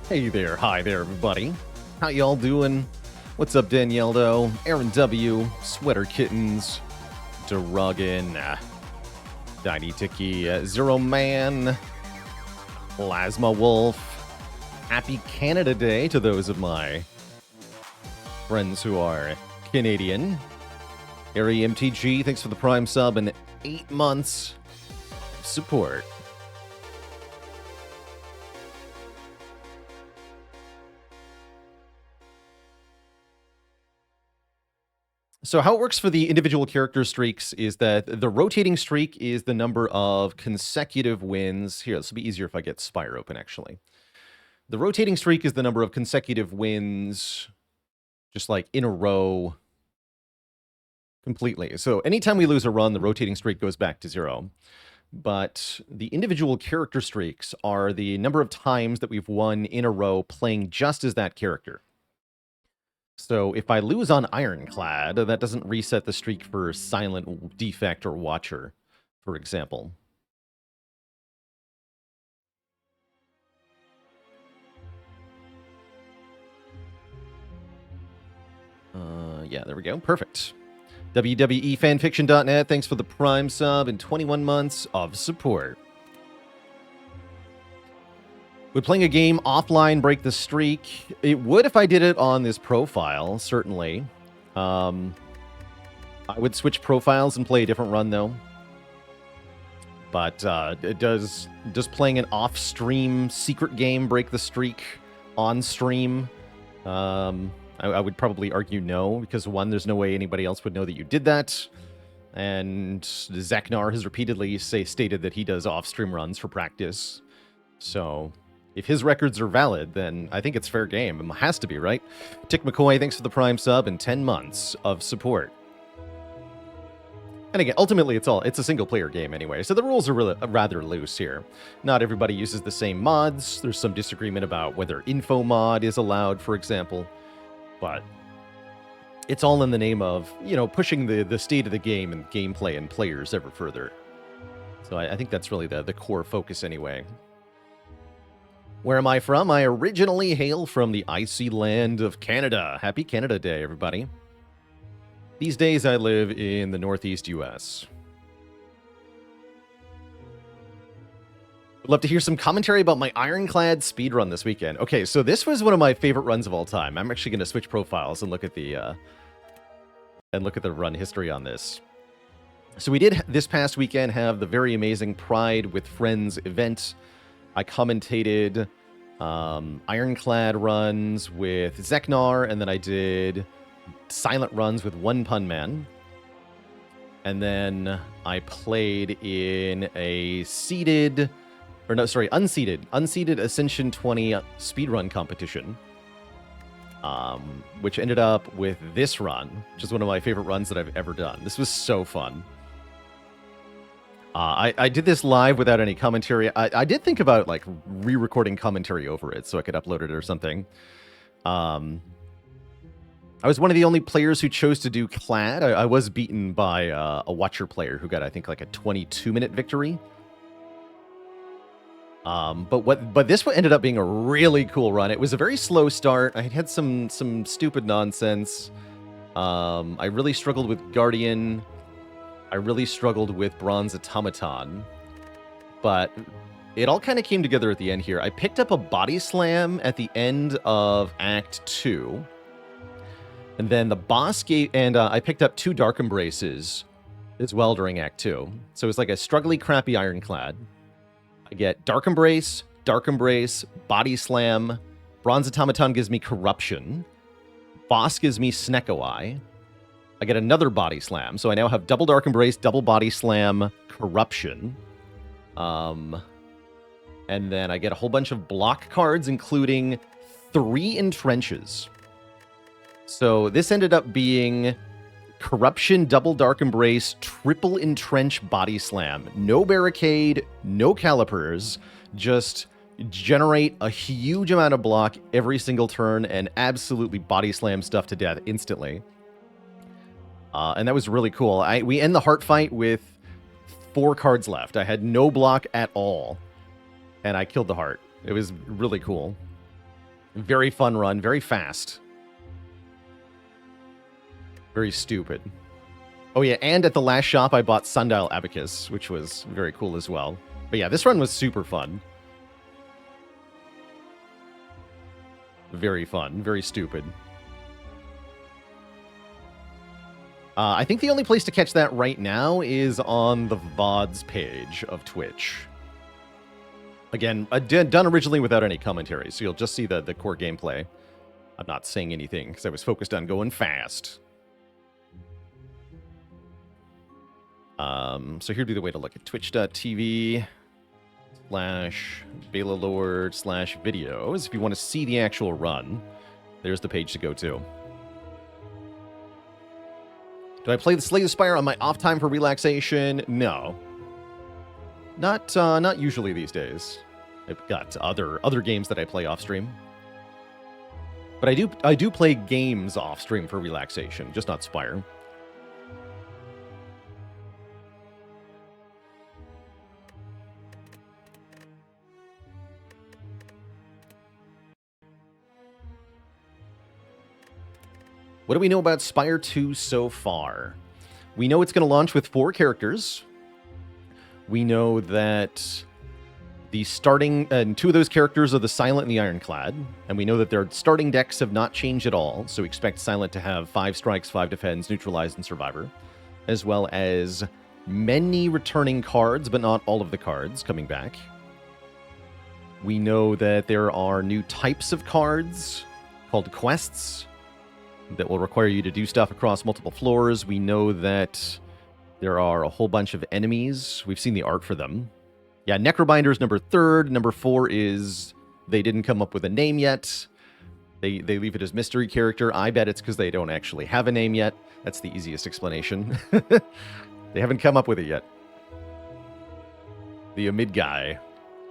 Hey there, hi there, everybody. How y'all doing? What's up, Danieldo, Aaron W, Sweater Kittens, Durugin, Tiny Tiki, Zero Man, Plasma Wolf. Happy Canada Day to those of my friends who are Canadian. Ari MTG, thanks for the Prime sub and 8 months of support. So how it works for the individual character streaks is that the rotating streak is the number of consecutive wins. Here, this will be easier if I get Spire open, actually. The rotating streak is the number of consecutive wins, just like in a row, completely. So anytime we lose a run, the rotating streak goes back to 0. But the individual character streaks are the number of times that we've won in a row playing just as that character. So if I lose on Ironclad, that doesn't reset the streak for Silent, Defect, or Watcher, for example. Yeah, there we go. Perfect. WWEFanfiction.net, thanks for the Prime sub and 21 months of support. Would playing a game offline break the streak? It would if I did it on this profile, certainly. I would switch profiles and play a different run, though. But does playing an off-stream secret game break the streak on stream? I would probably argue no, because one, there's no way anybody else would know that you did that. And Zeknar has repeatedly stated that he does off-stream runs for practice. So if his records are valid, then I think it's fair game. It has to be, right? Tick McCoy, thanks for the Prime sub and 10 months of support. And again, ultimately, it's a single-player game anyway, so the rules are really rather loose here. Not everybody uses the same mods. There's some disagreement about whether info mod is allowed, for example. But it's all in the name of, you know, pushing the state of the game and gameplay and players ever further. So I think that's really the core focus anyway. Where am I from? I originally hail from the icy land of Canada. Happy Canada Day, everybody. These days I live in the Northeast US. Would love to hear some commentary about my Ironclad speedrun this weekend. Okay, so this was one of my favorite runs of all time. I'm actually going to switch profiles and look at the run history on this. So we did this past weekend have the very amazing Pride with Friends event. I commentated Ironclad runs with Zeknar, and then I did silent runs with One Pun Man. And then I played in a unseeded Ascension 20 speedrun competition, which ended up with this run, which is one of my favorite runs that I've ever done. This was so fun. I did this live without any commentary. I did think about like re-recording commentary over it so I could upload it or something. I was one of the only players who chose to do Clad. I was beaten by a Watcher player who got, I think, like a 22-minute victory. But this one ended up being a really cool run. It was a very slow start. I had some stupid nonsense. I really struggled with Guardian. I really struggled with Bronze Automaton, but it all kind of came together at the end here. I picked up a Body Slam at the end of Act 2, and then the boss gave, and I picked up 2 Dark Embraces as well during Act 2. So it's like a struggly, crappy Ironclad. I get Dark Embrace, Body Slam, Bronze Automaton gives me Corruption, Boss gives me Snecko Eye. I get another Body Slam, so I now have double Dark Embrace, double Body Slam, Corruption. And then I get a whole bunch of block cards, including 3 Entrenches. So this ended up being Corruption, double Dark Embrace, triple Entrench Body Slam. No Barricade, no Calipers, just generate a huge amount of block every single turn and absolutely Body Slam stuff to death instantly. And that was really cool. We end the heart fight with 4 cards left. I had no block at all, and I killed the heart. It was really cool. Very fun run, very fast. Very stupid. Oh yeah, and at the last shop I bought Sundial Abacus, which was very cool as well. But yeah, this run was super fun. Very fun, very stupid. I think the only place to catch that right now is on the VODs page of Twitch. Again, done originally without any commentary, so you'll just see the core gameplay. I'm not saying anything, because I was focused on going fast. So here'd be the way to look at twitch.tv/BelaLord/videos. If you want to see the actual run, there's the page to go to. Do I play the Slay the Spire on my off time for relaxation? No. Not usually these days. I've got other games that I play off stream. But I do play games off stream for relaxation, just not Spire. What do we know about Spire 2 so far? We know it's going to launch with 4 characters. We know that the starting... and 2 of those characters are the Silent and the Ironclad. And we know that their starting decks have not changed at all. So expect Silent to have 5 strikes, 5 defense, neutralized, and survivor. As well as many returning cards, but not all of the cards coming back. We know that there are new types of cards called quests that will require you to do stuff across multiple floors. We know that there are a whole bunch of enemies. We've seen the art for them. Yeah, Necrobinder is number 3. Number 4 is they didn't come up with a name yet. They leave it as mystery character. I bet it's because they don't actually have a name yet. That's the easiest explanation. They haven't come up with it yet. The Amid guy.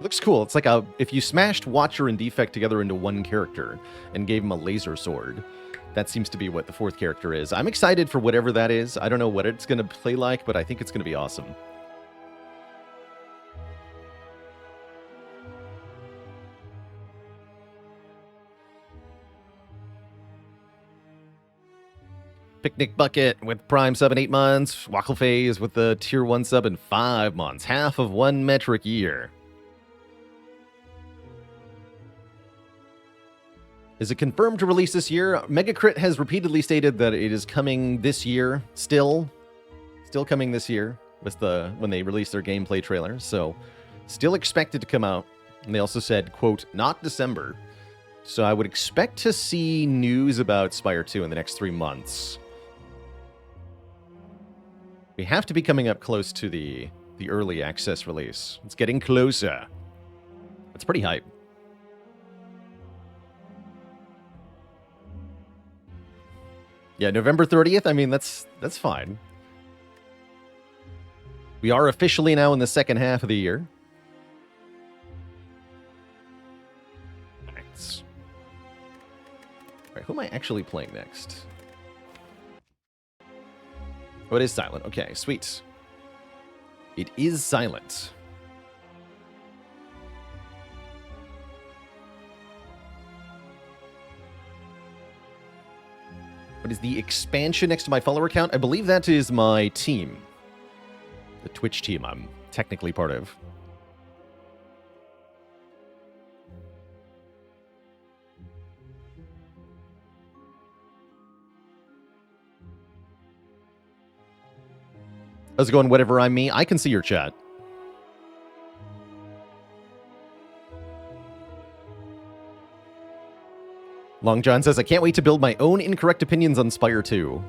Looks cool. It's like if you smashed Watcher and Defect together into one character and gave him a laser sword. That seems to be what the 4th character is. I'm excited for whatever that is. I don't know what it's going to play like, but I think it's going to be awesome. Picnic Bucket with Prime sub in 8 months. Wackle Phase with the Tier 1 sub in 5 months. Half of 1 metric year. Is it confirmed to release this year? Megacrit has repeatedly stated that it is coming this year. Still coming this year when they released their gameplay trailer. So, still expected to come out. And they also said, quote, not December. So I would expect to see news about Spire 2 in the next 3 months. We have to be coming up close to the early access release. It's getting closer. It's pretty hype. Yeah, November 30th, I mean, that's fine. We are officially now in the second half of the year. Thanks. All right, who am I actually playing next? Oh, it is Silent. Okay, sweet. It is Silent. What is the expansion next to my follower account? I believe that is my team. The Twitch team I'm technically part of. How's it going, whatever I'm me? I can see your chat. Long John says, I can't wait to build my own incorrect opinions on Spire 2.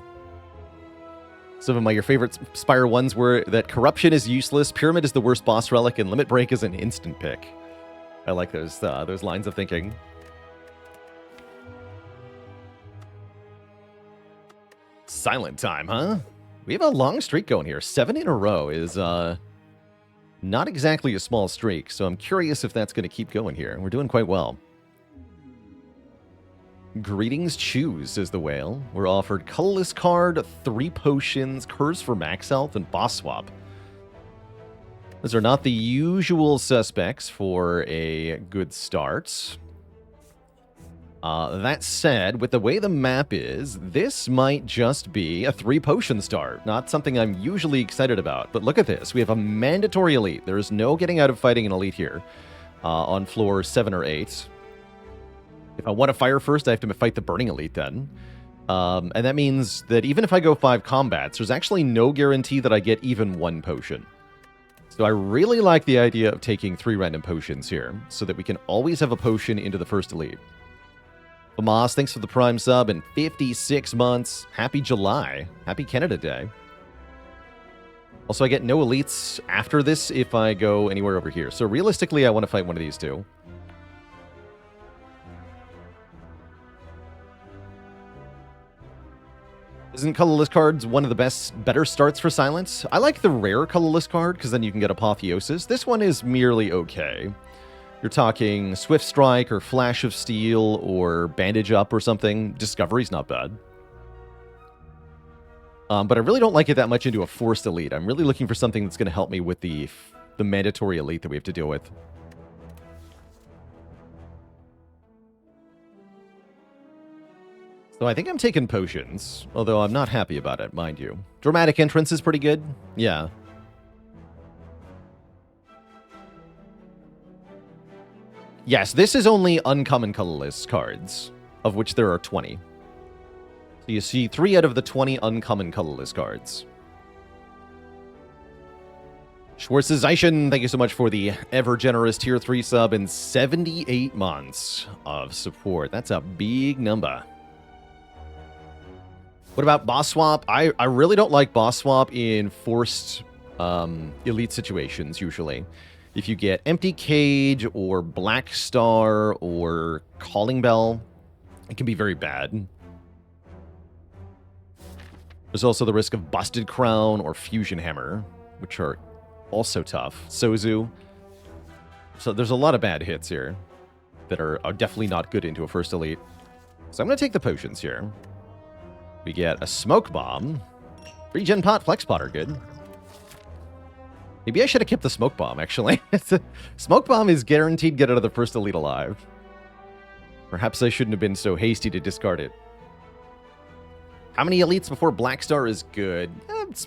Some of your favorite Spire ones were that Corruption is useless, Pyramid is the worst boss relic, and Limit Break is an instant pick. I like those lines of thinking. Silent time, huh? We have a long streak going here. 7 in a row is not exactly a small streak, so I'm curious if that's going to keep going here. We're doing quite well. Greetings, choose, says the whale. We're offered colorless card, 3 potions, curse for max health, and boss swap. Those are not the usual suspects for a good start. That said, with the way the map is, this might just be a 3-potion start. Not something I'm usually excited about, but look at this. We have a mandatory elite. There is no getting out of fighting an elite here on floor 7 or 8. If I want to fire first, I have to fight the burning elite then. And that means that even if I go 5 combats, there's actually no guarantee that I get even 1 potion. So I really like the idea of taking 3 random potions here, so that we can always have a potion into the first elite. Famas, thanks for the Prime sub and 56 months. Happy July. Happy Canada Day. Also, I get no elites after this if I go anywhere over here. So realistically, I want to fight one of these 2. Isn't colorless cards one of the better starts for Silence? I like the rare colorless card, because then you can get Apotheosis. This one is merely okay. You're talking Swift Strike or Flash of Steel or Bandage Up or something. Discovery's not bad. But I really don't like it that much into a forced elite. I'm really looking for something that's going to help me with the mandatory elite that we have to deal with. So I think I'm taking potions, although I'm not happy about it, mind you. Dramatic Entrance is pretty good. Yeah. Yes, this is only uncommon colorless cards, of which there are 20. So you see 3 out of the 20 uncommon colorless cards. Schwarzization, thank you so much for the ever-generous Tier 3 sub and 78 months of support. That's a big number. What about boss swap? I really don't like boss swap in forced elite situations, usually. If you get Empty Cage or Black Star or Calling Bell, it can be very bad. There's also the risk of Busted Crown or Fusion Hammer, which are also tough. Sozu. So there's a lot of bad hits here that are definitely not good into a first elite. So I'm going to take the potions here. We get a Smoke Bomb. Regen Pot, Flex Pot are good. Maybe I should have kept the Smoke Bomb, actually. Smoke Bomb is guaranteed get out of the first elite alive. Perhaps I shouldn't have been so hasty to discard it. How many elites before Black Star is good?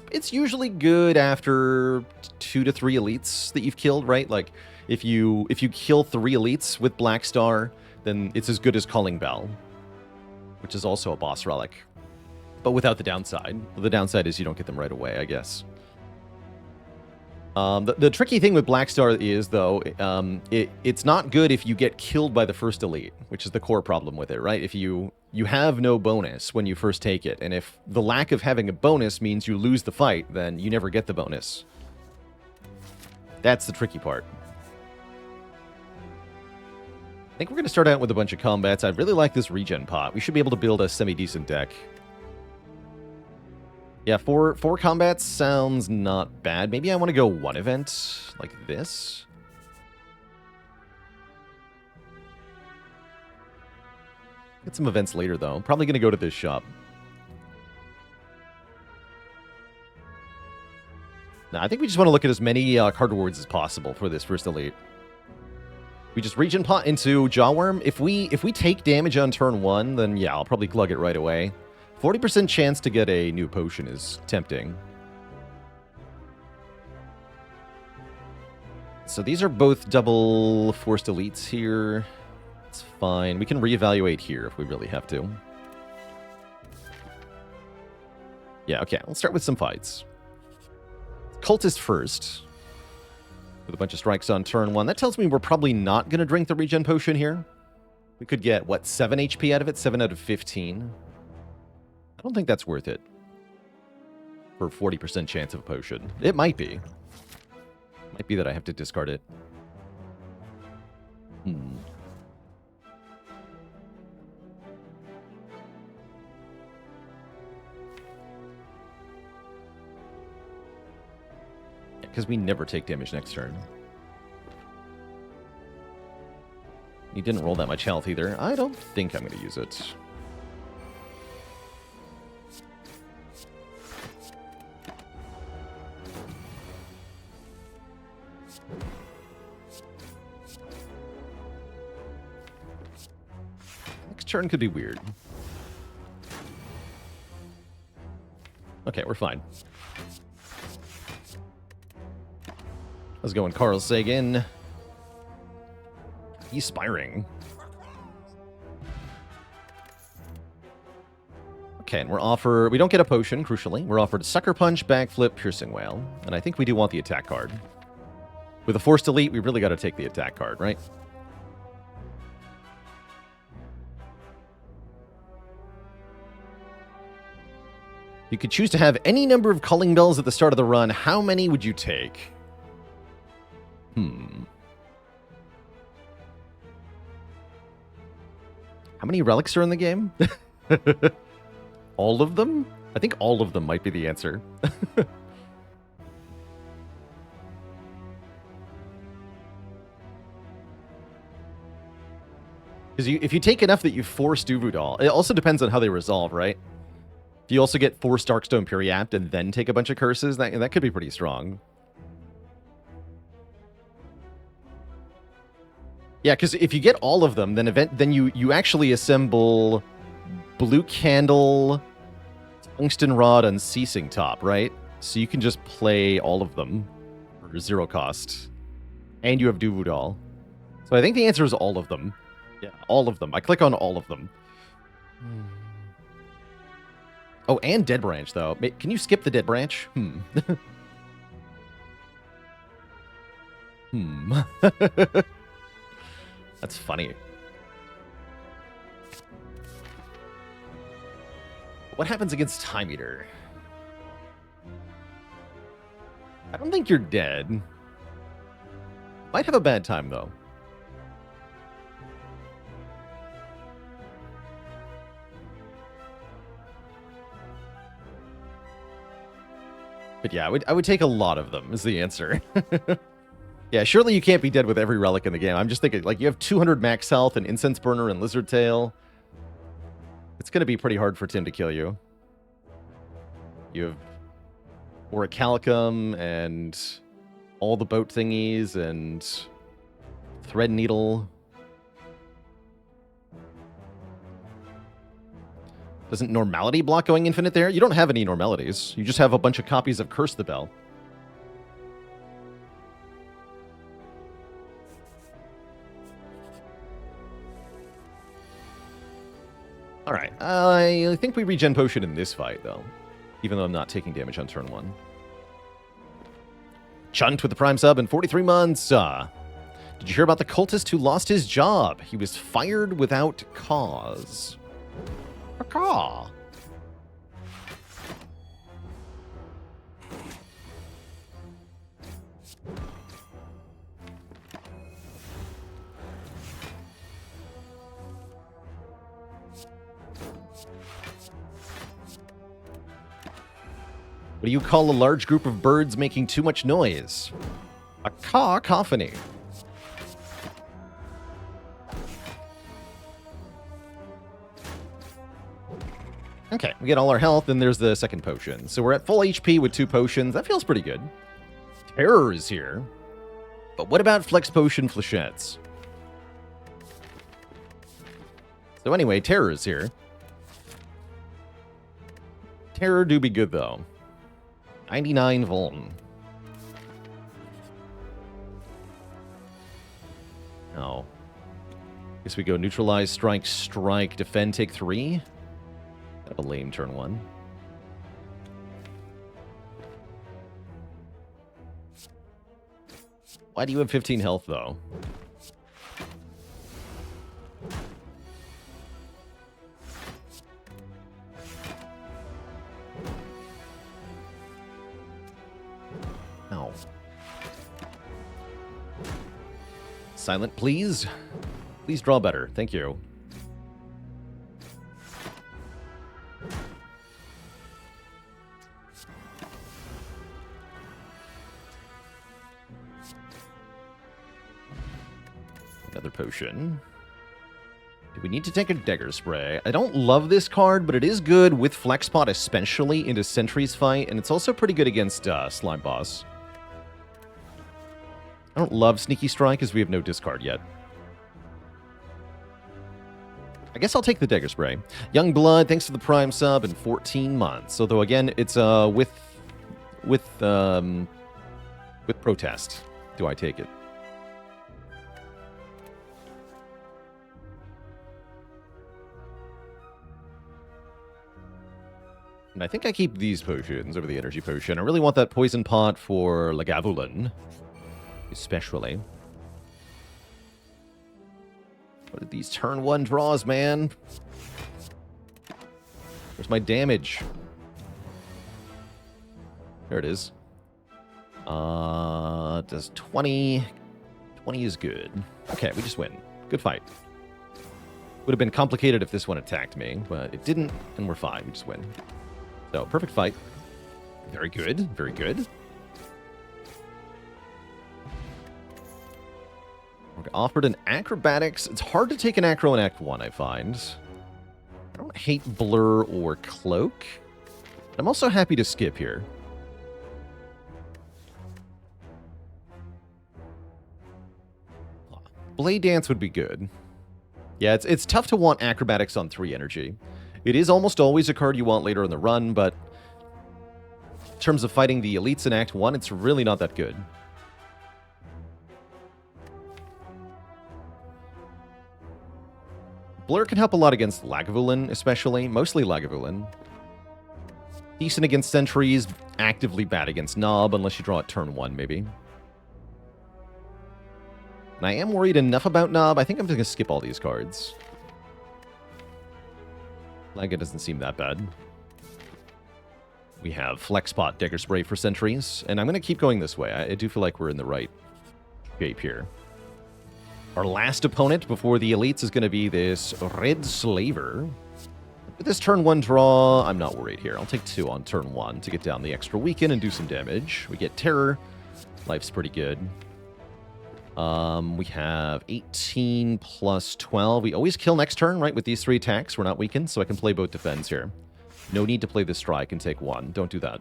It's usually good after 2 to 3 elites that you've killed, right? Like, if you kill 3 elites with Black Star, then it's as good as Calling Bell, which is also a boss relic. But without the downside. The downside is you don't get them right away, I guess. The tricky thing with Black Star is, though, it's not good if you get killed by the first elite, which is the core problem with it, right? If you have no bonus when you first take it, and if the lack of having a bonus means you lose the fight, then you never get the bonus. That's the tricky part. I think we're going to start out with a bunch of combats. I really like this regen pot. We should be able to build a semi-decent deck. Yeah, four combats sounds not bad. Maybe I want to go 1 event like this. Get some events later, though. I'm probably going to go to this shop. Now, I think we just want to look at as many card rewards as possible for this first elite. We just regen pot into Jawworm. If we take damage on turn 1, then yeah, I'll probably glug it right away. 40% chance to get a new potion is tempting. So these are both double forced elites here. It's fine. We can reevaluate here if we really have to. Yeah, okay. Let's start with some fights. Cultist first. With a bunch of strikes on turn 1. That tells me we're probably not going to drink the regen potion here. We could get, what, 7 HP out of it? 7 out of 15. I don't think that's worth it. For 40% chance of a potion. It might be. Might be that I have to discard it. Because we never take damage next turn. He didn't roll that much health either. I don't think I'm going to use it. turn could be weird. Okay, we're fine. Let's go in Carl Sagan. He's spiring. Okay, and we're offered... We don't get a potion, crucially. We're offered Sucker Punch, Backflip, Piercing Wail. And I think we do want the attack card. With a Forced Elite, we really got to take the attack card, right? You could choose to have any number of calling bells at the start of the run. How many would you take? How many relics are in the game? All of them? I think all of them might be the answer. Because if you take enough that you force Duvudal, it also depends on how they resolve, right? If you also get Force Darkstone Periapt and then take a bunch of curses, that could be pretty strong. Yeah, because if you get all of them, then you actually assemble Blue Candle, Tungsten Rod, Unceasing Top, right? So you can just play all of them for 0 cost. And you have Duvudal. So I think the answer is all of them. Yeah, all of them. I click on all of them. Oh, and Dead Branch, though. Can you skip the Dead Branch? That's funny. What happens against Time Eater? I don't think you're dead. Might have a bad time, though. But yeah, I would take a lot of them, is the answer. Yeah, surely you can't be dead with every relic in the game. I'm just thinking, like, you have 200 max health and Incense Burner and Lizard Tail. It's going to be pretty hard for Tim to kill you. You have Orichalcum and all the boat thingies and Thread Needle. Doesn't Normality block going infinite there? You don't have any Normalities. You just have a bunch of copies of Curse the Bell. Alright, I think we regen potion in this fight, though. Even though I'm not taking damage on turn 1. Chunt with the Prime sub in 43 months. Did you hear about the cultist who lost his job? He was fired without cause. Caw. What do you call a large group of birds making too much noise? A cacophony. Okay, we get all our health, and there's the second potion. So we're at full HP with 2 potions. That feels pretty good. Terror is here. But what about Flex Potion Flechettes? So anyway, Terror is here. Terror do be good, though. 99 Vuln. Oh. Guess we go Neutralize, Strike, Strike, Defend, take 3. Kind of a lame turn 1. Why do you have 15 health, though? Ow. Silent, please. Please draw better. Thank you. Another potion. Do we need to take a Dagger Spray? I don't love this card, but it is good with Flexpot, especially into Sentry's fight, and it's also pretty good against Slime Boss. I don't love Sneaky Strike, because we have no discard yet. I guess I'll take the Dagger Spray. Young Blood, thanks for the Prime sub and 14 months. Although again, it's with protest. Do I take it? And I think I keep these potions over the energy potion. I really want that poison pot for Lagavulin, especially. What are these turn 1 draws, man? Where's my damage? There it is. Does 20... 20 is good. Okay, we just win. Good fight. Would have been complicated if this one attacked me, but it didn't, and we're fine. We just win. So, perfect fight. Very good. Very good. We're offered an acrobatics. It's hard to take an acro in Act 1, I find. I don't hate blur or cloak. But I'm also happy to skip here. Blade Dance would be good. Yeah, it's tough to want acrobatics on 3 energy. It is almost always a card you want later in the run, but in terms of fighting the elites in Act 1, it's really not that good. Blur can help a lot against Lagavulin, especially. Mostly Lagavulin. Decent against sentries, actively bad against Nob, unless you draw it turn 1, maybe. And I am worried enough about Nob, I think I'm just going to skip all these cards. Laga doesn't seem that bad. We have Flexpot, Dagger Spray for sentries, and I'm going to keep going this way. I do feel like we're in the right shape here. Our last opponent before the elites is going to be this Red Slaver. With this turn 1 draw, I'm not worried here. I'll take 2 on turn 1 to get down the extra weaken and do some damage. We get Terror. Life's pretty good. We have 18 plus 12. We always kill next turn, right, with these 3 attacks. We're not weakened, so I can play both defends here. No need to play this strike and take 1. Don't do that.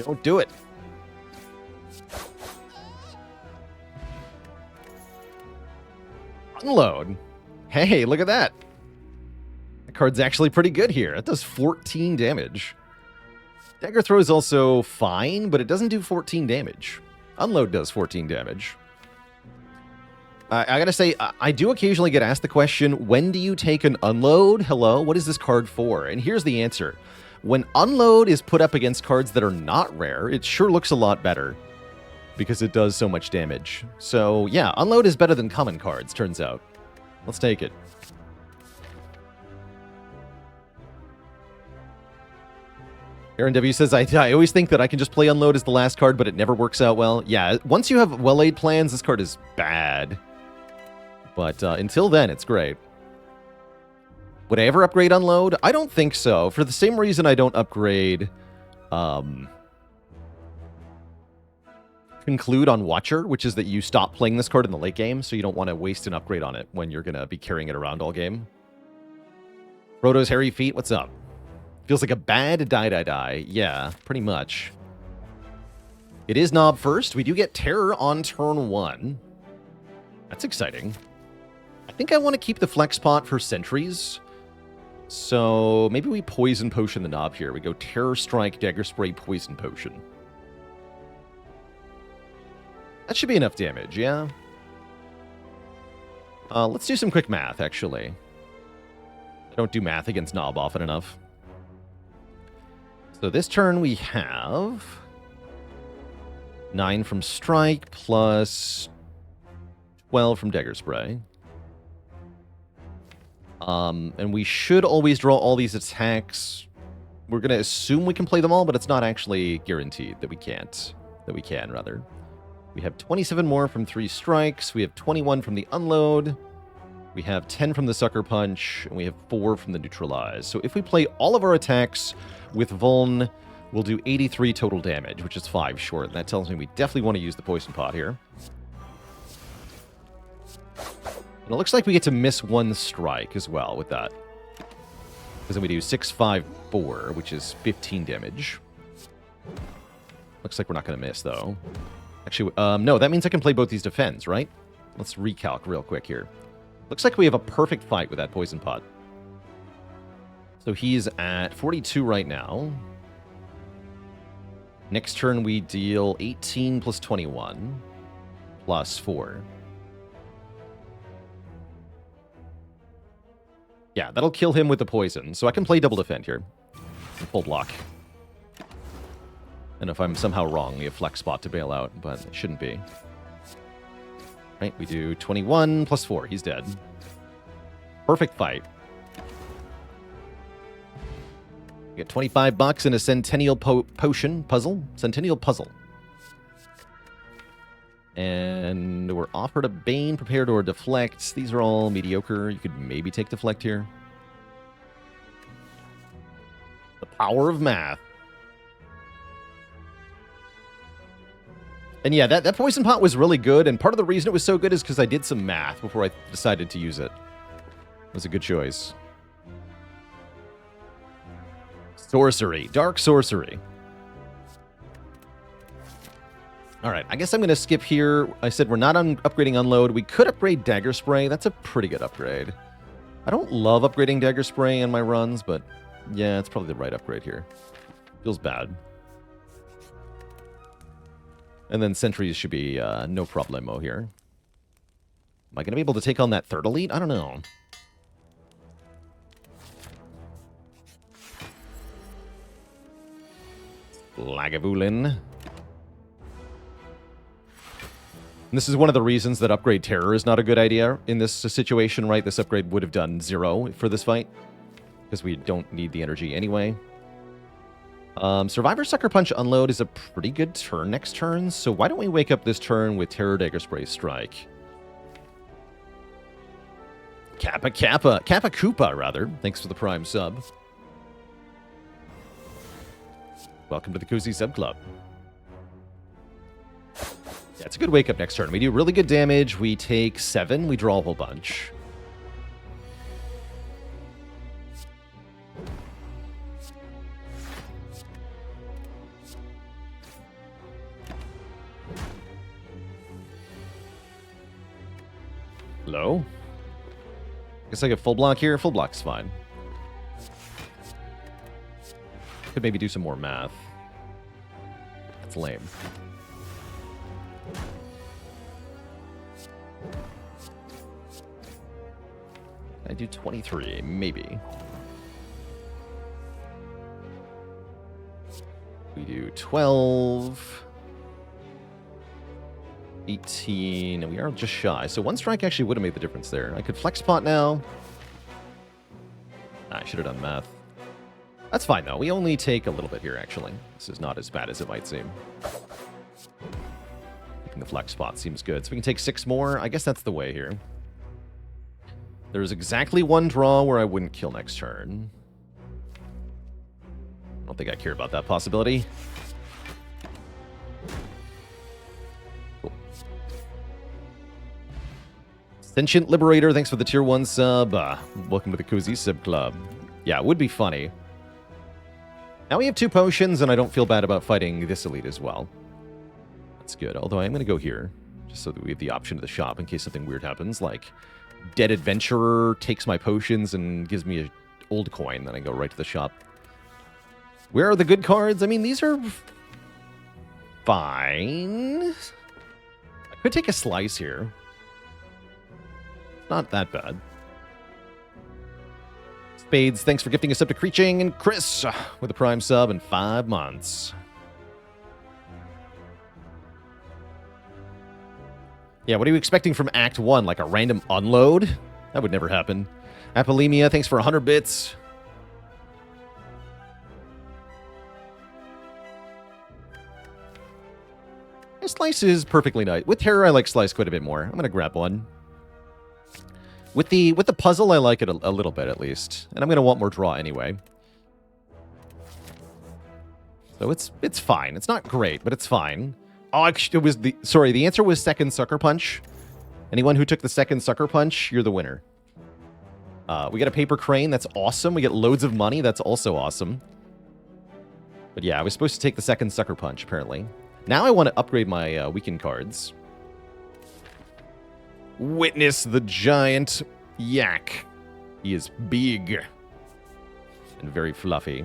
Don't do it. Unload. Hey, look at that. The card's actually pretty good here. It does 14 damage. Dagger Throw is also fine, but it doesn't do 14 damage. Unload does 14 damage. I gotta say, I do occasionally get asked the question, when do you take an Unload? Hello, what is this card for? And here's the answer. When Unload is put up against cards that are not rare, it sure looks a lot better. Because it does so much damage. So, yeah, Unload is better than common cards, turns out. Let's take it. Aaron W. says, I always think that I can just play Unload as the last card, but it never works out well. Yeah, once you have well-laid plans, this card is bad. But until then, it's great. Would I ever upgrade Unload? I don't think so. For the same reason I don't upgrade Conclude on Watcher, which is that you stop playing this card in the late game, so you don't want to waste an upgrade on it when you're going to be carrying it around all game. Frodo's Hairy Feet, what's up? Feels like a bad die. Yeah, pretty much. It is Nob first. We do get Terror on turn 1. That's exciting. I think I want to keep the Flex Pot for sentries. So maybe we Poison Potion the Nob here. We go Terror Strike, Dagger Spray, Poison Potion. That should be enough damage, yeah? Let's do some quick math, actually. I don't do math against Nob often enough. So this turn we have 9 from Strike plus 12 from Dagger Spray. And we should always draw all these attacks. We're going to assume we can play them all, but it's not actually guaranteed that we can't. That we can, rather. We have 27 more from 3 strikes. We have 21 from the Unload. We have 10 from the Sucker Punch. And we have 4 from the Neutralize. So if we play all of our attacks with Vuln, we'll do 83 total damage, which is 5 short. And that tells me we definitely want to use the Poison Pot here. And it looks like we get to miss 1 strike as well with that. Because then we do 6, 5, 4, which is 15 damage. Looks like we're not going to miss, though. Actually, no, that means I can play both these defends, right? Let's recalc real quick here. Looks like we have a perfect fight with that poison pot. So he's at 42 right now. Next turn we deal 18 plus 21 plus 4. Yeah, that'll kill him with the poison. So I can play double defend here. And full block. And if I'm somehow wrong, we have flex spot to bail out, but it shouldn't be. Right, we do 21 plus 4. He's dead. Perfect fight. We get 25 bucks in a Centennial Potion puzzle. Centennial Puzzle. And we're offered a Bane, Prepared, or Deflect. These are all mediocre. You could maybe take Deflect here. The power of math. And yeah, that poison pot was really good, and part of the reason it was so good is because I did some math before I decided to use it. It was a good choice. Sorcery. Dark Sorcery. Alright, I guess I'm going to skip here. I said we're not upgrading Unload. We could upgrade Dagger Spray. That's a pretty good upgrade. I don't love upgrading Dagger Spray in my runs, but yeah, it's probably the right upgrade here. Feels bad. And then Sentries should be no problemo here. Am I going to be able to take on that third elite? I don't know. Lagavulin. And this is one of the reasons that Upgrade Terror is not a good idea in this situation, right? This upgrade would have done 0 for this fight, because we don't need the energy anyway. Survivor Sucker Punch Unload is a pretty good turn next turn, so why don't we wake up this turn with Terror Dagger Spray Strike? Kappa Koopa, rather. Thanks for the Prime sub. Welcome to the Cozy Sub Club. Yeah, it's a good wake up next turn. We do really good damage. We take 7. We draw a whole bunch. Hello? Guess I get full block here. Full block's fine. Could maybe do some more math. That's lame. I do 23, maybe. We do 12. 18, and we are just shy. So one strike actually would have made the difference there. I could flex pot now. I should have done math. That's fine, though. We only take a little bit here, actually. This is not as bad as it might seem. Taking the flex spot seems good. So we can take 6 more. I guess that's the way here. There's exactly one draw where I wouldn't kill next turn. I don't think I care about that possibility. Cool. Sentient Liberator, thanks for the tier 1 sub. Welcome to the Cozy Sub Club. Yeah, it would be funny. Now we have 2 potions, and I don't feel bad about fighting this elite as well. That's good. Although I am going to go here, just so that we have the option to the shop in case something weird happens, like Dead Adventurer takes my potions and gives me an old coin, then I go right to the shop. Where are the good cards? I mean, these are fine. I could take a slice here. Not that bad. Spades, thanks for gifting us up to Creeching, and Chris with a Prime sub in 5 months. Yeah, what are you expecting from Act 1? Like a random unload? That would never happen. Apolemia, thanks for 100 bits. Slice is perfectly nice. With Terror, I like Slice quite a bit more. I'm going to grab one. With the puzzle, I like it a little bit, at least. And I'm going to want more draw anyway. So it's fine. It's not great, but it's fine. Oh, it was the answer was second Sucker Punch. Anyone who took the second Sucker Punch, you're the winner. We get a Paper Crane. That's awesome. We get loads of money. That's also awesome. But yeah, I was supposed to take the second Sucker Punch, apparently. Now I want to upgrade my weakened cards. Witness the giant yak. He is big and very fluffy.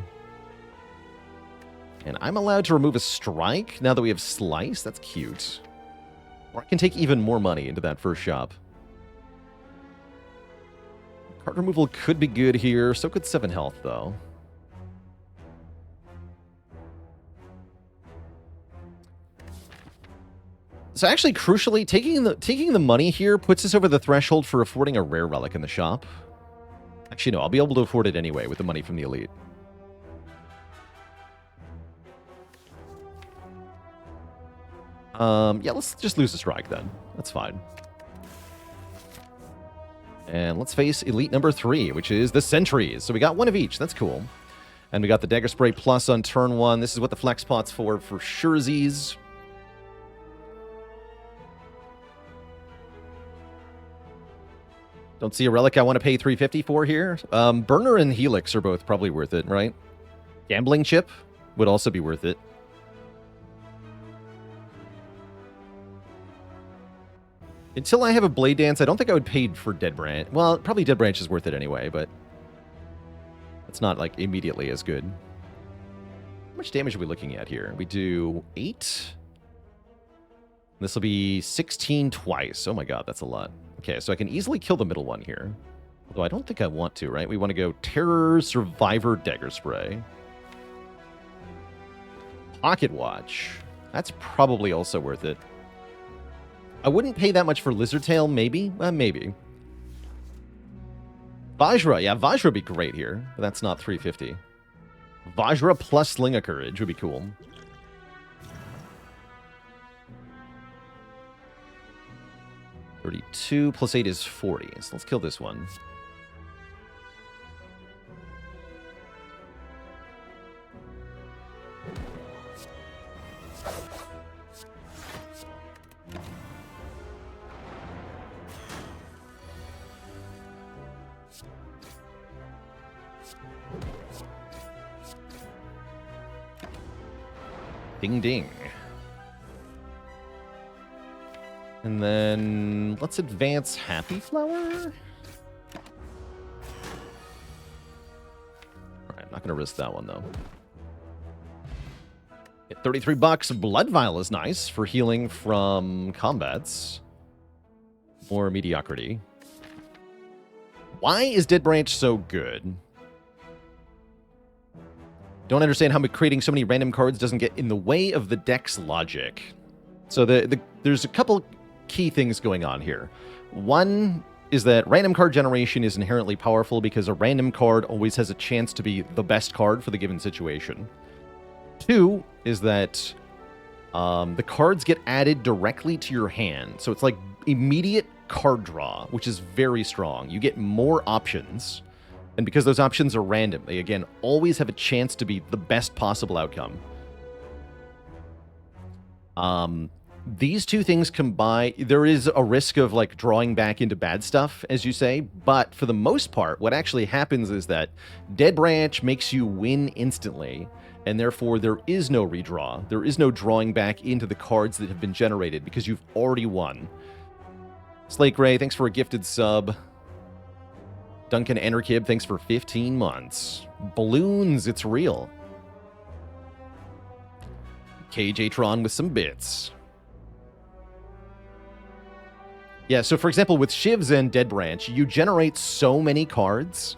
And I'm allowed to remove a strike now that we have Slice. That's cute. Or I can take even more money into that first shop. Card removal could be good here. So could 7 health, though. So actually, crucially, taking the money here puts us over the threshold for affording a rare relic in the shop. Actually, no, I'll be able to afford it anyway with the money from the elite. Yeah, let's just lose a strike then. That's fine. And let's face elite number 3, which is the Sentries. So we got one of each. That's cool. And we got the Dagger Spray Plus on turn 1. This is what the flex pot's for surezies. Don't see a relic I want to pay $350 for here. Burner and Helix are both probably worth it, right? Gambling Chip would also be worth it. Until I have a Blade Dance, I don't think I would pay for Dead Branch. Well, probably Dead Branch is worth it anyway, but it's not, like, immediately as good. How much damage are we looking at here? We do 8. This will be 16 twice. Oh my god, that's a lot. Okay, so I can easily kill the middle one here. Although I don't think I want to, right? We want to go Terror, Survivor, Dagger Spray. Pocket Watch. That's probably also worth it. I wouldn't pay that much for Lizard Tail, maybe? Maybe. Vajra. Yeah, Vajra would be great here, but that's not $350. Vajra plus Sling of Courage would be cool. $32 plus 8 is 40. So let's kill this one. Ding ding. And then let's advance Happy Flower. Alright, I'm not going to risk that one, though. At $33, Blood Vial is nice for healing from combats. More mediocrity. Why is Dead Branch so good? Don't understand how creating so many random cards doesn't get in the way of the deck's logic. So there's a couple key things going on here. One is that random card generation is inherently powerful because a random card always has a chance to be the best card for the given situation. 2 is that the cards get added directly to your hand. So it's like immediate card draw, which is very strong. You get more options. And because those options are random, they, again, always have a chance to be the best possible outcome. These two things combine. There is a risk of, like, drawing back into bad stuff, as you say. But for the most part, what actually happens is that Dead Branch makes you win instantly. And therefore, there is no redraw. There is no drawing back into the cards that have been generated because you've already won. Slake Ray, thanks for a gifted sub. Duncan Enerkib, thanks for 15 months. Balloons, it's real. KJ Tron with some bits. Yeah, so for example, with Shivs and Dead Branch, you generate so many cards,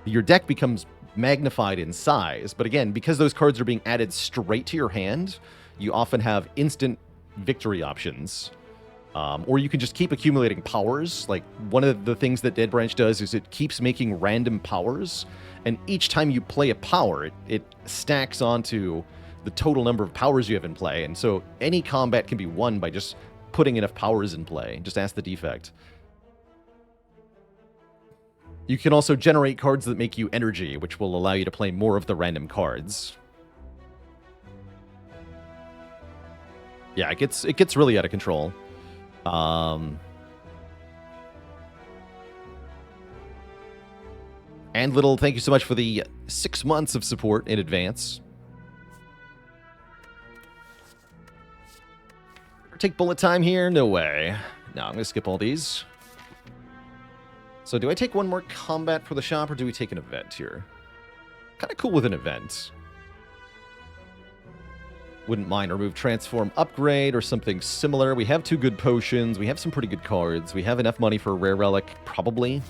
your deck becomes magnified in size. But again, because those cards are being added straight to your hand, you often have instant victory options. Or you can just keep accumulating powers. Like, one of the things that Dead Branch does is it keeps making random powers, and each time you play a power, it stacks onto the total number of powers you have in play, and so any combat can be won by just putting enough powers in play. Just ask the Defect. You can also generate cards that make you energy, which will allow you to play more of the random cards. Yeah, it gets really out of control. And Little, thank you so much for the 6 months of support in advance. Take bullet time here? No way. No, I'm going to skip all these. So do I take one more combat for the shop, or do we take an event here? Kind of cool with an event. Wouldn't mind remove transform upgrade or something similar. We have 2 good potions. We have some pretty good cards. We have enough money for a rare relic, probably.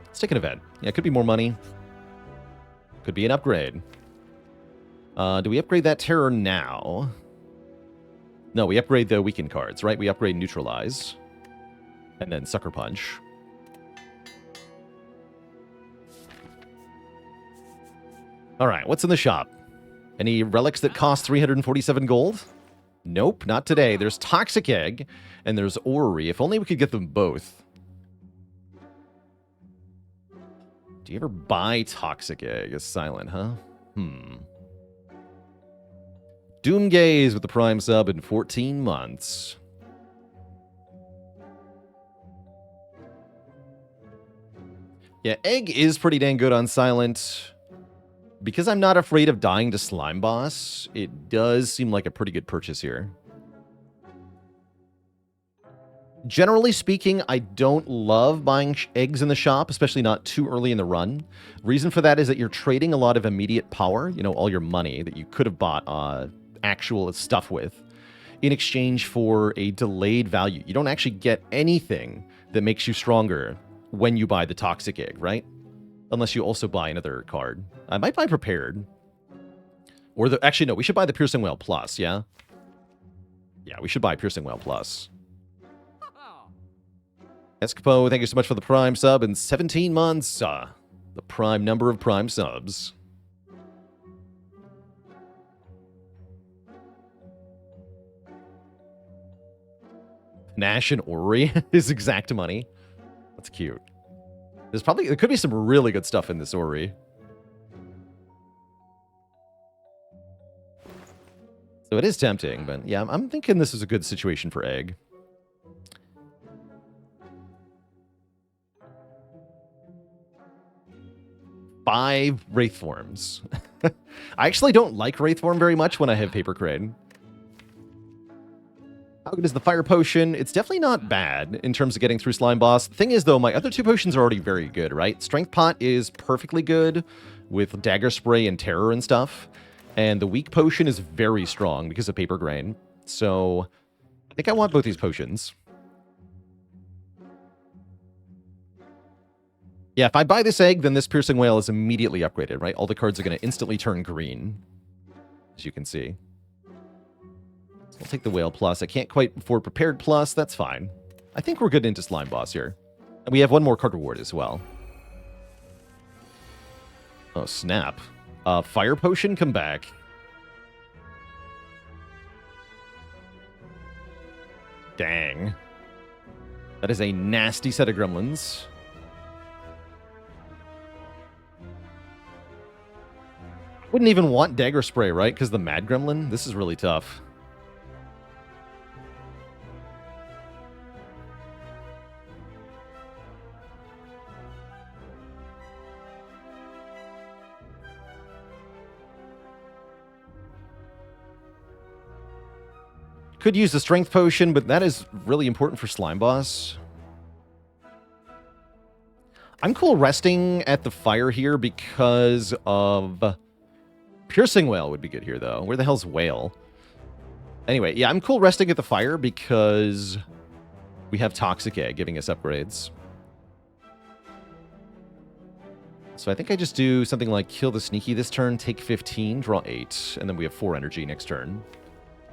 Let's take an event. Yeah, it could be more money. Could be an upgrade. Do we upgrade that terror now? No, we upgrade the weakened cards, right? We upgrade neutralize. And then sucker punch. Alright, what's in the shop? Any relics that cost 347 gold? Nope, not today. There's Toxic Egg, and there's Orrery. If only we could get them both. Do you ever buy Toxic Egg? It's silent, huh? Doomgaze with the Prime sub in 14 months. Yeah, Egg is pretty dang good on silent. Because I'm not afraid of dying to Slime Boss, it does seem like a pretty good purchase here. Generally speaking, I don't love buying eggs in the shop, especially not too early in the run. Reason for that is that you're trading a lot of immediate power, you know, all your money that you could have bought actual stuff with, in exchange for a delayed value. You don't actually get anything that makes you stronger when you buy the Toxic Egg, right? Unless you also buy another card. I might buy Prepared. Or actually, no, we should buy the Piercing Whale Plus, yeah? Yeah, we should buy Piercing Whale Plus. Escapo, thank you so much for the Prime sub in 17 months. The prime number of Prime subs. Nash and Ori is exact money. That's cute. There could be some really good stuff in this Ori. So it is tempting, but yeah, I'm thinking this is a good situation for Egg. Five Wraith Forms. I actually don't like Wraith Form very much when I have Paper Crane. How good is the Fire Potion? It's definitely not bad in terms of getting through Slime Boss. The thing is, though, my other 2 potions are already very good, right? Strength Pot is perfectly good with Dagger Spray and Terror and stuff. And the Weak Potion is very strong because of Paper Grain. So I think I want both these potions. Yeah, if I buy this egg, then this Piercing Whale is immediately upgraded, right? All the cards are going to instantly turn green, as you can see. I'll take the Whale Plus. I can't quite afford Prepared Plus. That's fine. I think we're good into Slime Boss here. And we have one more card reward as well. Oh, snap. Fire Potion, come back. Dang. That is a nasty set of gremlins. Wouldn't even want Dagger Spray, right? Because the Mad Gremlin? This is really tough. Could use the Strength Potion, but that is really important for Slime Boss. I'm cool resting at the fire here because of... Piercing Whale would be good here, though. Where the hell's Whale? Anyway, yeah, I'm cool resting at the fire because we have Toxic Egg giving us upgrades. So I think I just do something like kill the Sneaky this turn, take 15, draw 8, and then we have 4 energy next turn.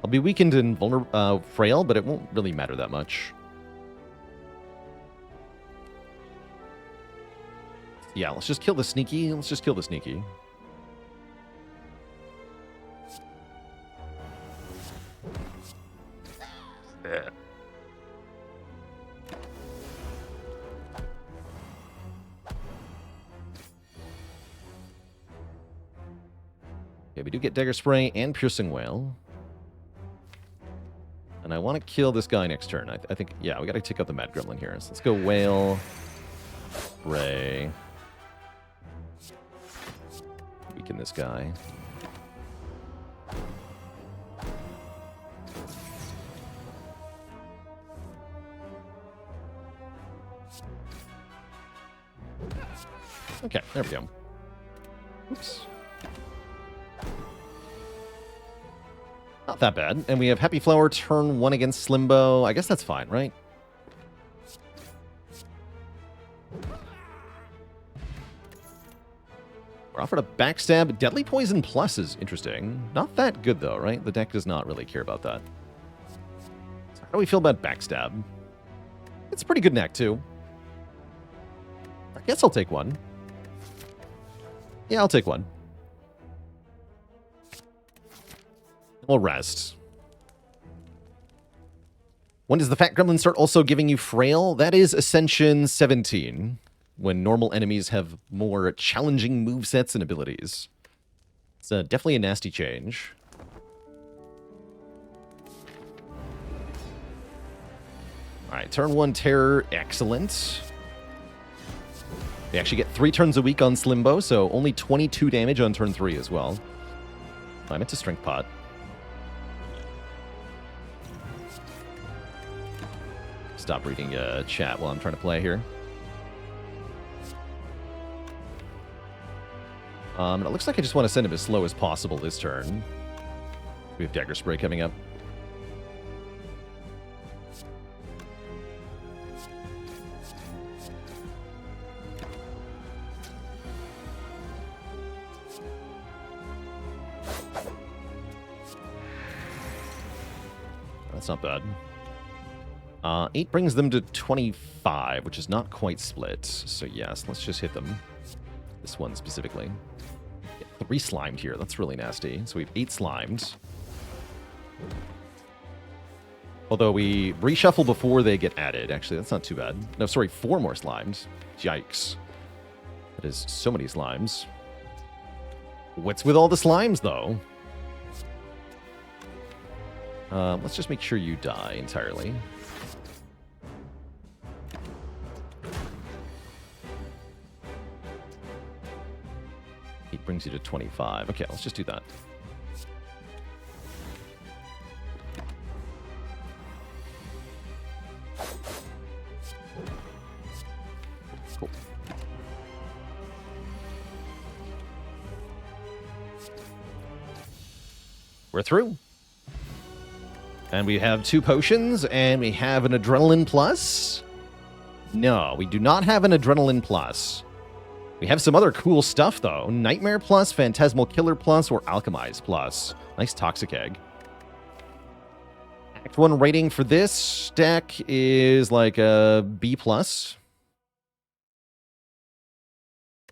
I'll be weakened and frail, but it won't really matter that much. Yeah, let's just kill the Sneaky. Let's just kill the Sneaky. Yeah. Okay, we do get Dagger Spray and Piercing Whale. And I want to kill this guy next turn. I think, yeah, we got to take out the Mad Gremlin here. So let's go Whale, Spray. Weaken this guy. Okay, there we go. Oops. Not that bad. And we have Happy Flower turn 1 against Slimbo. I guess that's fine, right? We're offered a Backstab. Deadly Poison Plus is interesting. Not that good, though, right? The deck does not really care about that. So how do we feel about Backstab? It's a pretty good neck, too. I guess I'll take one. Yeah, I'll take one. We'll rest. When does the Fat Gremlin start also giving you Frail? That is Ascension 17. When normal enemies have more challenging movesets and abilities. It's definitely a nasty change. Alright, turn 1 Terror, excellent. We actually get 3 turns a week on Slimbo, so only 22 damage on turn 3 as well. I meant to Strength Pot. Stop reading chat while I'm trying to play here. And it looks like I just want to send him as slow as possible this turn. We have Dagger Spray coming up. That's not bad. 8 brings them to 25, which is not quite split. So yes, let's just hit them. This one specifically. 3 slimed here. That's really nasty. So we have 8 slimed. Although we reshuffle before they get added. Actually, that's not too bad. No, sorry, 4 more slimed. Yikes. That is so many slimes. What's with all the slimes, though? Let's just make sure you die entirely. It brings you to 25. Okay, let's just do that. Cool. We're through. And we have 2 potions, and we have an Adrenaline Plus. No, we do not have an Adrenaline Plus. We have some other cool stuff, though. Nightmare Plus, Phantasmal Killer Plus, or Alchemize Plus. Nice Toxic Egg. Act 1 rating for this deck is like a B+.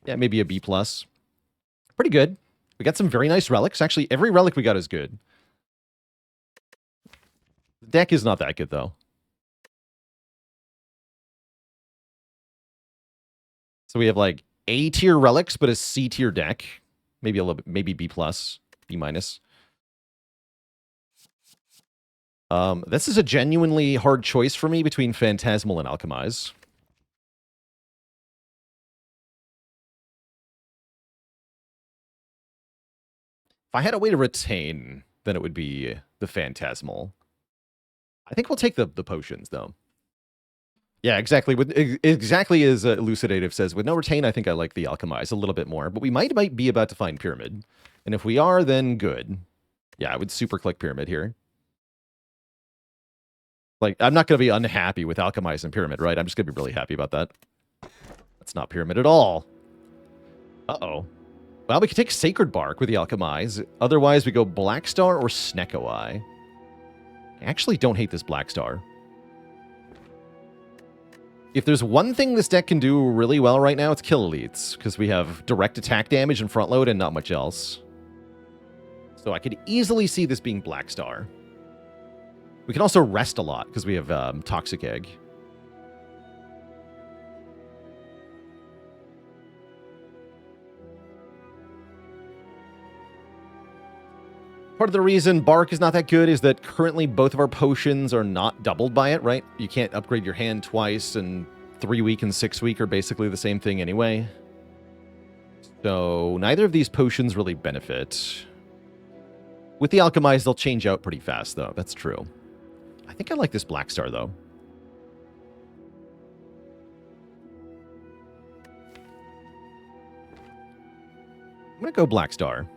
Yeah, maybe a B+. Pretty good. We got some very nice relics. Actually, every relic we got is good. The deck is not that good, though. So we have, like, A-tier relics, but a C-tier deck. Maybe a little bit, maybe B+, B-. This is a genuinely hard choice for me between Phantasmal and Alchemize. If I had a way to retain, then it would be the Phantasmal. I think we'll take the potions, though. Yeah, exactly. Exactly as Elucidative says, with no retain, I think I like the Alchemize a little bit more. But we might be about to find Pyramid. And if we are, then good. Yeah, I would super click Pyramid here. Like, I'm not going to be unhappy with Alchemize and Pyramid, right? I'm just going to be really happy about that. That's not Pyramid at all. Uh-oh. Well, we could take Sacred Bark with the Alchemize. Otherwise, we go Black Star or Snecko Eye. I actually don't hate this Black Star. If there's one thing this deck can do really well right now, it's kill elites, because we have direct attack damage and front load and not much else. So I could easily see this being Black Star. We can also rest a lot, because we have Toxic Egg. Part of the reason Bark is not that good is that currently both of our potions are not doubled by it, right? You can't upgrade your hand twice, and 3 week and 6 week are basically the same thing anyway. So neither of these potions really benefit. With the Alchemize, they'll change out pretty fast, though. That's true. I think I like this Black Star, though. I'm going to go Black Star.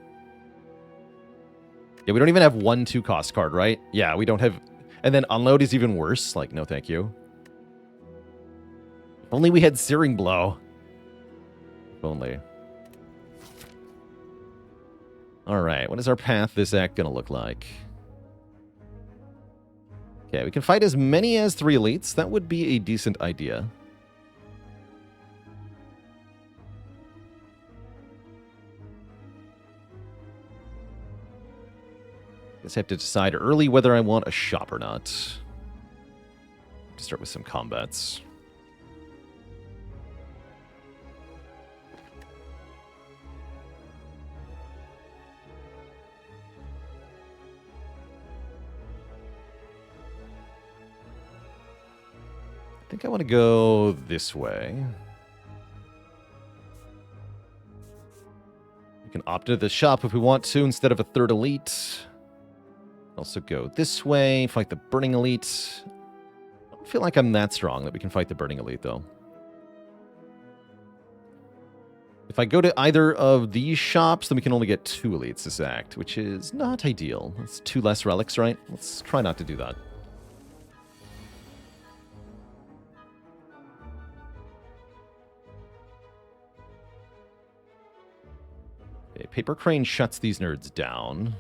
Yeah, we don't even have 1 2-cost card, right? Yeah, we don't have... And then Unload is even worse. Like, no thank you. If only we had Searing Blow. If only. Alright, what is our path this act going to look like? Okay, we can fight as many as 3 elites. That would be a decent idea. Guess I have to decide early whether I want a shop or not. Start with some combats. I think I want to go this way. We can opt into the shop if we want to instead of a 3rd elite. Also go this way, fight the Burning Elite. I don't feel like I'm that strong that we can fight the Burning Elite, though. If I go to either of these shops, then we can only get 2 elites this act, which is not ideal. That's 2 less relics, right? Let's try not to do that. Okay, Paper Crane shuts these nerds down.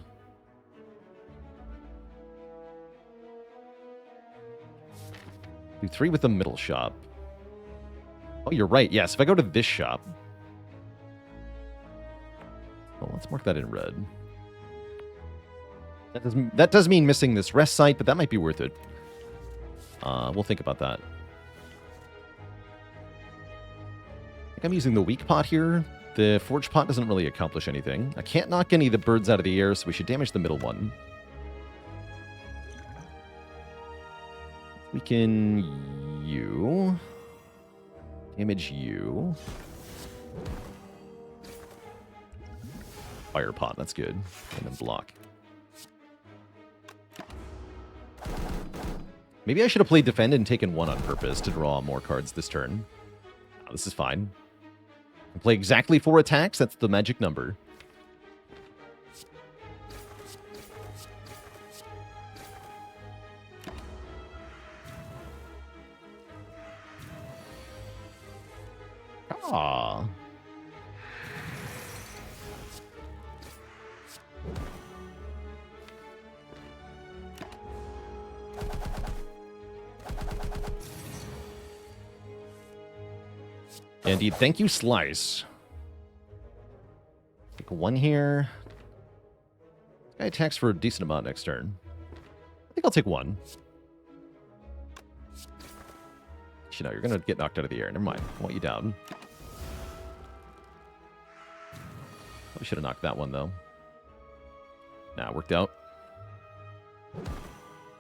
Do 3 with the middle shop. Oh, you're right. Yes, if I go to this shop. Well, let's mark that in red. That does mean missing this rest site, but that might be worth it. We'll think about that. I think I'm using the weak pot here. The forge pot doesn't really accomplish anything. I can't knock any of the birds out of the air, so we should damage the middle one. We can damage you. Fire pot, that's good. And then block. Maybe I should have played Defend and taken 1 on purpose to draw more cards this turn. Oh, this is fine. I play exactly 4 attacks, that's the magic number. Aww. Indeed, thank you, Slice. Take 1 here. This guy attacks for a decent amount next turn. I think I'll take 1. You know, you're going to get knocked out of the air. Never mind. I want you down. Probably should have knocked that one, though. Nah, worked out.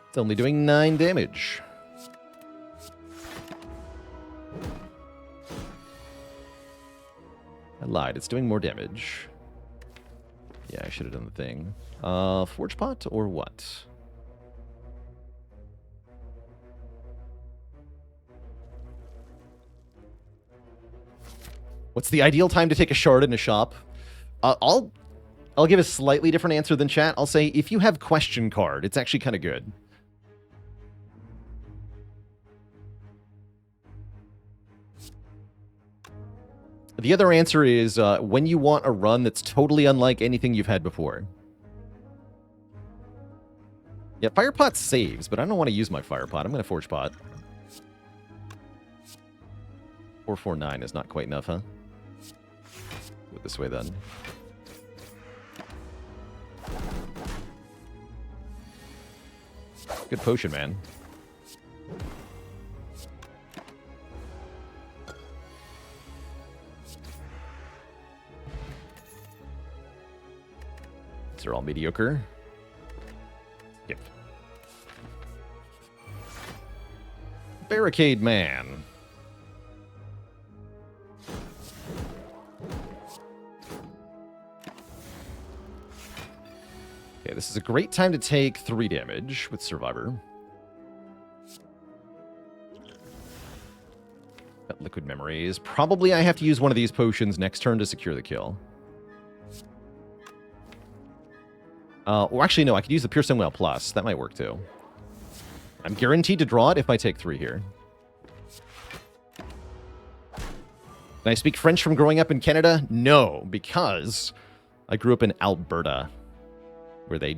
It's only doing 9 damage. I lied. It's doing more damage. Yeah, I should have done the thing. Forge pot or what? What's the ideal time to take a shard in a shop? I'll give a slightly different answer than chat. I'll say if you have question card, it's actually kind of good. The other answer is when you want a run that's totally unlike anything you've had before. Yeah, Fire Pot saves, but I don't want to use my Fire Pot. I'm going to Forge Pot. 449 is not quite enough, huh? Go this way, then. Good potion, man. These are all mediocre. Yep. Barricade Man. Okay, this is a great time to take 3 damage with Survivor. Got Liquid Memories. Probably I have to use one of these potions next turn to secure the kill. Or actually, no, I could use the Piercing Whale Plus. That might work, too. I'm guaranteed to draw it if I take 3 here. Can I speak French from growing up in Canada? No, because I grew up in Alberta, where they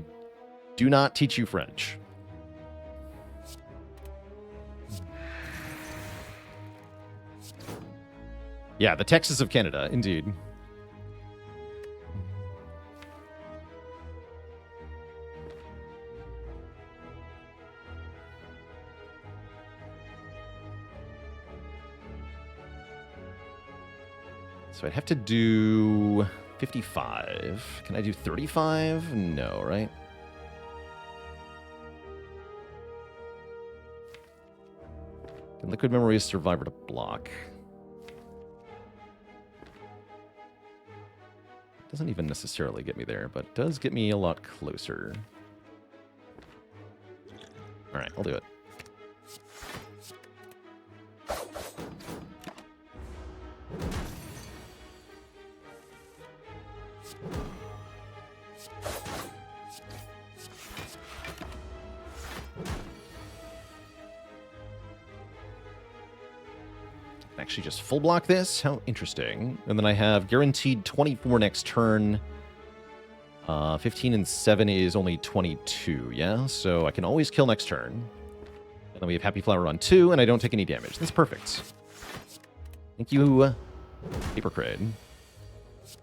do not teach you French. Yeah, the Texas of Canada, indeed. So I'd have to do 55. Can I do 35? No, right? Can Liquid Memories Survivor to block? Doesn't even necessarily get me there, but does get me a lot closer. All right, I'll do it. Actually just full block this. How interesting. And then I have guaranteed 24 next turn. 15 and 7 is only 22, yeah? So I can always kill next turn. And then we have Happy Flower on 2, and I don't take any damage. That's perfect. Thank you, Paper Crane.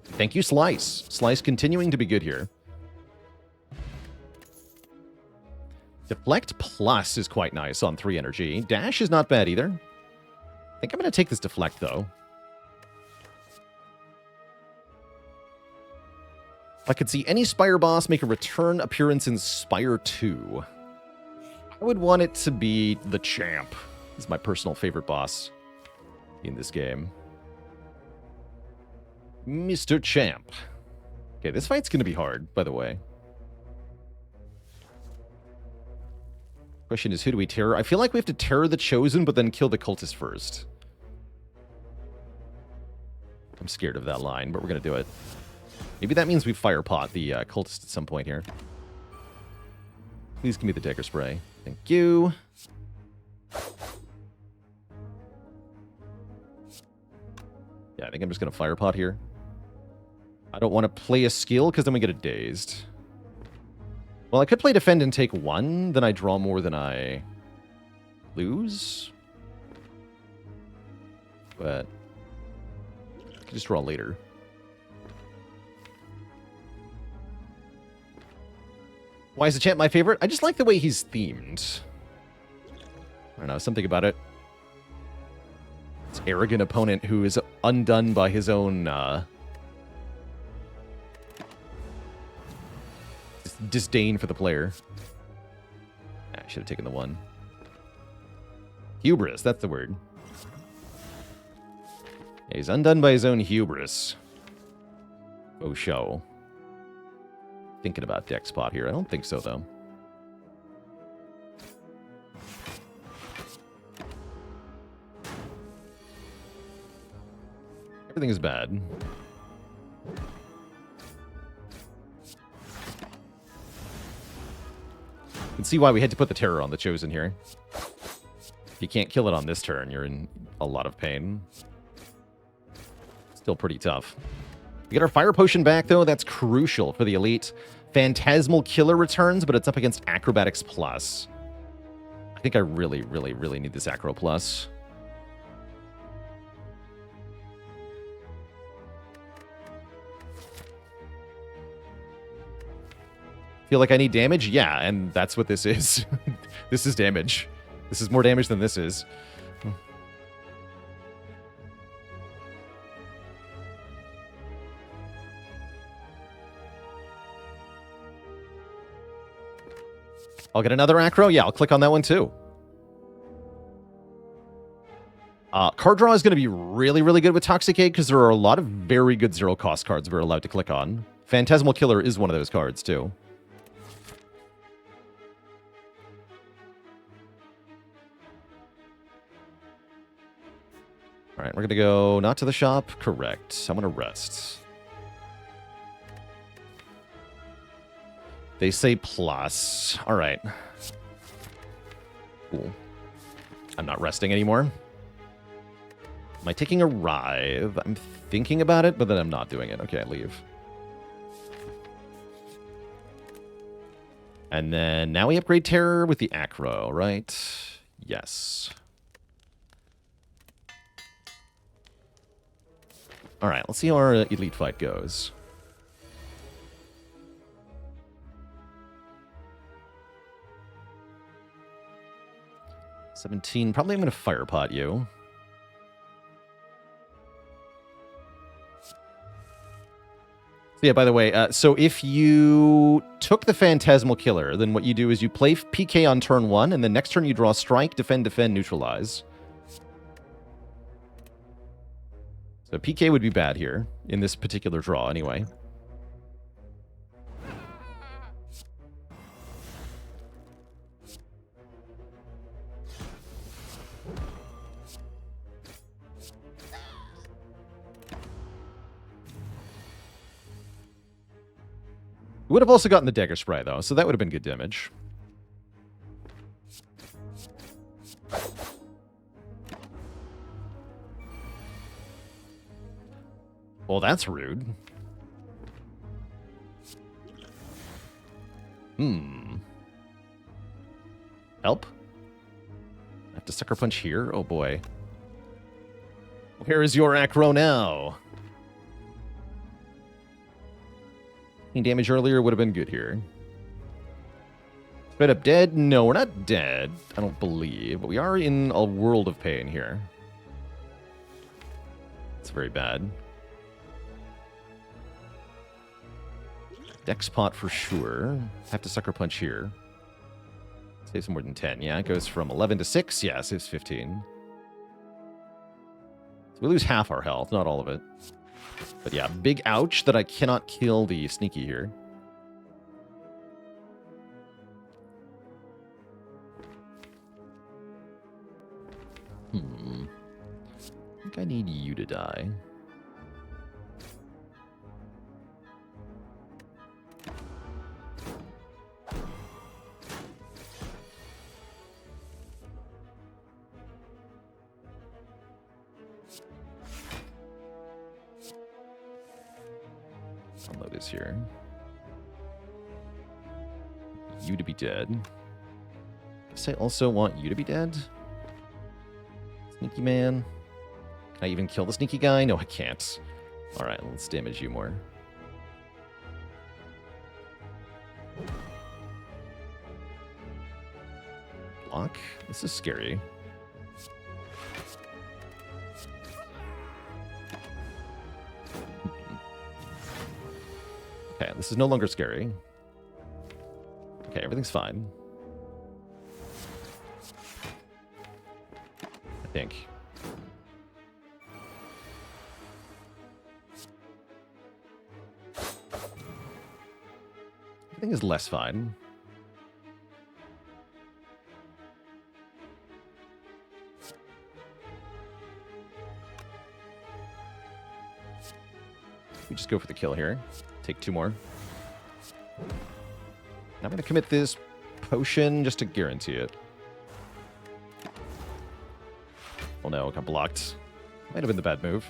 Thank you, Slice. Slice continuing to be good here. Deflect Plus is quite nice on 3 energy. Dash is not bad either. I think I'm going to take this Deflect, though. If I could see any Spire boss make a return appearance in Spire 2, I would want it to be the Champ. He's my personal favorite boss in this game. Mr. Champ. Okay, this fight's going to be hard, by the way. Question is, who do we terror? I feel like we have to terror the Chosen, but then kill the Cultist first. I'm scared of that line, but we're going to do it. Maybe that means we fire pot the Cultist at some point here. Please give me the Dagger Spray. Thank you. Yeah, I think I'm just going to fire pot here. I don't want to play a skill because then we get a dazed. Well, I could play defend and take 1, then I draw more than I lose. But I can just draw later. Why is the champ my favorite? I just like the way he's themed. I don't know, something about it. This arrogant opponent who is undone by his own disdain for the player. I should have taken the 1. Hubris, that's the word. Yeah, he's undone by his own hubris. Oh, show. Thinking about deck spot here. I don't think so, though. Everything is bad. You can see why we had to put the terror on the Chosen here. If you can't kill it on this turn, you're in a lot of pain. Still pretty tough. We get our Fire Potion back, though. That's crucial for the Elite. Phantasmal Killer returns, but it's up against Acrobatics Plus. I think I really, really, really need this Acro Plus. Feel like I need damage? Yeah, and that's what this is. This is damage. This is more damage than this is. I'll get another Acro? Yeah, I'll click on that one too. Card draw is going to be really, really good with Toxicate because there are a lot of very good zero-cost cards we're allowed to click on. Phantasmal Killer is one of those cards too. All right, we're going to go not to the shop. Correct. I'm going to rest. They say plus. All right. Cool. I'm not resting anymore. Am I taking a Rive? I'm thinking about it, but then I'm not doing it. Okay, I leave. And then now we upgrade Terror with the Acro, right? Yes. All right, let's see how our elite fight goes. $17. Probably I'm going to fire pot you. Yeah, by the way, so if you took the Phantasmal Killer, then what you do is you play PK on turn 1, and then next turn you draw Strike, Defend, Neutralize. So PK would be bad here, in this particular draw, anyway. We would have also gotten the Dagger Spray, though, so that would have been good damage. Well, that's rude. Help? I have to Sucker Punch here? Oh, boy. Where is your Acro now? Any damage earlier would have been good here. Straight up dead? No, we're not dead. I don't believe. But we are in a world of pain here. It's very bad. Dex pot for sure. Have to Sucker Punch here. Saves more than 10. Yeah, it goes from 11 to 6. Yeah, saves 15. So we lose half our health, not all of it. But yeah, big ouch that I cannot kill the Sneaky here. I think I need you to die. Unload is here. You to be dead. Guess I also want you to be dead. Sneaky man. Can I even kill the sneaky guy? No, I can't. Alright, let's damage you more. Block? This is scary. Okay, this is no longer scary. Okay, everything's fine. I think. Everything is less fine. We just go for the kill here. Take 2 more. I'm going to commit this potion just to guarantee it. Oh no, it got blocked. Might have been the bad move.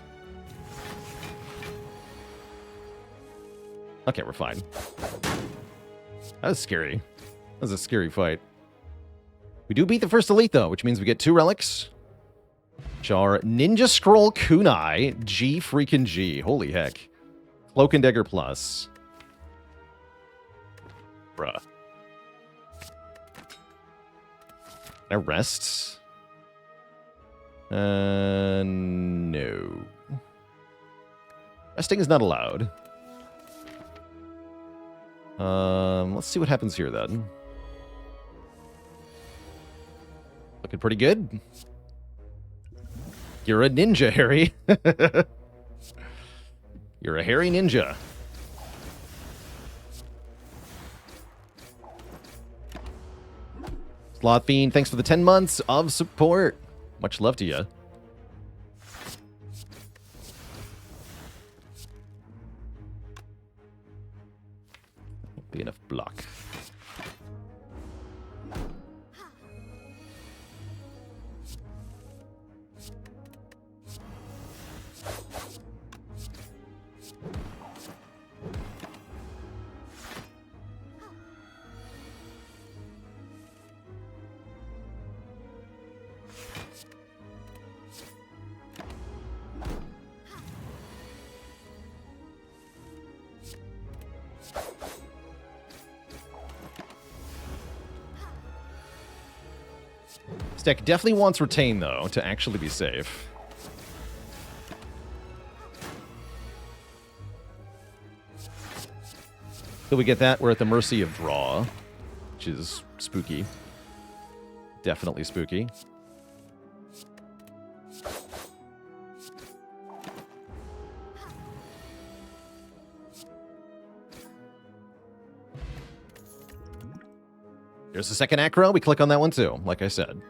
Okay, we're fine. That was scary. That was a scary fight. We do beat the first elite, though, which means we get 2 relics. Which are Ninja Scroll Kunai, G freaking G. Holy heck. Cloak and Dagger Plus. Bruh. Can I rest? No. Resting is not allowed. Let's see what happens here, then. Looking pretty good. You're a ninja, Harry. You're a hairy ninja. Sloth Fiend, thanks for the 10 months of support. Much love to you. Be enough block. This deck definitely wants Retain, though, to actually be safe. So we get that, we're at the mercy of draw, which is spooky. Definitely spooky. There's the second acro. We click on that one too, like I said.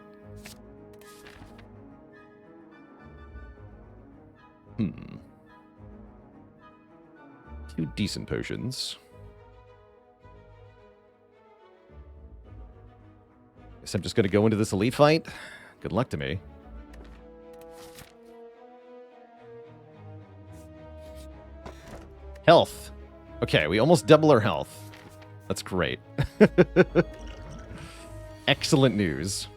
Two decent potions. Guess I'm just going to go into this elite fight. Good luck to me. Health. Okay, we almost double our health. That's great. Excellent news.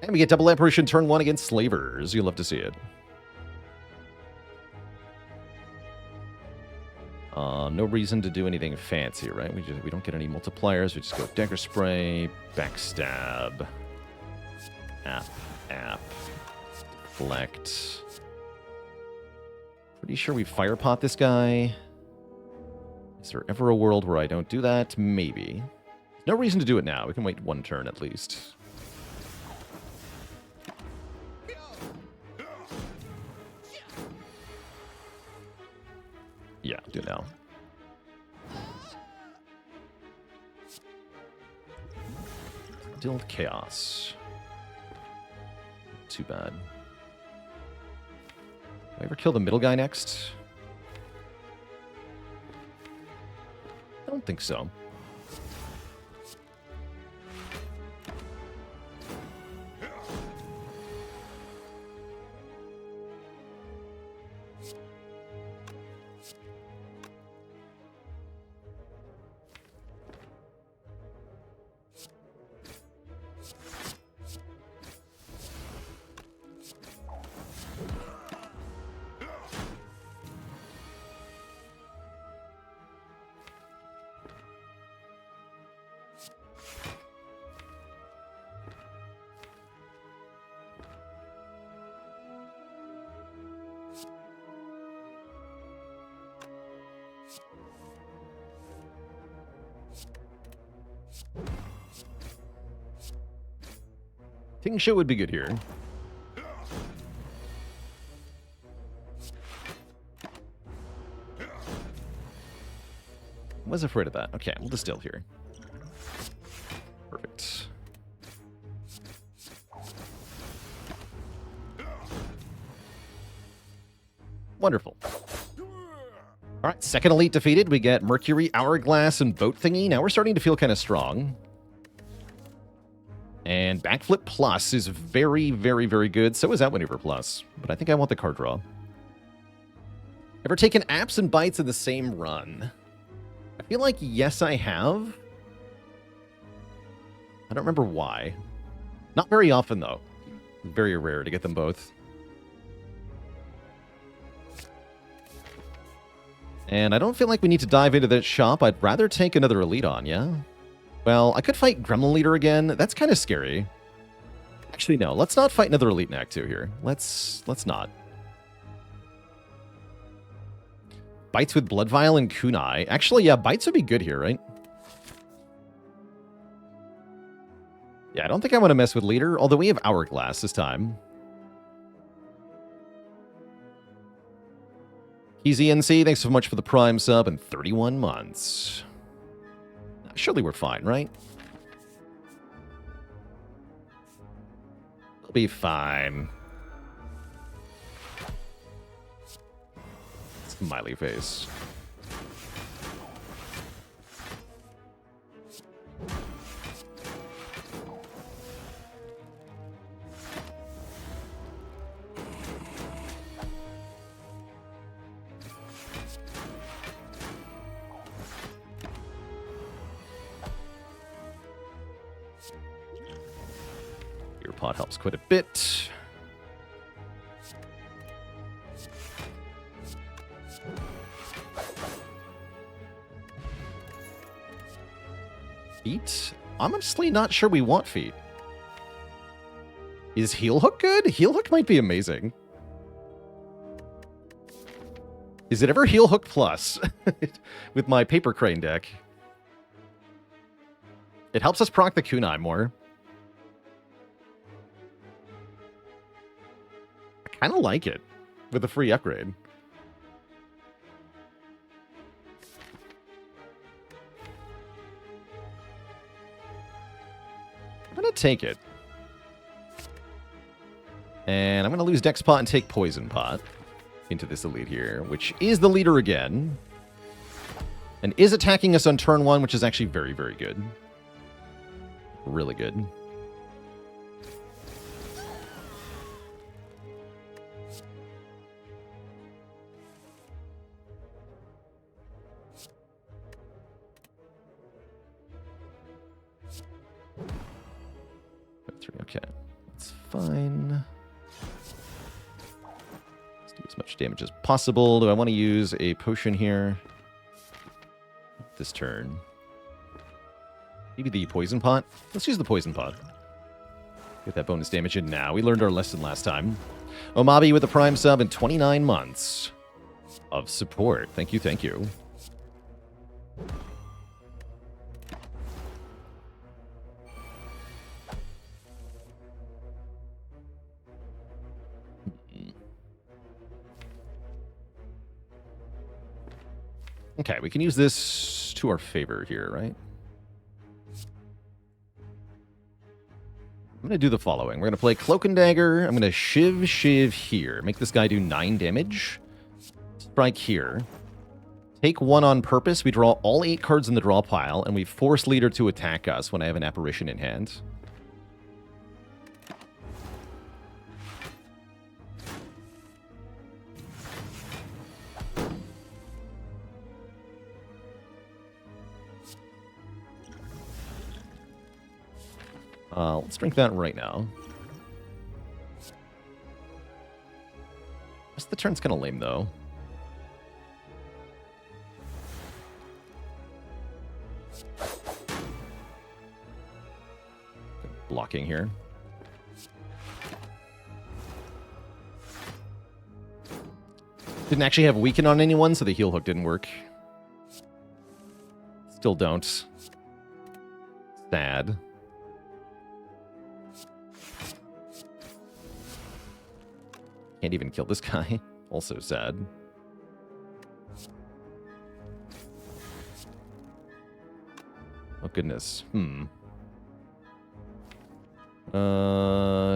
And we get double apparition turn 1 against Slavers. You'll love to see it. No reason to do anything fancy, right? We don't get any multipliers. We just go Dagger Spray, Backstab, App, Deflect. Pretty sure we Fire Pot this guy. Is there ever a world where I don't do that? Maybe. No reason to do it now. We can wait one turn at least. Yeah, do it now. Still chaos. Too bad. Will I ever kill the middle guy next? I don't think so. King Show would be good here. Was afraid of that. Okay, we'll distill here. Perfect. Wonderful. All right, second elite defeated. We get Mercury, Hourglass, and Boat Thingy. Now we're starting to feel kind of strong. And Backflip Plus is very, very, very good. So is Outmaneuver Plus. But I think I want the card draw. Ever taken apps and bites in the same run? I feel like, yes, I have. I don't remember why. Not very often, though. Very rare to get them both. And I don't feel like we need to dive into that shop. I'd rather take another elite on, yeah? Well, I could fight Gremlin Leader again. That's kind of scary. Actually, no. Let's not fight another elite in Act 2 here. Let's not. Bites with Blood Vial and Kunai. Actually, yeah, Bites would be good here, right? Yeah, I don't think I want to mess with Leader, although we have Hourglass this time. Easy NC, thanks so much for the Prime sub and 31 months. Surely we're fine, right? We'll be fine. Smiley face. pot helps quite a bit. Feet? I'm honestly not sure we want feet. Is Heel Hook good? Heel Hook might be amazing. Is it ever Heel Hook Plus with my Paper Crane deck? It helps us proc the kunai more. I kind of like it with a free upgrade. I'm going to take it. And I'm going to lose Dex Pot and take Poison Pot into this elite here, which is the leader again. And is attacking us on turn 1, which is actually very, very good. Really good. Okay, that's fine. Let's do as much damage as possible. Do I want to use a potion here this turn? Maybe the Poison Pot? Let's use the Poison Pot. Get that bonus damage in now. We learned our lesson last time. Omabi with the Prime sub and 29 months of support. Thank you, thank you. Okay, we can use this to our favor here, right? I'm going to do the following. We're going to play Cloak and Dagger. I'm going to Shiv here. Make this guy do 9 damage. Strike here. Take 1 on purpose. We draw all 8 cards in the draw pile, and we force Leader to attack us when I have an Apparition in hand. Let's drink that right now. Rest of the turn's kind of lame, though. Blocking here. Didn't actually have Weaken on anyone, so the Heel Hook didn't work. Still don't. Sad. Can't even kill this guy. Also sad. Oh, goodness.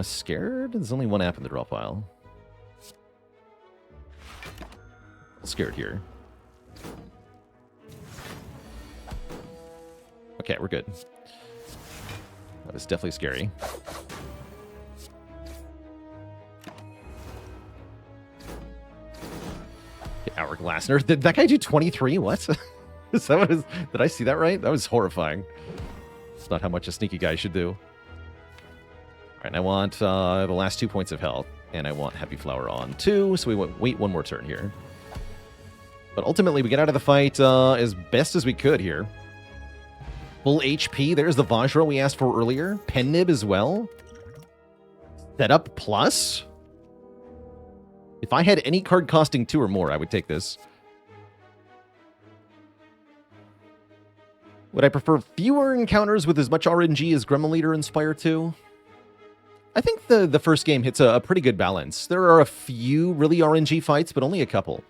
Scared? There's only 1 app in the draw pile. Scared here. Okay, we're good. That was definitely scary. Hourglass Nurse. Did that guy do 23? What? Is that what is? Did I see that right? That was horrifying. It's not how much a sneaky guy should do. All right, I want the last 2 points of health, and I want Happy Flower on 2, so we wait 1 more turn here. But ultimately, we get out of the fight as best as we could here. Full HP. There's the Vajra we asked for earlier. Pen Nib as well. Setup plus. If I had any card costing 2 or more, I would take this. Would I prefer fewer encounters with as much RNG as Gremlin Leader and Spire 2? I think the first game hits a pretty good balance. There are a few really RNG fights, but only a couple.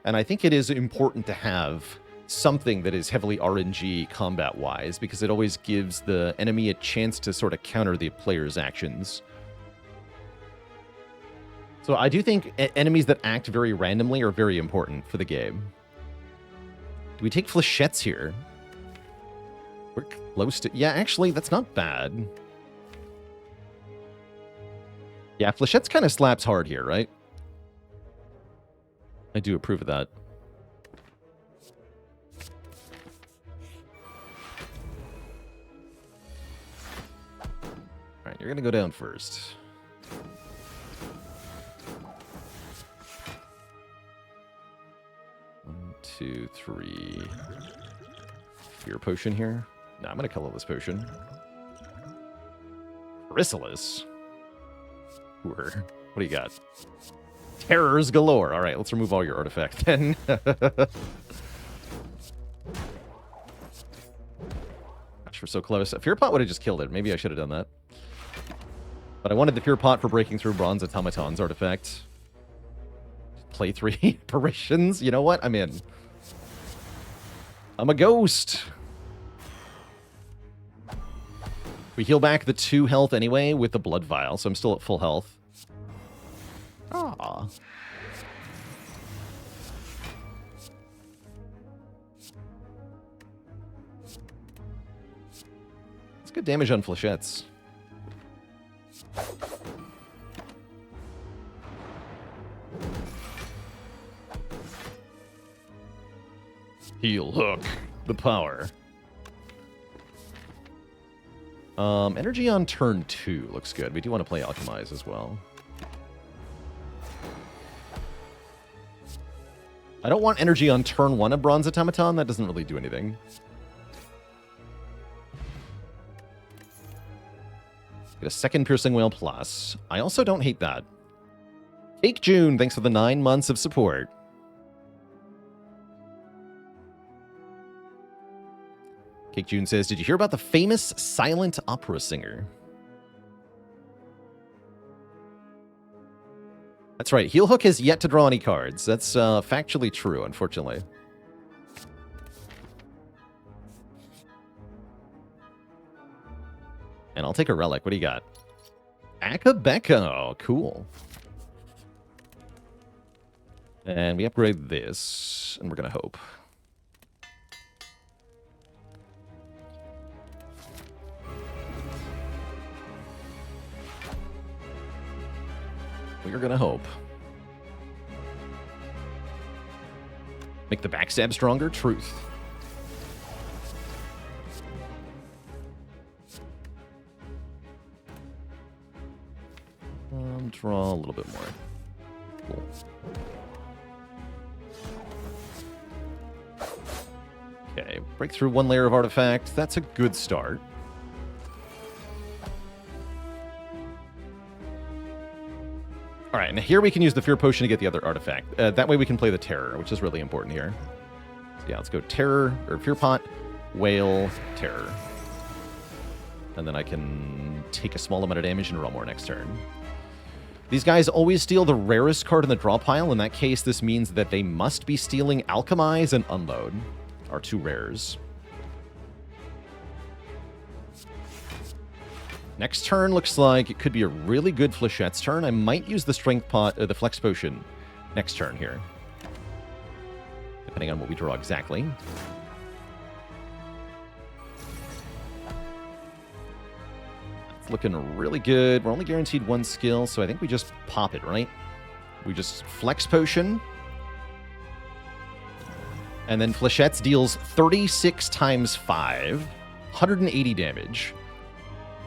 And I think it is important to have something that is heavily RNG combat-wise, because it always gives the enemy a chance to sort of counter the player's actions. So I do think enemies that act very randomly are very important for the game. Do we take Flechettes here? We're close to... Yeah, actually, that's not bad. Yeah, Flechettes kind of slaps hard here, right? I do approve of that. Alright, You're going to go down first. One, two, three. Fear potion here. No, I'm going to colorless potion. Chrysalis. What do you got? Terrors galore. All right, let's remove all your artifacts then. Gosh, we're so close. Fear Pot would have just killed it. Maybe I should have done that. But I wanted the Fear Pot for breaking through Bronze Automaton's artifact. Play 3 apparitions. You know what? I'm in. I'm a ghost. We heal back the 2 health anyway with the Blood Vial, so I'm still at full health. Ah. It's good damage on flechettes. Heal hook. The power. Energy on turn 2 looks good. We do want to play Alchemize as well. I don't want energy on turn 1 of Bronze Automaton. That doesn't really do anything. Get a second Piercing Whale plus. I also don't hate that. Cake June, thanks for the 9 months of support. Cake June says, did you hear about the famous silent opera singer? That's right. Heel Hook has yet to draw any cards. That's factually true, unfortunately. And I'll take a relic. What do you got? Akabeko. Cool. And we upgrade this, and we're going to hope. We're going to hope. Make the backstab stronger? Truth. Draw a little bit more. Cool. Okay, break through 1 layer of artifact. That's a good start. All right, and here we can use the Fear Potion to get the other artifact. That way we can play the Terror, which is really important here. So yeah, let's go Terror, or Fear Pot, Whale, Terror. And then I can take a small amount of damage and draw more next turn. These guys always steal the rarest card in the draw pile. In that case, this means that they must be stealing Alchemize and Unload, our 2 rares. Next turn looks like it could be a really good Flechette's turn. I might use the Strength Pot, the Flex Potion next turn here. Depending on what we draw exactly. It's looking really good. We're only guaranteed 1 skill, so I think we just pop it, right? We just Flex Potion. And then Flechette's deals 36 times 5, 180 damage.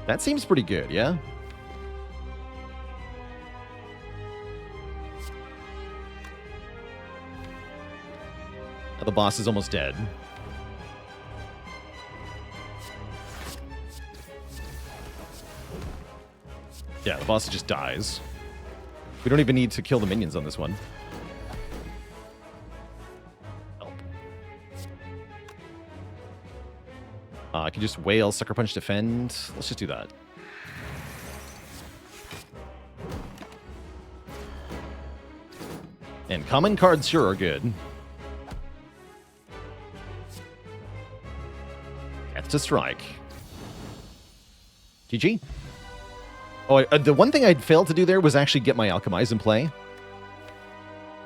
That seems pretty good, yeah? Now the boss is almost dead. Yeah, the boss just dies. We don't even need to kill the minions on this one. I can just Wail, Sucker Punch, Defend. Let's just do that. And common cards sure are good. Death to Strike. GG. Oh, the one thing I'd failed to do there was actually get my Alchemize in play.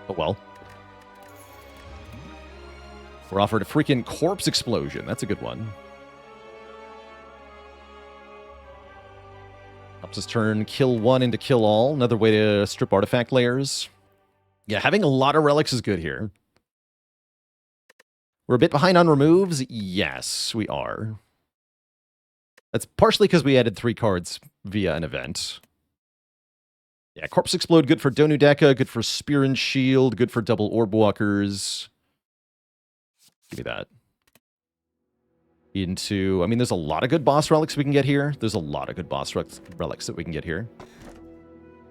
Oh well. We're offered a freaking Corpse Explosion. That's a good one. Helps us turn kill 1 into kill all. Another way to strip artifact layers. Yeah, having a lot of relics is good here. We're a bit behind on removes. Yes, we are. That's partially because we added 3 cards via an event. Yeah, Corpse Explode, good for Donudeka, good for Spear and Shield, good for double Orb Walkers. Give me that. Into, I mean, there's a lot of good boss relics we can get here. There's a lot of good boss relics that we can get here.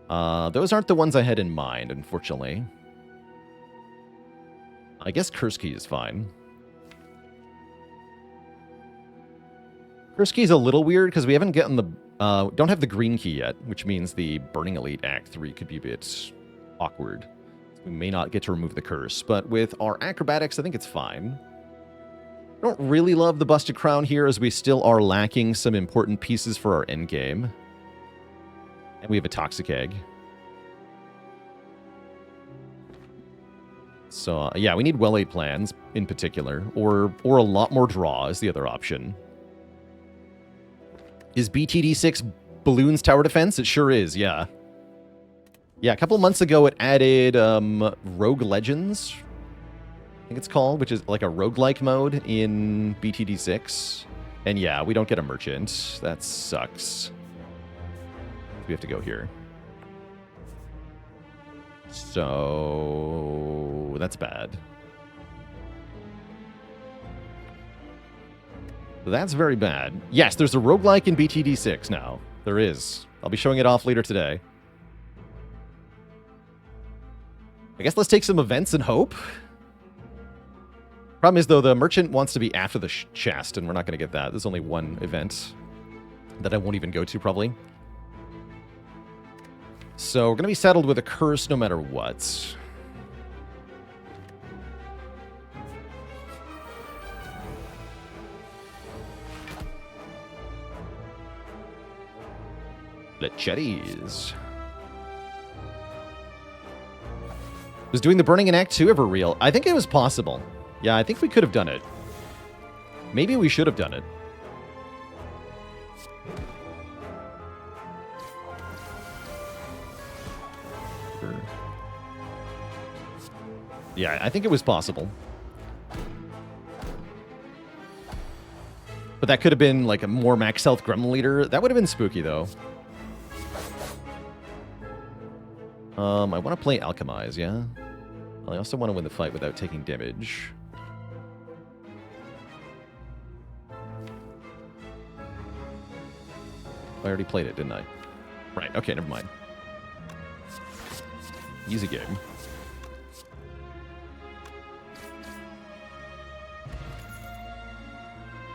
Those aren't the ones I had in mind, unfortunately. I guess Curse Key is fine. Curse Key is a little weird because we haven't gotten the... don't have the green key yet, which means the Burning Elite Act 3 could be a bit awkward. We may not get to remove the curse, but with our acrobatics, I think it's fine. I don't really love the Busted Crown here, as we still are lacking some important pieces for our endgame. And we have a Toxic Egg. So, yeah, we need well-laid plans, in particular, or a lot more draw is the other option. Is BTD6 Bloons Tower Defense? It sure is, yeah. Yeah, a couple months ago it added Rogue Legends, I think it's called, which is like a roguelike mode in BTD6. And yeah, we don't get a merchant. That sucks. We have to go here. So that's bad. That's very bad. Yes, there's a roguelike in BTD6 now. There is. I'll be showing it off later today. I guess let's take some events and hope. Problem is, though, the merchant wants to be after the chest, and we're not going to get that. There's only one event that I won't even go to, probably. So we're going to be saddled with a curse no matter what. Lechettes. Was doing the burning in Act 2 ever real? I think it was possible. Yeah, I think we could have done it. Maybe we should have done it. Yeah, I think it was possible. But that could have been like a more max health Gremlin Leader. That would have been spooky, though. I want to play Alchemize, yeah? I also want to win the fight without taking damage. I already played it, didn't I? Right, okay, never mind. Easy game.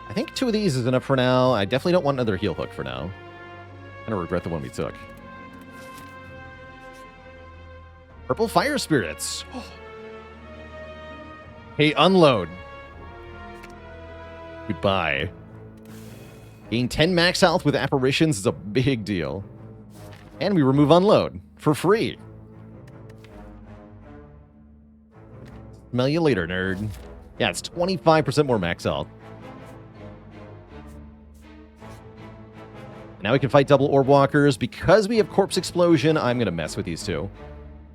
I think 2 of these is enough for now. I definitely don't want another heal hook for now. I don't regret the one we took. Purple Fire Spirits. Hey, unload. Goodbye. Gain 10 max health with apparitions is a big deal. And we remove unload for free. Smell you later, nerd. Yeah, it's 25% more max health. Now we can fight double orb walkers. Because we have Corpse Explosion, I'm going to mess with these two.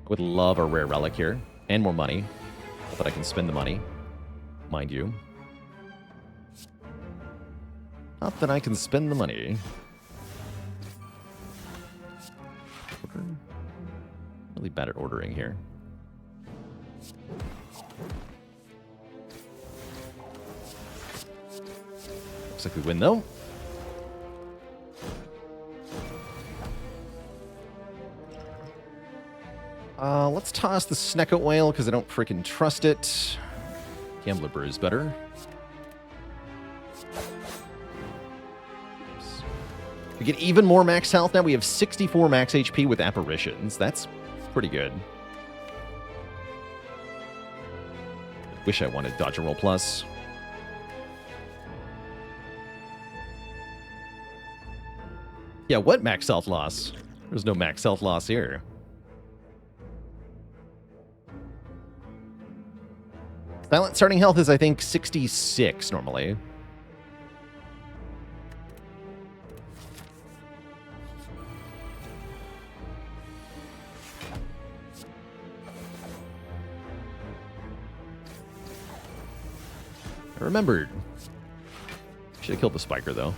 I would love a rare relic here. And more money. But I can spend the money. Mind you. Not that I can spend the money. Really bad at ordering here. Looks like we win, though. Let's toss the Sneckot Whale, because I don't freaking trust it. Gambler Brew is better. Oops. We get even more max health now. We have 64 max HP with apparitions. That's pretty good. Wish I wanted Dodge and Roll Plus. Yeah, what max health loss? There's no max health loss here. Silent starting health is, I think, 66 normally. I remembered. Should have killed the spiker, though.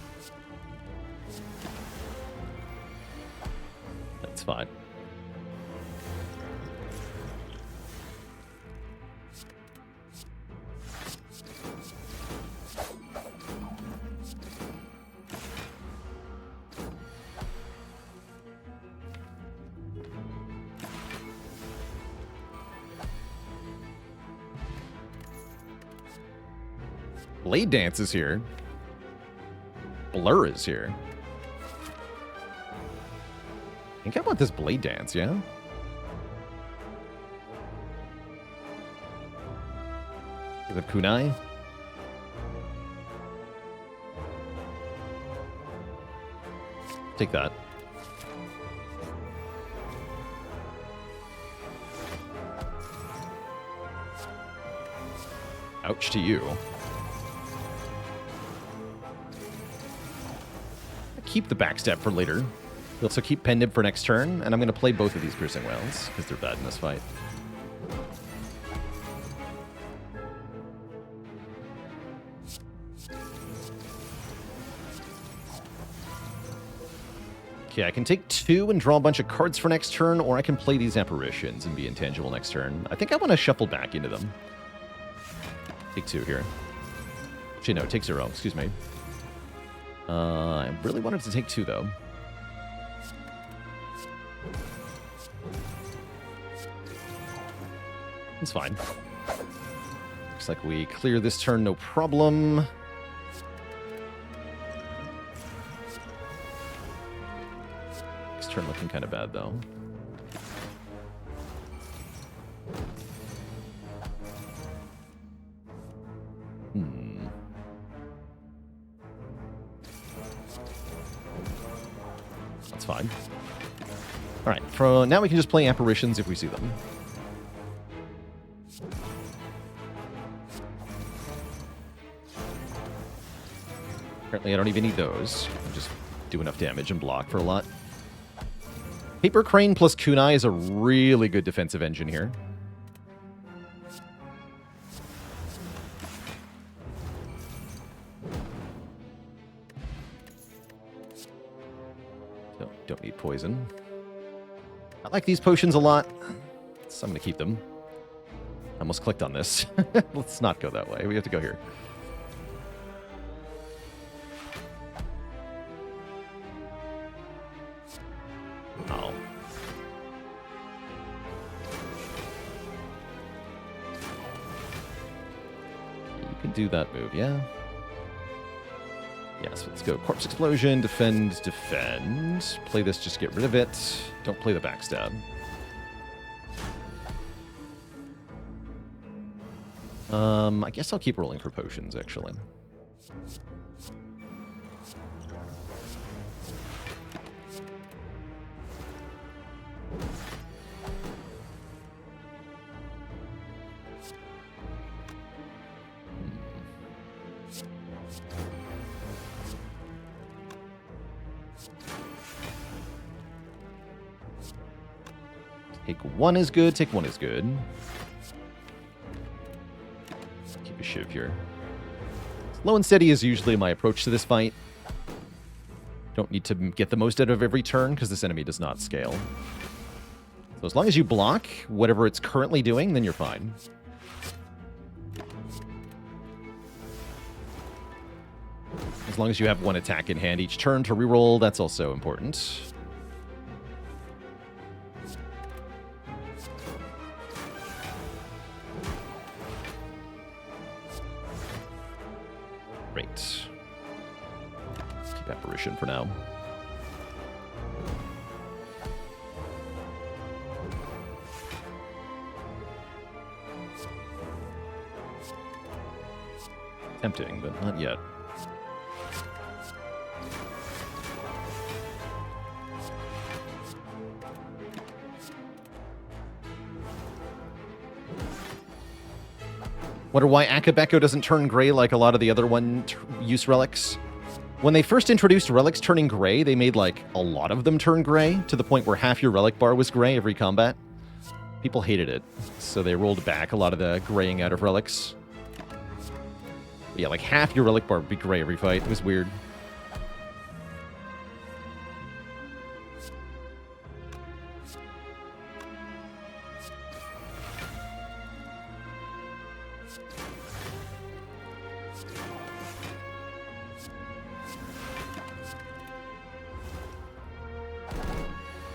Blade Dance is here. Blur is here. I think I want this Blade Dance, yeah? Is it Kunai? Take that. Ouch to you. Keep the backstab for later. We also keep Pendant for next turn, and I'm going to play both of these Piercing Wails, because they're bad in this fight. Okay, I can take 2 and draw a bunch of cards for next turn, or I can play these Apparitions and be intangible next turn. I think I want to shuffle back into them. Take 2 here. Actually, no, take 0, excuse me. I really wanted to take 2, though. It's fine. Looks like we clear this turn, no problem. Next turn looking kind of bad, though. That's fine. All right, now we can just play Apparitions if we see them. Apparently I don't even need those. I just do enough damage and block for a lot. Paper Crane plus Kunai is a really good defensive engine here. Don't need poison. I like these potions a lot, so I'm going to keep them. I almost clicked on this. Let's not go that way. We have to go here. Oh. You can do that move, yeah? Yes, let's go. Corpse Explosion, defend, defend. Play this, just get rid of it. Don't play the backstab. I guess I'll keep rolling for potions, actually. Take 1 is good, take 1 is good. Keep a shiv here. Slow and steady is usually my approach to this fight. Don't need to get the most out of every turn, because this enemy does not scale. So as long as you block whatever it's currently doing, then you're fine. As long as you have 1 attack in hand each turn to reroll, that's also important. Great. Keep Apparition for now. Tempting, but not yet. Wonder why Akabeko doesn't turn gray like a lot of the other use relics. When they first introduced relics turning gray, they made like a lot of them turn gray to the point where half your relic bar was gray every combat. People hated it, so they rolled back a lot of the graying out of relics. But yeah, like half your relic bar would be gray every fight. It was weird.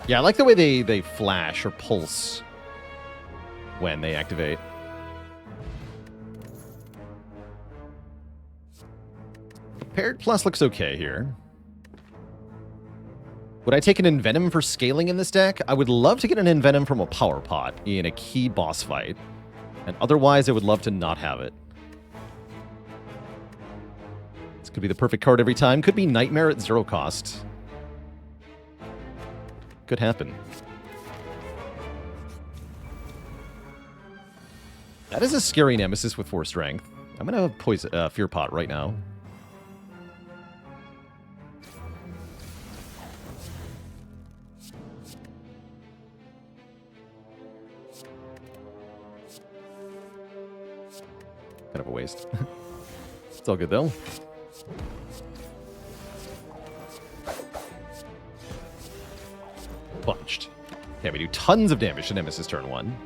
Yeah, I like the way they flash or pulse when they activate. Paired Plus looks okay here. Would I take an Envenom for scaling in this deck? I would love to get an Envenom from a Power Pot in a key boss fight. And otherwise, I would love to not have it. This could be the perfect card every time. Could be Nightmare at 0 cost. Could happen. That is a scary Nemesis with 4 strength. I'm going to poison Fear Pot right now. Kind of a waste. It's all good, though. Punched. Okay, we do tons of damage to Nemesis turn 1.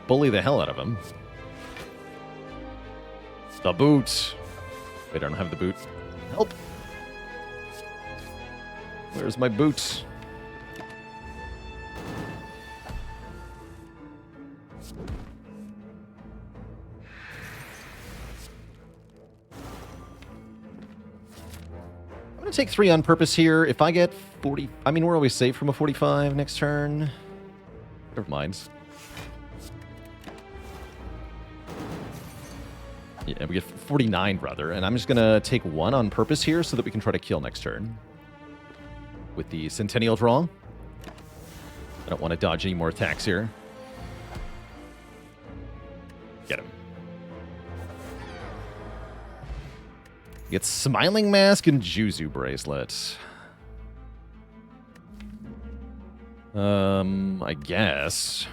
Bully the hell out of him. The boot. Wait, I don't have the boot. Help. Where's my boot? I'm going to take 3 on purpose here. If I get 40... I mean, we're always safe from a 45 next turn. Never mind. Yeah, we get 49, rather. And I'm just going to take 1 on purpose here so that we can try to kill next turn. With the Centennial draw. I don't want to dodge any more attacks here. Get him. Get Smiling Mask and Juzu Bracelet. I guess.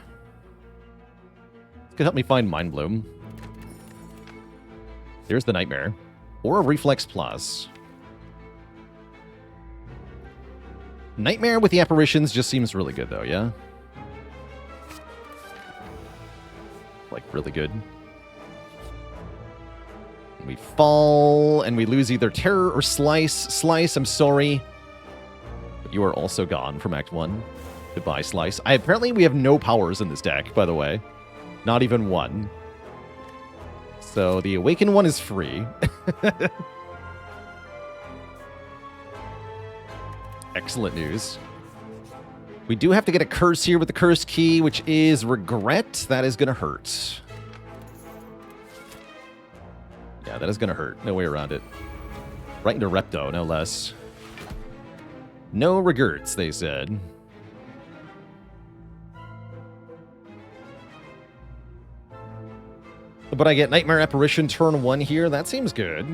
This could help me find Mind Bloom. There's the Nightmare. Or a Reflex Plus. Nightmare with the apparitions just seems really good, though, yeah? Like, really good. We fall, and we lose either Terror or Slice. Slice, I'm sorry. But you are also gone from Act 1. Goodbye, Slice. Apparently, we have no powers in this deck, by the way. Not even 1. So, the Awakened one is free. Excellent news. We do have to get a curse here with the Cursed Key, which is Regret. That is going to hurt. Yeah, that is going to hurt. No way around it. Right into Repto, no less. No regrets, they said. But I get Nightmare Apparition turn 1 here. That seems good.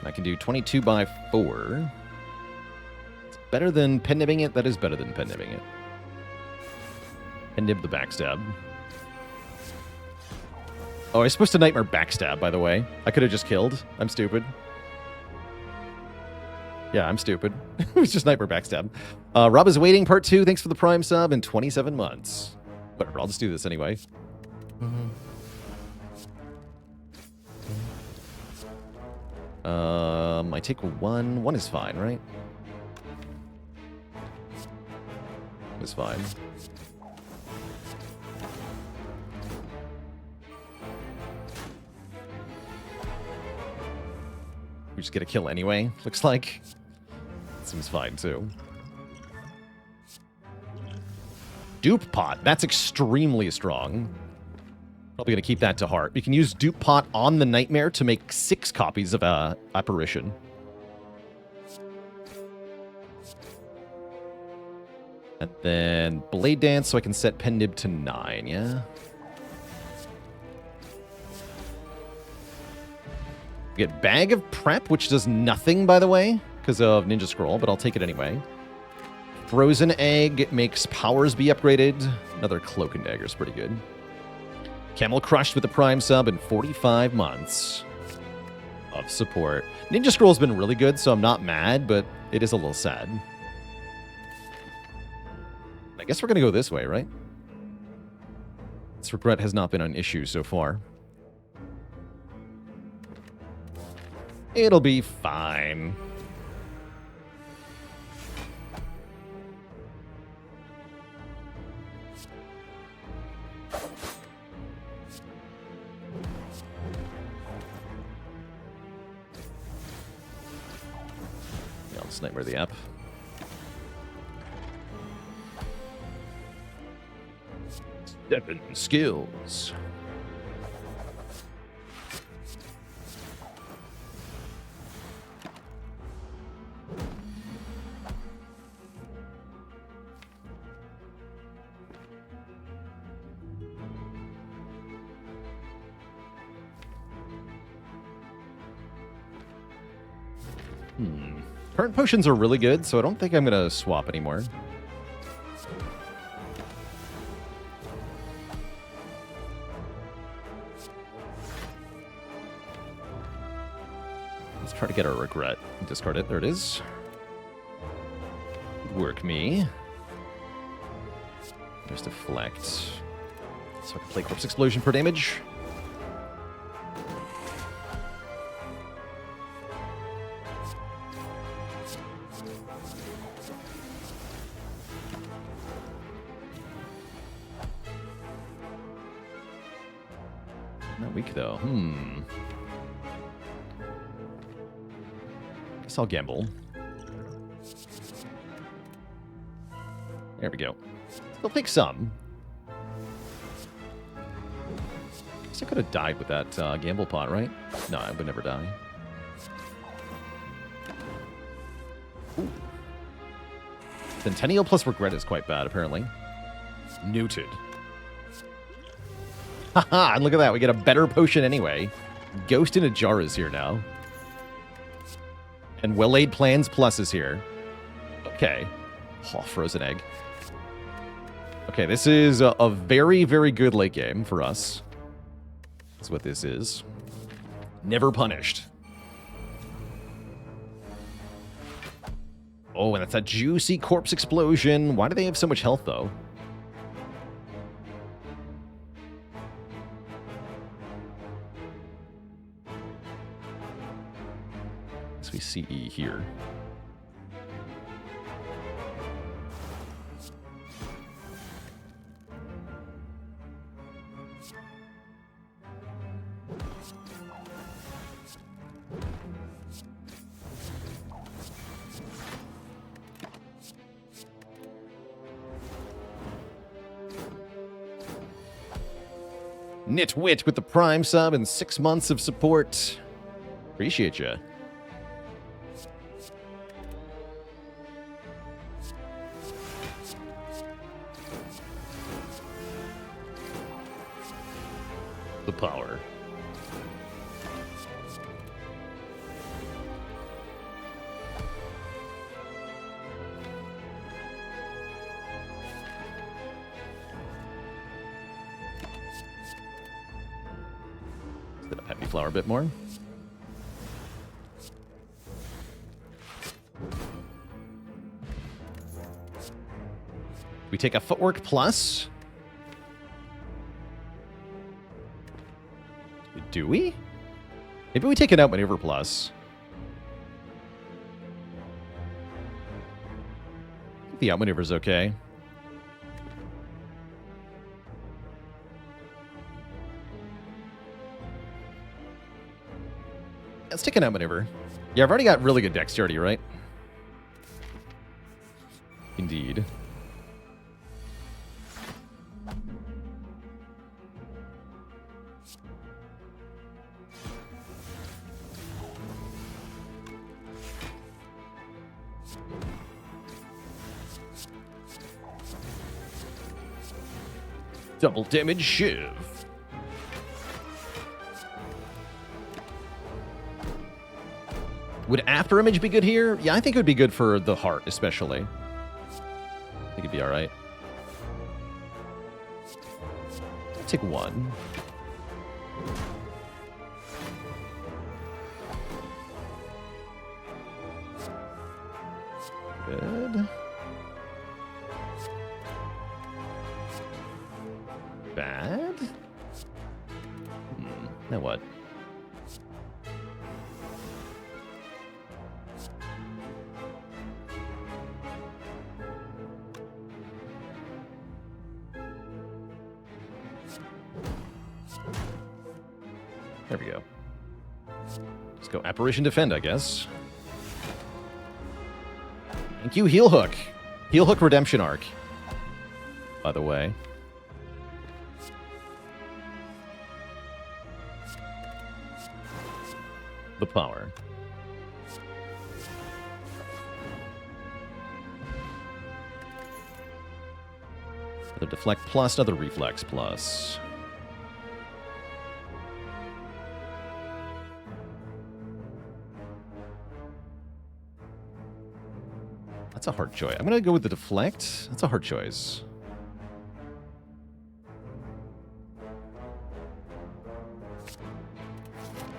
I can do 22 by 4. It's better than pen-nibbing it. That is better than pen-nibbing it. Pen-nib the backstab. Oh, I was supposed to Nightmare backstab, by the way. I could have just killed. I'm stupid. Yeah, I'm stupid. It was just Nightmare backstab. Rob is waiting, part 2. Thanks for the Prime sub in 27 months. Whatever, I'll just do this anyway. I take 1. 1 is fine, right? It's fine. We just get a kill anyway, looks like. Seems fine, too. Dupe Pot. That's extremely strong. Probably going to keep that to heart. We can use Dupe Pot on the Nightmare to make 6 copies of Apparition. And then Blade Dance so I can set Pen-Nib to 9, yeah? We get Bag of Prep, which does nothing, by the way, because of Ninja Scroll, but I'll take it anyway. Frozen Egg makes powers be upgraded. Another Cloak and Dagger is pretty good. Camel Crushed with the Prime sub in 45 months of support. Ninja Scroll's been really good, so I'm not mad, but it is a little sad. I guess we're going to go this way, right? This regret has not been an issue so far. It'll be fine. Nightmare the app. Seven skills. Current potions are really good, so I don't think I'm going to swap anymore. Let's try to get our regret. Discard it. There it is. Work me. There's deflect. So I can play Corpse Explosion for damage. Not weak, though. Guess I'll gamble. There we go. Still take some. Guess I could have died with that gamble pot, right? No, I would never die. Ooh. Centennial plus regret is quite bad, apparently. Noted. Haha, and look at that. We get a better potion anyway. Ghost in a Jar is here now. And Well-Laid Plans Plus is here. Okay. Oh, frozen egg. Okay, this is a very, very good late game for us. That's what this is. Never punished. Oh, and that's a juicy Corpse Explosion. Why do they have so much health, though? We see E here. Nitwit with the Prime sub and 6 months of support. Appreciate ya. The power. Set up Happy Flower a bit more. We take a Footwork Plus. Do we? Maybe we take an Outmaneuver Plus. I think the Outmaneuver's okay. Let's take an Outmaneuver. Yeah, I've already got really good dexterity, right? Indeed. Double damage shiv. Would After Image be good here? Yeah, I think it would be good for the heart, especially. I think it'd be alright. Take one. Good. Bad? Now what? There we go. Let's go Apparition Defend, I guess. Thank you, Heel Hook. Heel Hook Redemption Arc, by the way. The power. Another Deflect plus, another Reflex plus. That's a hard choice. I'm going to go with the Deflect. That's a hard choice.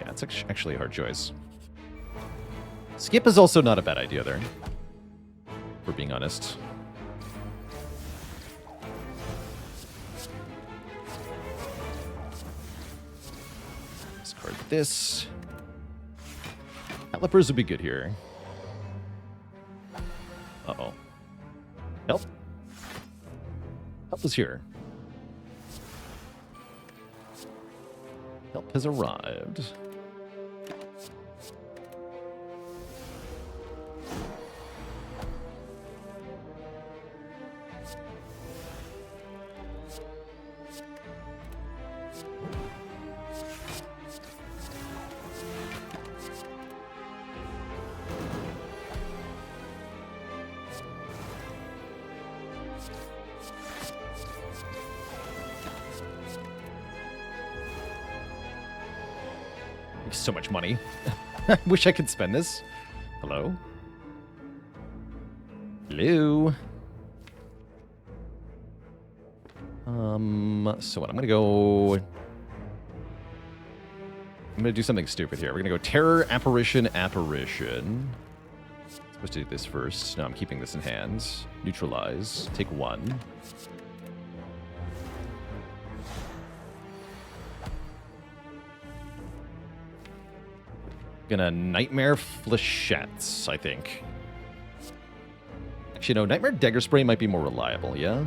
Yeah, it's actually a hard choice. Skip is also not a bad idea there, for being honest. Discard this. Calipers would be good here. Uh-oh. Help. Help is here. Help has arrived. So much money. I wish I could spend this. Hello? Hello? So what? I'm gonna go... I'm gonna do something stupid here. We're gonna go Terror, Apparition, Apparition. Supposed to do this first. No, I'm keeping this in hand. Neutralize. Take one. Gonna Nightmare Flechettes, I think. Actually, no, Nightmare Dagger Spray might be more reliable, yeah?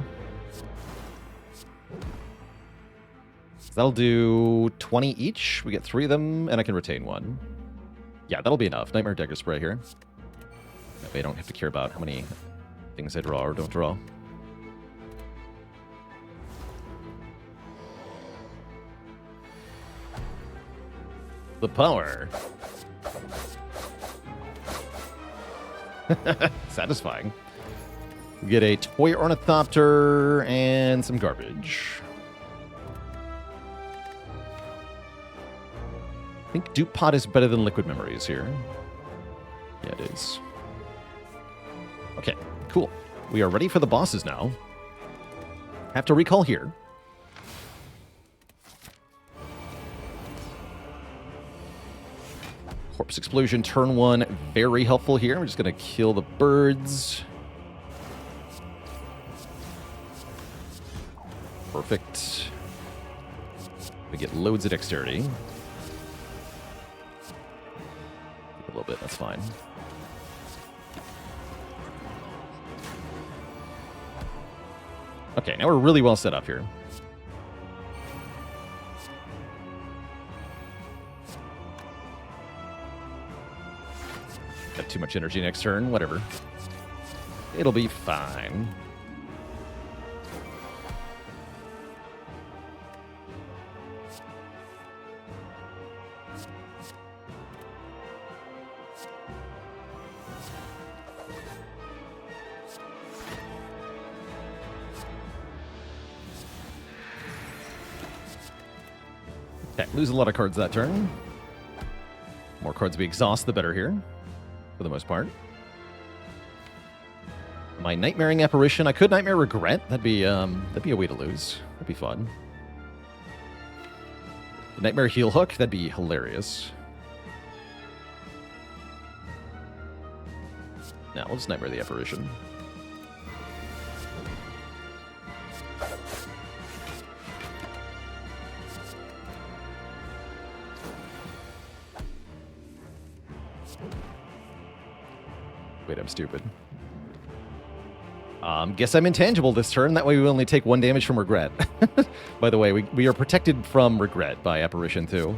So that'll do 20 each. We get 3 of them, and I can retain 1. Yeah, that'll be enough. Nightmare Dagger Spray here. That way I don't have to care about how many things I draw or don't draw. The power. Satisfying. We get a Toy Ornithopter and some garbage. I think Dupe Pot is better than Liquid Memories here. Yeah, it is. Okay, cool. We are ready for the bosses now. Have to recall here. Corpse Explosion, turn 1, very helpful here. We're just going to kill the birds. Perfect. We get loads of dexterity. A little bit, that's fine. Okay, now we're really well set up here. Got too much energy next turn, whatever. It'll be fine. Okay, lose a lot of cards that turn. More cards we exhaust, the better here. For the most part. My Nightmaring Apparition. I could Nightmare Regret. That'd be a way to lose. That'd be fun. The Nightmare Heel Hook. That'd be hilarious. Now we'll just Nightmare the Apparition. Wait, I'm stupid. Guess I'm intangible this turn. That way we only take 1 damage from Regret. By the way, we are protected from Regret by Apparition too.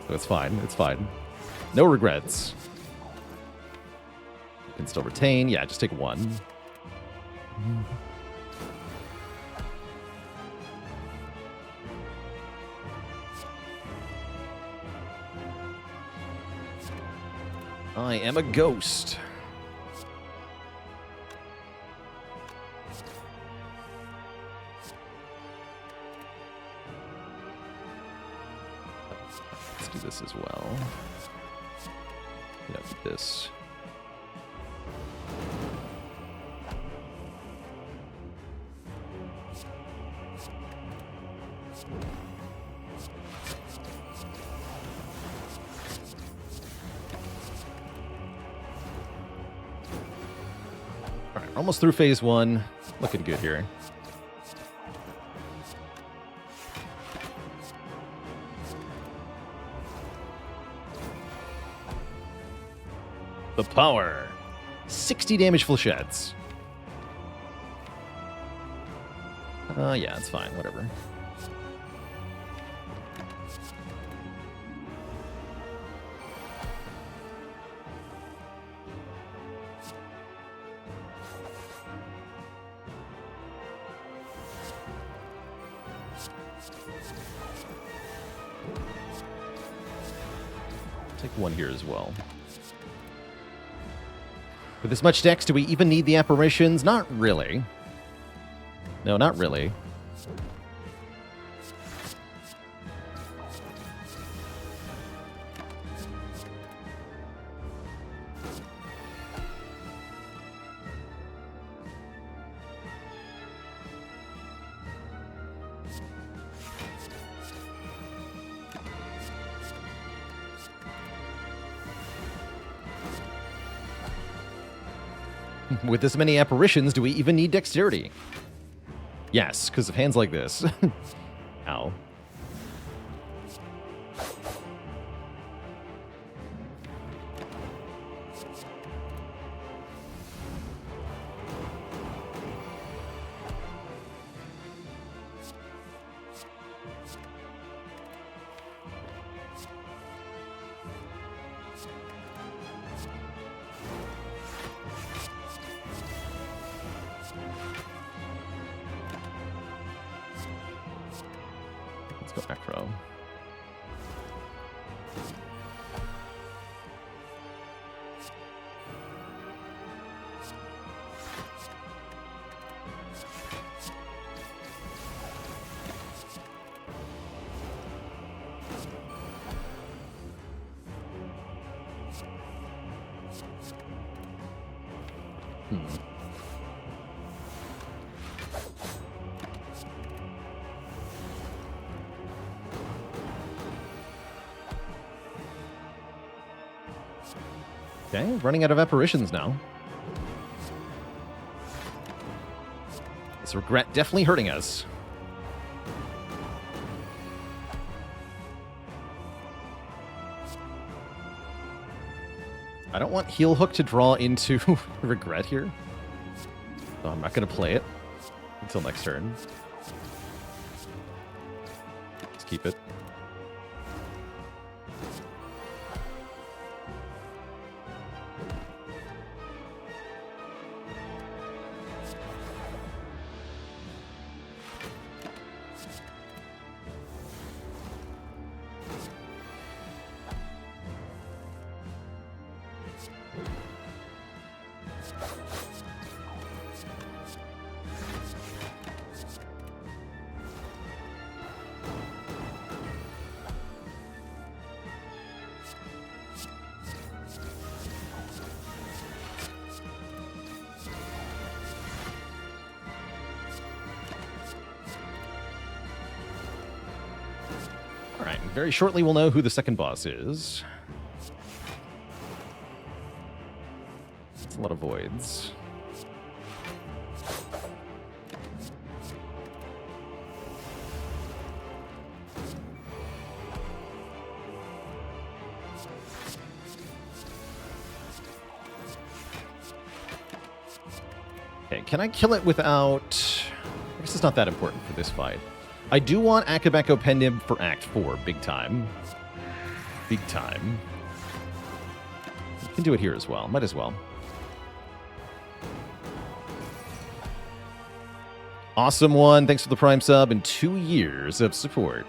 So it's fine. It's fine. No regrets. Can still retain. Yeah, just take one. I am a ghost. Let's do this as well. Yeah, this. All right, almost through phase one. Looking good here. The power. 60 damage flechettes. Yeah, it's fine. Whatever. Take one here as well. With this much dex, do we even need the apparitions? Not really. No, not really. With this many apparitions, do we even need dexterity? Yes, because of hands like this. Ow. Acro. Okay, running out of apparitions now. This regret definitely hurting us. I don't want Heel Hook to draw into regret here. So I'm not going to play it until next turn. Let's keep it. Alright, very shortly we'll know who the second boss is. It's a lot of voids. Okay, can I kill it without... I guess it's not that important for this fight. I do want Akabeko Pendim for Act 4, big time. Big time. You can do it here as well, might as well. Awesome one. Thanks for the Prime sub and 2 years of support.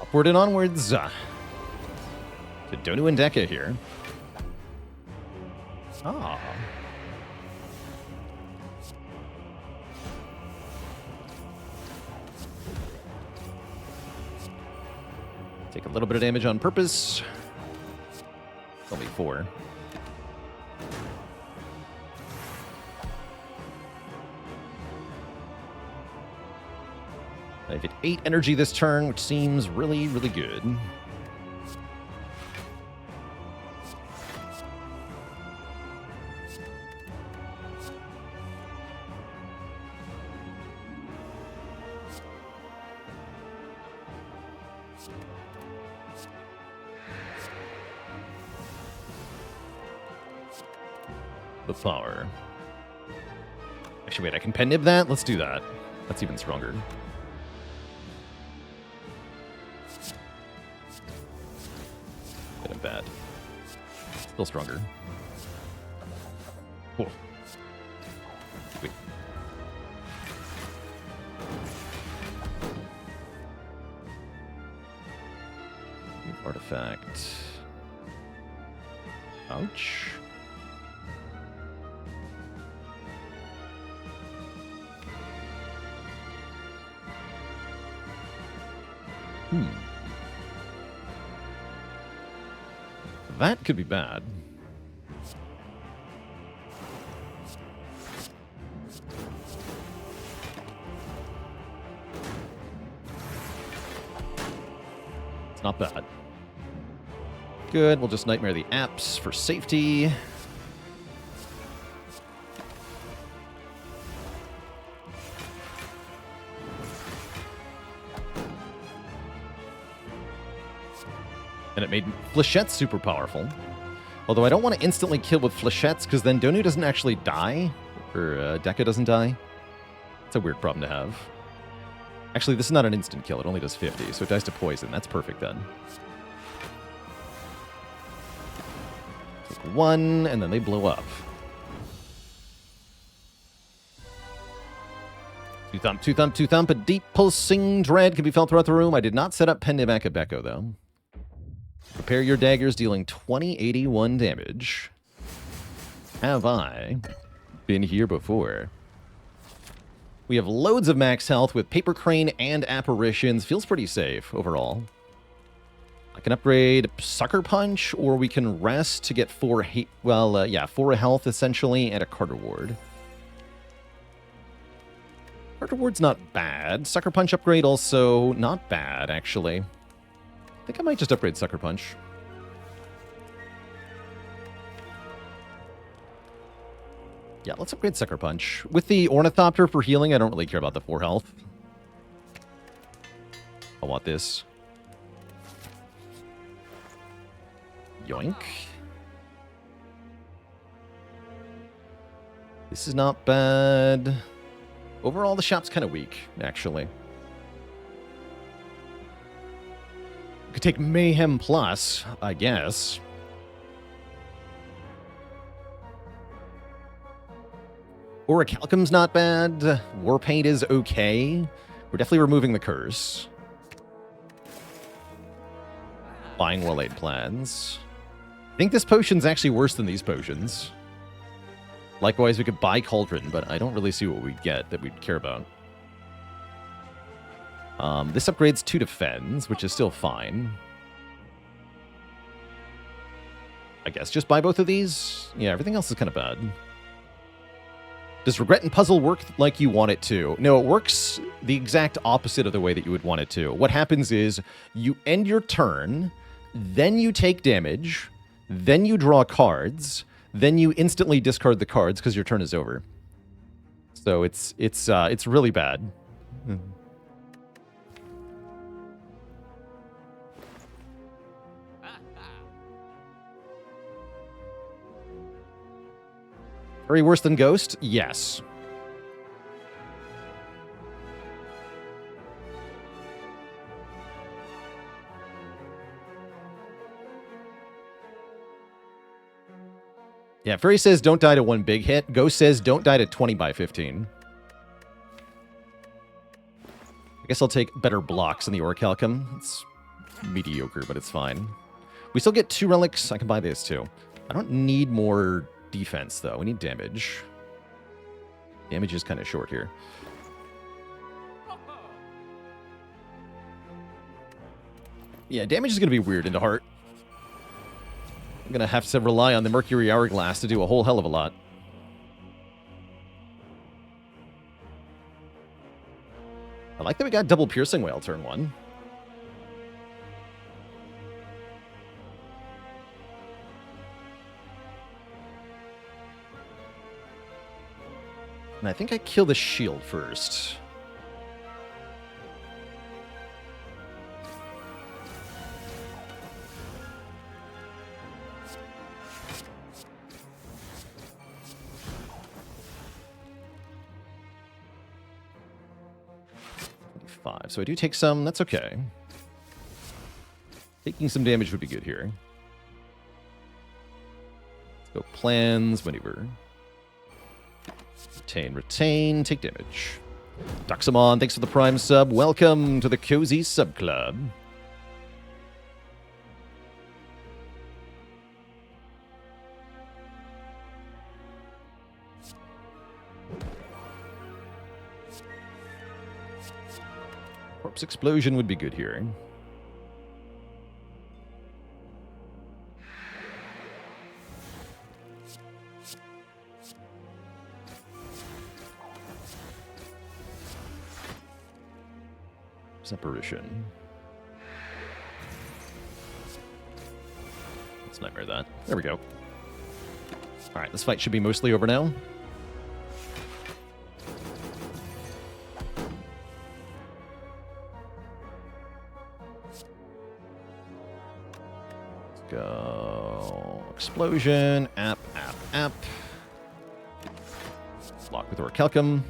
Upward and onwards to Donu and Deka here. Ah. Take a little bit of damage on purpose. Only 4. I get 8 energy this turn, which seems really, really good. The power. Actually, wait, I can pen nib that? Let's do that. That's even stronger. Bad. Still stronger. Cool. Wait. Artifact. Ouch. That could be bad. It's not bad. Good, we'll just Nightmare the apps for safety. And it made Flechettes super powerful. Although I don't want to instantly kill with Flechettes, because then Donu doesn't actually die. Or Deka doesn't die. It's a weird problem to have. Actually, this is not an instant kill. It only does 50, so it dies to poison. That's perfect then. Take 1, and then they blow up. Two thump, two thump, two thump. A deep pulsing dread can be felt throughout the room. I did not set up Pendibak Abeko, though. Prepare your daggers, dealing 2081 damage. Have I been here before? We have loads of max health with Paper Crane and Apparitions. Feels pretty safe overall. I can upgrade Sucker Punch, or we can rest to get 4 health essentially, and a Carter Ward. Carter Ward's not bad. Sucker Punch upgrade also not bad, actually. I think I might just upgrade Sucker Punch. Yeah, let's upgrade Sucker Punch. With the Ornithopter for healing, I don't really care about the 4 health. I want this. Yoink. This is not bad. Overall, the shop's kind of weak, actually. Could take Mayhem Plus, I guess. Orichalcum's not bad. Warpaint is okay. We're definitely removing the curse. Buying well-laid plans. I think this potion's actually worse than these potions. Likewise, we could buy Cauldron, but I don't really see what we'd get that we'd care about. This upgrades 2 defends, which is still fine. I guess just buy both of these? Yeah, everything else is kind of bad. Does Regret and Puzzle work like you want it to? No, it works the exact opposite of the way that you would want it to. What happens is you end your turn, then you take damage, then you draw cards, then you instantly discard the cards because your turn is over. So it's really bad. Very worse than Ghost? Yes. Yeah, Fairy says don't die to one big hit. Ghost says don't die to 20 by 15. I guess I'll take better blocks in the Orichalcum. It's mediocre, but it's fine. We still get 2 relics. I can buy this too. I don't need more defense, though. We need damage. Damage is kind of short here. Yeah, damage is going to be weird into Heart. I'm going to have to rely on the Mercury Hourglass to do a whole hell of a lot. I like that we got double Piercing Whale turn 1. And I think I kill the shield first. So I do take some. That's okay. Taking some damage would be good here. Let's go plans, maneuver. Retain, take damage. Duxamon, thanks for the Prime sub. Welcome to the Cozy Sub Club. Corpse Explosion would be good here. Separation. Let's nightmare that. There we go. Alright, this fight should be mostly over now. Let's go. Explosion. App. Lock with Orichalcum.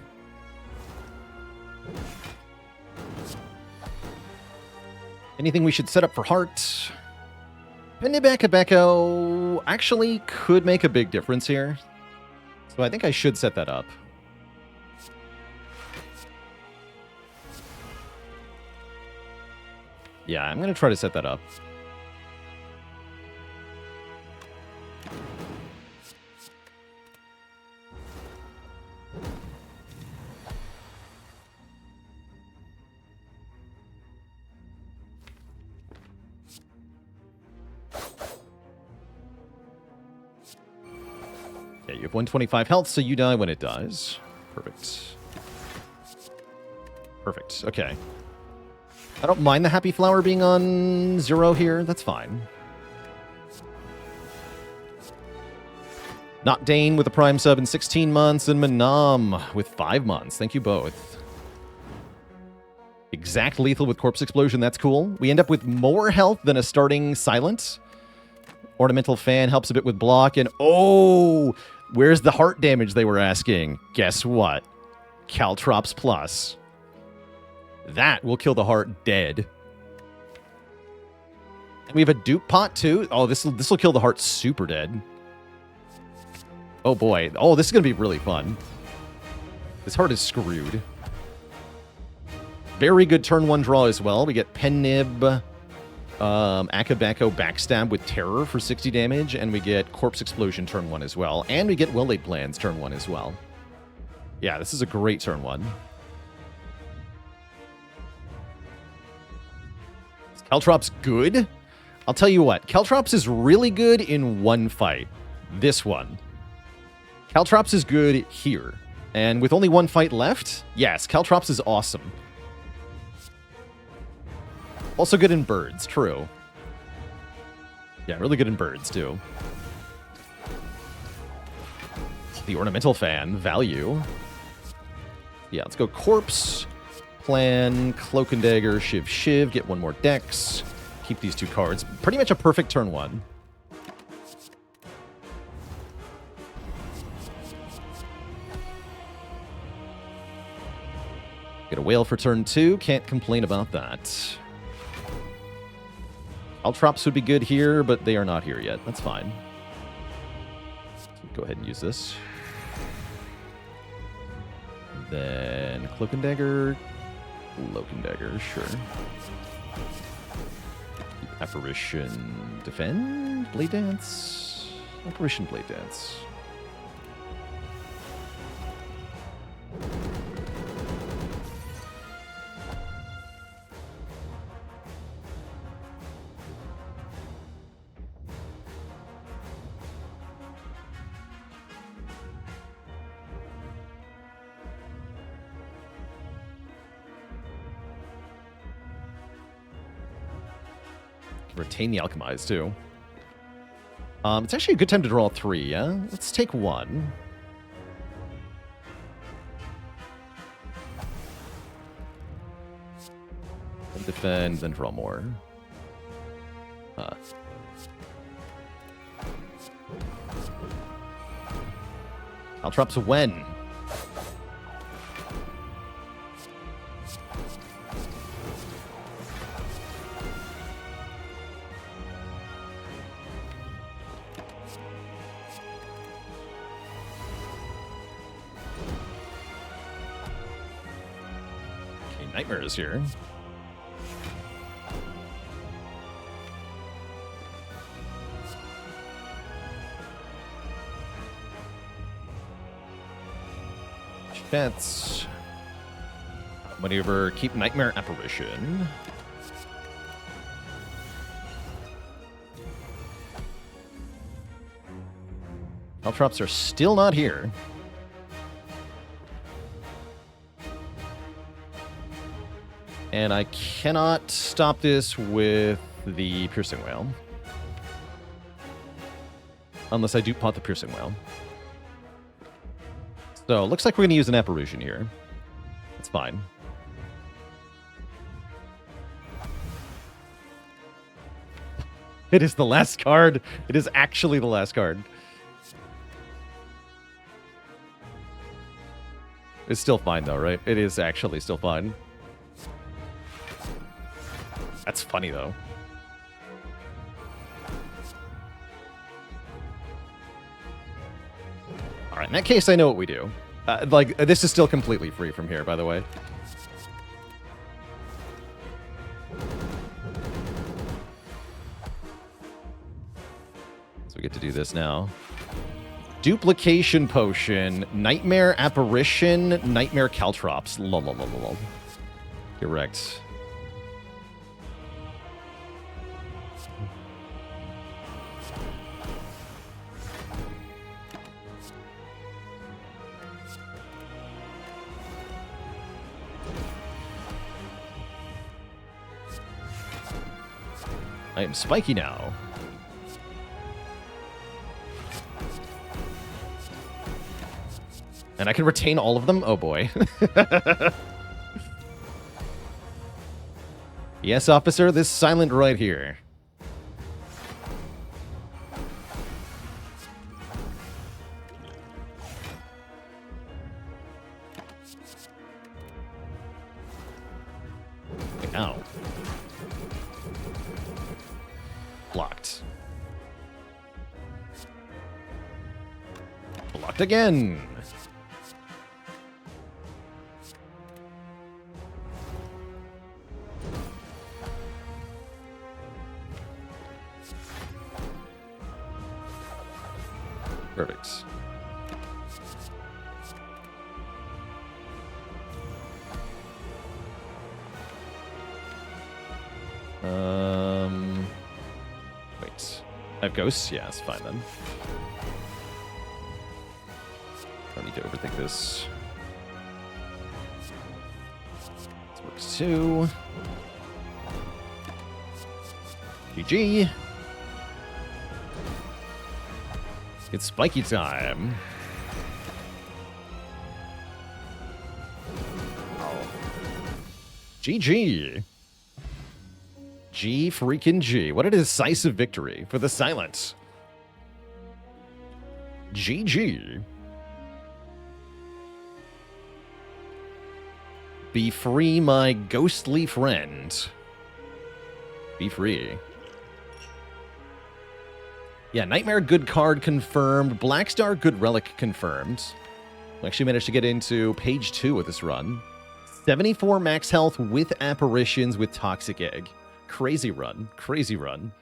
Anything we should set up for Heart? Penibacabecco actually could make a big difference here. So I think I should set that up. Yeah, I'm going to try to set that up. You have 125 health, so you die when it dies. Perfect. Perfect. Okay. I don't mind the Happy Flower being on 0 here. That's fine. Not Dane with a Prime sub in 16 months, and Manam with 5 months. Thank you both. Exact lethal with Corpse Explosion. That's cool. We end up with more health than a starting Silent. Ornamental Fan helps a bit with block, and oh... Where's the heart damage they were asking? Guess what? Caltrops Plus. That will kill the heart dead. And we have a dupe pot too. Oh, this will kill the heart super dead. Oh boy. Oh, this is going to be really fun. This heart is screwed. Very good turn 1 draw as well. We get Pennib, Akabako Backstab with Terror for 60 damage, and we get Corpse Explosion turn 1 as well. And we get Well-Laid Plans turn 1 as well. Yeah, this is a great turn 1. Is Caltrops good? I'll tell you what, Caltrops is really good in one fight. This one. Caltrops is good here. And with only one fight left, yes, Caltrops is awesome. Also good in birds, true. Yeah, really good in birds, too. The Ornamental Fan, value. Yeah, let's go Corpse, Plan, Cloak and Dagger, Shiv, get one more Dex. Keep these 2 cards. Pretty much a perfect turn 1. Get a Whale for turn 2. Can't complain about that. Caltrops would be good here, but they are not here yet. That's fine. So go ahead and use this. Then Cloak and Dagger. Cloak and Dagger, sure. Apparition, Defend, Blade Dance. Apparition, Blade Dance. Retain the Alchemize, too. It's actually a good time to draw 3, yeah? Let's take 1. Then defend, then draw more. Caltrops when? Nightmare is here. Chance. Maneuver, keep Nightmare Apparition. Caltrops are still not here. And I cannot stop this with the Piercing Whale. Unless I do pot the Piercing Whale. So, looks like we're going to use an Apparition here. That's fine. It is the last card. It is actually the last card. It's still fine, though, right? It is actually still fine. That's funny, though. All right, in that case, I know what we do. This is still completely free from here, by the way. So we get to do this now. Duplication Potion, Nightmare Apparition, Nightmare Caltrops. Lol. Correct. I am spiky now. And I can retain all of them? Oh boy. Yes, officer, this silent right here. Ow. Blocked. Blocked again. Perfect. Wait. I have ghosts? Yeah, it's fine then. Don't need to overthink this. This works too. GG. It's spiky time. GG. G freaking G. What a decisive victory for the Silent. GG. Be free, my ghostly friend. Be free. Yeah, Nightmare, good card confirmed. Blackstar, good relic confirmed. We actually managed to get into page 2 of this run. 74 max health with apparitions with Toxic Egg. Crazy run. Crazy run.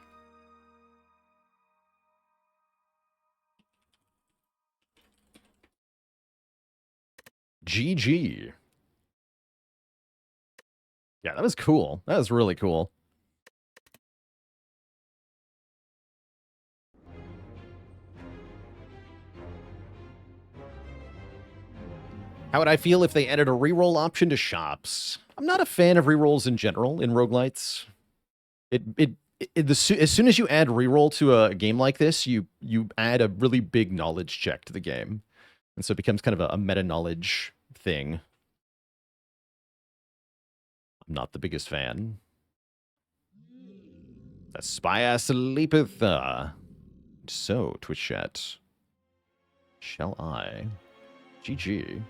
GG. Yeah, that was cool. That was really cool. How would I feel if they added a reroll option to shops? I'm not a fan of rerolls in general in roguelites. As soon as you add reroll to a game like this, you add a really big knowledge check to the game. And so it becomes kind of a meta-knowledge thing. I'm not the biggest fan. The spy sleepeth. So, Twitch chat. Shall I? GG.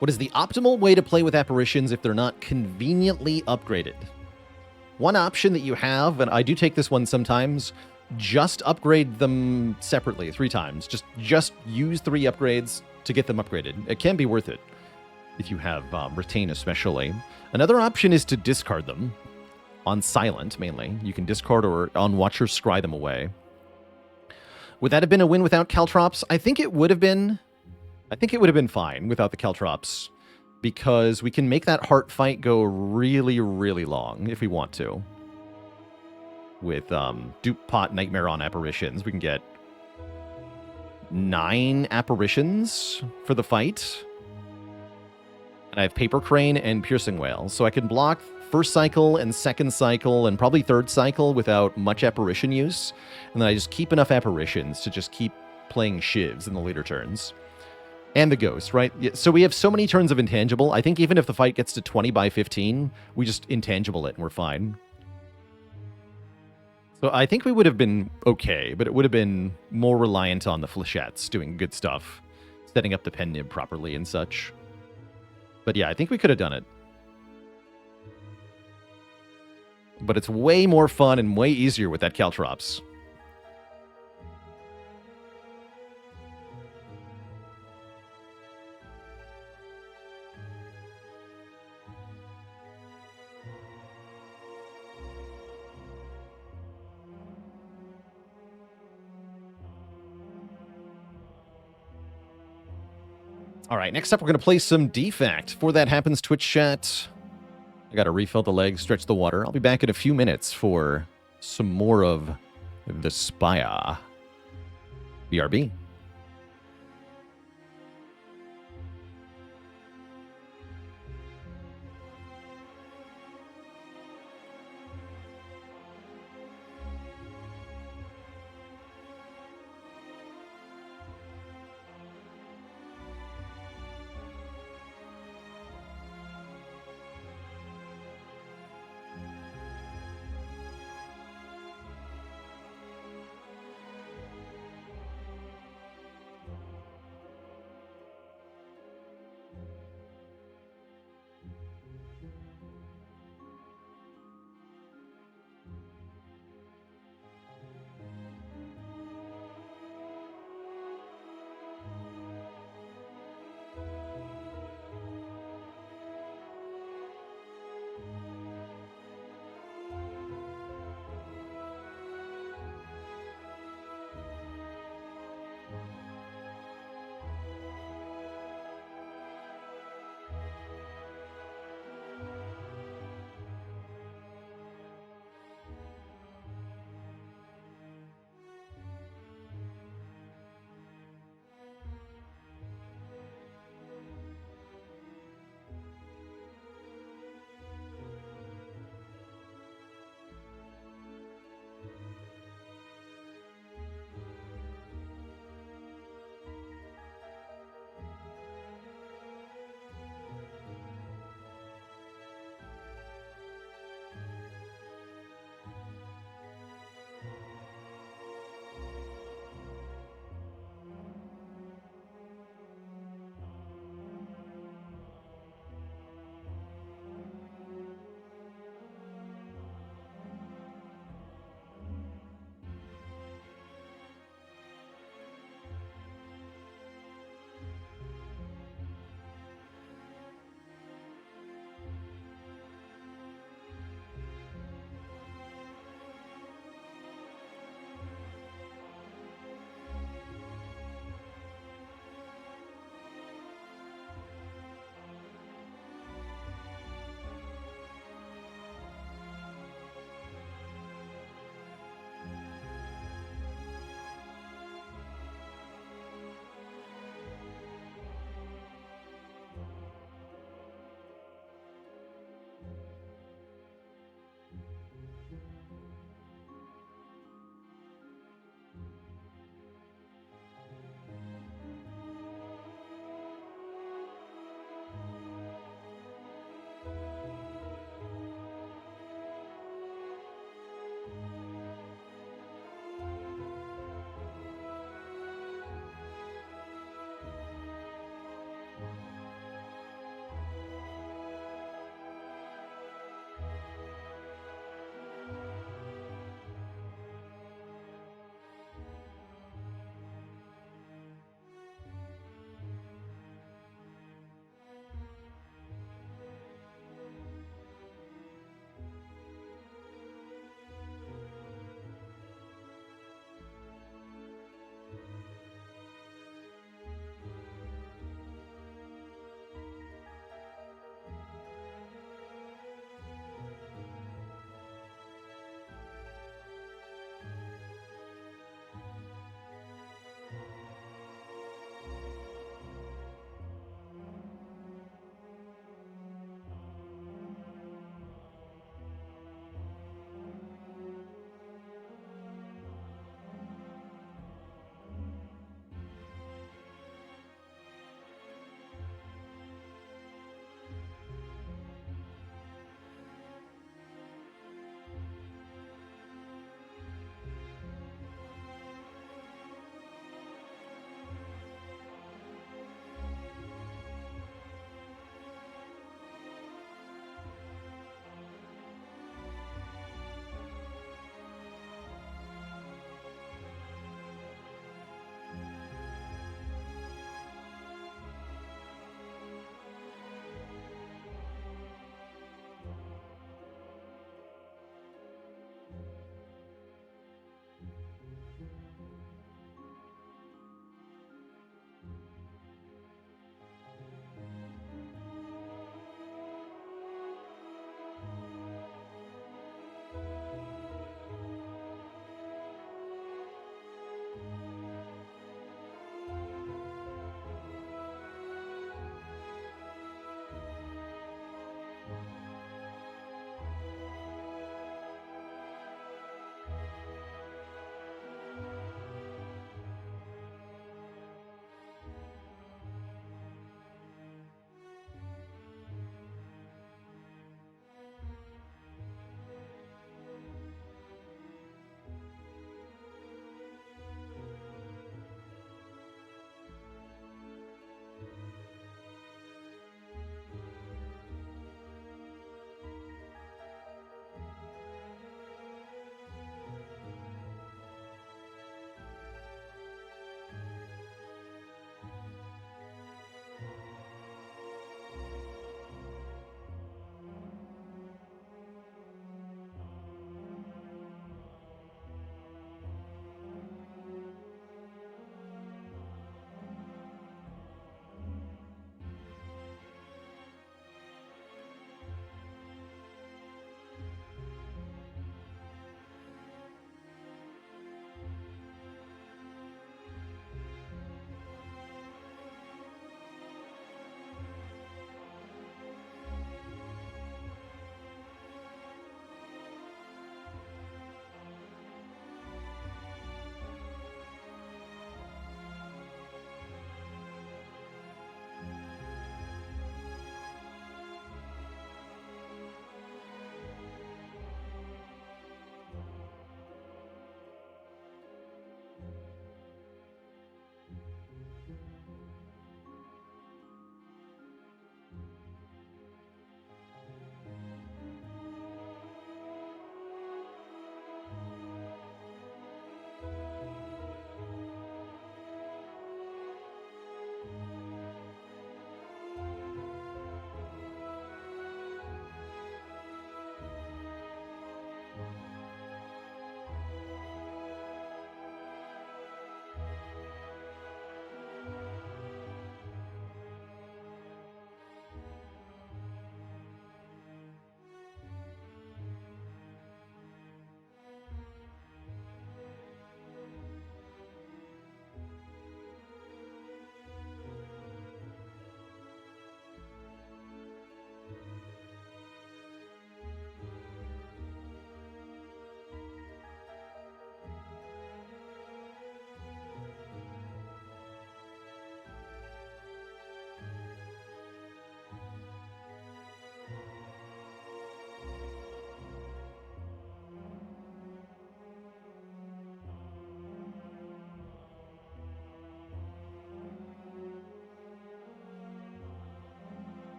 What is the optimal way to play with apparitions if they're not conveniently upgraded? One option that you have, and I do take this one sometimes, just upgrade them separately 3 times. Just use 3 upgrades to get them upgraded. It can be worth it if you have Retain especially. Another option is to discard them on Silent, mainly. You can discard or on Watcher scry them away. Would that have been a win without Caltrops? I think it would have been. I think it would have been fine without the Caltrops, because we can make that heart fight go really, really long if we want to. With Dupe Pot Nightmare on apparitions, we can get 9 apparitions for the fight. And I have Paper Crane and Piercing Whale, so I can block first cycle and second cycle and probably third cycle without much apparition use. And then I just keep enough apparitions to just keep playing shivs in the later turns. And the ghost, right? So we have so many turns of intangible. I think even if the fight gets to 20 by 15, we just intangible it and we're fine. So I think we would have been okay, but it would have been more reliant on the flechettes doing good stuff, setting up the pen nib properly and such. But yeah, I think we could have done it. But it's way more fun and way easier with that Caltrops. All right, next up, we're going to play some Defect. Before that happens, Twitch chat, I got to refill the legs, stretch the water. I'll be back in a few minutes for some more of the Spire. BRB.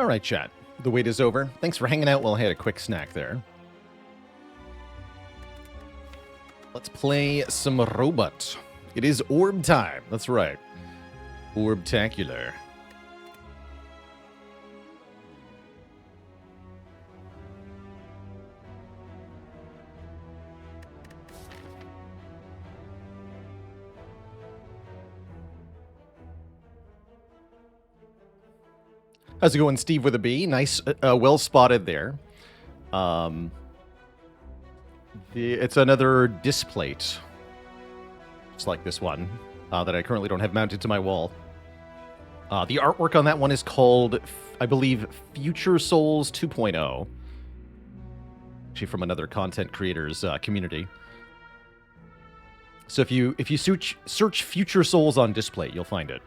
All right, chat. The wait is over. Thanks for hanging out while I had a quick snack there. Let's play some robot. It is orb time. That's right. Orbtacular. How's it going, Steve with a B? Nice, well spotted there. It's another displate, just like this one, that I currently don't have mounted to my wall. The artwork on that one is called, I believe, Future Souls 2.0. Actually, from another content creator's community. So if you search Future Souls on Displate, you'll find it.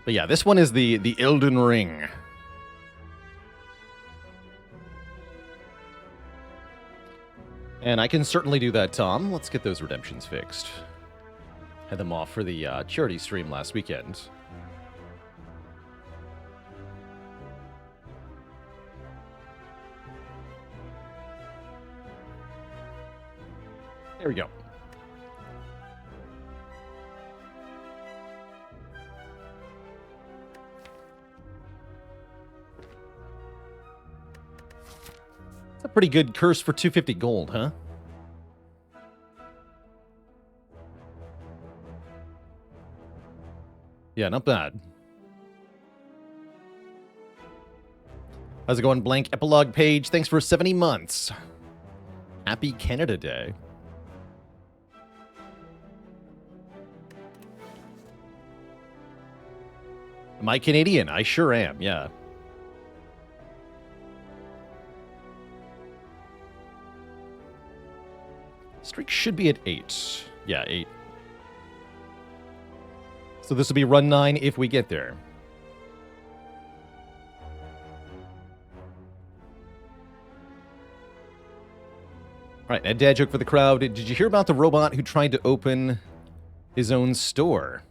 But yeah, this one is the Elden Ring. And I can certainly do that, Tom. Let's get those redemptions fixed. Had them off for the charity stream last weekend. There we go. It's a pretty good curse for 250 gold, huh? Yeah, not bad. How's it going, Blank Epilogue Page? Thanks for 70 months. Happy Canada Day. Am I Canadian? I sure am, yeah. Streak should be at 8. Yeah, 8. So this will be run 9 if we get there. All right, a dad joke for the crowd. Did you hear about the robot who tried to open his own store?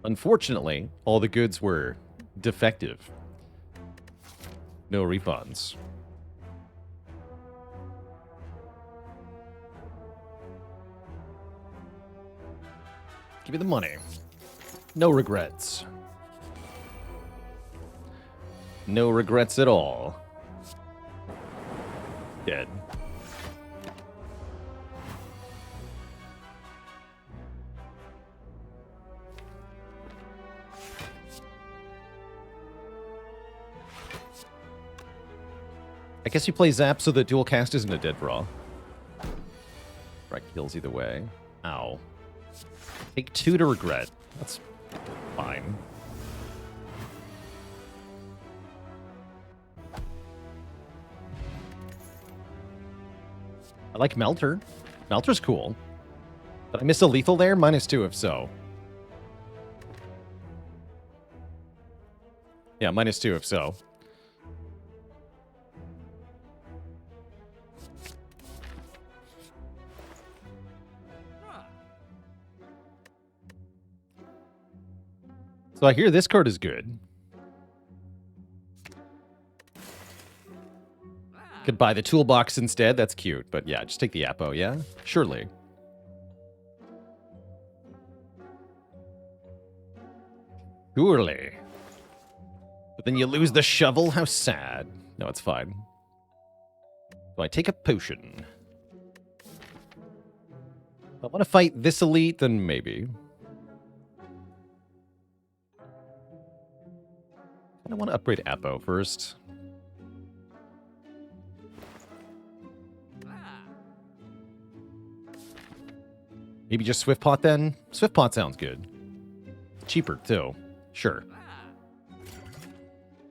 Unfortunately, all the goods were defective. No refunds. Give me the money. No regrets. No regrets at all. Dead. I guess you play Zap so that dual cast isn't a dead draw. Right, kills either way. Ow. Take 2 to regret. That's fine. I like Melter. Melter's cool. Did I miss a lethal there? -2 if so. Yeah, -2 if so. So I hear this card is good. Could buy the toolbox instead. That's cute. But yeah, just take the Apo, yeah? Surely. Surely. But then you lose the shovel? How sad. No, it's fine. So I take a potion. If I want to fight this elite, then maybe. I want to upgrade Apo first. Maybe just Swift Pot then? Swift Pot sounds good. Cheaper, too. Sure.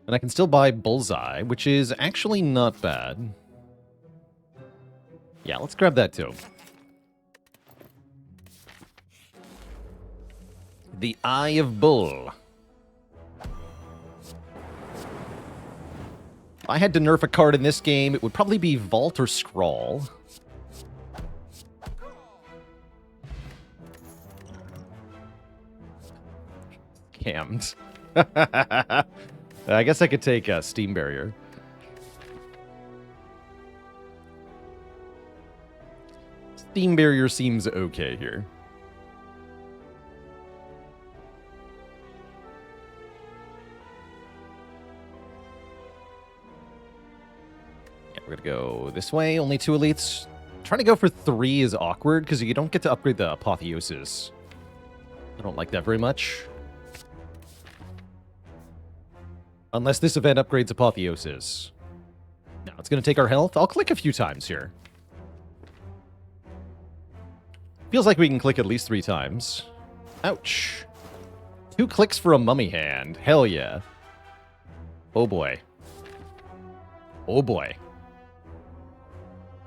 And I can still buy Bullseye, which is actually not bad. Yeah, let's grab that, too. The Eye of Bull. If I had to nerf a card in this game, it would probably be Vault or Scrawl. scammed. I guess I could take a Steam Barrier. Steam Barrier seems okay here. Yeah, we're gonna go this way. Only 2 elites. Trying to go for 3 is awkward because you don't get to upgrade the Apotheosis. I don't like that very much. Unless this event upgrades Apotheosis. Now it's going to take our health. I'll click a few times here. Feels like we can click at least 3 times. Ouch. 2 clicks for a mummy hand. Hell yeah. Oh boy. Oh boy.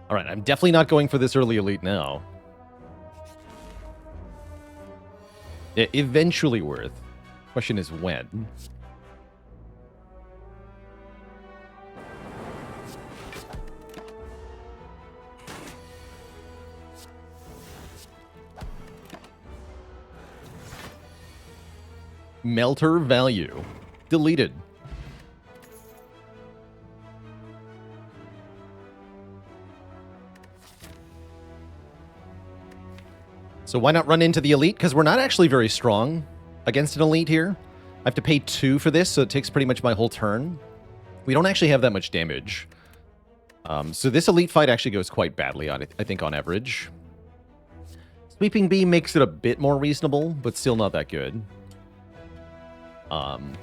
Alright, I'm definitely not going for this early elite now. Eventually worth. Question is when. Melter value. Deleted. So why not run into the elite? Because we're not actually very strong against an elite here. I have to pay 2 for this, so it takes pretty much my whole turn. We don't actually have that much damage. So this elite fight actually goes quite badly, on it, I think, on average. Sweeping Beam makes it a bit more reasonable, but still not that good.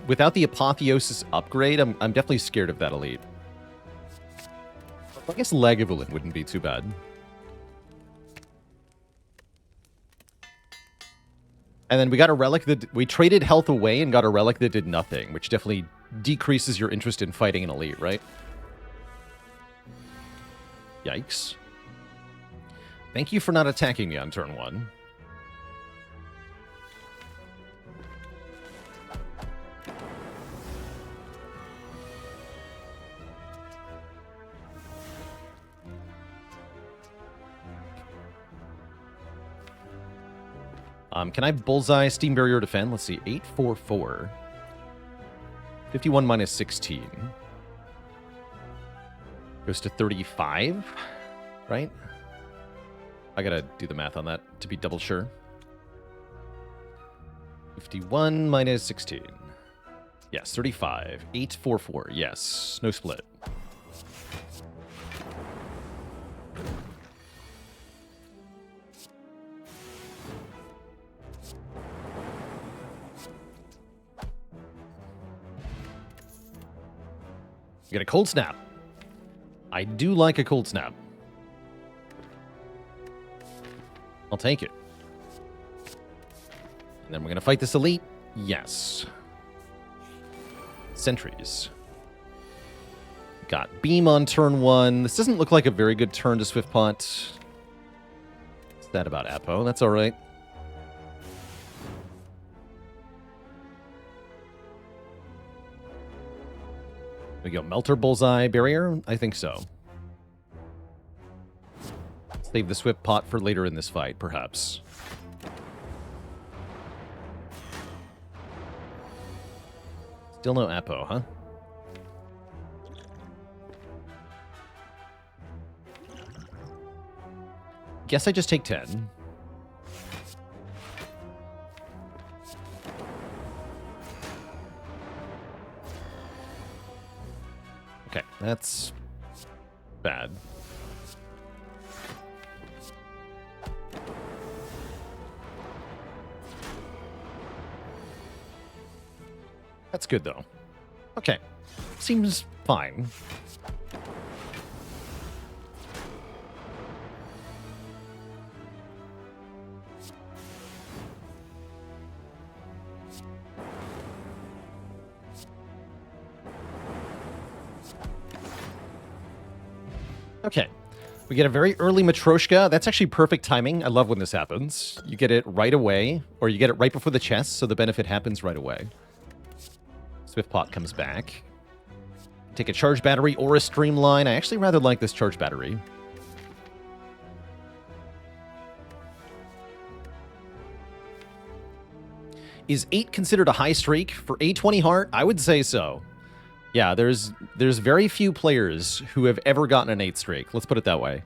Without the Apotheosis upgrade, I'm definitely scared of that elite. I guess Lagavulin wouldn't be too bad. And then we got a relic that... We traded health away and got a relic that did nothing, which definitely decreases your interest in fighting an elite, right? Yikes. Thank you for not attacking me on turn 1. Can I bullseye Steam Barrier defend? Let's see. 844. 51 minus 16. Goes to 35, right? I gotta do the math on that to be double sure. 51 minus 16. Yes, 35. 844. Yes. No split. You get a cold snap. I do like a cold snap. I'll take it. And then we're going to fight this elite. Yes. Sentries. Got beam on turn 1. This doesn't look like a very good turn to Swift Pot. What's that about Apo? That's all right. We go Melter Bullseye Barrier? I think so. Save the Swift Pot for later in this fight, perhaps. Still no Apo, huh? Guess I just take 10. Okay, that's bad. That's good, though. Okay. Seems fine. Okay. We get a very early Matryoshka. That's actually perfect timing. I love when this happens. You get it right away, or you get it right before the chest, so the benefit happens right away. Swift Pot comes back. Take a charge battery or a streamline. I actually rather like this charge battery. Is 8 considered a high streak? For a 20 heart, I would say so. Yeah, there's very few players who have ever gotten an 8 streak. Let's put it that way.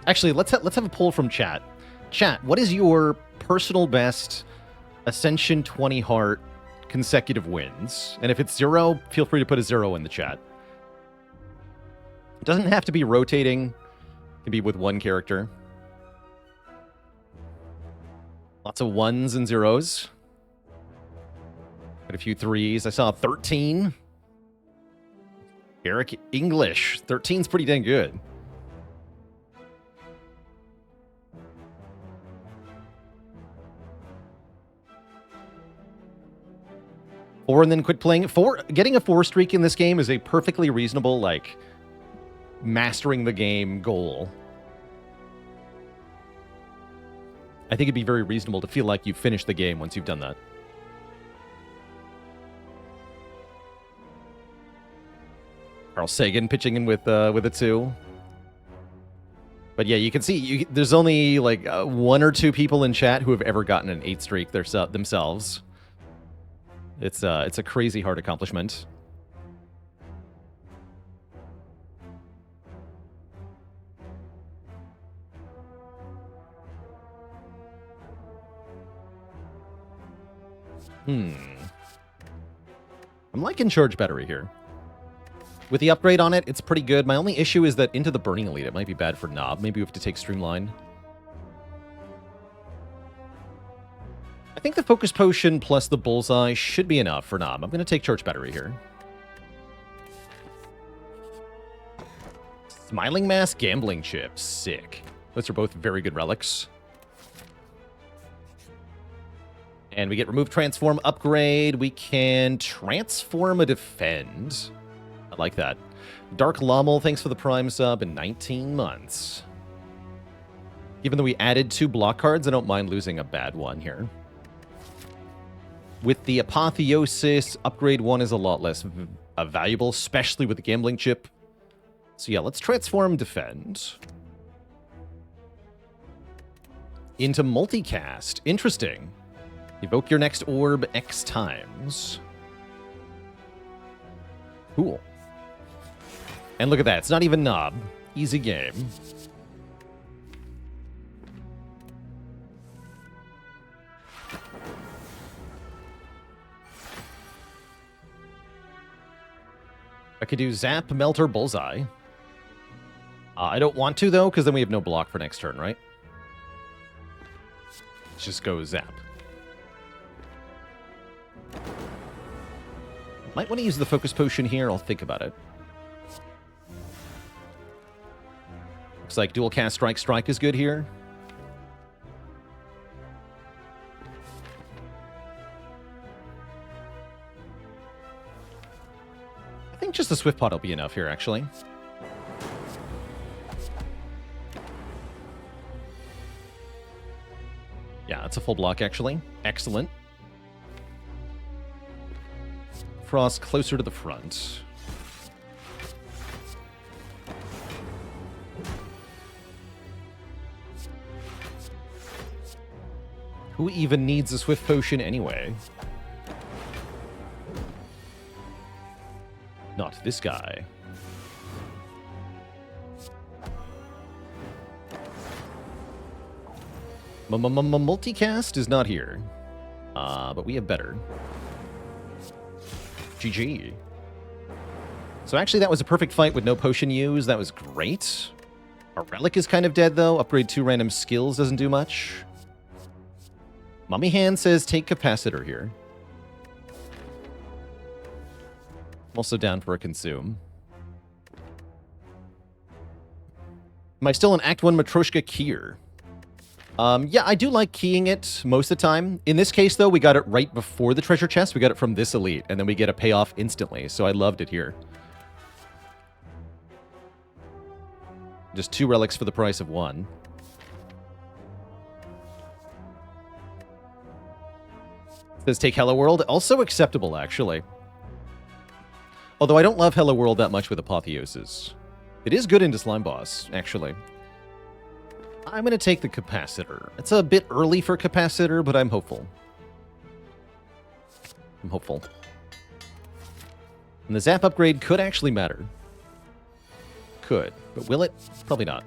Actually, let's have a poll from chat. Chat, what is your personal best Ascension 20 heart consecutive wins? And if it's 0, feel free to put a 0 in the chat. It doesn't have to be rotating. It can be with one character. Lots of 1s and 0s. Got a few 3s. I saw 13. Eric English. 13's pretty dang good. Four and then quit playing. Getting a 4 streak in this game is a perfectly reasonable, like, mastering the game goal. I think it'd be very reasonable to feel like you've finished the game once you've done that. Carl Sagan pitching in with a 2. But yeah, you can see there's only like 1 or 2 people in chat who have ever gotten an 8 streak themselves. It's a crazy hard accomplishment. I'm liking Charge Battery here. With the upgrade on it, it's pretty good. My only issue is that into the Burning Elite, it might be bad for Knob. Maybe we have to take Streamline. I think the Focus Potion plus the Bullseye should be enough for Knob. I'm going to take Charge Battery here. Smiling Mask, Gambling Chip. Sick. Those are both very good relics. And we get Remove Transform upgrade. We can Transform a Defend. I like that. Dark Lommel, thanks for the Prime sub in 19 months. Given that we added 2 block cards, I don't mind losing a bad one here. With the Apotheosis, upgrade 1 is a lot less valuable, especially with the Gambling Chip. So yeah, let's Transform Defend. Into Multicast. Interesting. Evoke your next orb X times. Cool. And look at that, it's not even Knob. Easy game. I could do Zap, Melter, Bullseye. I don't want to, though, because then we have no block for next turn, right? Let's just go Zap. Might want to use the Focus Potion here. I'll think about it. Looks like dual cast Strike is good here. I think just the Swift Pot will be enough here, actually. Yeah, it's a full block, actually. Excellent. Frost closer to the front. Who even needs a Swift Potion anyway? Not this guy. Multicast is not here. But we have better. GG. So actually that was a perfect fight with no potion used. That was great. Our Relic is kind of dead though. Upgrade 2 random skills doesn't do much. Mummy Hand says take Capacitor here. I'm also down for a Consume. Am I still in Act 1 Matryoshka Kier? Yeah, I do like keying it most of the time. In this case, though, we got it right before the treasure chest. We got it from this elite, and then we get a payoff instantly, so I loved it here. Just 2 relics for the price of 1. Says take Hello World. Also acceptable, actually. Although I don't love Hello World that much with Apotheosis. It is good into Slime Boss, actually. I'm going to take the Capacitor. It's a bit early for Capacitor, but I'm hopeful. I'm hopeful. And the Zap upgrade could actually matter. Could. But will it? Probably not.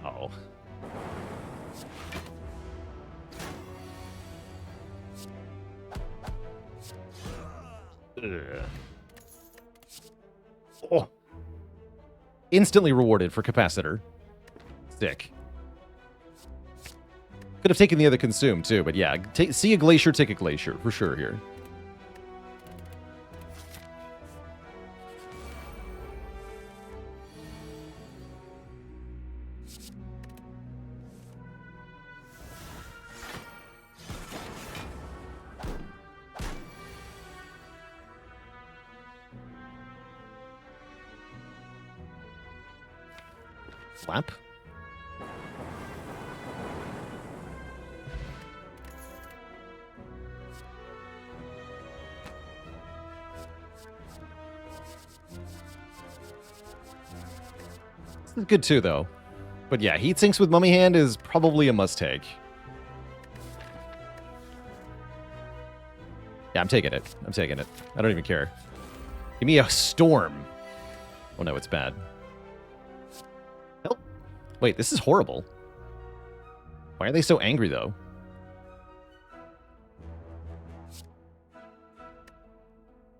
Ow. Ugh. Oh. Instantly rewarded for Capacitor. Sick. Could have taken the other Consume, too, but yeah. See a Glacier, take a Glacier, for sure here. Slap. This is good too, though. But yeah, Heat Sinks with Mummy Hand is probably a must-take. Yeah, I'm taking it. I'm taking it. I don't even care. Give me a Storm. Oh no, it's bad. Help. Wait, this is horrible. Why are they so angry, though?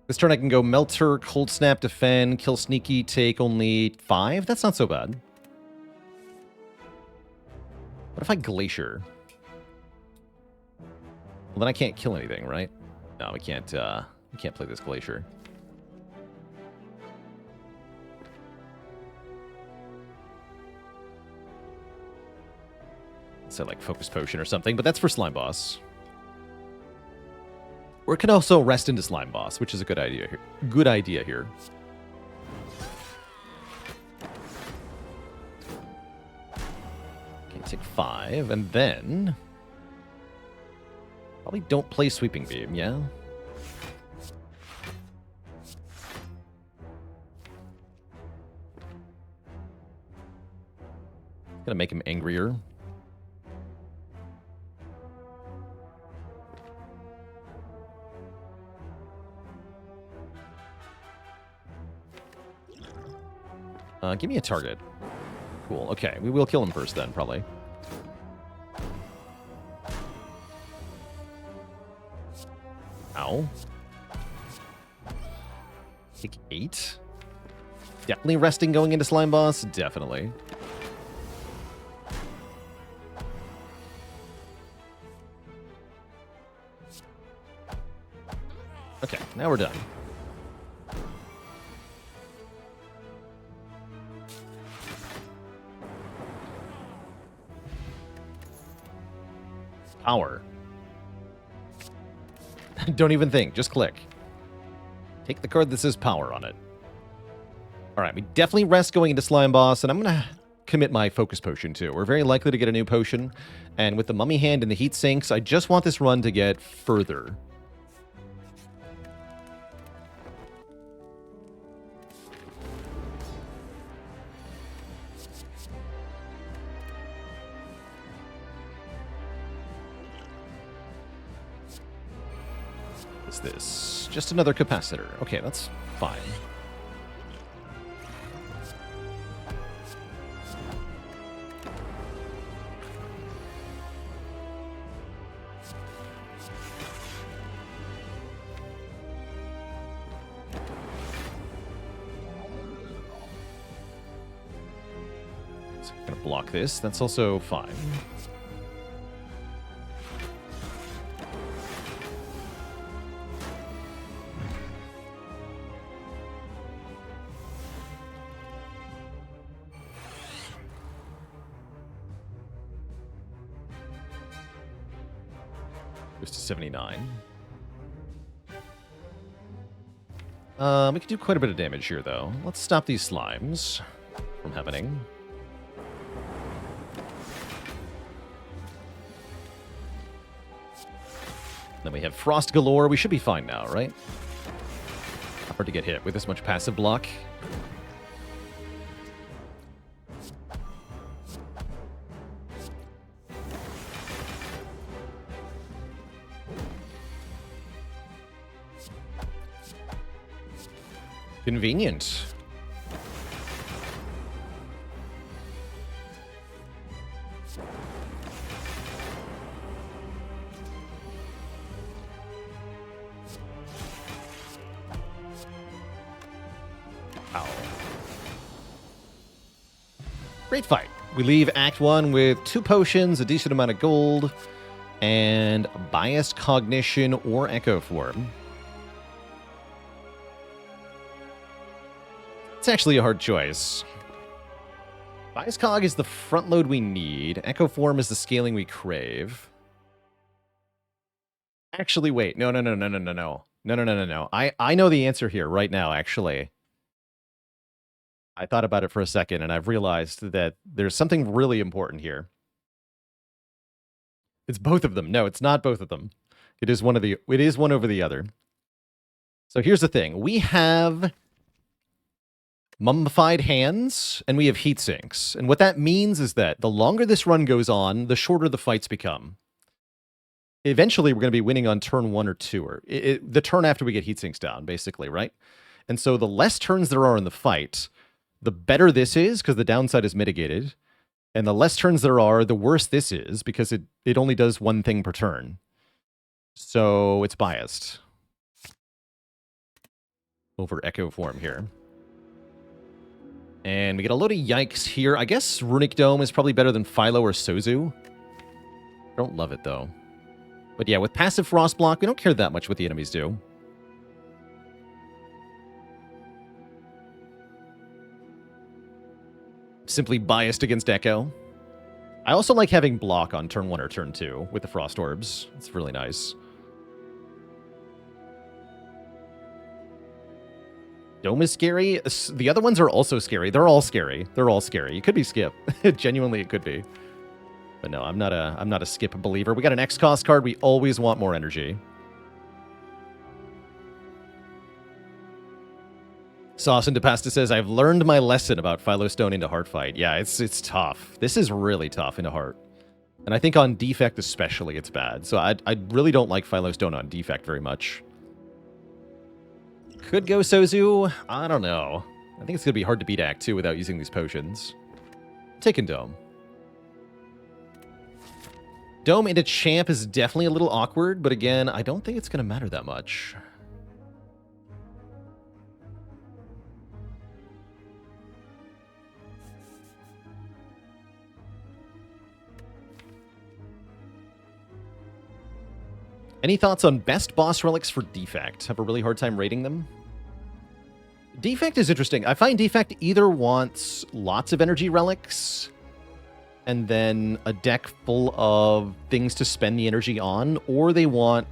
This turn I can go Melter, Cold Snap, Defend, Kill Sneaky, take only 5? That's not so bad. What if I Glacier? Well, then I can't kill anything, right? No, we can't play this Glacier. So like Focus Potion or something, but that's for Slime Boss. Or it can also rest into Slime Boss, which is a good idea here. Good idea here. Okay, take 5, and then probably don't play Sweeping Beam, yeah? Gonna make him angrier. Give me a target. Cool. Okay, we will kill him first then, probably. Ow. Take 8. Definitely resting going into Slime Boss. Definitely. Okay, now we're done. Power. Don't even think. Just click. Take the card that says power on it. Alright, we definitely rest going into Slime Boss, and I'm going to commit my Focus Potion too. We're very likely to get a new potion, and with the Mummy Hand and the Heat Sinks, I just want this run to get further. What's this? Just another Capacitor. Okay, that's fine. So I'm gonna block this. That's also fine. Goes to 79. We could do quite a bit of damage here, though. Let's stop these slimes from happening. Then we have Frost Galore. We should be fine now, right? Not hard to get hit with this much passive block. Convenient. Ow. Great fight. We leave Act 1 with 2 potions, a decent amount of gold, and Biased Cognition or Echo Form. It's actually a hard choice. Biased Cog is the front load we need. Echo Form is the scaling we crave. Actually, wait. No. I know the answer here right now, actually. I thought about it for a second, and I've realized that there's something really important here. It's both of them. No, it's not both of them. It is one over the other. So here's the thing. We have mummified hands, and we have heat sinks. And what that means is that the longer this run goes on, the shorter the fights become. Eventually, we're going to be winning on turn 1 or 2, or the turn after we get heat sinks down, basically, right? And so the less turns there are in the fight, the better this is, because the downside is mitigated. And the less turns there are, the worse this is, because it only does one thing per turn. So it's biased over Echo Form here. And we get a load of yikes here. I guess Runic Dome is probably better than Philo or Sozu. Don't love it, though. But yeah, with passive Frost Block, we don't care that much what the enemies do. Simply biased against Echo. I also like having block on turn 1 or turn 2 with the Frost Orbs. It's really nice. Dome is scary. The other ones are also scary. They're all scary. They're all scary. It could be Skip. Genuinely, it could be. But no, I'm not a Skip believer. We got an X-Cost card. We always want more energy. Sauce into Pasta says, I've learned my lesson about Philostone into Heartfight. Yeah, it's tough. This is really tough into Heart. And I think on Defect especially, it's bad. So I really don't like Philostone on Defect very much. Could go Sozu. I don't know. I think it's going to be hard to beat Act 2 without using these potions. Taking Dome. Dome into Champ is definitely a little awkward, but again, I don't think it's going to matter that much. Any thoughts on best boss relics for Defect? Have a really hard time rating them? Defect is interesting. I find Defect either wants lots of energy relics and then a deck full of things to spend the energy on, or they want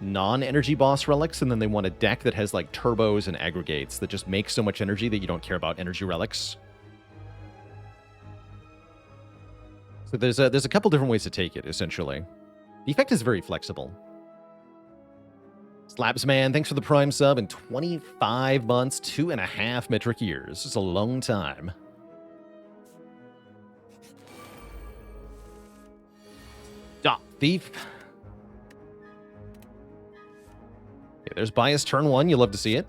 non-energy boss relics and then they want a deck that has like turbos and aggregates that just make so much energy that you don't care about energy relics. So there's a couple different ways to take it, essentially. Defect is very flexible. Slabsman, thanks for the Prime sub in 25 months, 2.5 metric years. It's a long time. Ah, Thief. Okay, there's Bias turn 1. You love to see it.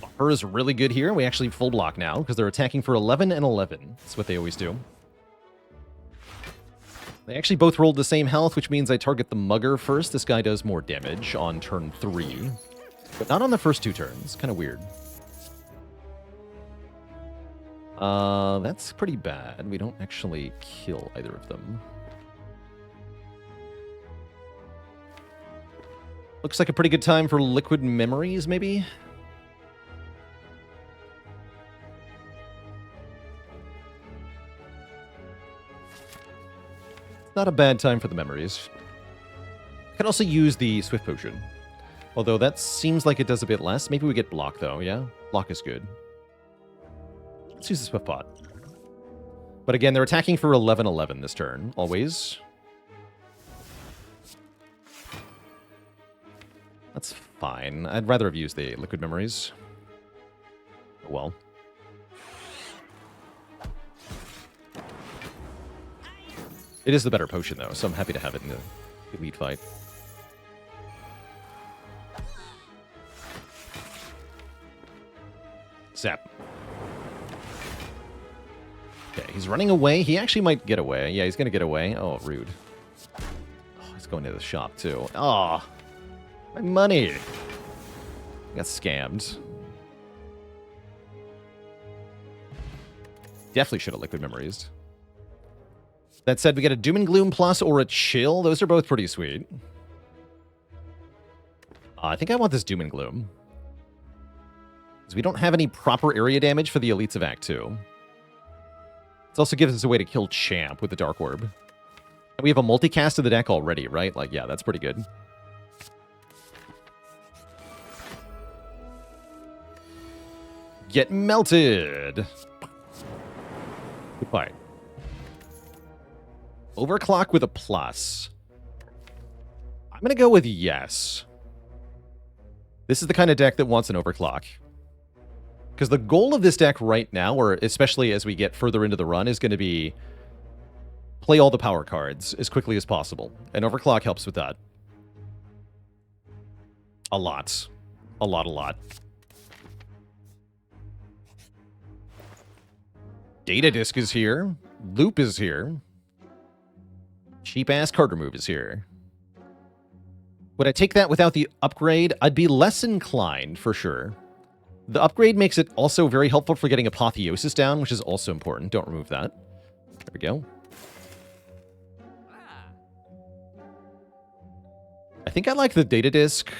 Buffer is really good here. We actually full block now because they're attacking for 11 and 11. That's what they always do. They actually both rolled the same health, which means I target the Mugger first. This guy does more damage on turn 3, but not on the first 2 turns. Kind of weird. That's pretty bad. We don't actually kill either of them. Looks like a pretty good time for Liquid Memories, maybe? Not a bad time for the memories. Can also use the Swift Potion. Although that seems like it does a bit less. Maybe we get block, though, yeah? Block is good. Let's use the Swift Pot. But again, they're attacking for 11-11 this turn, always. That's fine. I'd rather have used the Liquid Memories. Oh, well. It is the better potion, though, so I'm happy to have it in the elite fight. Zap. Okay, he's running away. He actually might get away. Yeah, he's going to get away. Oh, rude. Oh, he's going to the shop, too. Oh, my money. I got scammed. Definitely should have Liquid Memories. That said, we get a Doom and Gloom Plus or a Chill. Those are both pretty sweet. I think I want this Doom and Gloom. Because we don't have any proper area damage for the Elites of Act 2. It also gives us a way to kill Champ with the Dark Orb. And we have a multicast of the deck already, right? Like, yeah, that's pretty good. Get melted! Goodbye. Overclock with a plus. I'm going to go with yes. This is the kind of deck that wants an overclock. Because the goal of this deck right now, or especially as we get further into the run, is going to be play all the power cards as quickly as possible. And overclock helps with that. A lot. A lot. Data Disc is here. Loop is here. Cheap-ass card remove is here. Would I take that without the upgrade? I'd be less inclined, for sure. The upgrade makes it also very helpful for getting Apotheosis down, which is also important. Don't remove that. There we go. I think I like the Data Disc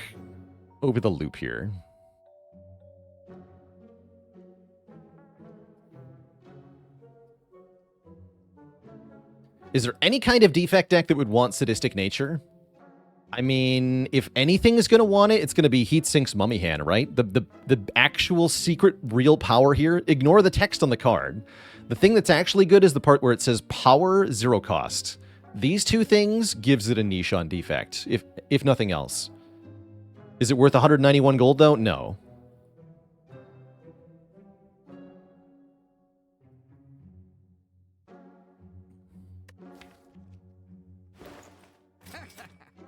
over the Loop here. Is there any kind of Defect deck that would want Sadistic Nature? I mean, if anything is going to want it, it's going to be Heatsink's Mummy Hand, right? The actual secret real power here. Ignore the text on the card. The thing that's actually good is the part where it says power, 0 cost. These two things gives it a niche on Defect, if nothing else. Is it worth 191 gold, though? No.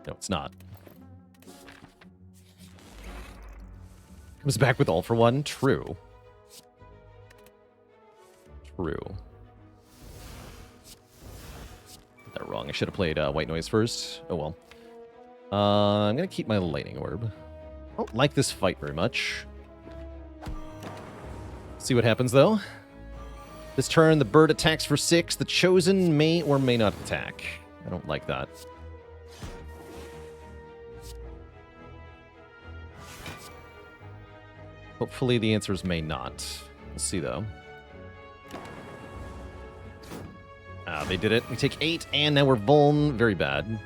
No, it's not. Comes back with All for One. True. True. Got that wrong. I should have played White Noise first. Oh well. I'm going to keep my Lightning Orb. I don't like this fight very much. See what happens, though. This turn, the bird attacks for 6. The Chosen may or may not attack. I don't like that. Hopefully the answer is may not. We'll see, though. Ah, they did it. We take 8, and now we're vuln. Very bad.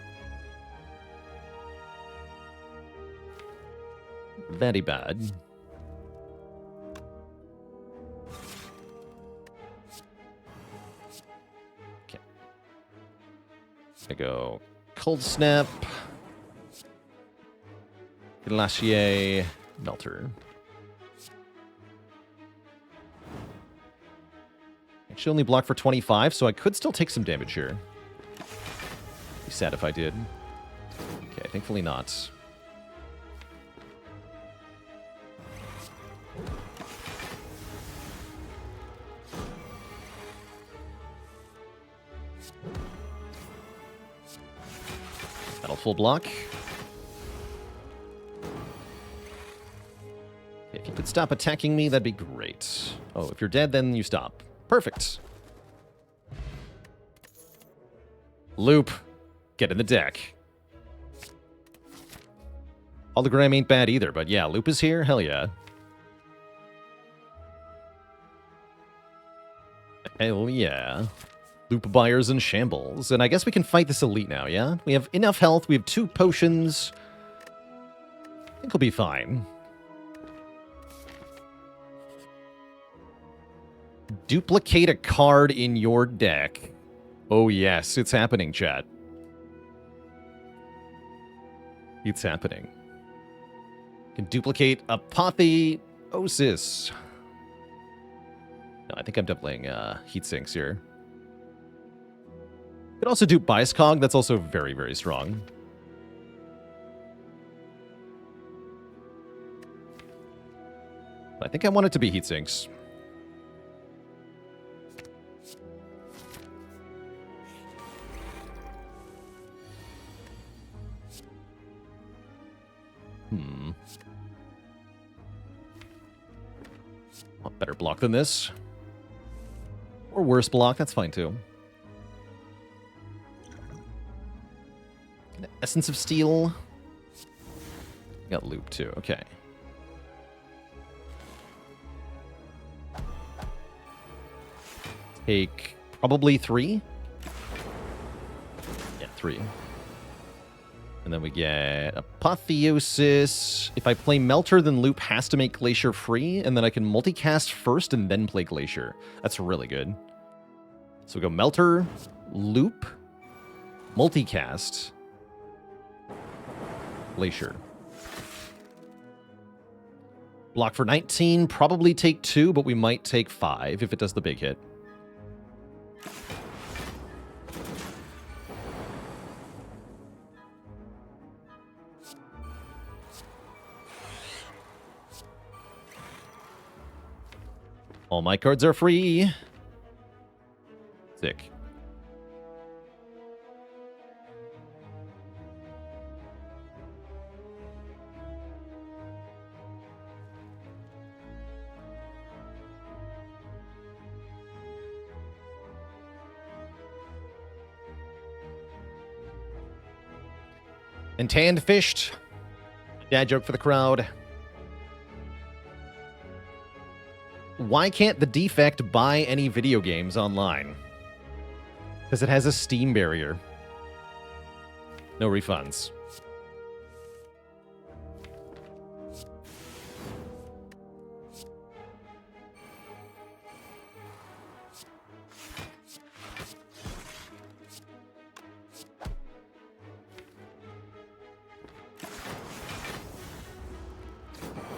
Very bad. Okay. I go Cold Snap. Glacier. Melter. Actually only block for 25, so I could still take some damage here. Be sad if I did. Okay, thankfully not. That'll full block. If you could stop attacking me, that'd be great. Oh, if you're dead, then you stop. Perfect. Loop. Get in the deck. Hologram ain't bad either, but yeah, Loop is here? Hell yeah. Hell yeah. Loop buyers in shambles. And I guess we can fight this elite now, yeah? We have enough health. We have 2 potions. think we'll be fine. Duplicate a card in your deck. Oh yes, it's happening, chat. It's happening. You can duplicate Apotheosis. No, I think I'm doubling heat sinks here. You can also do Bias Cog. That's also very, very strong. I think I want it to be heat sinks. Want better block than this. Or worse block, that's fine too. Essence of Steel. Got loop too, okay. Take probably 3. Yeah, 3. And then we get Apotheosis. If I play Melter, then Loop has to make Glacier free, and then I can multicast first and then play Glacier. That's really good. So we go Melter, Loop, multicast, Glacier. Block for 19, probably take 2, but we might take 5 if it does the big hit. All my cards are free. Sick. And Tanned Fished. Dad joke for the crowd. Why can't the Defect buy any video games online? Because it has a Steam barrier. No refunds.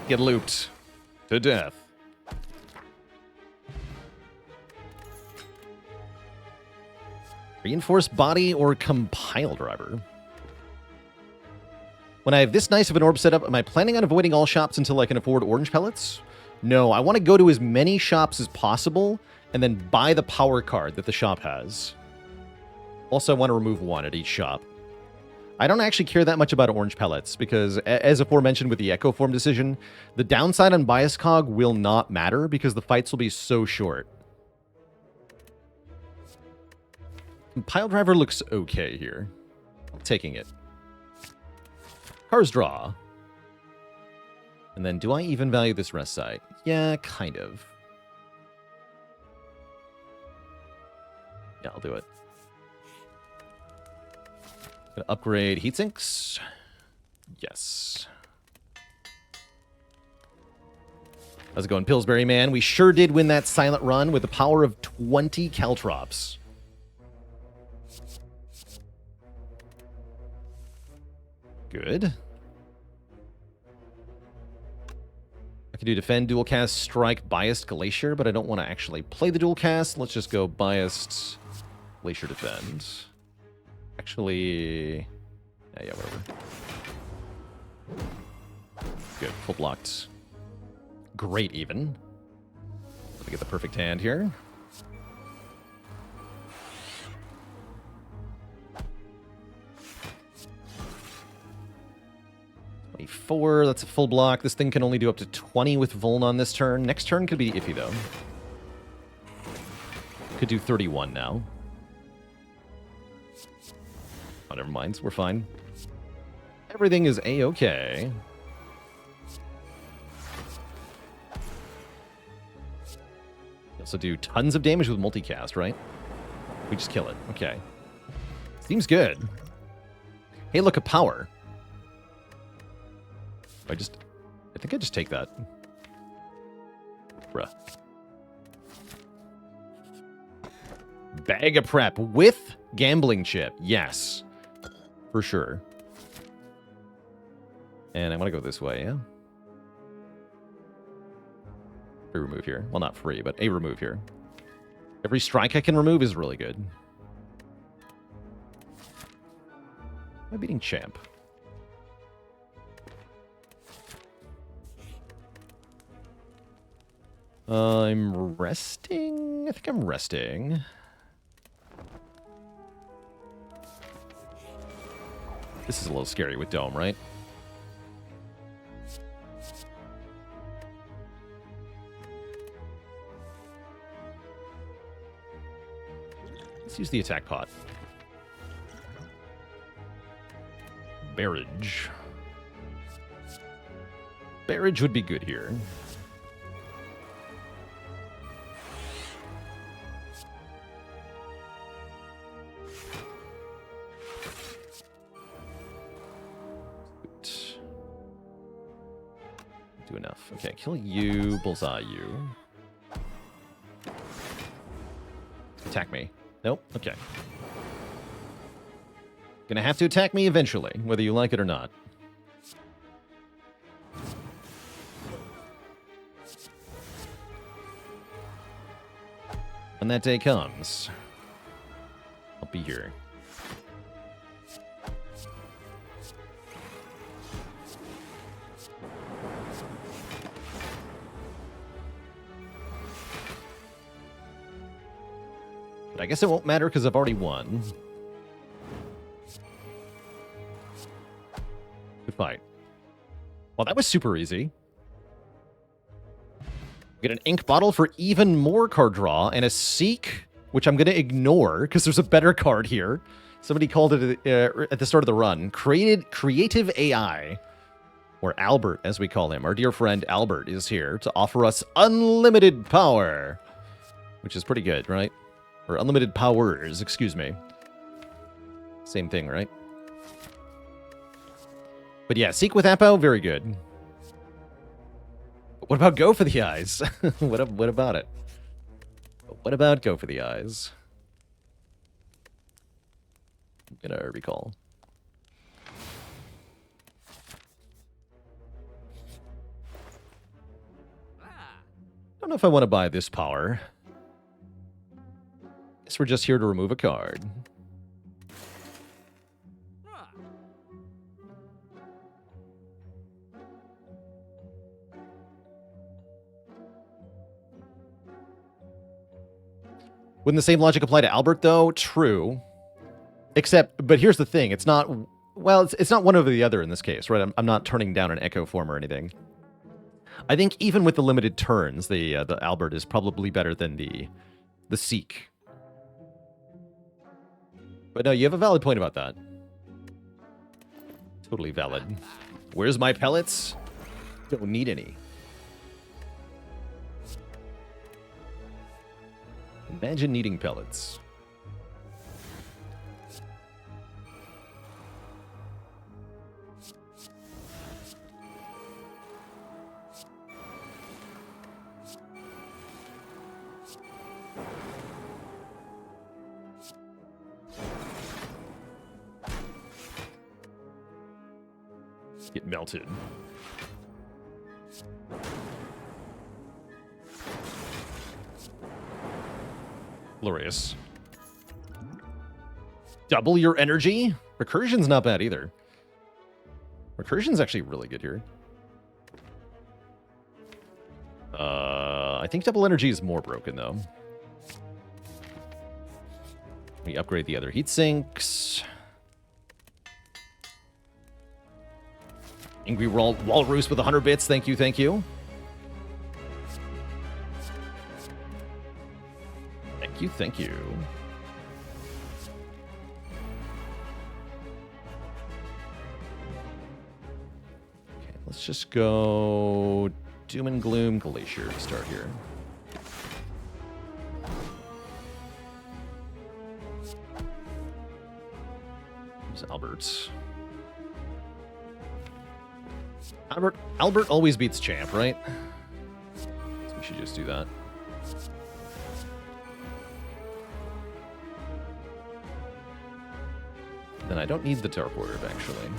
Get looped to death. Reinforced Body or Compile Driver? When I have this nice of an orb set up, am I planning on avoiding all shops until I can afford orange pellets? No, I want to go to as many shops as possible and then buy the power card that the shop has. Also, I want to remove 1 at each shop. I don't actually care that much about orange pellets because, as aforementioned with the Echo Form decision, the downside on Bias Cog will not matter because the fights will be so short. Pile Driver looks okay here. I'm taking it. Cars draw. And then, do I even value this rest site? Yeah, kind of. Yeah, I'll do it. Gonna upgrade heatsinks. Yes. How's it going, Pillsbury Man? We sure did win that silent run with the power of 20 Caltrops. Good. I can do Defend, Dual Cast, Strike, Biased, Glacier, but I don't want to actually play the Dual Cast. Let's just go Biased, Glacier, Defend. Actually... yeah, whatever. Good, full blocked. Great, even. Let me get the perfect hand here. Four, that's a full block. This thing can only do up to 20 with Vuln on this turn. Next turn could be iffy, though. Could do 31 now. Oh, never mind. We're fine. Everything is A-okay. Also do tons of damage with multicast, right? We just kill it. Okay. Seems good. Hey, look, a power. I think I just take that. Bruh. Bag of prep with gambling chip. Yes. For sure. And I want to go this way, yeah? Free remove here. Well, not free, but a remove here. Every strike I can remove is really good. Am I beating champ? I'm resting? I think I'm resting. This is a little scary with Dome, right? Let's use the attack pot. Barrage. Barrage would be good here. Do enough. Okay, kill you, bullseye you. Attack me. Nope, okay. Gonna have to attack me eventually, whether you like it or not. When that day comes, I'll be here. But I guess it won't matter because I've already won. Good fight. Well, that was super easy. Get an ink bottle for even more card draw, and a Seek, which I'm going to ignore because there's a better card here. Somebody called it at the start of the run. Creative AI, or Albert, as we call him. Our dear friend Albert is here to offer us unlimited power, which is pretty good, right? Or unlimited powers, excuse me. Same thing, right? But yeah, Seek with Apo, very good. What about Go for the Eyes? What about it? What about Go for the Eyes? I'm gonna recall. Don't know if I want to buy this power. Guess we're just here to remove a card. Wouldn't the same logic apply to Albert, though? True. Except, but here's the thing. It's not, well, it's not one over the other in this case, right? I'm not turning down an Echo form or anything. I think even with the limited turns, the Albert is probably better than the Seek. But no, you have a valid point about that. Totally valid. Where's my pellets? Don't need any. Imagine needing pellets. Get melted. Glorious. Double your energy? Recursion's not bad either. Recursion's actually really good here. I think double energy is more broken, though. We upgrade the other heat sinks. Angry Walrus with 100 bits. Thank you, thank you. Thank you, thank you. Okay, let's just go Doom and Gloom Glacier to start here. There's Albert's. Albert always beats Champ, right? So we should just do that. Then I don't need the Dark Orb, actually.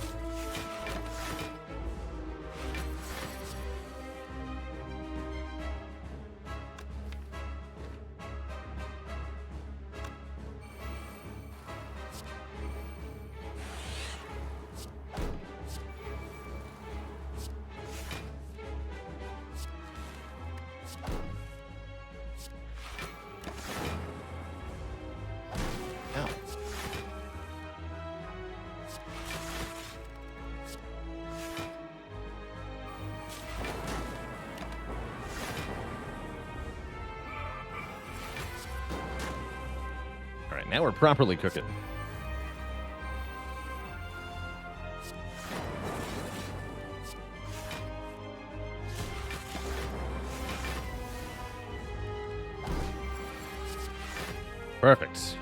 Now we're properly cooking. Perfect.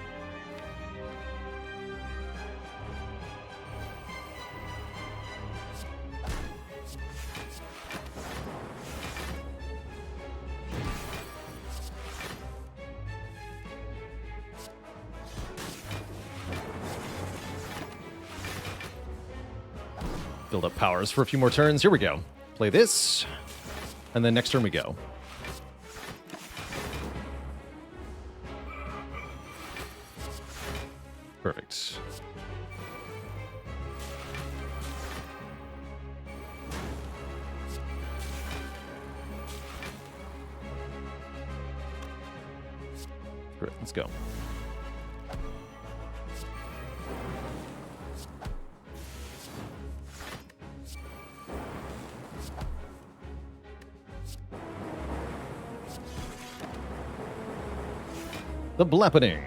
Build up powers for a few more turns. Here we go. Play this, and then next turn we go. Perfect. Great, let's go. The Blappening.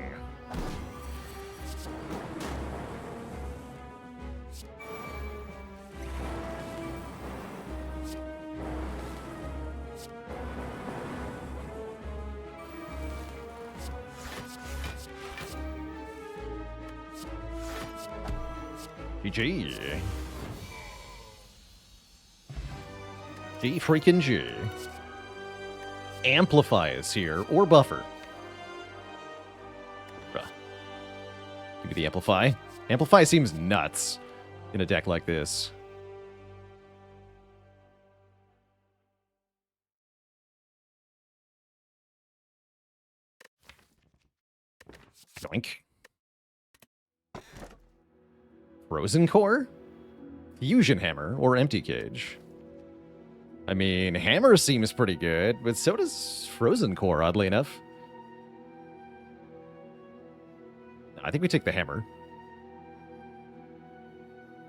GG. G freaking G. Amplify is here, or Buffer. Give me the Amplify. Amplify seems nuts in a deck like this. Doink. Frozen Core? Fusion Hammer or Empty Cage? I mean, Hammer seems pretty good, but so does Frozen Core, oddly enough. I think we take the Hammer.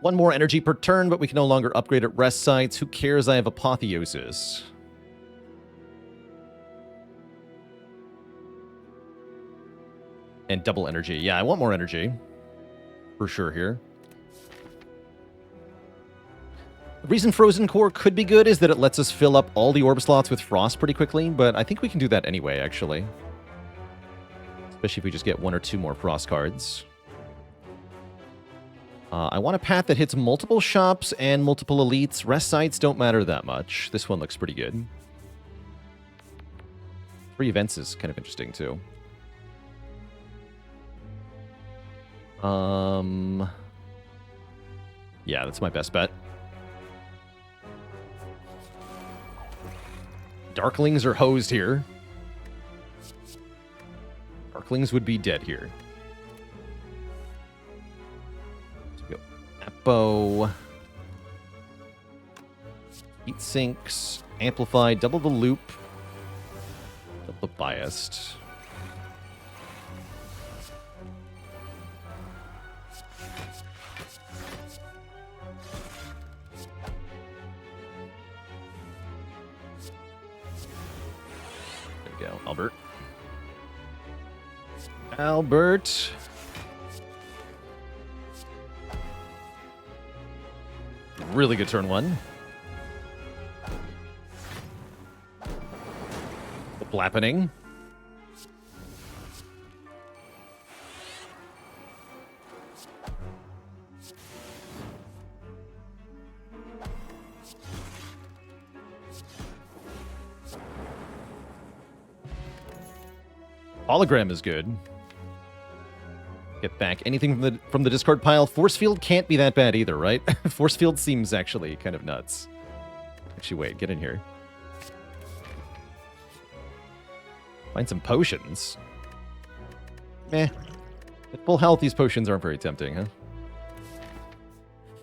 One more energy per turn, but we can no longer upgrade at rest sites. Who cares? I have Apotheosis. And double energy. Yeah, I want more energy. For sure here. The reason Frozen Core could be good is that it lets us fill up all the orb slots with Frost pretty quickly, but I think we can do that anyway, actually. Especially if we just get one or two more Frost cards. I want a path that hits multiple shops and multiple elites. Rest sites don't matter that much. This one looks pretty good. 3 events is kind of interesting, too. Yeah, that's my best bet. Darklings are hosed here. Darklings would be dead here. Let's go. Apo. Heat sinks. Amplify. Double the loop. Double the biased. There we go. Albert. Albert. Really good turn 1. The Blappening. Hologram is good. Get back anything from the discard pile. Force field can't be that bad either, right? Force field seems actually kind of nuts. Actually, wait, get in here. Find some potions. Meh. At full health, these potions aren't very tempting, huh?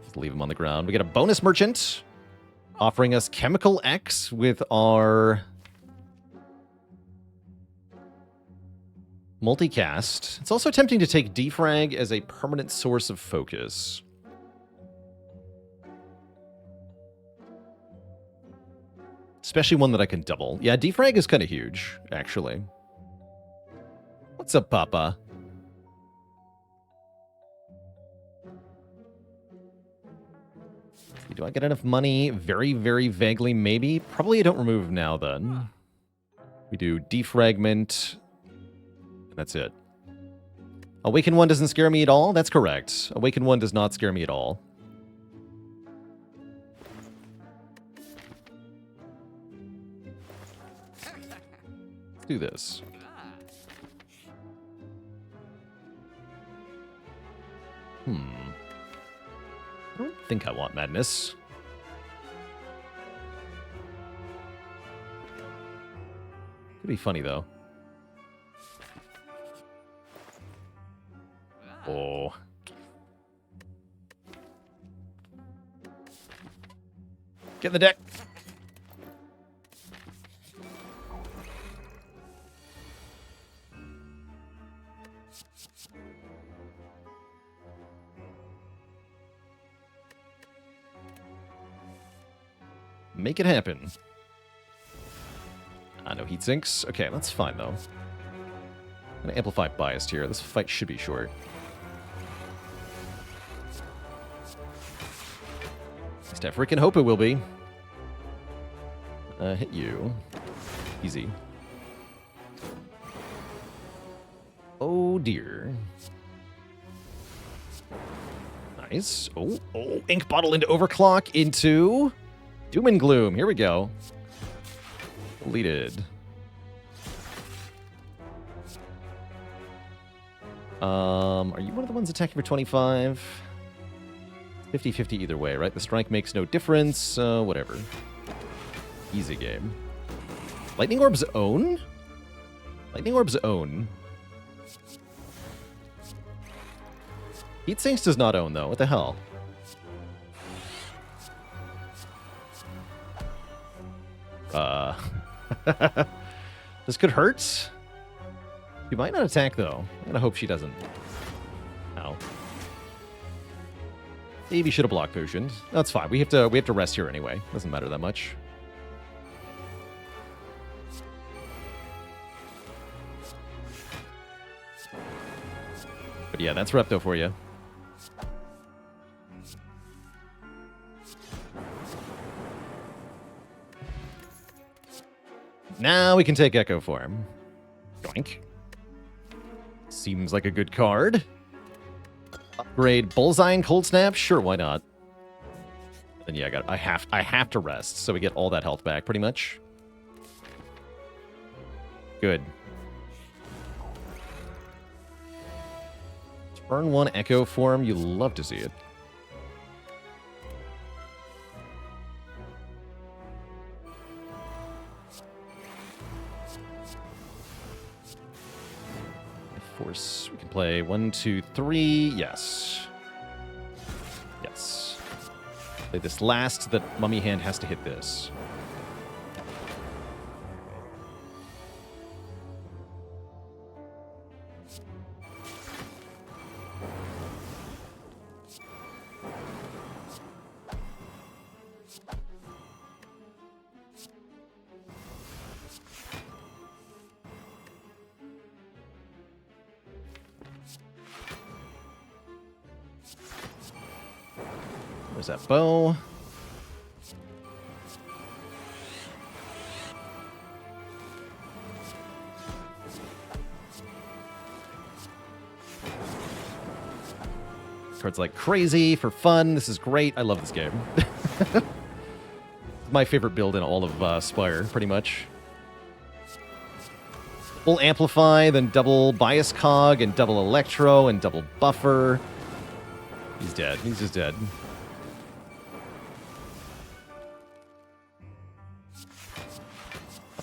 Let's leave them on the ground. We get a bonus merchant offering us Chemical X with our multicast. It's also tempting to take Defrag as a permanent source of focus. Especially one that I can double. Yeah, Defrag is kind of huge, actually. What's up, Papa? Do I get enough money? Very, very vaguely, maybe. Probably I don't remove now, then. We do Defragment. And that's it. Awaken 1 doesn't scare me at all? That's correct. Awaken 1 does not scare me at all. Let's do this. I don't think I want Madness. Could be funny, though. Oh. Get in the deck. Make it happen. No heat sinks. Okay, that's fine, though. I'm going to amplify biased here. This fight should be short. At least I freaking hope it will be. Hit you. Easy. Oh, dear. Nice. Oh, ink bottle into overclock into Doom and Gloom. Here we go. Deleted. Are you one of the ones attacking for 25? 50-50 either way, right? The strike makes no difference. Whatever. Easy game. Lightning Orb's own? Lightning Orb's own. Heat Sinks does not own, though. What the hell? This could hurt. You might not attack, though. I'm gonna hope she doesn't. Ow. Maybe should have block potioned. That's fine. We have to rest here anyway. Doesn't matter that much. But yeah, that's Repto for you. Now we can take Echo Form. Doink. Seems like a good card. Upgrade Bullseye and Cold Snap? Sure, why not? Then yeah, I have to rest, so we get all that health back, pretty much. Good. Turn 1 Echo Form, you love to see it. Force. We can play 1, 2, 3. Yes. Yes. Play this last. The Mummy hand has to hit this. There's that bow. Cards like crazy for fun. This is great. I love this game. My favorite build in all of Spire, pretty much. Full Amplify, then double Bias Cog, and double Electro, and double Buffer. He's dead. He's just dead.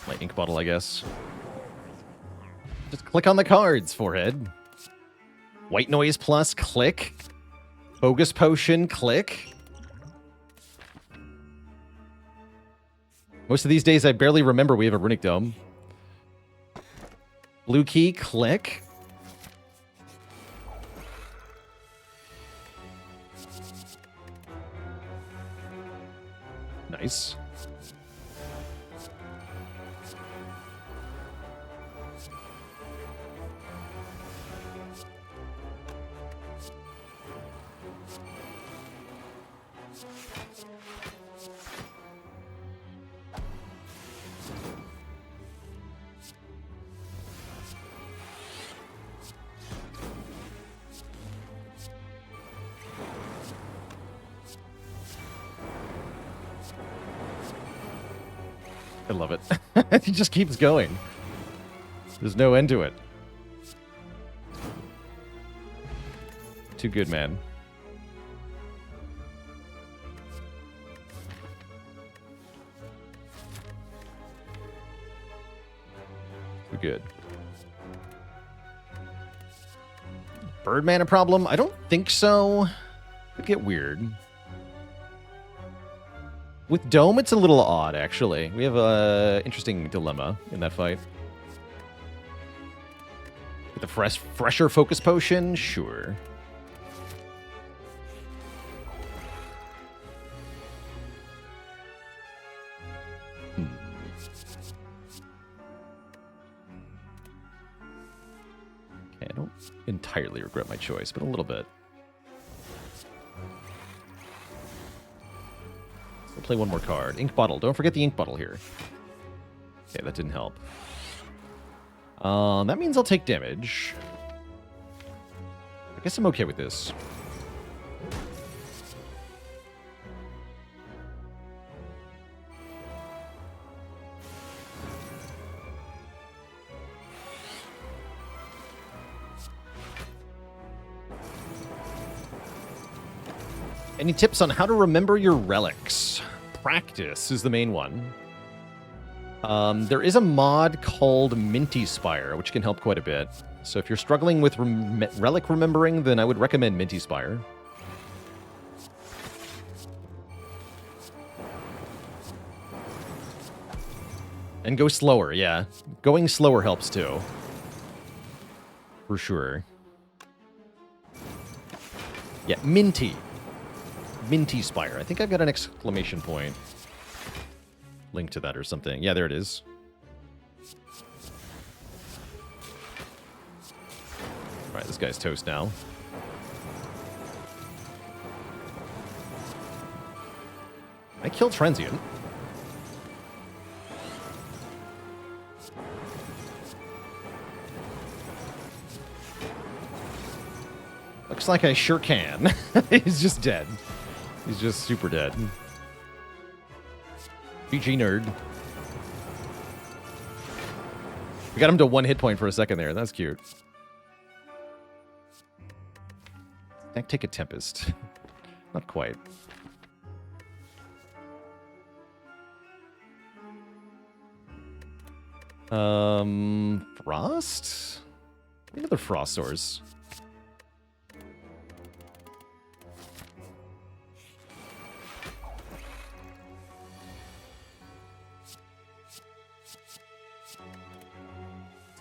My ink bottle, I guess. Just click on the cards, Forehead. White Noise Plus, click. Bogus Potion, click. Most of these days, I barely remember we have a Runic Dome. Blue Key, click. Nice. I love it. It just keeps going. There's no end to it. Too good, man. Too good. Birdman a problem? I don't think so. Could get weird. With Dome, it's a little odd, actually. We have a interesting dilemma in that fight. With the fresher Focus Potion? Sure. Okay, I don't entirely regret my choice, but a little bit. We'll play one more card. Ink Bottle. Don't forget the Ink Bottle here. Okay, that didn't help. That means I'll take damage. I guess I'm okay with this. Any tips on how to remember your relics? Practice is the main one. There is a mod called Minty Spire, which can help quite a bit. So if you're struggling with relic remembering, then I would recommend Minty Spire. And go slower, yeah. Going slower helps too. For sure. Yeah, Minty. Minty Spire. I think I've got an exclamation point link to that or something. Yeah, there it is. All right, this guy's toast now. I kill Transient. Looks like I sure can. He's just dead. He's just super dead. GG nerd. We got him to 1 hit point for a second there. That's cute. Deck take a Tempest. Not quite. Frost? Another Frost Source.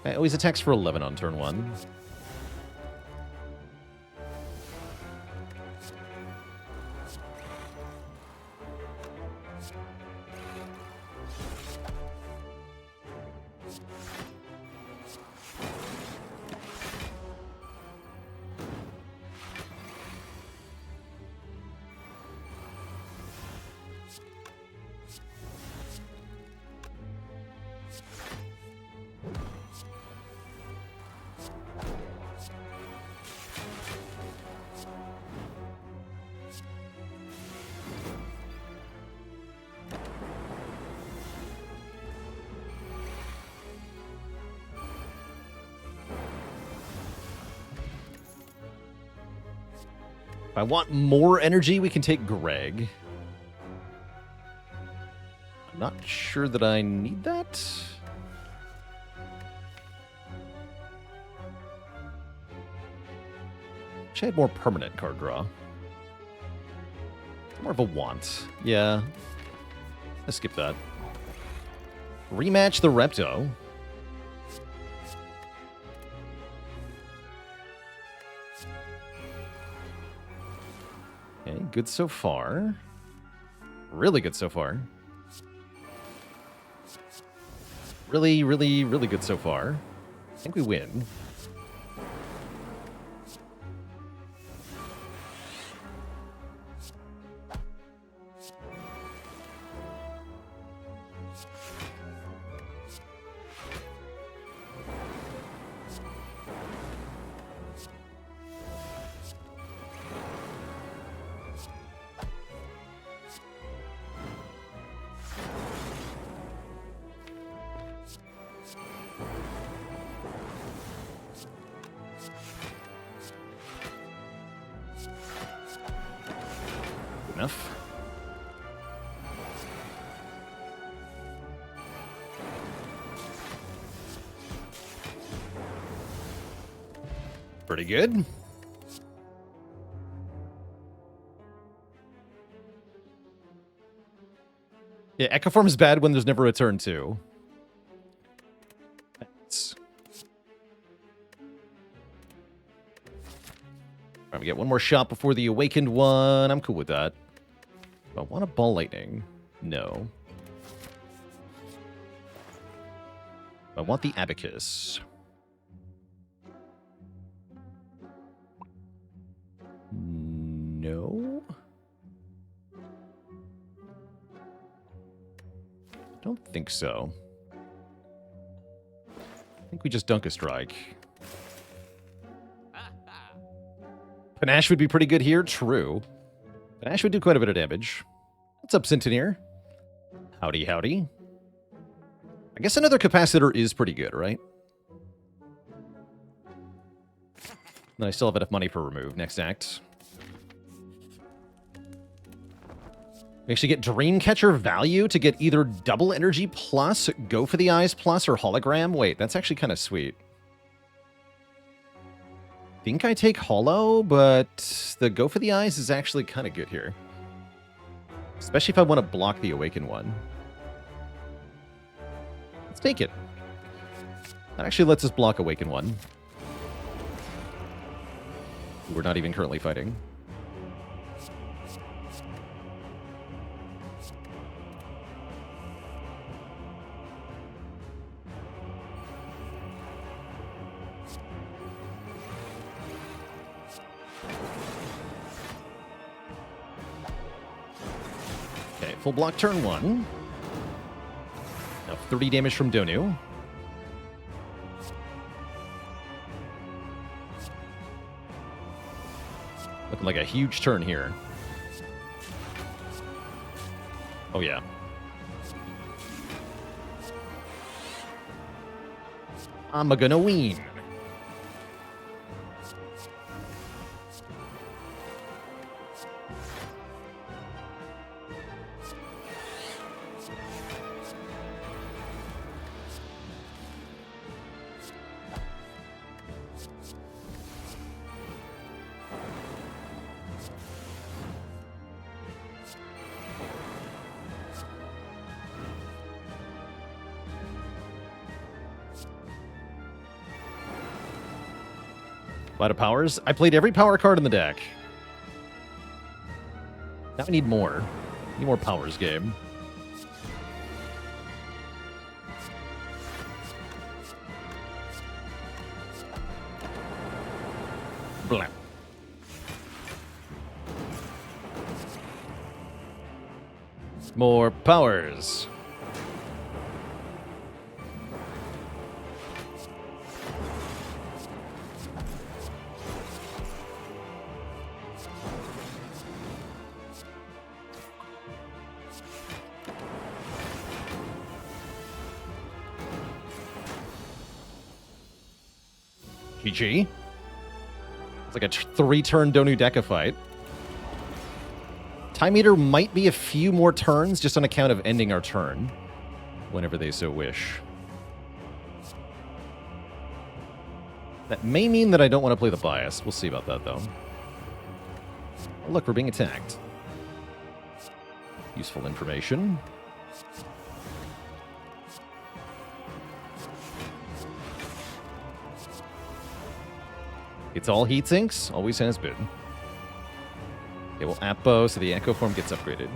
I always attacks for 11 on turn 1. If I want more energy, we can take Greg. I'm not sure that I need that. Wish I had more permanent card draw. More of a want. Yeah. Let's skip that. Rematch the Repto. Okay, good so far. Really good so far. Really, really, really good so far. I think we win. Enough. Pretty good. Yeah, Echoform is bad when there's never a turn 2. Thanks. Alright, we get one more shot before the Awakened one. I'm cool with that. Do I want a Ball Lightning? No. I want the Abacus. No. I don't think so. I think we just dunk a strike. Panache would be pretty good here. True. Panache would do quite a bit of damage. What's up, Centeneer? Howdy, howdy. I guess another capacitor is pretty good, right? Then I still have enough money for remove. Next act. We actually get Dreamcatcher value to get either double energy plus, go for the eyes plus, or hologram. Wait, that's actually kind of sweet. Think I take holo, but the go for the eyes is actually kind of good here. Especially if I want to block the awaken one. Let's take it. That actually lets us block awaken one. We're not even currently fighting. Okay, full block turn 1. Now 30 damage from Donu. Looking like a huge turn here. Oh, yeah. I'm gonna win. A lot of powers. I played every power card in the deck. Now I need more. Need more powers, game. Blah. More powers. GG. It's like a 3-turn Donu Deca fight. Time Eater might be a few more turns just on account of ending our turn whenever they so wish. That may mean that I don't want to play the bias. We'll see about that, though. Oh, look, we're being attacked. Useful information. It's all heat sinks. Always has been. Okay, well, Apo, so the Echo Form gets upgraded.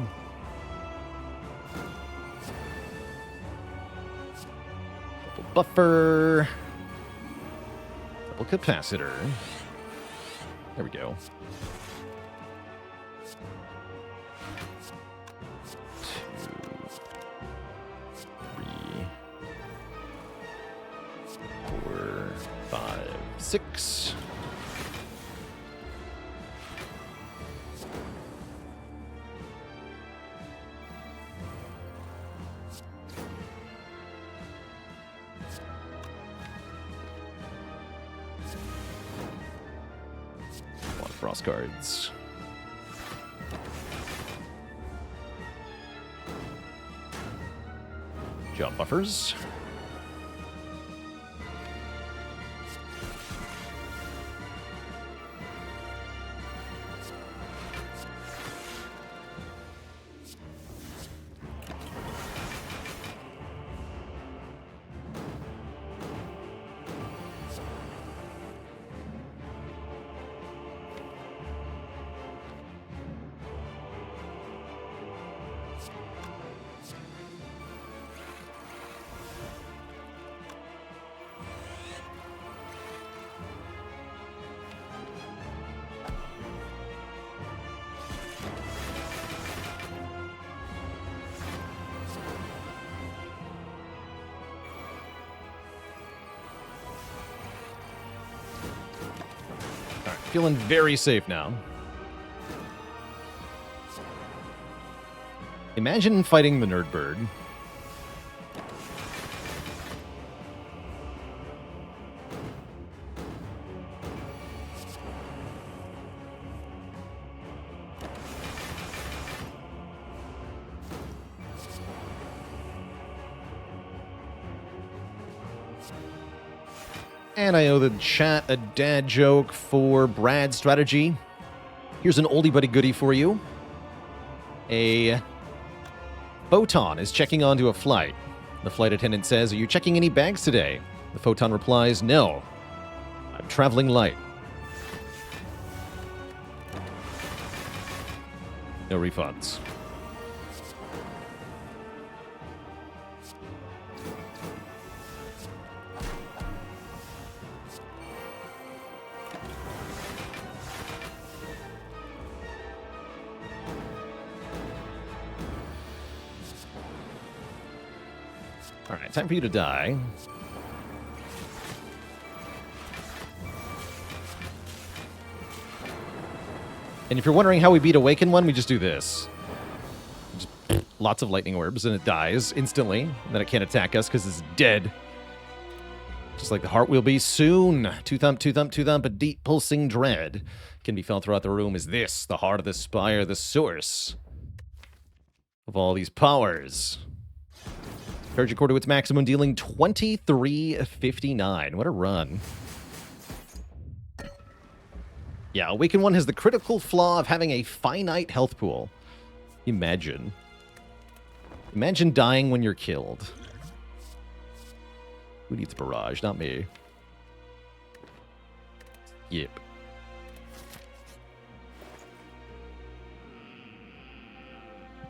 Double buffer. Double capacitor. There we go. 2, 3, 4, 5, 6. Frost cards. Jump buffers. Feeling very safe now. Imagine fighting the Nerd Bird. And I owe the chat a dad joke for Brad's strategy. Here's an oldie but a goodie for you. A photon is checking onto a flight. The flight attendant says, "Are you checking any bags today?" The photon replies, "No, I'm traveling light." No refunds. Alright, time for you to die. And if you're wondering how we beat Awaken one, we just do this. Just lots of lightning orbs, and it dies instantly. And then it can't attack us because it's dead. Just like the heart will be soon. Two thump, a deep pulsing dread can be felt throughout the room. Is this the heart of the spire, the source of all these powers? Charge record to its maximum, dealing 2359. What a run. Yeah, Awaken 1 has the critical flaw of having a finite health pool. Imagine. Imagine dying when you're killed. Who needs barrage? Not me. Yep.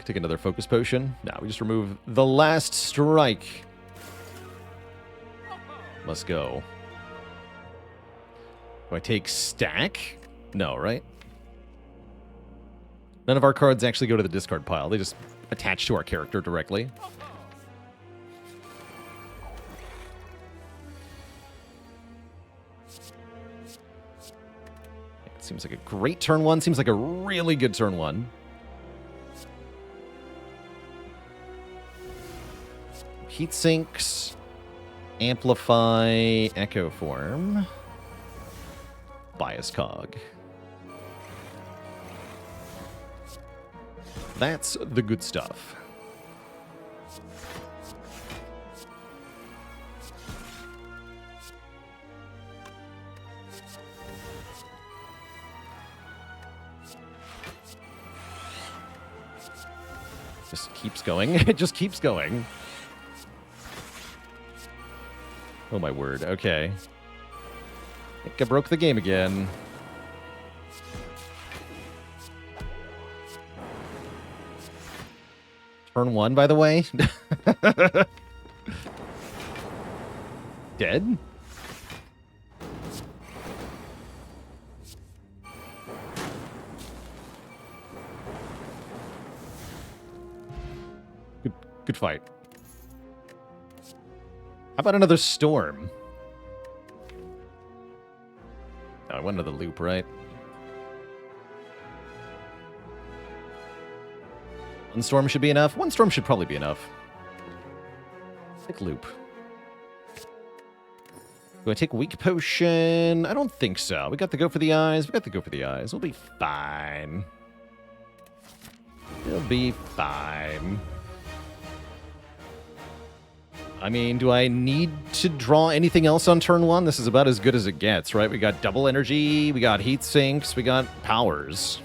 Take another focus potion. Now we just remove the last strike. Must go. Do I take stack? No, right? None of our cards actually go to the discard pile. They just attach to our character directly. It seems like a great turn one. Seems like a really good turn one. Heat sinks, amplify, echo form, bias cog. That's the good stuff. Just keeps going. It just keeps going. Oh my word. Okay. I think I broke the game again. Turn 1, by the way. Dead? Good fight. How about another storm? Oh, I went another loop, right? One storm should be enough. One storm should probably be enough. Sick loop. Do I take weak potion? I don't think so. We got to go for the eyes. We got to go for the eyes. We'll be fine. We'll be fine. I mean, do I need to draw anything else on turn 1? This is about as good as it gets, right? We got double energy, we got heat sinks, we got powers.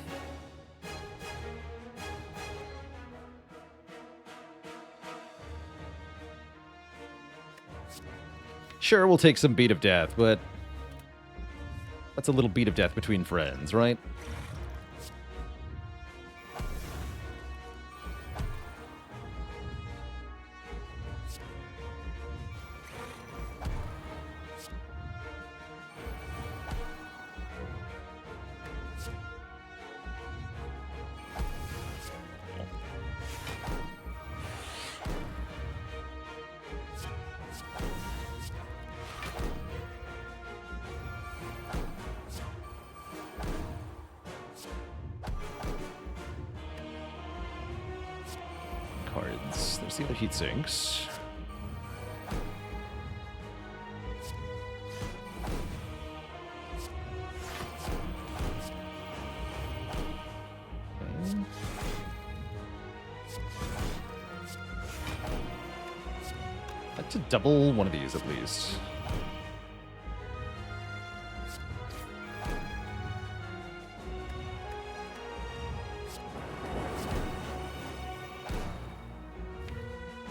Sure, we'll take some beat of death, but that's a little beat of death between friends, right? Cards. There's the other heat sinks. Okay. I'd like to double one of these at least.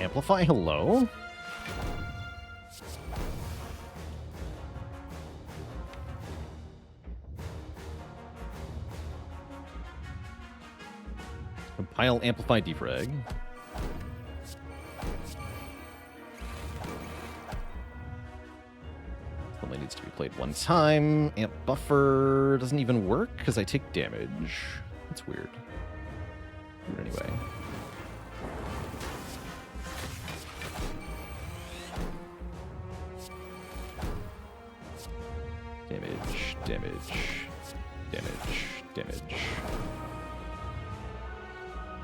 Amplify hello? Compile amplify defrag. Only needs to be played one time. Amp buffer doesn't even work because I take damage. That's weird. But anyway. Damage.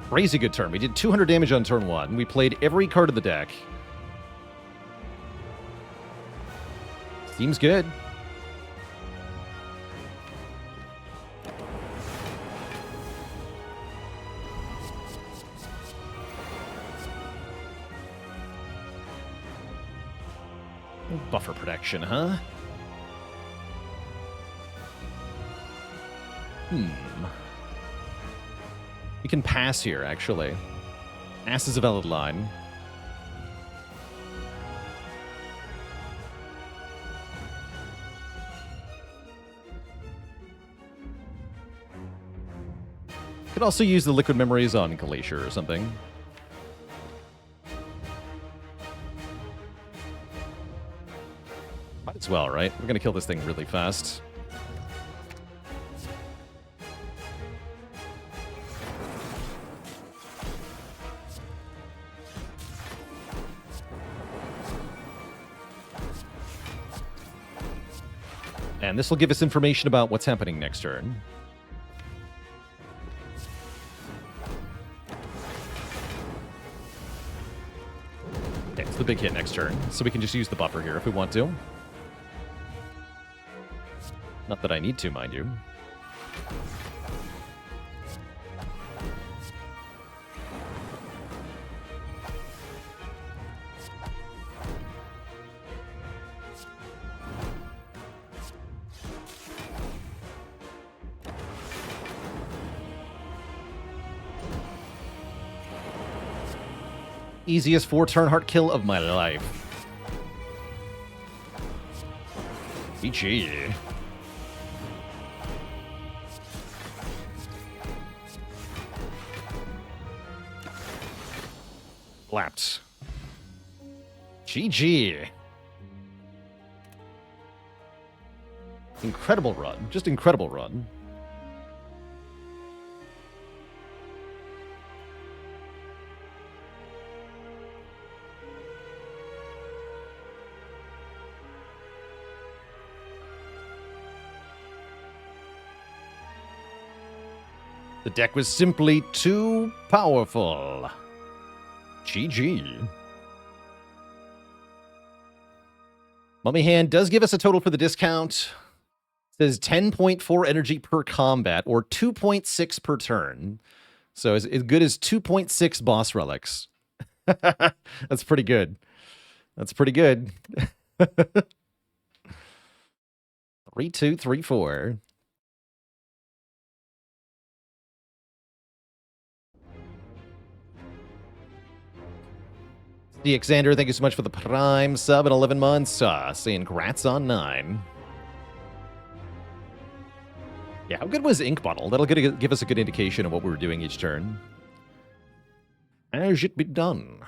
Crazy good turn. We did 200 damage on turn 1. We played every card of the deck. Seems good. Buffer protection, huh? We can pass here, actually. Pass is a valid line. Could also use the liquid memories on Glacier or something. Might as well, right? We're gonna kill this thing really fast. And this will give us information about what's happening next turn. Okay, it's the big hit next turn, so we can just use the buffer here if we want to. Not that I need to, mind you. Easiest 4-turn heart kill of my life. GG. Lapped. GG. Incredible run. Just incredible run. The deck was simply too powerful. GG. Mummy Hand does give us a total for the discount. It says 10.4 energy per combat, or 2.6 per turn. So as good as 2.6 boss relics. That's pretty good. That's pretty good. 3, 2, 3, 4. DXander, thank you so much for the Prime sub in 11 months. Saying grats on 9. Yeah, how good was Ink Bottle? That'll give us a good indication of what we were doing each turn. As it be done,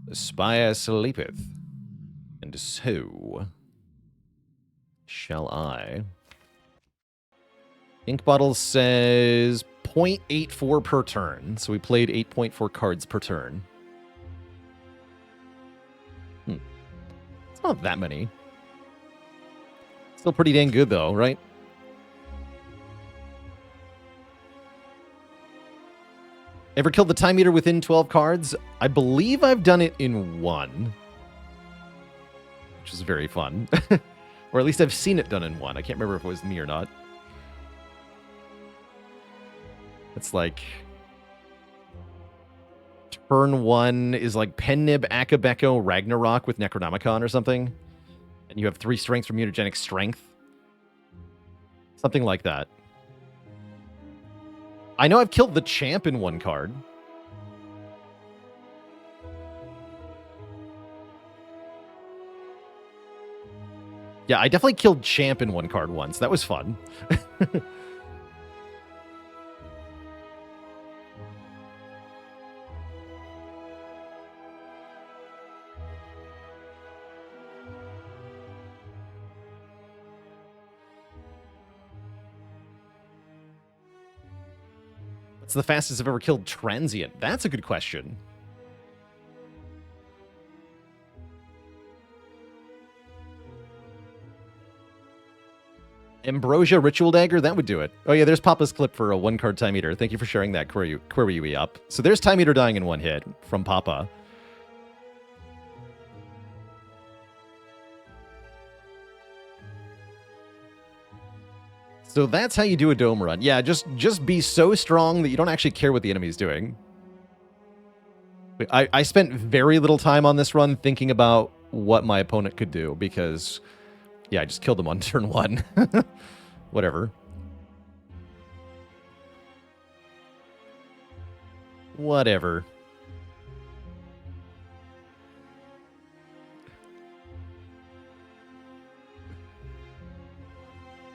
the spire sleepeth, and so shall I. Ink Bottle says 0.84 per turn, so we played 8.4 cards per turn. It's not that many. Still pretty dang good, though, right? Ever killed the time meter within 12 cards? I believe I've done it in 1. Which is very fun. Or at least I've seen it done in 1. I can't remember if it was me or not. It's like... Turn 1 is like Pennib, Akabeko, Ragnarok with Necronomicon or something. And you have 3 strength from Mutagenic Strength. Something like that. I know I've killed the champ in 1 card. Yeah, I definitely killed champ in 1 card once. That was fun. What's the fastest I've ever killed Transient? That's a good question. Ambrosia Ritual Dagger? That would do it. Oh yeah, there's Papa's clip for a 1-card Time Eater. Thank you for sharing that, Query up. So there's Time Eater dying in 1 hit from Papa. So that's how you do a dome run. Yeah, just be so strong that you don't actually care what the enemy's doing. I spent very little time on this run thinking about what my opponent could do because, yeah, I just killed him on turn 1. Whatever. Whatever.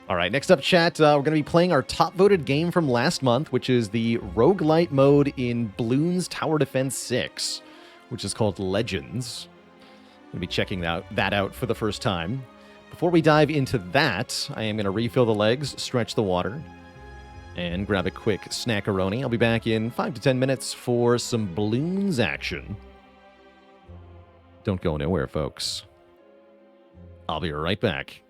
All right, next up, chat, we're going to be playing our top-voted game from last month, which is the roguelite mode in Bloons Tower Defense 6, which is called Legends. I'm going to be checking that out for the first time. Before we dive into that, I am going to refill the legs, stretch the water, and grab a quick snackaroni. I'll be back in 5 to 10 minutes for some Bloons action. Don't go nowhere, folks. I'll be right back.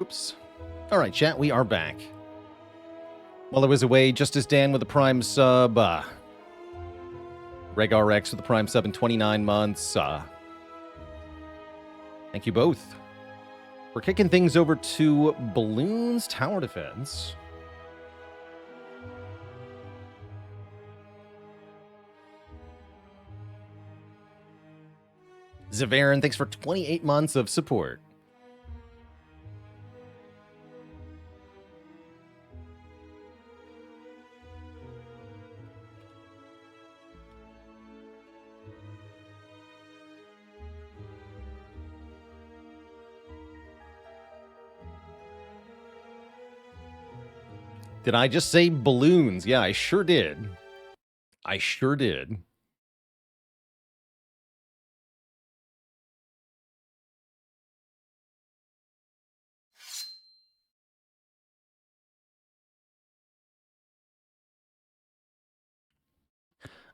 Oops. All right, chat, we are back. While I was away, Justice Dan with the Prime sub, RegRX with the Prime sub in 29 months. Thank you both. We're kicking things over to Bloons Tower Defense. Zavarin, thanks for 28 months of support. Did I just say balloons? Yeah, I sure did. I sure did.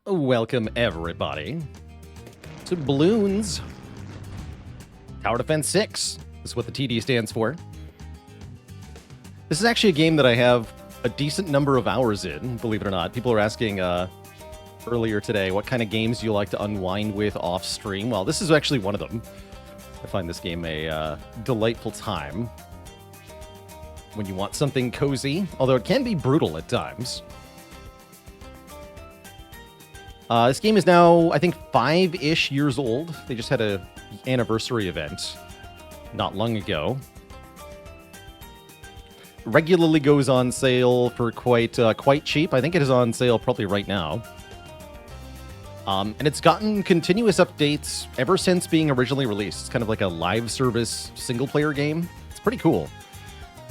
Welcome, everybody, to Bloons Tower Defense 6. This is what the TD stands for. This is actually a game that I have a decent number of hours in, believe it or not. People are asking earlier today what kind of games you like to unwind with off stream. Well, this is actually one of them. I find this game a delightful time when you want something cozy, although it can be brutal at times. This game is now, I think, 5-ish years old. They just had an anniversary event not long ago. Regularly goes on sale for quite cheap. I think it is on sale probably right now. And it's gotten continuous updates ever since being originally released. It's kind of like a live service single-player game. It's pretty cool.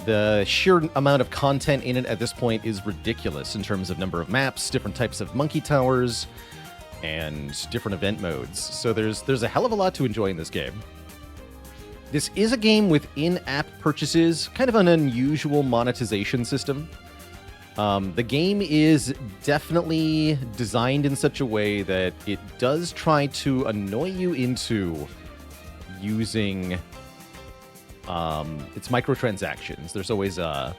The sheer amount of content in it at this point is ridiculous in terms of number of maps, different types of monkey towers, and different event modes. So there's a hell of a lot to enjoy in this game. This is a game with in-app purchases, kind of an unusual monetization system. The game is definitely designed in such a way that it does try to annoy you into using its microtransactions. There's always a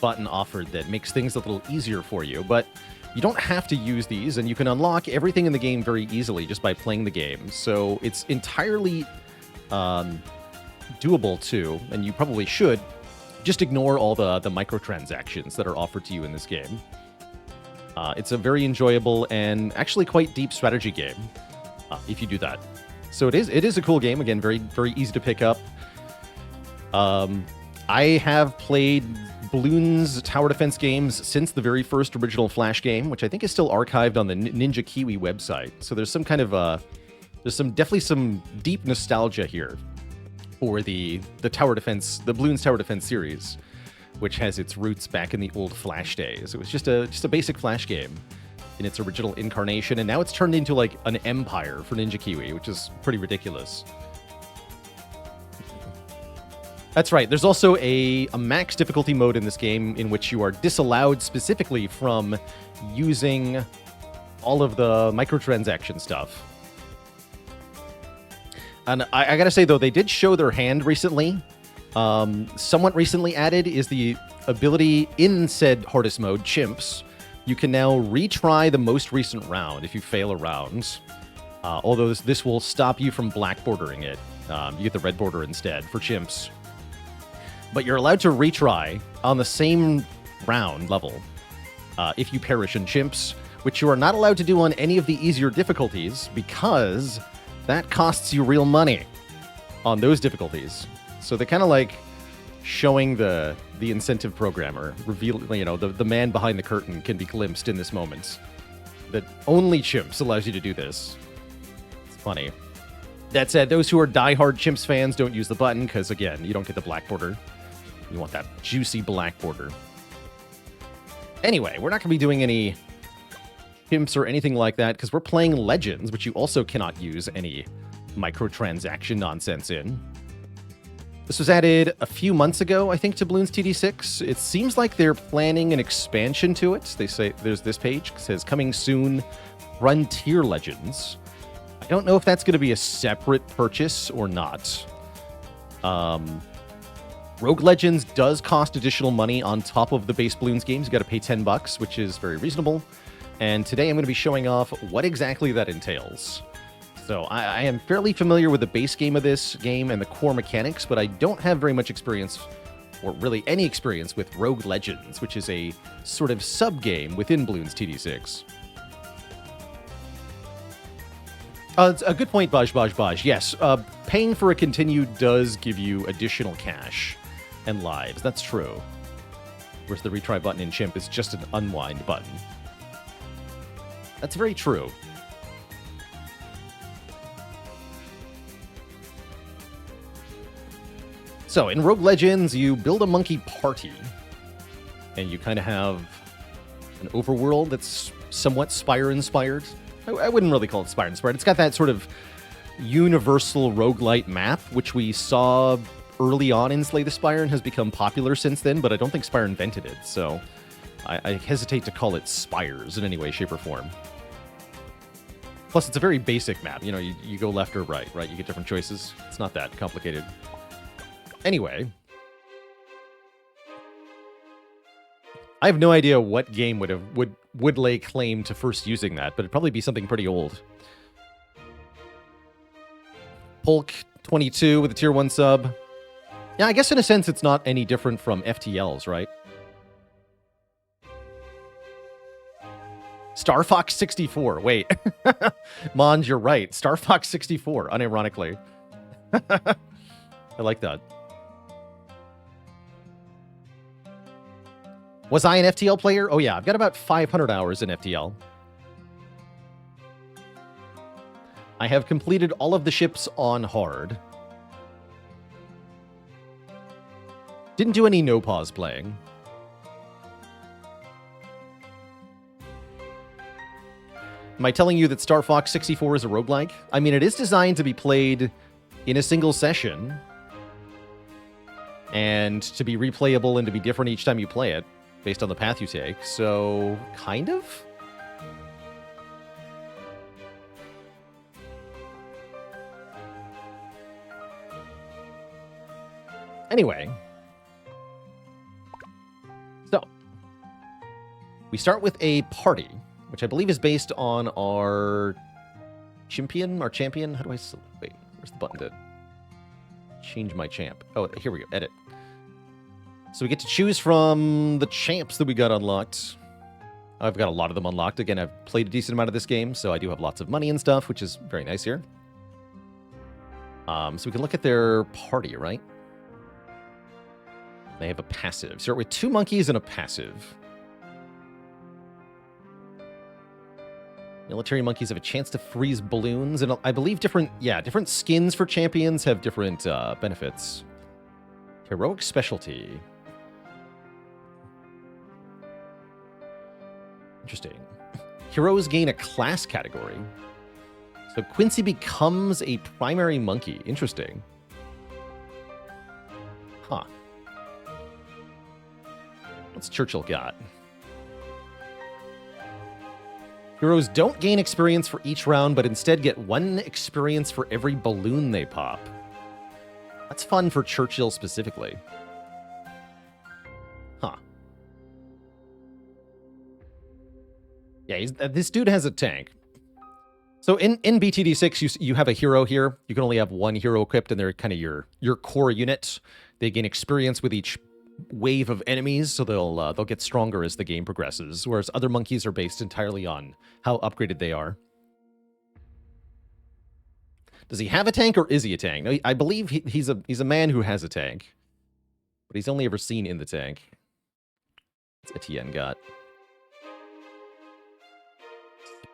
button offered that makes things a little easier for you, but you don't have to use these, and you can unlock everything in the game very easily just by playing the game. So it's entirely doable too, and you probably should just ignore all the microtransactions that are offered to you in this game. It's a very enjoyable and actually quite deep strategy game if you do that. So it is a cool game. Again, very, very easy to pick up. I have played Bloons Tower Defense games since the very first original Flash game, which I think is still archived on the Ninja Kiwi website. So there's some kind of definitely some deep nostalgia here for the Tower Defense, the Bloons Tower Defense series, which has its roots back in the old Flash days. It was just a basic Flash game in its original incarnation, and now it's turned into like an empire for Ninja Kiwi, which is pretty ridiculous. That's right. There's also a max difficulty mode in this game in which you are disallowed specifically from using all of the microtransaction stuff. And I gotta say, though, they did show their hand recently. Somewhat recently added is the ability in said hardest mode, Chimps. You can now retry the most recent round if you fail a round. Although this will stop you from black bordering it. You get the red border instead for Chimps. But you're allowed to retry on the same round level if you perish in Chimps, which you are not allowed to do on any of the easier difficulties because that costs you real money on those difficulties. So they're kind of like showing the incentive programmer, revealing, the man behind the curtain can be glimpsed in this moment. That only Chimps allows you to do this. It's funny. That said, those who are diehard Chimps fans don't use the button because, again, you don't get the black border. You want that juicy black border. Anyway, we're not going to be doing any Chimps or anything like that because we're playing Legends, which you also cannot use any microtransaction nonsense in. This was added a few months ago, I think, to Bloons TD6. It seems like they're planning an expansion to it. They say there's this page that says coming soon, Frontier Legends. I don't know if that's going to be a separate purchase or not. Rogue Legends does cost additional money on top of the base Bloons games. You got to pay $10, which is very reasonable. And today I'm going to be showing off what exactly that entails. So I am fairly familiar with the base game of this game and the core mechanics, but I don't have very much experience, or really any experience, with Rogue Legends, which is a sort of sub-game within Bloons TD6. It's a good point, Baj. Yes, paying for a continue does give you additional cash and lives. That's true. Whereas the retry button in Chimp is just an unwind button. That's very true. So, in Rogue Legends, you build a monkey party, and you kind of have an overworld that's somewhat Spire-inspired. I wouldn't really call it Spire-inspired. It's got that sort of universal roguelite map, which we saw early on in Slay the Spire and has become popular since then, but I don't think Spire invented it, so I hesitate to call it Spires in any way, shape, or form. Plus, it's a very basic map. You know, you go left or right? You get different choices. It's not that complicated. Anyway, I have no idea what game would lay claim to first using that, but it'd probably be something pretty old. Polk 22 with a tier 1 sub. Yeah, I guess in a sense it's not any different from FTLs, right? Star Fox 64. Wait. Mons, you're right. Star Fox 64, unironically. I like that. Was I an FTL player? Oh yeah, I've got about 500 hours in FTL. I have completed all of the ships on hard. Didn't do any no-pause playing. Am I telling you that Star Fox 64 is a roguelike? I mean, it is designed to be played in a single session, and to be replayable and to be different each time you play it, based on the path you take, so kind of? Anyway. So. We start with a party, which I believe is based on our champion? How do I... Wait, where's the button to change my champ? Oh, here we go. Edit. So we get to choose from the champs that we got unlocked. I've got a lot of them unlocked. Again, I've played a decent amount of this game, so I do have lots of money and stuff, which is very nice here. So we can look at their party, right? They have a passive. Start with 2 monkeys and a passive. Military monkeys have a chance to freeze balloons, and I believe different skins for champions have different benefits. Heroic specialty. Interesting. Heroes gain a class category. So Quincy becomes a primary monkey. Interesting. Huh. What's Churchill got? Heroes don't gain experience for each round, but instead get 1 experience for every balloon they pop. That's fun for Churchill specifically. Huh. Yeah, this dude has a tank. So in BTD6, you have a hero here. You can only have 1 hero equipped, and they're kind of your core unit. They gain experience with each wave of enemies, so they'll get stronger as the game progresses, whereas other monkeys are based entirely on how upgraded they are. Does he have a tank, or is he a tank? No, I believe he's a man who has a tank, but he's only ever seen in the tank. What's Etienne got?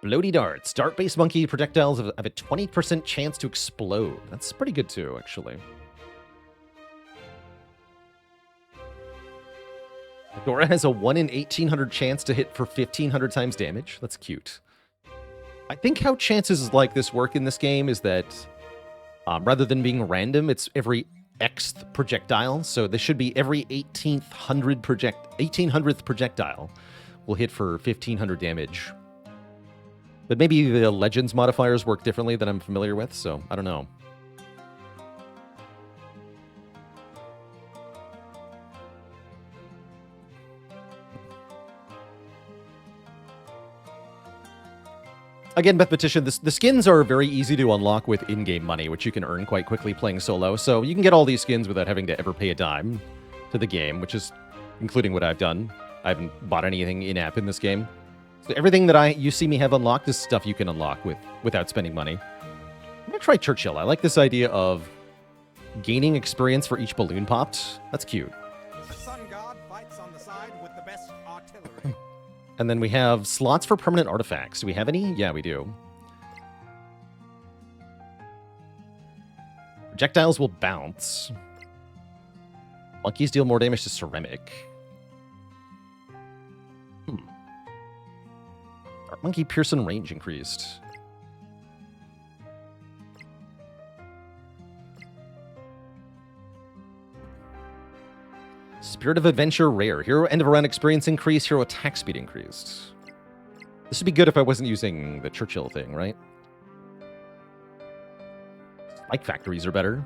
Bloody darts. Dart-based monkey projectiles have a 20% chance to explode. That's pretty good too, actually. Dora has a 1 in 1,800 chance to hit for 1,500 times damage. That's cute. I think how chances like this work in this game is that rather than being random, it's every xth projectile. So this should be every 1800th projectile will hit for 1,500 damage. But maybe the Legends modifiers work differently than I'm familiar with, so I don't know. Again, mathematician, the skins are very easy to unlock with in-game money, which you can earn quite quickly playing solo. So you can get all these skins without having to ever pay a dime to the game, which is including what I've done. I haven't bought anything in-app in this game. So everything that you see me have unlocked is stuff you can unlock without spending money. I'm gonna try Churchill. I like this idea of gaining experience for each balloon popped. That's cute. The sun god fights on the side with the best artillery. And then we have slots for permanent artifacts. Do we have any? Yeah, we do. Projectiles will bounce. Monkeys deal more damage to ceramic. Dark monkey Pearson range increased. Spirit of Adventure rare. Hero end of round experience increase. Hero attack speed increased. This would be good if I wasn't using the Churchill thing, right? Spike factories are better.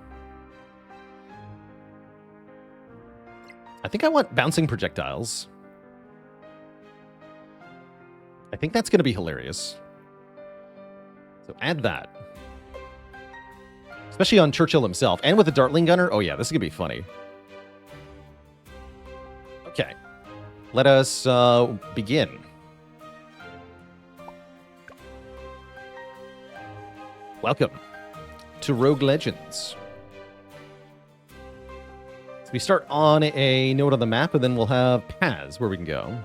I think I want bouncing projectiles. I think that's going to be hilarious. So add that. Especially on Churchill himself. And with the Dartling Gunner. Oh yeah, this is going to be funny. Okay. Let us begin. Welcome to Rogue Legends. So we start on a node on the map, and then we'll have paths where we can go.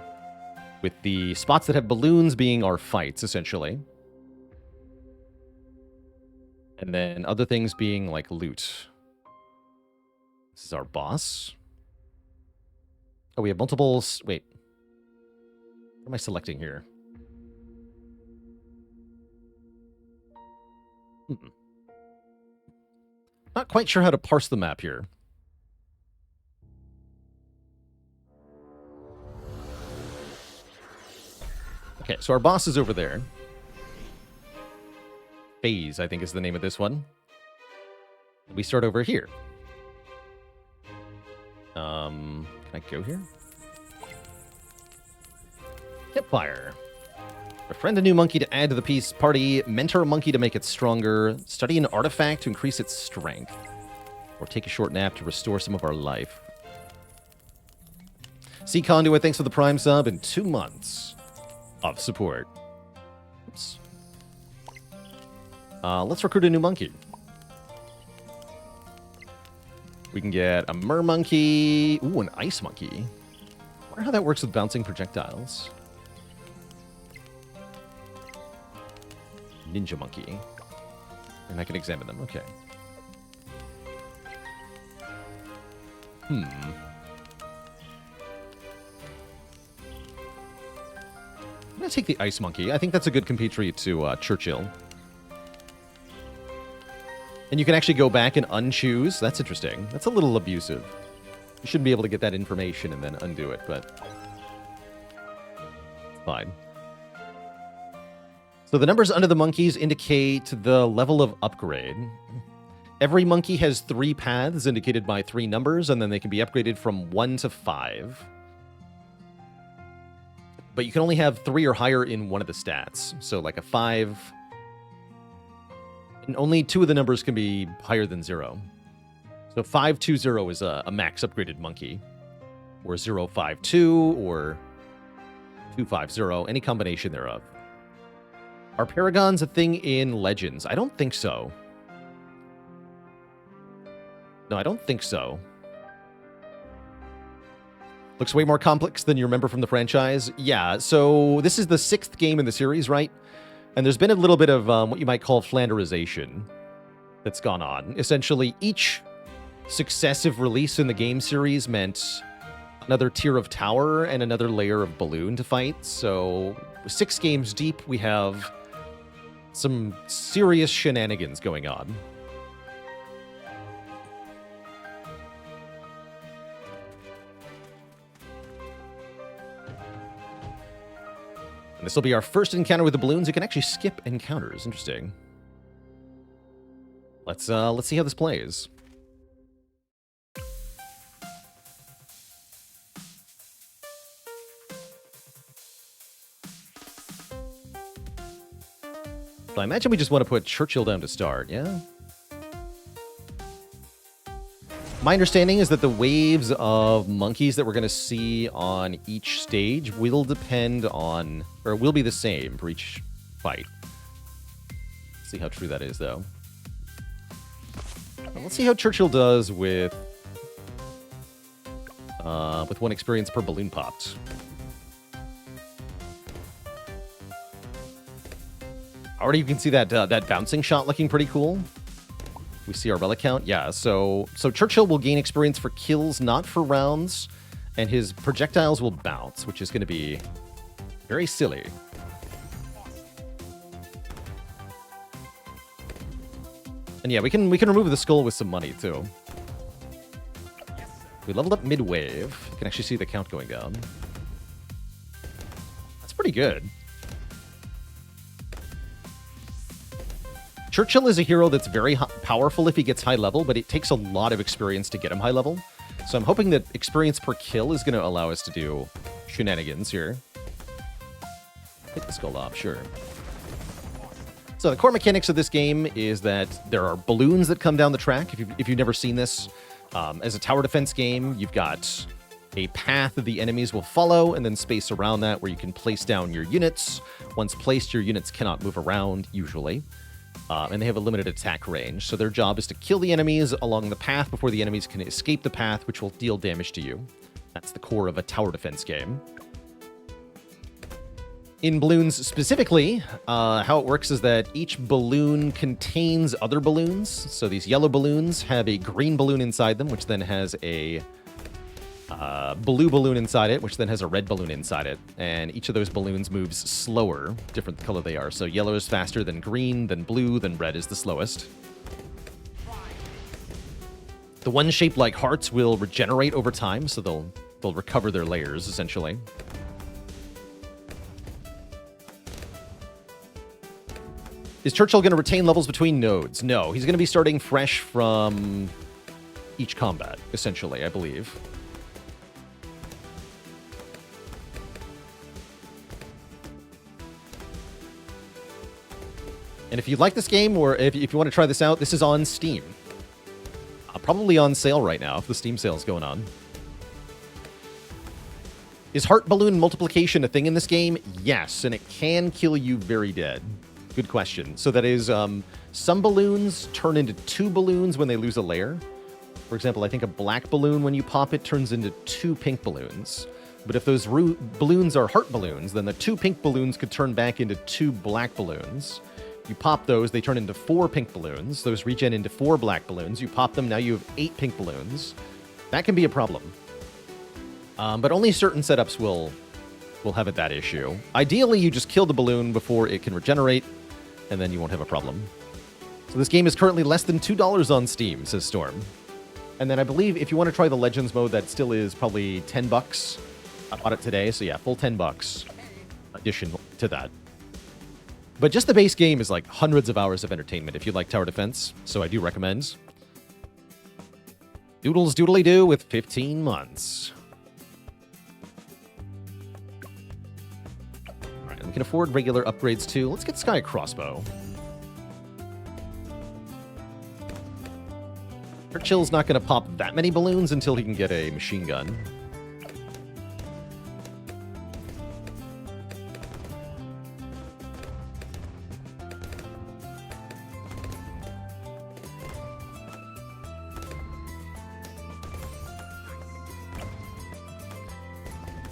With the spots that have balloons being our fights, essentially. And then other things being like loot. This is our boss. Oh, we have multiple... Wait. What am I selecting here? Not quite sure how to parse the map here. Okay, so our boss is over there. Phase, I think, is the name of this one. We start over here. Can I go here? Hipfire. Befriend a new monkey to add to the peace party. Mentor a monkey to make it stronger. Study an artifact to increase its strength. Or take a short nap to restore some of our life. C Conduit, thanks for the Prime sub and 2 months of support. Oops. Let's recruit a new monkey. We can get a mer monkey. Ooh, an ice monkey. I wonder how that works with bouncing projectiles. Ninja monkey. And I can examine them. Okay. I'm going to take the ice monkey. I think that's a good compatriot to Churchill. And you can actually go back and unchoose. That's interesting. That's a little abusive. You shouldn't be able to get that information and then undo it, but... fine. So the numbers under the monkeys indicate the level of upgrade. Every monkey has 3 paths indicated by 3 numbers, and then they can be upgraded from 1 to 5. But you can only have 3 or higher in one of the stats. So like a 5... and only 2 of the numbers can be higher than 0. So 520 is a max upgraded monkey. Or 052 or 250, any combination thereof. Are paragons a thing in Legends? I don't think so. No, I don't think so. Looks way more complex than you remember from the franchise. Yeah, so this is the 6th game in the series, right? And there's been a little bit of what you might call Flanderization that's gone on. Essentially, each successive release in the game series meant another tier of tower and another layer of balloon to fight. So 6 games deep, we have some serious shenanigans going on. And this will be our first encounter with the balloons. You can actually skip encounters. Interesting. Let's see how this plays. So I imagine we just want to put Churchill down to start, yeah? My understanding is that the waves of monkeys that we're going to see on each stage will depend on, or will be the same for each fight. Let's see how true that is, though. Well, let's see how Churchill does with 1 experience per balloon popped. Already you can see that that bouncing shot looking pretty cool. We see our relic count. Yeah, so Churchill will gain experience for kills, not for rounds, and his projectiles will bounce, which is going to be very silly. And yeah, we can remove the skull with some money too. We leveled up mid-wave. You can actually see the count going down. That's pretty good. Churchill is a hero that's very powerful if he gets high level, but it takes a lot of experience to get him high level. So I'm hoping that experience per kill is going to allow us to do shenanigans here. Hit the skull off, sure. So the core mechanics of this game is that there are balloons that come down the track. If you've never seen this, as a tower defense game, you've got a path that the enemies will follow, and then space around that where you can place down your units. Once placed, your units cannot move around, usually. And they have a limited attack range, so their job is to kill the enemies along the path before the enemies can escape the path, which will deal damage to you. That's the core of a tower defense game. In Bloons specifically, how it works is that each balloon contains other balloons. So these yellow balloons have a green balloon inside them, which then has a blue balloon inside it, which then has a red balloon inside it. And each of those balloons moves slower, different color they are. So yellow is faster than green, then blue, then red is the slowest. The ones shaped like hearts will regenerate over time, so they'll recover their layers, essentially. Is Churchill going to retain levels between nodes? No, he's going to be starting fresh from each combat, essentially, I believe. And if you like this game, or if you want to try this out, this is on Steam. Probably on sale right now, if the Steam sale's going on. Is heart balloon multiplication a thing in this game? Yes, and it can kill you very dead. Good question. So that is, some balloons turn into 2 balloons when they lose a layer. For example, I think a black balloon, when you pop it, turns into 2 pink balloons. But if those balloons are heart balloons, then the 2 pink balloons could turn back into 2 black balloons. You pop those, they turn into 4 pink balloons. Those regen into 4 black balloons. You pop them, now you have 8 pink balloons. That can be a problem. But only certain setups will have that issue. Ideally, you just kill the balloon before it can regenerate, and then you won't have a problem. So this game is currently less than $2 on Steam, says Storm. And then I believe if you want to try the Legends mode, that still is probably $10. I bought it today, so yeah, full $10 addition to that. But just the base game is like hundreds of hours of entertainment if you like tower defense, so I do recommend. Doodles doodly do with 15 months. Alright, we can afford regular upgrades too. Let's get Sky Crossbow. Churchill's not going to pop that many balloons until he can get a machine gun.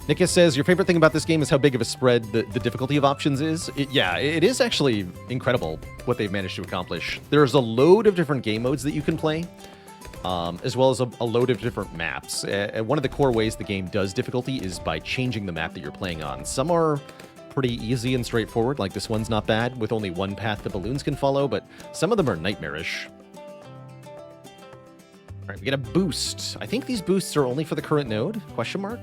Nikus says, your favorite thing about this game is how big of a spread the difficulty of options is. Yeah, it is actually incredible what they've managed to accomplish. There's a load of different game modes that you can play, as well as a load of different maps. One of the core ways the game does difficulty is by changing the map that you're playing on. Some are pretty easy and straightforward, like this one's not bad, with only one path the balloons can follow, but some of them are nightmarish. All right, we get a boost. I think these boosts are only for the current node? Question mark?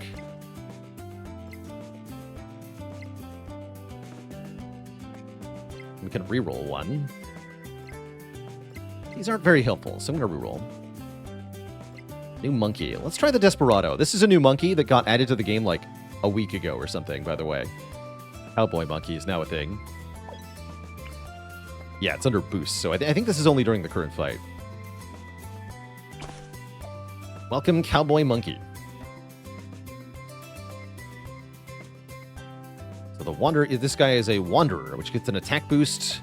We can reroll one. These aren't very helpful, so I'm going to reroll. New monkey. Let's try the Desperado. This is a new monkey that got added to the game like a week ago or something, by the way. Cowboy monkey is now a thing. Yeah, it's under boost, so I think this is only during the current fight. Welcome, Cowboy Monkey. So the Wanderer, this guy is a Wanderer, which gets an attack boost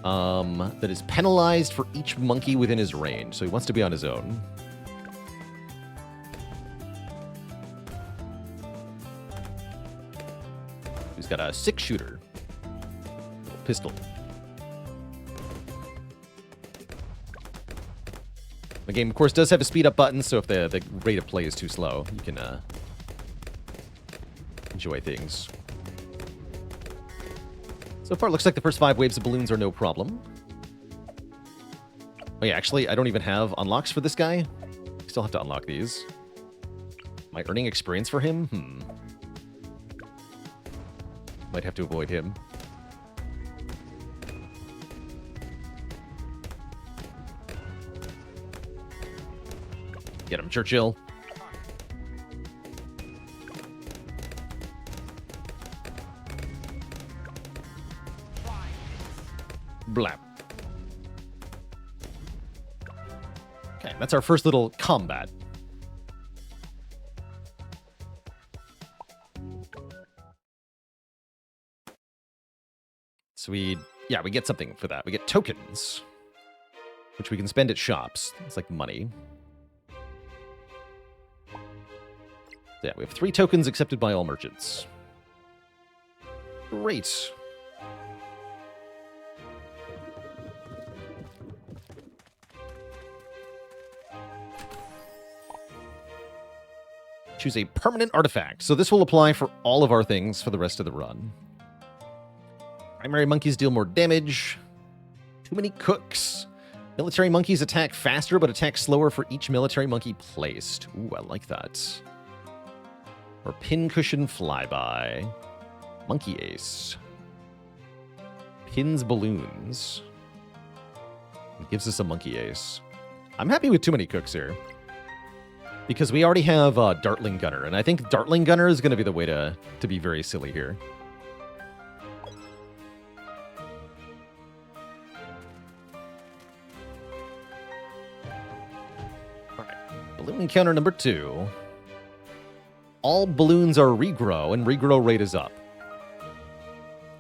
that is penalized for each monkey within his range, so he wants to be on his own. He's got a 6-shooter. Pistol. The game, of course, does have a speed up button, so if the rate of play is too slow, you can enjoy things. So far, it looks like the first 5 waves of balloons are no problem. Oh yeah, actually, I don't even have unlocks for this guy. Still have to unlock these. Am I earning experience for him? Might have to avoid him. Get him, Churchill. Blap. Okay, that's our first little combat. So we get something for that. We get tokens, which we can spend at shops. It's like money. Yeah, we have 3 tokens accepted by all merchants. Great. Choose a permanent artifact. So this will apply for all of our things for the rest of the run. Primary monkeys deal more damage. Too many cooks. Military monkeys attack faster, but attack slower for each military monkey placed. Ooh, I like that. Or pincushion flyby. Monkey ace. Pins balloons. It gives us a monkey ace. I'm happy with too many cooks here. Because we already have Dartling Gunner, and I think Dartling Gunner is going to be the way to be very silly here. Alright, balloon encounter number 2. All balloons are regrow, and regrow rate is up.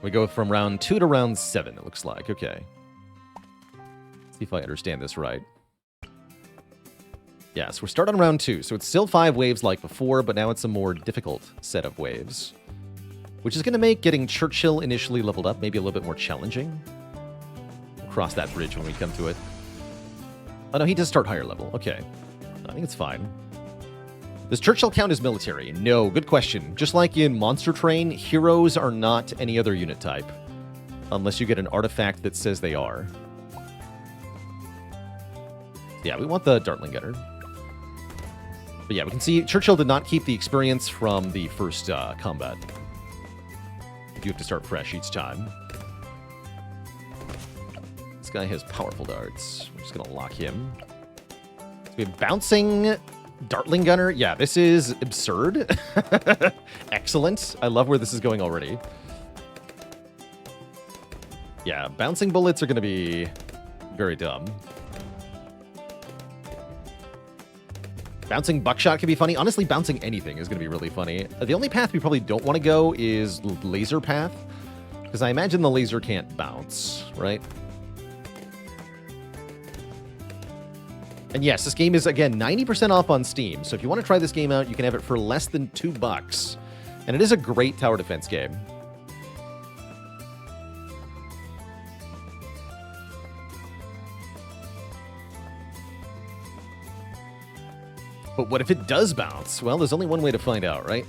We go from round 2 to round 7, it looks like. Okay. Let's see if I understand this right. Yeah, so we're starting on round 2, so it's still 5 waves like before, but now it's a more difficult set of waves. Which is going to make getting Churchill initially leveled up maybe a little bit more challenging. We'll cross that bridge when we come to it. Oh no, he does start higher level. Okay. I think it's fine. Does Churchill count as military? No, good question. Just like in Monster Train, heroes are not any other unit type. Unless you get an artifact that says they are. Yeah, we want the Dartling Gunner. But yeah, we can see Churchill did not keep the experience from the first combat. You have to start fresh each time. This guy has powerful darts. We're just going to lock him. So we have bouncing Dartling Gunner. Yeah, this is absurd. Excellent. I love where this is going already. Yeah, bouncing bullets are going to be very dumb. Bouncing buckshot can be funny. Honestly, bouncing anything is going to be really funny. The only path we probably don't want to go is laser path, because I imagine the laser can't bounce, right? And yes, this game is, again, 90% off on Steam, so if you want to try this game out, you can have it for less than $2. And it is a great tower defense game. But what if it does bounce? Well, there's only one way to find out, right?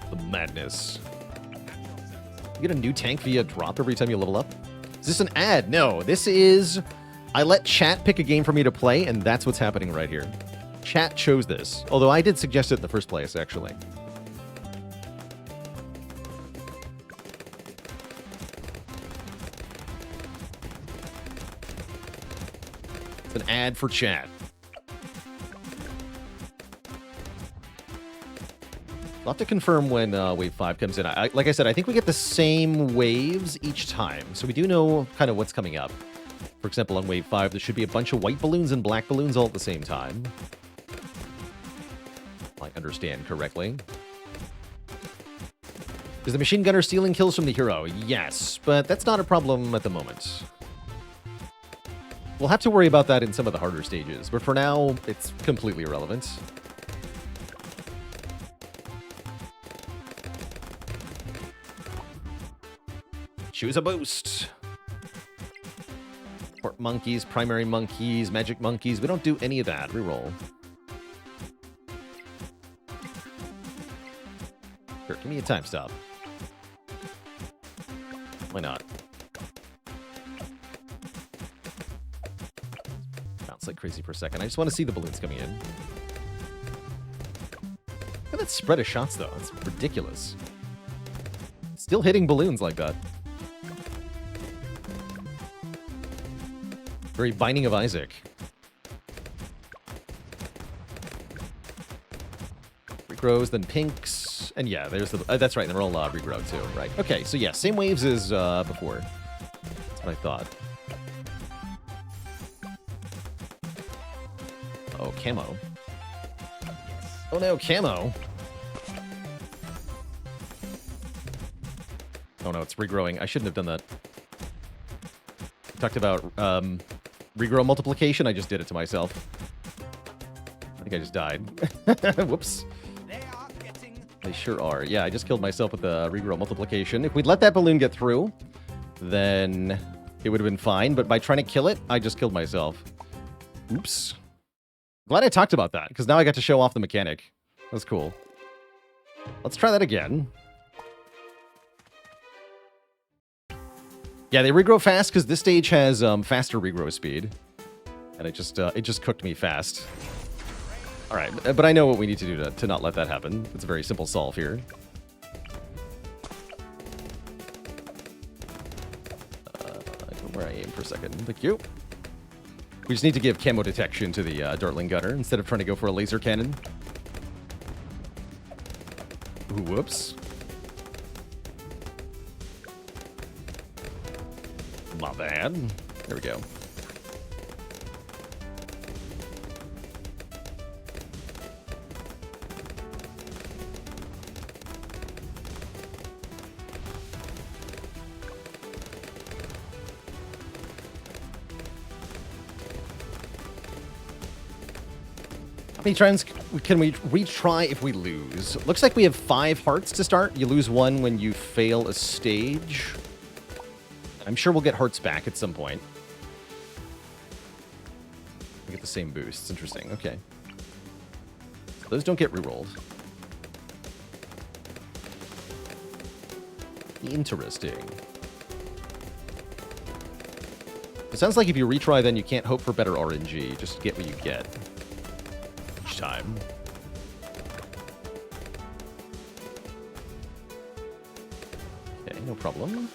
The madness. You get a new tank via drop every time you level up? Is this an ad? No, this is... I let chat pick a game for me to play, and that's what's happening right here. Chat chose this. Although I did suggest it in the first place, actually. It's an ad for chat. I'll have to confirm when wave 5 comes in. Like I said, I think we get the same waves each time. So we do know kind of what's coming up. For example, on wave 5, there should be a bunch of white balloons and black balloons all at the same time. If I understand correctly. Is the machine gunner stealing kills from the hero? Yes, but that's not a problem at the moment. We'll have to worry about that in some of the harder stages, but for now, it's completely irrelevant. Choose a boost. Port monkeys, primary monkeys, magic monkeys. We don't do any of that. Reroll. Sure, give me a time stop. Why not? Bounce like crazy for a second. I just want to see the balloons coming in. Look at that spread of shots, though. It's ridiculous. Still hitting balloons like that. Very Binding of Isaac. Regrows, then pinks. And yeah, there's the... that's right, they're all regrow too, right. Okay, so yeah, same waves as before. That's what I thought. Oh, camo. Oh no, camo. Oh no, it's regrowing. I shouldn't have done that. Talked about regrow multiplication. I just did it to myself. I think I just died. Whoops. They sure are. Yeah, I just killed myself with the regrow multiplication. If we'd let that balloon get through, then it would have been fine. But by trying to kill it, I just killed myself. Oops. Glad I talked about that, because now I got to show off the mechanic. That's cool. Let's try that again. Yeah, they regrow fast because this stage has faster regrow speed. And it just cooked me fast. All right, but I know what we need to do to not let that happen. It's a very simple solve here. I don't know where I aim for a second. Thank you. We just need to give camo detection to the Dartling Gunner instead of trying to go for a laser cannon. Ooh, whoops. My bad. There we go. How many times can we retry if we lose? Looks like we have 5 hearts to start. You lose 1 when you fail a stage. I'm sure we'll get hearts back at some point. We get the same boosts. Interesting. Okay. So those don't get rerolled. Interesting. It sounds like if you retry, then you can't hope for better RNG. Just get what you get. Each time. Okay, no problem.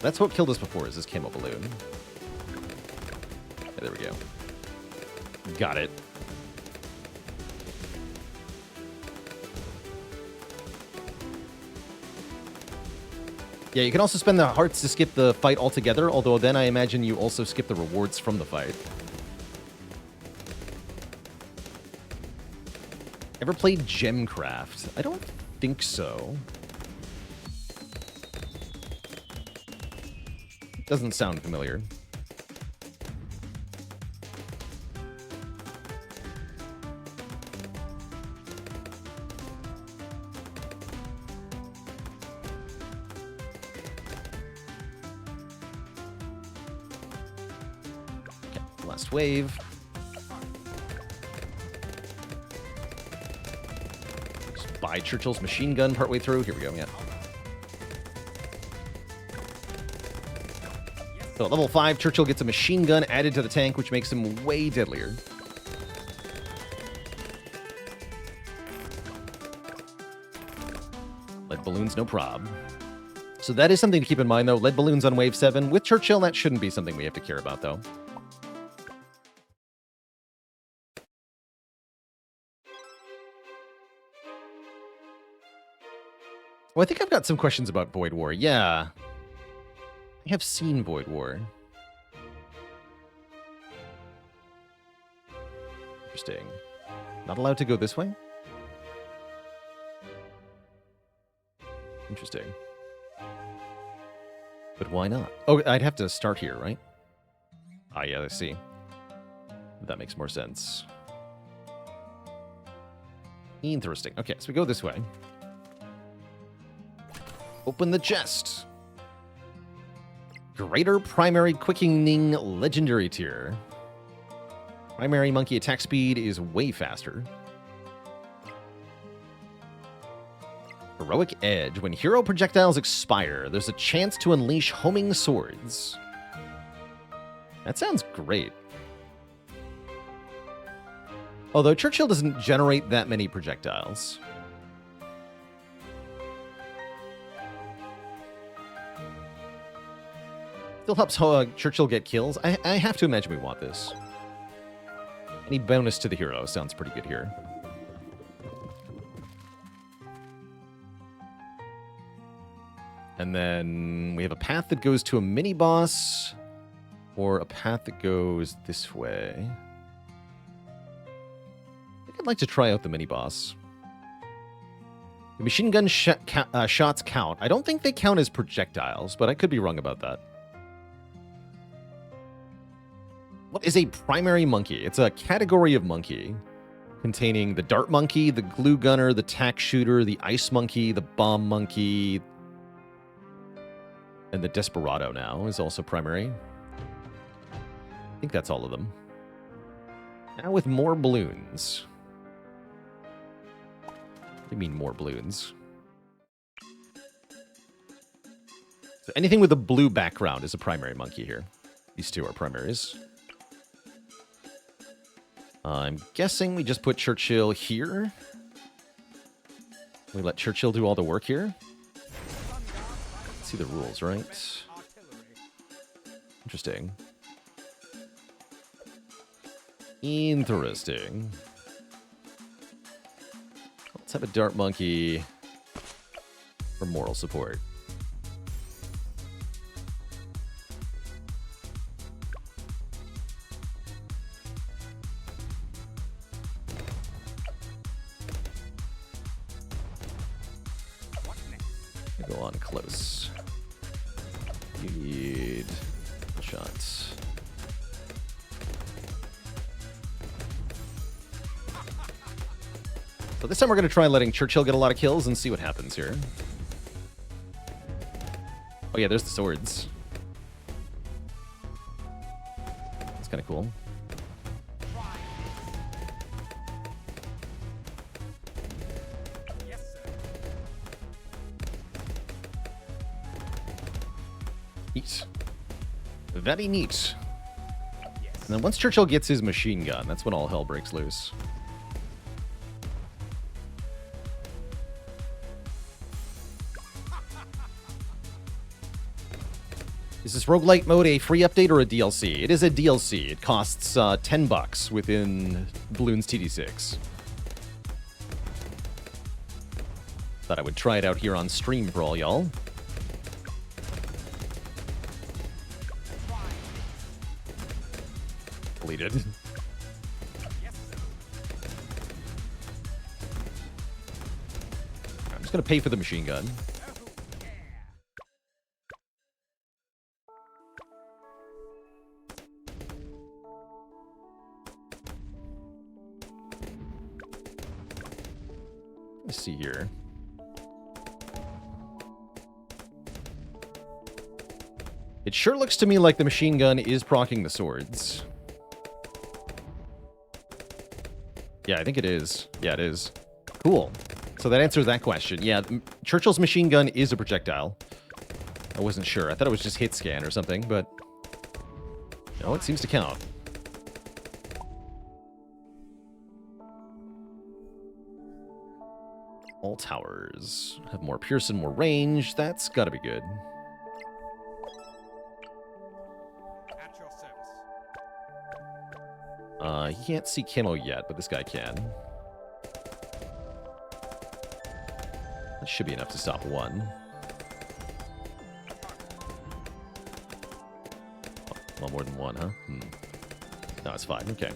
That's what killed us before, is this camo balloon. Okay, there we go. Got it. Yeah, you can also spend the hearts to skip the fight altogether, although then I imagine you also skip the rewards from the fight. Ever played Gemcraft? I don't think so. Doesn't sound familiar. Okay, last wave. Just buy Churchill's machine gun partway through. Here we go, yeah. So at level 5, Churchill gets a machine gun added to the tank, which makes him way deadlier. Lead balloons, no prob. So that is something to keep in mind, though. Lead balloons on wave 7. With Churchill, that shouldn't be something we have to care about, though. Well, I think I've got some questions about Void War. Yeah. I have seen Void War. Interesting. Not allowed to go this way? Interesting. But why not? Oh, I'd have to start here, right? Ah, yeah, I see. That makes more sense. Interesting. Okay, so we go this way. Open the chest. Greater Primary Quickening Legendary Tier. Primary Monkey attack speed is way faster. Heroic Edge. When hero projectiles expire, there's a chance to unleash homing swords. That sounds great. Although Churchill doesn't generate that many projectiles. Still helps Churchill get kills. I have to imagine we want this. Any bonus to the hero sounds pretty good here. And then we have a path that goes to a mini-boss, or a path that goes this way. I think I'd like to try out the mini-boss. The machine gun shots count. I don't think they count as projectiles, but I could be wrong about that. What is a primary monkey? It's a category of monkey containing the dart monkey, the glue gunner, the tack shooter, the ice monkey, the bomb monkey, and the desperado now is also primary. I think that's all of them. Now with more balloons. What do you mean more balloons? So anything with a blue background is a primary monkey here. These two are primaries. I'm guessing we just put Churchill here. We let Churchill do all the work here. Let's see the rules, right? Interesting. Interesting. Let's have a dart monkey for moral support. Go on close. You need shots. So this time we're going to try letting Churchill get a lot of kills and see what happens here. Oh yeah, there's the swords. That's kind of cool. Neat. Very neat. And then once Churchill gets his machine gun, that's when all hell breaks loose. Is this roguelite mode a free update or a DLC? It is a DLC. It costs $10 within Bloons TD6. Thought I would try it out here on stream for all y'all. Deleted. I'm just gonna pay for the machine gun. Let's see here. It sure looks to me like the machine gun is proccing the swords. Yeah, I think it is. Yeah, it is. Cool. So that answers that question. Yeah, Churchill's machine gun is a projectile. I wasn't sure. I thought it was just hit scan or something, but... no, it seems to count. All towers have more pierce and more range. That's gotta be good. At your service. He can't see camo yet, but this guy can. That should be enough to stop one. Oh, well, more than one, huh? No, it's fine. Okay.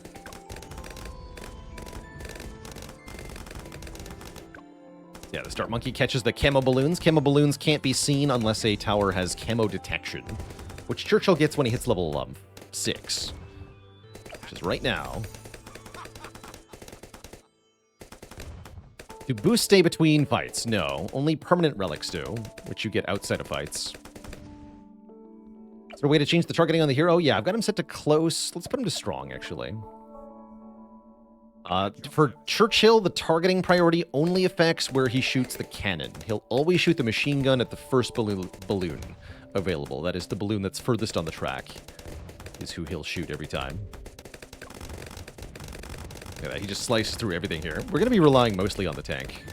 Yeah, the Start Monkey catches the camo balloons. Camo balloons can't be seen unless a tower has camo detection, which Churchill gets when he hits level 6, which is right now. Do boosts stay between fights? No, only permanent relics do, which you get outside of fights. Is there a way to change the targeting on the hero? Yeah, I've got him set to close. Let's put him to strong, actually. For Churchill, the targeting priority only affects where he shoots the cannon. He'll always shoot the machine gun at the first balloon available. That is the balloon that's furthest on the track, is who he'll shoot every time. Look at that, he just slices through everything here. We're going to be relying mostly on the tank.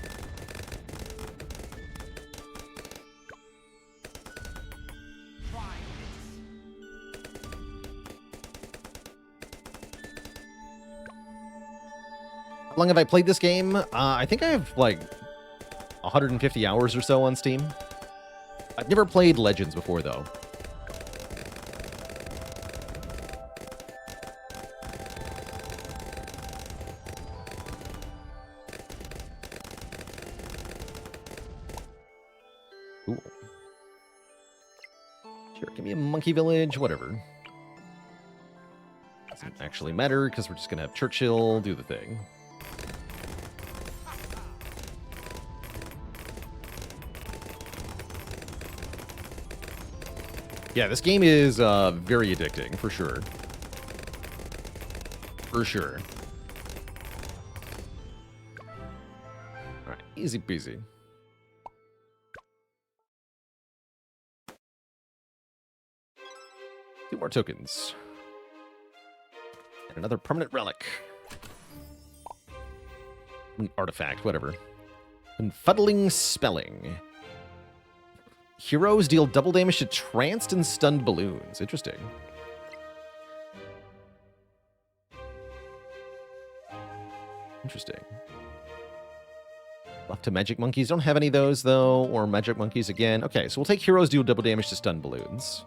How long have I played this game? I think I have like 150 hours or so on Steam. I've never played Legends before, though. Ooh. Sure, give me a monkey village, whatever. Doesn't actually matter, because we're just going to have Churchill do the thing. Yeah, this game is very addicting, for sure. For sure. Alright, easy peasy. Two more tokens. And another permanent relic. An artifact, whatever. Confuddling spelling. Heroes deal double damage to tranced and stunned balloons. Interesting. Interesting. Left to magic monkeys. Don't have any of those, though. Or magic monkeys again. Okay, so we'll take heroes deal double damage to stunned balloons.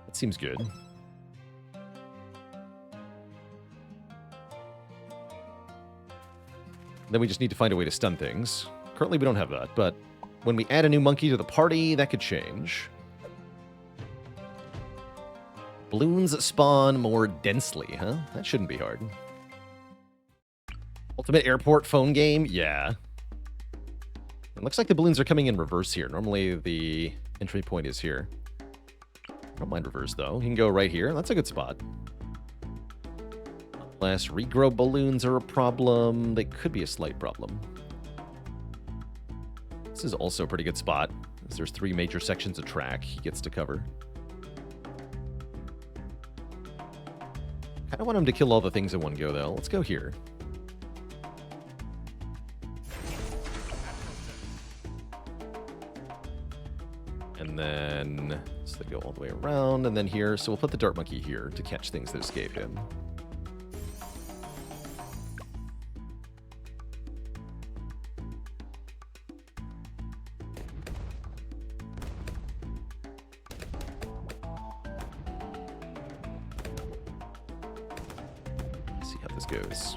That seems good. Then we just need to find a way to stun things. Currently, we don't have that, but when we add a new monkey to the party, that could change. Balloons spawn more densely, huh? That shouldn't be hard. Ultimate airport phone game? Yeah. It looks like the balloons are coming in reverse here. Normally, the entry point is here. I don't mind reverse, though. You can go right here. That's a good spot. Unless regrow balloons are a problem. They could be a slight problem. This is also a pretty good spot, as there's 3 major sections of track he gets to cover. Kind of want him to kill all the things in one go, though. Let's go here. And then, so they go all the way around, and then here. So we'll put the dart monkey here to catch things that escape him. Goes.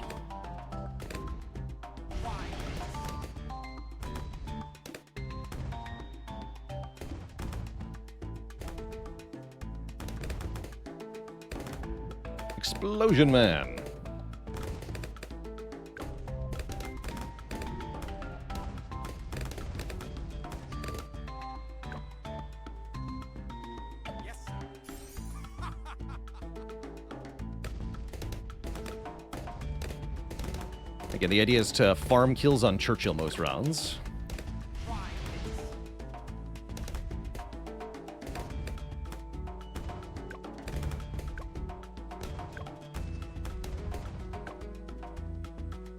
Explosion Man. Again, the idea is to farm kills on Churchill most rounds.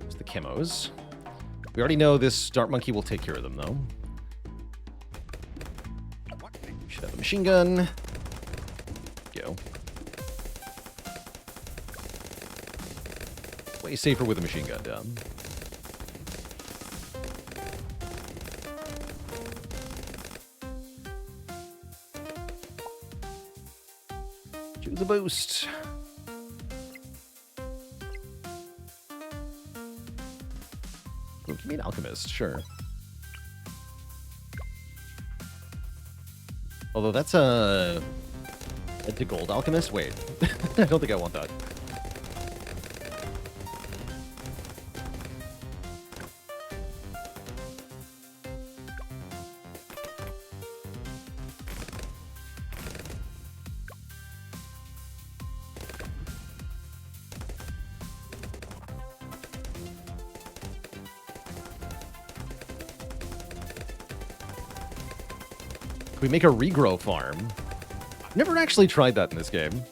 There's the chemos. We already know this dart monkey will take care of them, though. Should have a machine gun. Go. Way safer with a machine gun down. Choose a boost. Oh, give me an alchemist, sure. Although that's a gold alchemist? Wait. I don't think I want that. We make a regrow farm. I've never actually tried that in this game.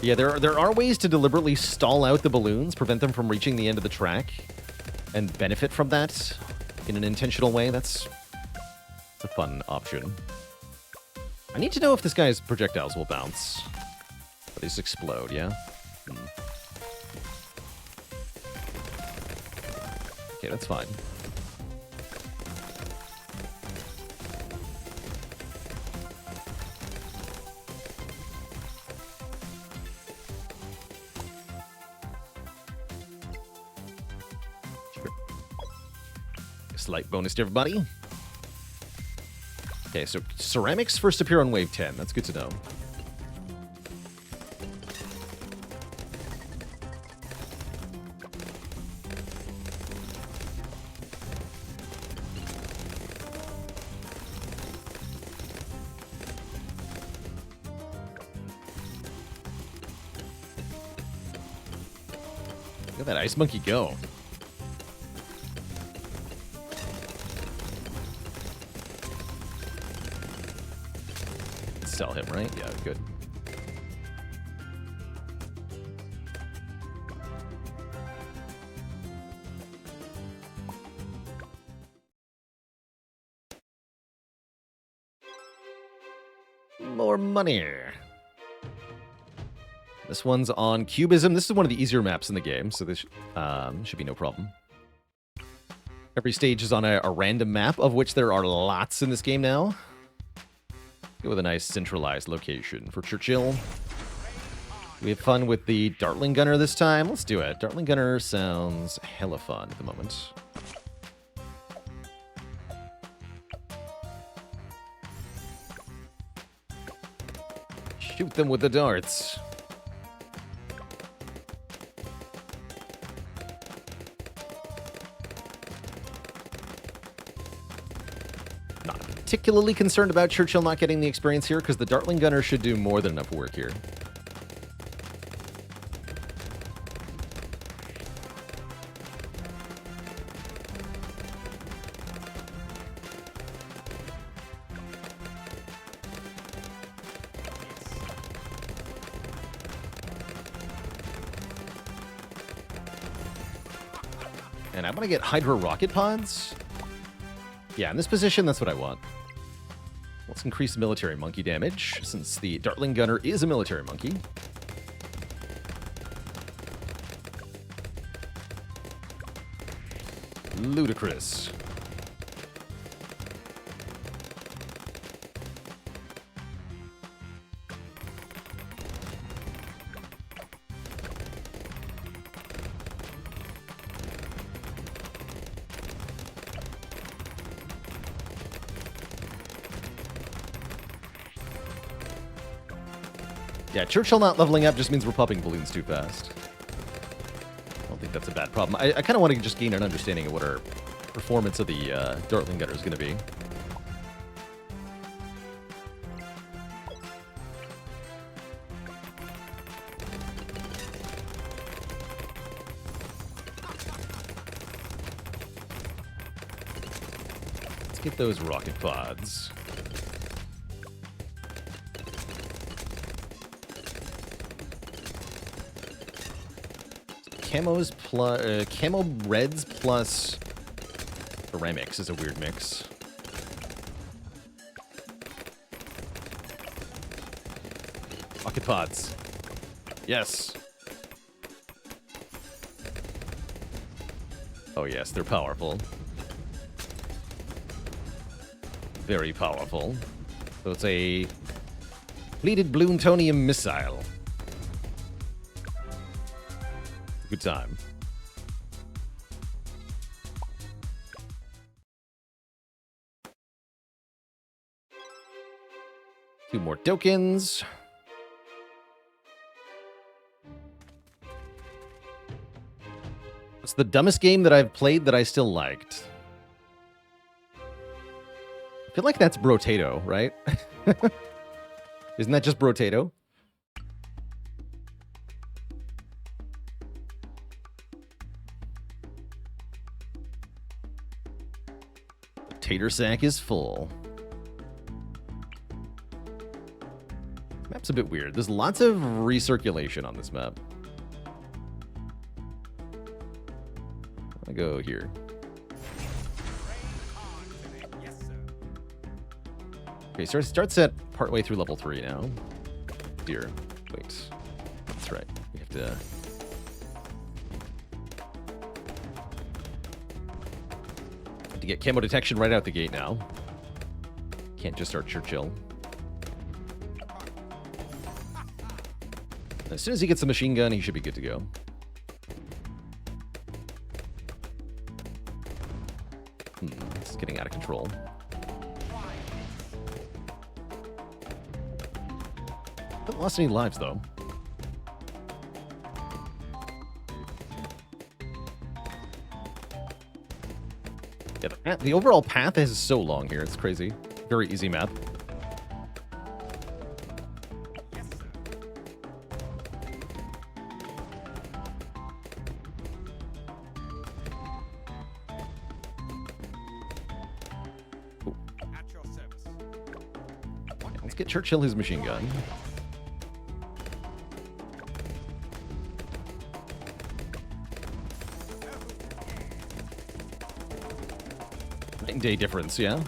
Yeah, there are ways to deliberately stall out the balloons, prevent them from reaching the end of the track, and benefit from that in an intentional way. That's a fun option. I need to know if this guy's projectiles will bounce. Or they just explode, yeah? Okay, that's fine. Slight bonus to everybody. Okay, so ceramics first appear on wave 10. That's good to know. Look at that ice monkey go. Sell him, right? Yeah, good. More money. This one's on Cubism. This is one of the easier maps in the game, so this should be no problem. Every stage is on a random map, of which there are lots in this game now. Go with a nice centralized location for Churchill. We have fun with the Dartling Gunner this time. Let's do it. Dartling Gunner sounds hella fun at the moment. Shoot them with the darts. Not particularly concerned about Churchill not getting the experience here, because the Dartling Gunner should do more than enough work here. And I want to get Hydra rocket pods. Yeah, in this position, that's what I want. Let's increase military monkey damage, since the Dartling Gunner is a military monkey. Ludicrous. Yeah, Churchill not leveling up just means we're popping balloons too fast. I don't think that's a bad problem. I kind of want to just gain an understanding of what our performance of the Dartling Gunner is going to be. Let's get those rocket pods. Camos plus camo reds plus ceramics is a weird mix. Rocket pods. Yes. Oh yes, they're powerful. Very powerful. So it's a Depleted Bloontonium missile. Good time. Two more tokens. What's the dumbest game that I've played that I still liked? I feel like that's Brotato, right? Isn't that just Brotato? The tater sack is full. Map's a bit weird. There's lots of recirculation on this map. I go here. Okay, so it starts at partway through level 3 now. Dear. Wait. That's right. We have to get camo detection right out the gate now. Can't just start Churchill. As soon as he gets a machine gun, he should be good to go. It's getting out of control. Haven't lost any lives, though. Yeah, the overall path is so long here. It's crazy. Very easy map. Let's get Churchill his machine gun. Night and day difference, yeah?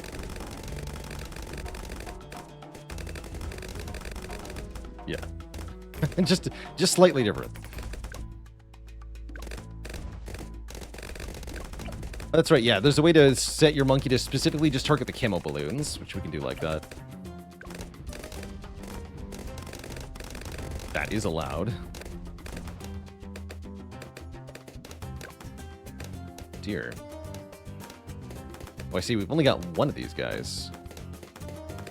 Yeah. just slightly different. That's right, yeah. There's a way to set your monkey to specifically just target the camo balloons, which we can do like that. That is allowed. Dear. Oh, I see. We've only got one of these guys.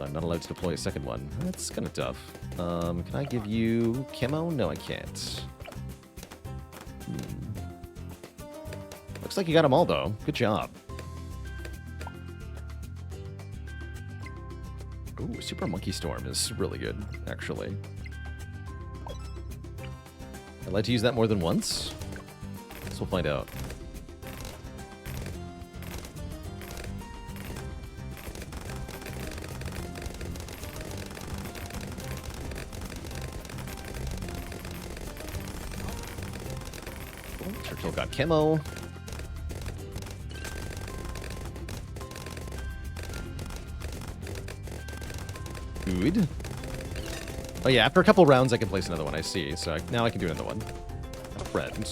I'm not allowed to deploy a second one. That's kind of tough. Can I give you camo? No, I can't. Looks like you got them all, though. Good job. Ooh, Super Monkey Storm is really good, actually. I'd like to use that more than once. Guess we'll find out. Churchill got camo. Good. Oh yeah, after a couple rounds I can place another one, I see. So now I can do another one. Got a friend.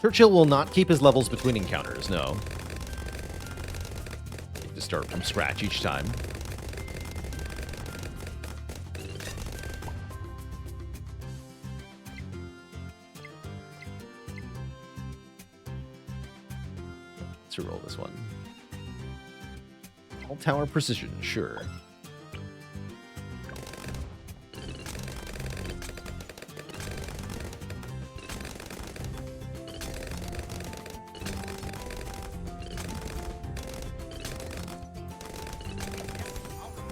Churchill will not keep his levels between encounters, no. You have to start from scratch each time. Let's roll this one. All tower precision, sure.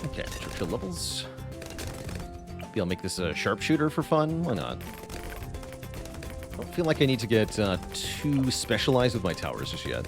Okay, Churchill levels. Maybe I'll make this a sharpshooter for fun. Why not? I don't feel like I need to get too specialized with my towers just yet.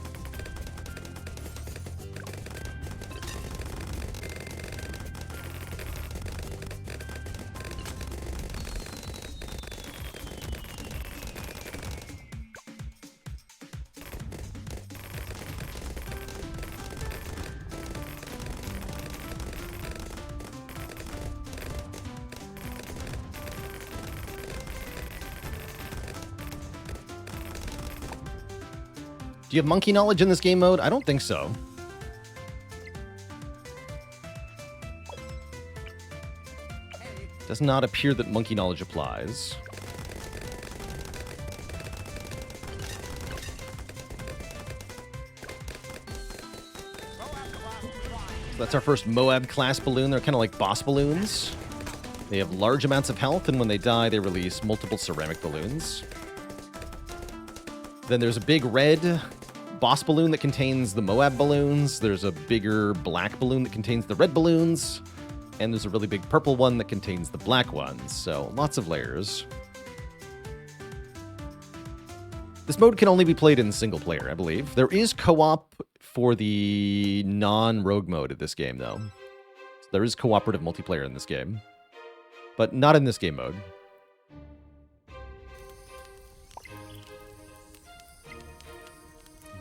Do you have monkey knowledge in this game mode? I don't think so. Does not appear that monkey knowledge applies. So that's our first Moab class balloon. They're kind of like boss balloons. They have large amounts of health, and when they die, they release multiple ceramic balloons. Then there's a big red boss balloon that contains the Moab balloons. There's a bigger black balloon that contains the red balloons. And there's a really big purple one that contains the black ones. So lots of layers. This mode can only be played in single player, I believe. There is co-op for the non-rogue mode of this game, though. So there is cooperative multiplayer in this game. But not in this game mode.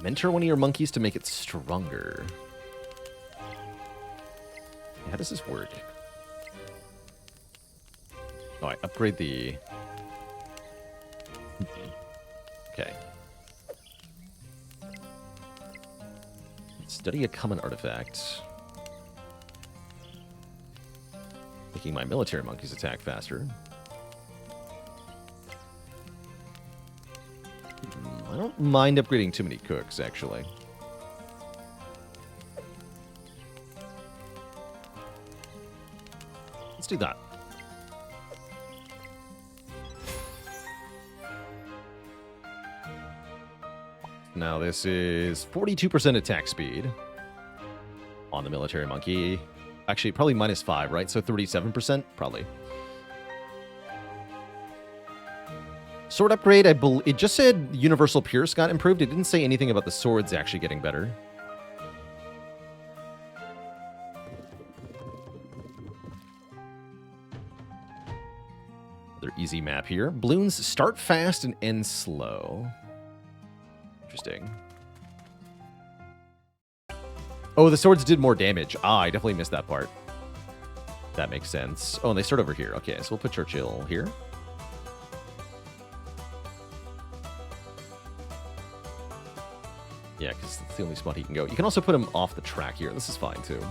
Mentor one of your monkeys to make it stronger. How does this work? Oh, I upgrade the... Okay. Study a common artifact. Making my military monkeys attack faster. I don't mind upgrading too many cooks, actually. Let's do that. Now this is 42% attack speed on the military monkey. Actually, probably -5, right? So 37%, probably. Sword upgrade, it just said Universal Pierce got improved. It didn't say anything about the swords actually getting better. Another easy map here. Bloons start fast and end slow. Interesting. Oh, the swords did more damage. Ah, I definitely missed that part. That makes sense. Oh, and they start over here. Okay, so we'll put Churchill here. Yeah, because it's the only spot he can go. You can also put him off the track here. This is fine, too.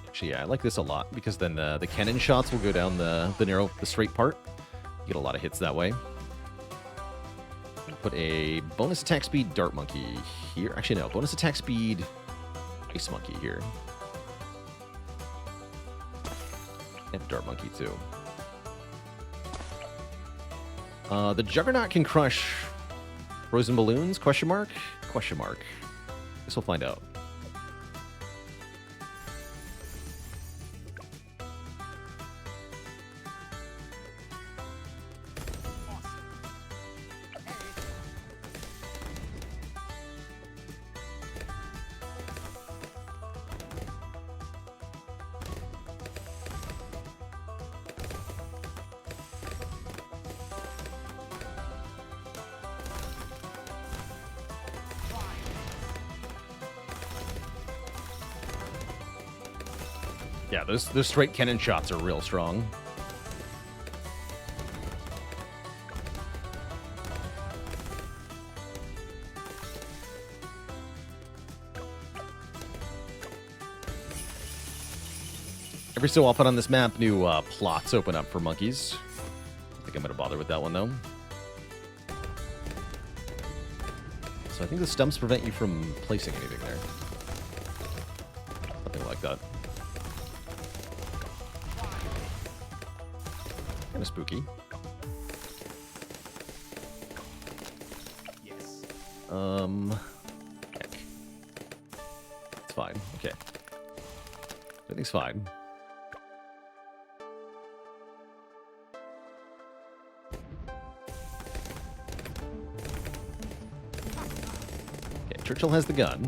Actually, yeah, I like this a lot, because then the cannon shots will go down the straight part. You get a lot of hits that way. Put a bonus attack speed dart monkey here. Actually, no. Bonus attack speed ice monkey here. And dart monkey, too. The Juggernaut can crush frozen balloons? Question mark? Question mark. Guess we'll find out. Yeah, those straight cannon shots are real strong. Every so often on this map, new plots open up for monkeys. I think I'm going to bother with that one, though. So I think the stumps prevent you from placing anything there. Something like that. Kind of spooky. Yes. Heck. It's fine. Okay. Everything's fine. Okay, Churchill has the gun.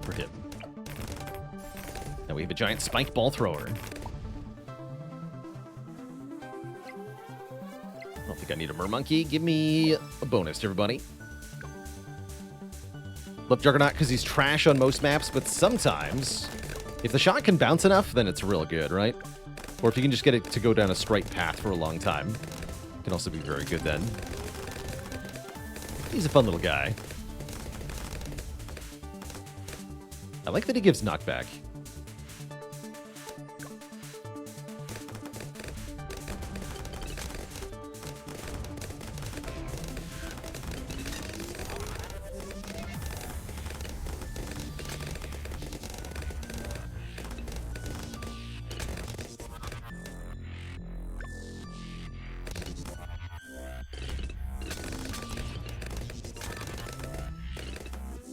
For him. Now we have a giant spike ball thrower. I don't think I need a mermonkey. Give me a bonus, everybody. Love Juggernaut because he's trash on most maps, but sometimes, if the shot can bounce enough, then it's real good, right? Or if you can just get it to go down a straight path for a long time, it can also be very good then. He's a fun little guy. I like that he gives knockback.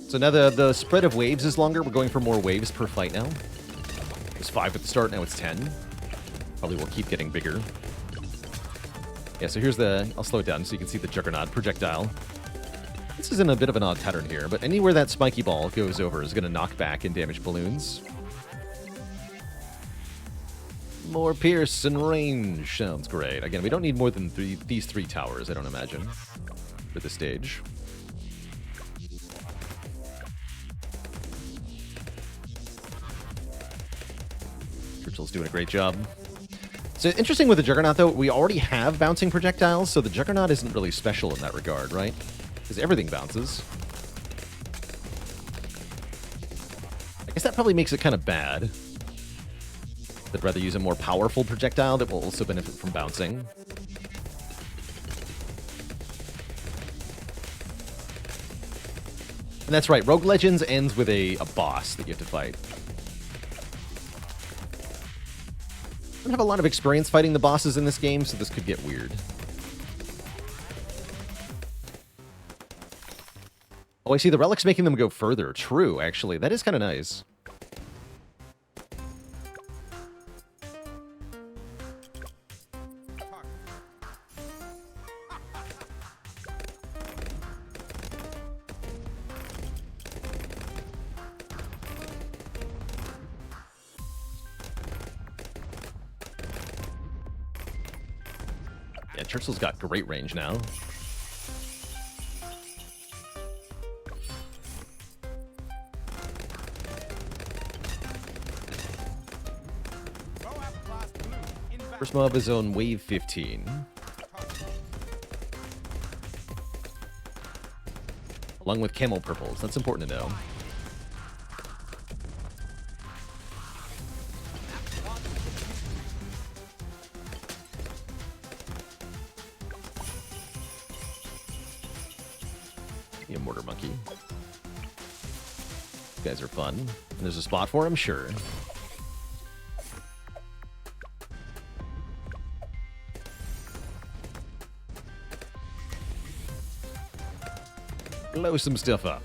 So now the spread of waves is longer. We're going for more waves per fight now. It was 5 at the start, now it's 10. Probably will keep getting bigger. Yeah, so here's the... I'll slow it down so you can see the Juggernaut projectile. This is in a bit of an odd pattern here, but anywhere that spiky ball goes over is going to knock back and damage balloons. More pierce and range. Sounds great. Again, we don't need more than these 3 towers, I don't imagine, for this stage. Churchill's doing a great job. So interesting with the Juggernaut, though, we already have bouncing projectiles, so the Juggernaut isn't really special in that regard, right? Because everything bounces. I guess that probably makes it kind of bad. I'd rather use a more powerful projectile that will also benefit from bouncing. And that's right, Rogue Legends ends with a boss that you have to fight. I don't have a lot of experience fighting the bosses in this game, so this could get weird. Oh, I see the relic's making them go further. True, actually. That is kind of nice. Yeah, Churchill's got great range now. First mob is on wave 15. Along with camel purples. That's important to know. The mortar monkey. These guys are fun. And there's a spot for him? Sure. Blow some stuff up.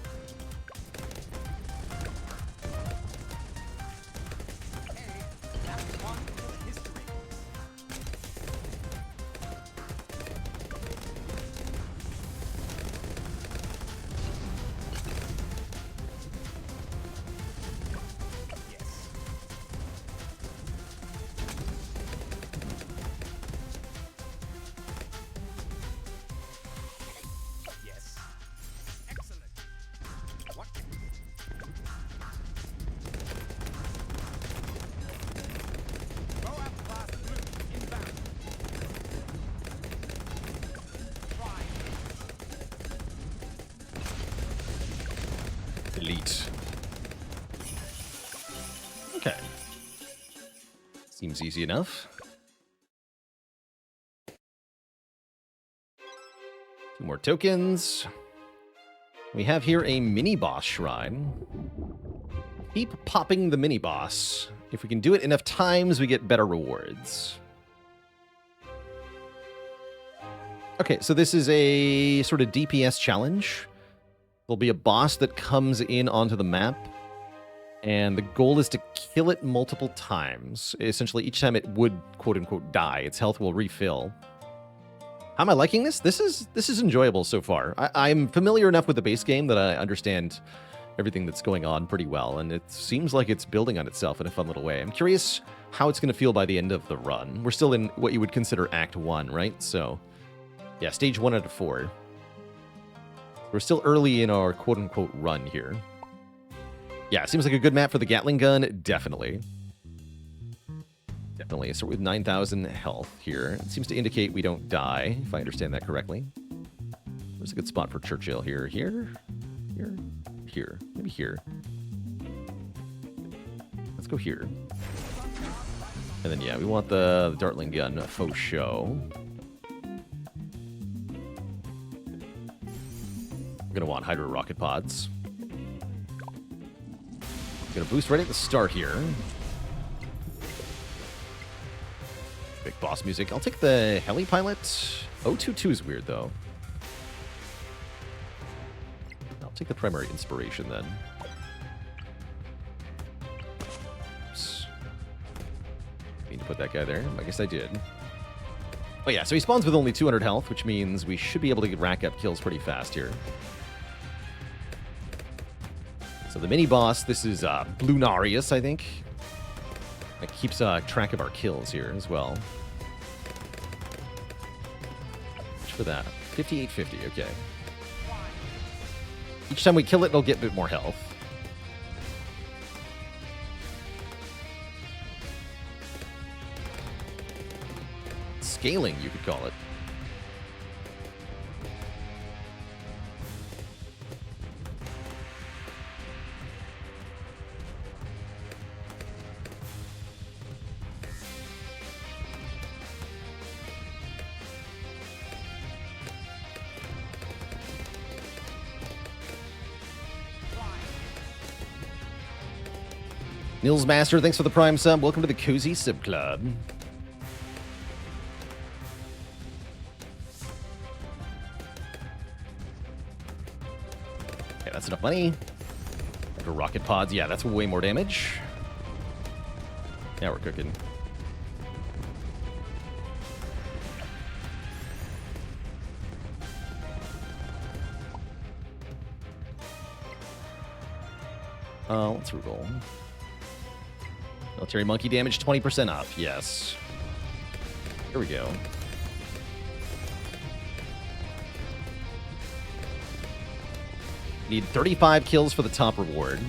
Elite. Okay. Seems easy enough. Two more tokens. We have here a mini-boss shrine. Keep popping the mini-boss. If we can do it enough times, we get better rewards. Okay, so this is a sort of DPS challenge. There'll be a boss that comes in onto the map, and the goal is to kill it multiple times. Essentially, each time it would, quote-unquote, die, its health will refill. How am I liking this? This is enjoyable so far. I'm familiar enough with the base game that I understand everything that's going on pretty well, and it seems like it's building on itself in a fun little way. I'm curious how it's going to feel by the end of the run. We're still in what you would consider Act 1, right? So, yeah, Stage 1 out of 4. We're still early in our quote-unquote run here. Yeah, seems like a good map for the Gatling gun. Definitely. Definitely. So with 9,000 health here. It seems to indicate we don't die, if I understand that correctly. Where's a good spot for Churchill here? Here? Here? Here. Maybe here. Let's go here. And then, yeah, we want the Dartling gun faux show. We're going to want Hydro Rocket Pods. Going to boost right at the start here. Big boss music. I'll take the Heli Pilot. 022 is weird, though. I'll take the Primary Inspiration, then. Oops. Mean to put that guy there. I guess I did. Oh, yeah, so he spawns with only 200 health, which means we should be able to rack up kills pretty fast here. So the mini-boss, this is Bloonarius, I think. It keeps track of our kills here as well. Much for that. 5850, okay. Each time we kill it, it'll get a bit more health. Scaling, you could call it. Nils Master, thanks for the Prime sub. Welcome to the Cozy Sub Club. Okay, that's enough money. The rocket pods, yeah, that's way more damage. Now we're cooking. Let's reroll. Military monkey damage 20% up. Yes. Here we go. Need 35 kills for the top reward.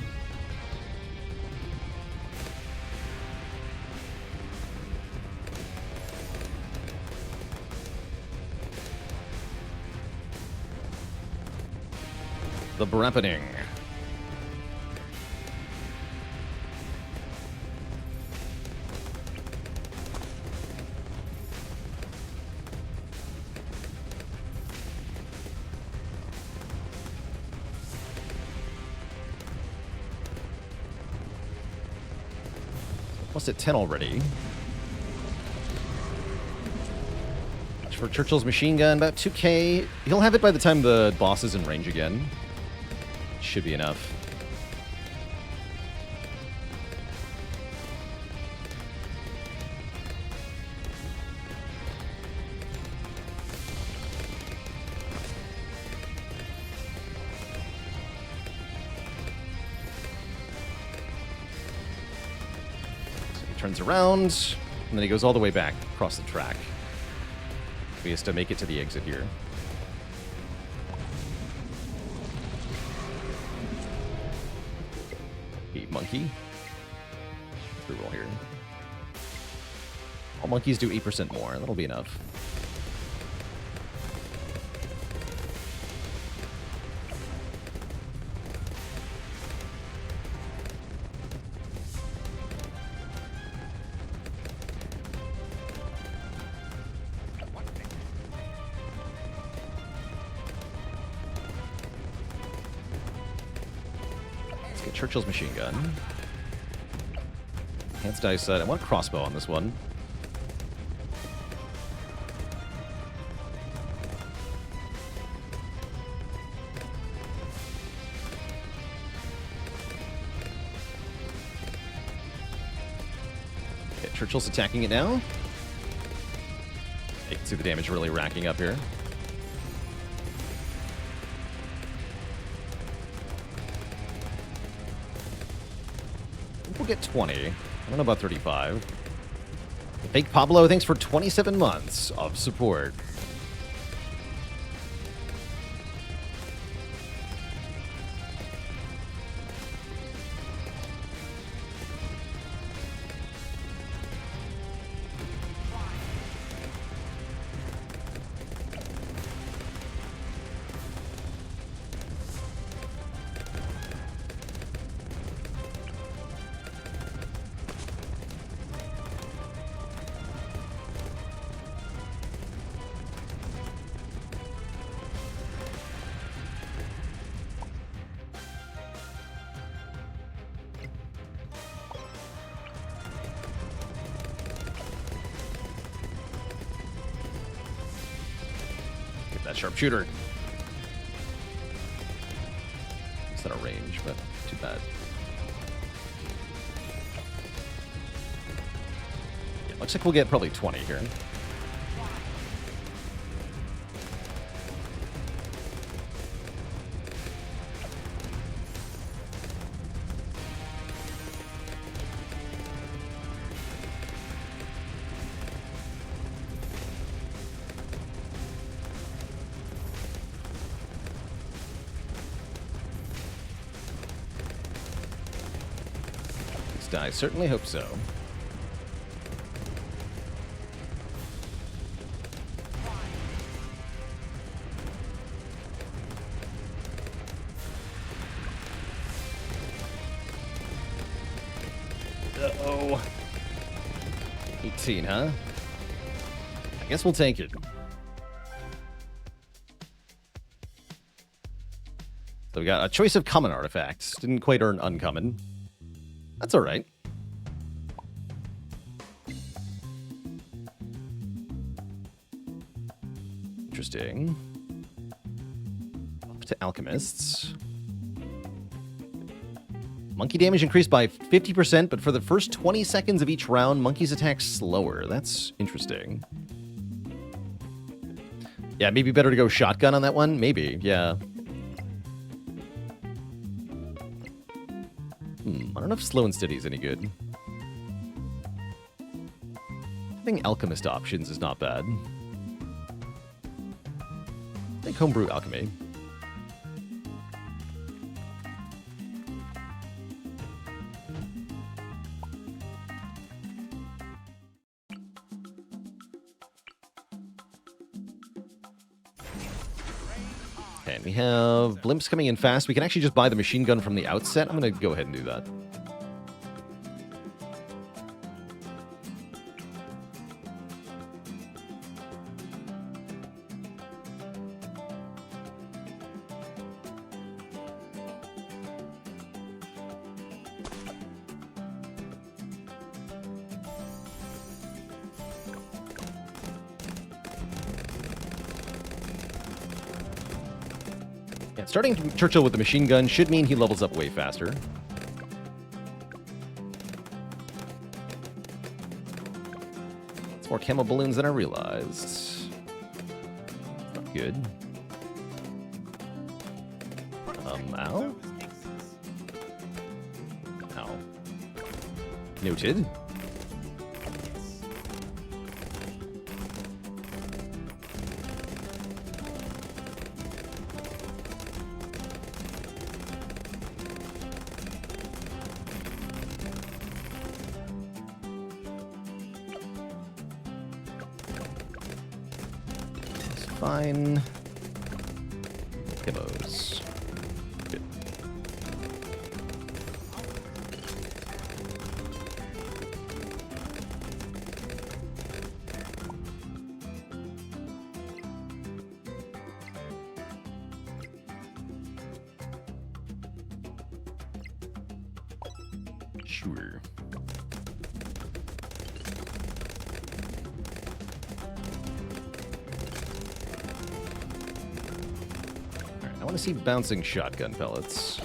The Breppening. Almost at 10 already. For Churchill's machine gun, about 2k. He'll have it by the time the boss is in range again. Should be enough. Turns around, and then he goes all the way back across the track. He has to make it to the exit here. Hey, monkey. Let's reroll here. All monkeys do 8% more. That'll be enough. Churchill's machine gun. Enhanced dice set. I want a crossbow on this one. Okay, Churchill's attacking it now. You can see the damage really racking up here. We'll get 20. I don't know about 35. Fake Pablo, thanks for 27 months of support. sharpshooter. It's not a range, but too bad. Yeah, looks like we'll get probably 20 here. I certainly hope so. Uh-oh. 18, huh? I guess we'll take it. So we got a choice of common artifacts. Didn't quite earn uncommon. That's all right. Interesting. Up to alchemists. Monkey damage increased by 50%, but for the first 20 seconds of each round, monkeys attack slower. That's interesting. Yeah, maybe better to go shotgun on that one? Maybe, yeah. I don't know if slow and steady is any good. I think alchemist options is not bad. I think homebrew alchemy. And we have blimps coming in fast. We can actually just buy the machine gun from the outset. I'm going to go ahead and do that. Starting Churchill with the machine gun should mean he levels up way faster. It's more camo balloons than I realized. Not good. Ow. Ow. Noted. Fine. Hippos. Good. Sure. I want to see bouncing shotgun pellets.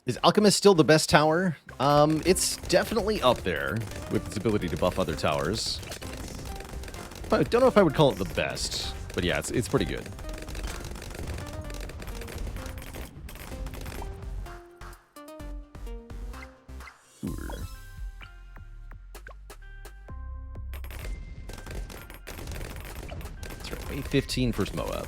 Is Alchemist still the best tower? It's definitely up there with its ability to buff other towers. I don't know if I would call it the best, but yeah, it's pretty good. That's right, 815 for Moab.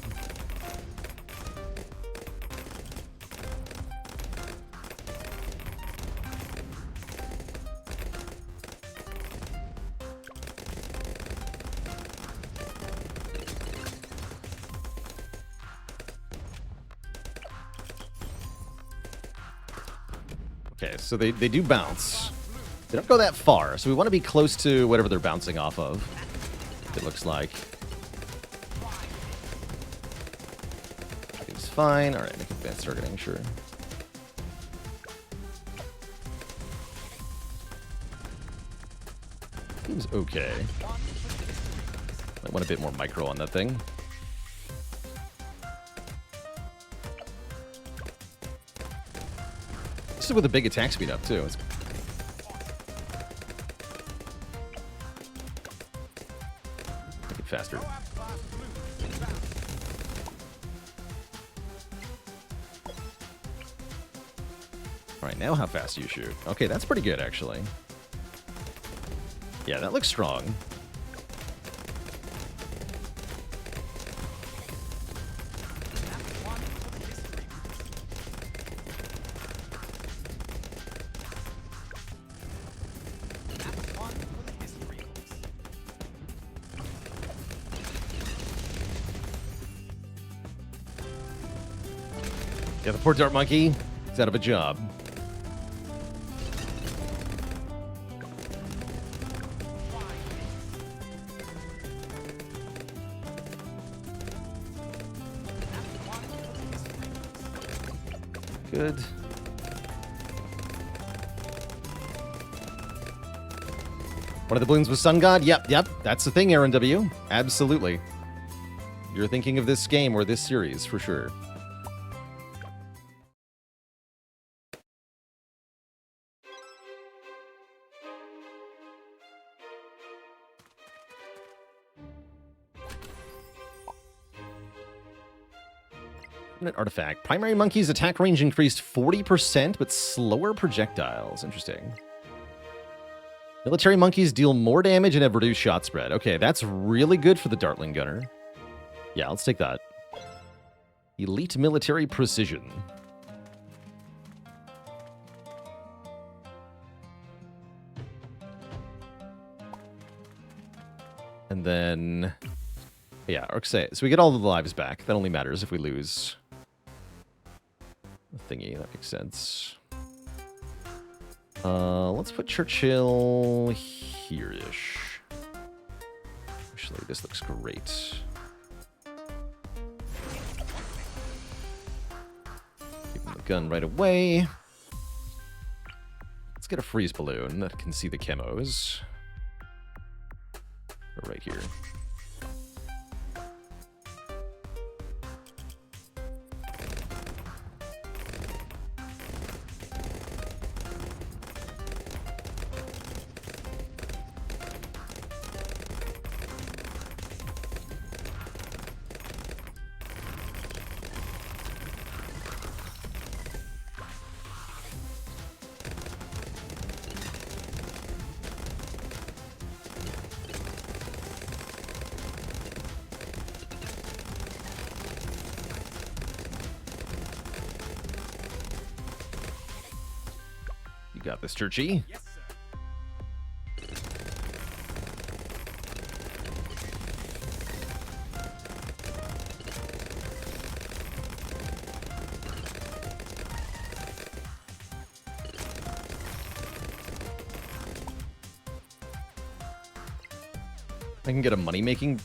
Okay, so they do bounce. They don't go that far, so we want to be close to whatever they're bouncing off of, it looks like. It's fine. All right, make advanced targeting, sure. Seems okay. Might want a bit more micro on that thing. This is with a big attack speed up, too. It's make it faster. Alright, now how fast do you shoot? Okay, that's pretty good, actually. Yeah, that looks strong. Yeah, the poor dart monkey is out of a job. Good. One of the balloons was Sun God? Yep, that's the thing, Aaron W. Absolutely. You're thinking of this game or this series, for sure. Artifact. Primary monkey's attack range increased 40%, but slower projectiles. Interesting. Military monkeys deal more damage and have reduced shot spread. Okay, that's really good for the Dartling Gunner. Yeah, let's take that. Elite military precision. And then... yeah, so we get all of the lives back. That only matters if we lose the thingy. That makes sense. Let's put Churchill here-ish. Actually, this looks great. Give him the gun right away. Let's get a freeze balloon that can see the camos. Right here. Got this, Churchy. Yes, sir. I can get a money-making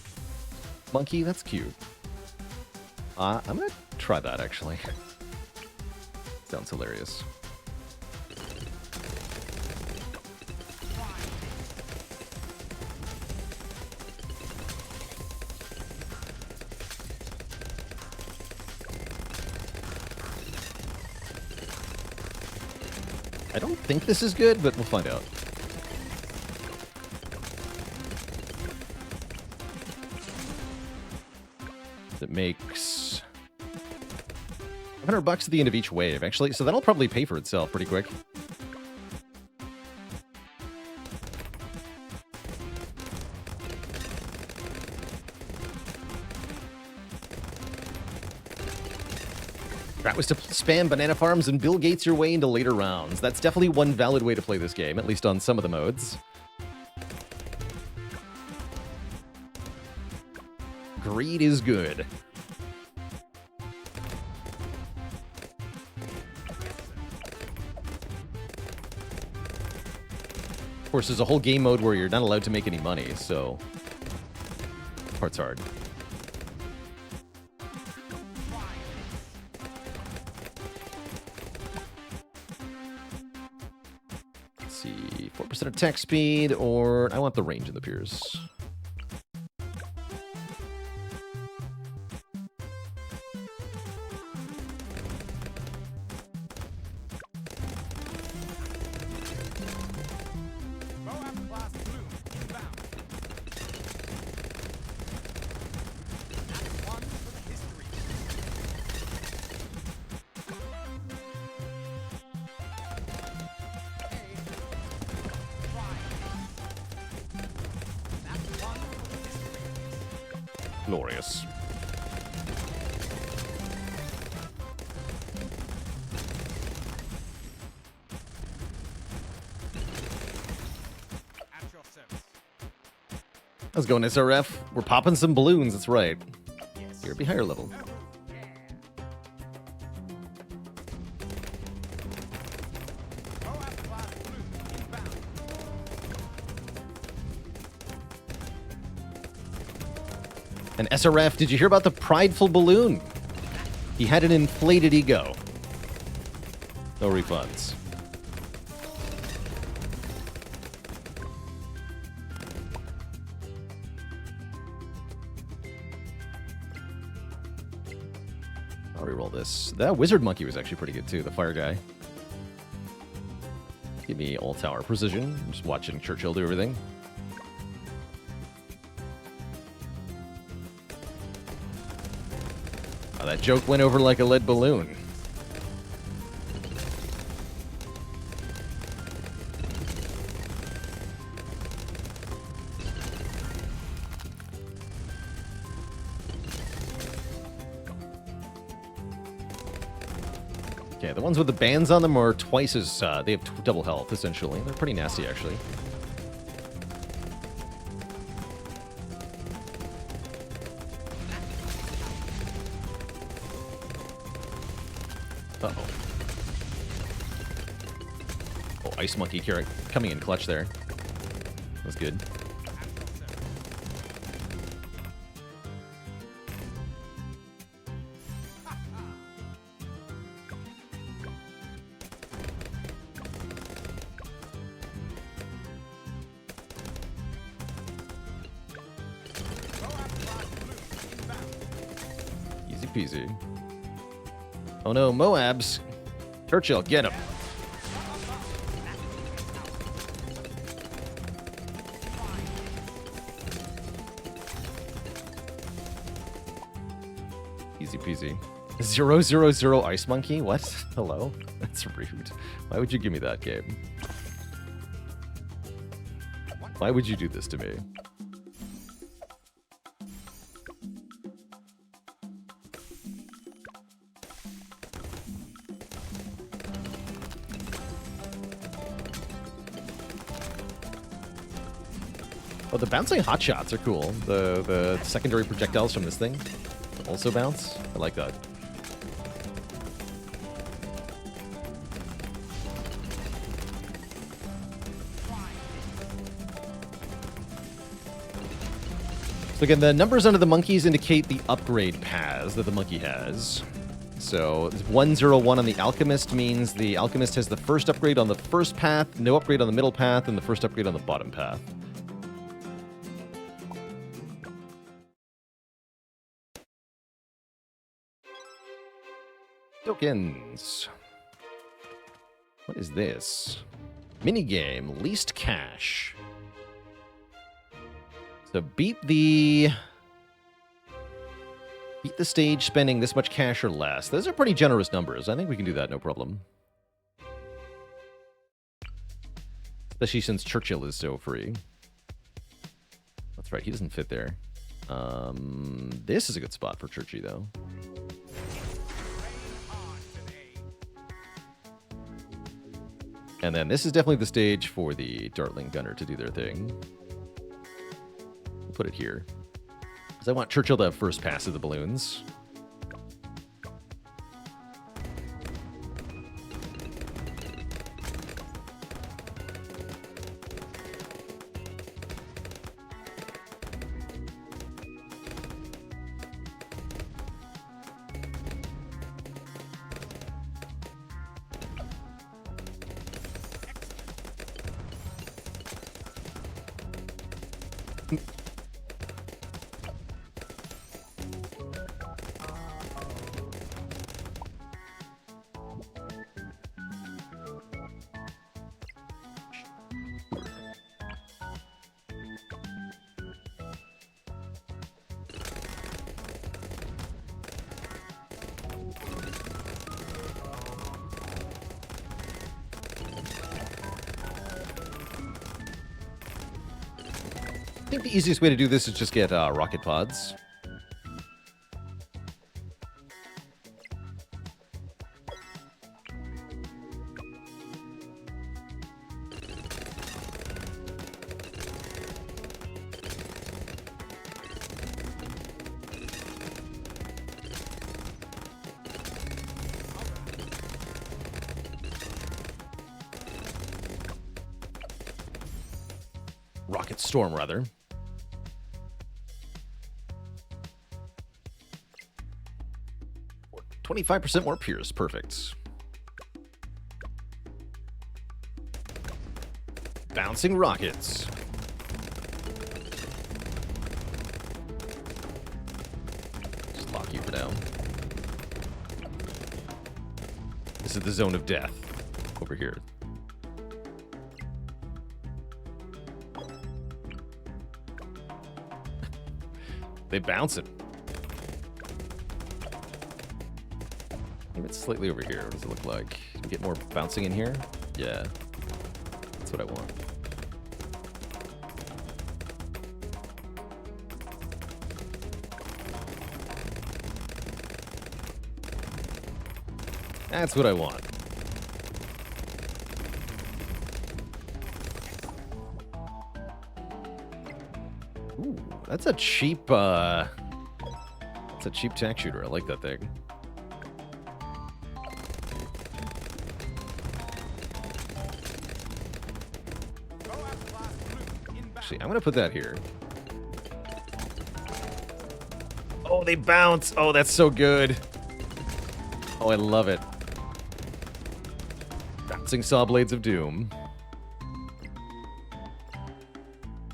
monkey? That's cute. I'm gonna try that, actually. Sounds hilarious. I don't think this is good, but we'll find out. It makes $100 at the end of each wave, actually, so that'll probably pay for itself pretty quick. That was to spam banana farms and Bill Gates your way into later rounds. That's definitely one valid way to play this game, at least on some of the modes. Greed is good. course, there's a whole game mode where you're not allowed to make any money, so... Part's hard. Let's see, 4% attack speed, or I want the range of the piers. Moab-class balloon inbound. That's one for the history. That's one for the history. Glorious. At your service. Let's go, SRF. We're popping some balloons, that's right. Yes. Here, be higher level. Moab-class balloon inbound. And SRF, did you hear about the prideful balloon? He had an inflated ego. No refunds. I'll reroll this. That wizard monkey was actually pretty good too, the fire guy. Give me all tower precision. I'm just watching Churchill do everything. Oh, that joke went over like a lead balloon. Okay, the ones with the bands on them are twice as, they have double health, essentially. They're pretty nasty, actually. Uh-oh. Oh, Ice Monkey coming in clutch there. That's good. Easy peasy. Oh no, Moabs. Churchill, get him. Easy peasy. 000 Ice Monkey? What? Hello? That's rude. Why would you give me that, Gabe? Why would you do this to me? Oh, the bouncing hot shots are cool. The secondary projectiles from this thing also bounce. I like that. So again, the numbers under the monkeys indicate the upgrade paths that the monkey has. So 101 on the Alchemist means the Alchemist has the first upgrade on the first path, no upgrade on the middle path, and the first upgrade on the bottom path. Tokens. What is this? Minigame, least cash. So beat the stage spending this much cash or less. Those are pretty generous numbers. I think we can do that, no problem. Especially since Churchill is so free. That's right, he doesn't fit there. This is a good spot for Churchy, though. And then this is definitely the stage for the Dartling Gunner to do their thing. We'll put it here. Because I want Churchill to have first pass of the balloons. I think the easiest way to do this is just get rocket pods. Rocket storm, rather. Or 25% more Pierce. Perfect. Bouncing rockets. Just lock you for now. This is the zone of death. Over here. They bounce it. Maybe it's slightly over here. What does it look like? Can you get more bouncing in here? Yeah. That's what I want. That's what I want. Ooh, that's a cheap, tack shooter. I like that thing. Actually, I'm gonna put that here. Oh, they bounce! Oh, that's so good. Oh, I love it. Bouncing saw blades of doom.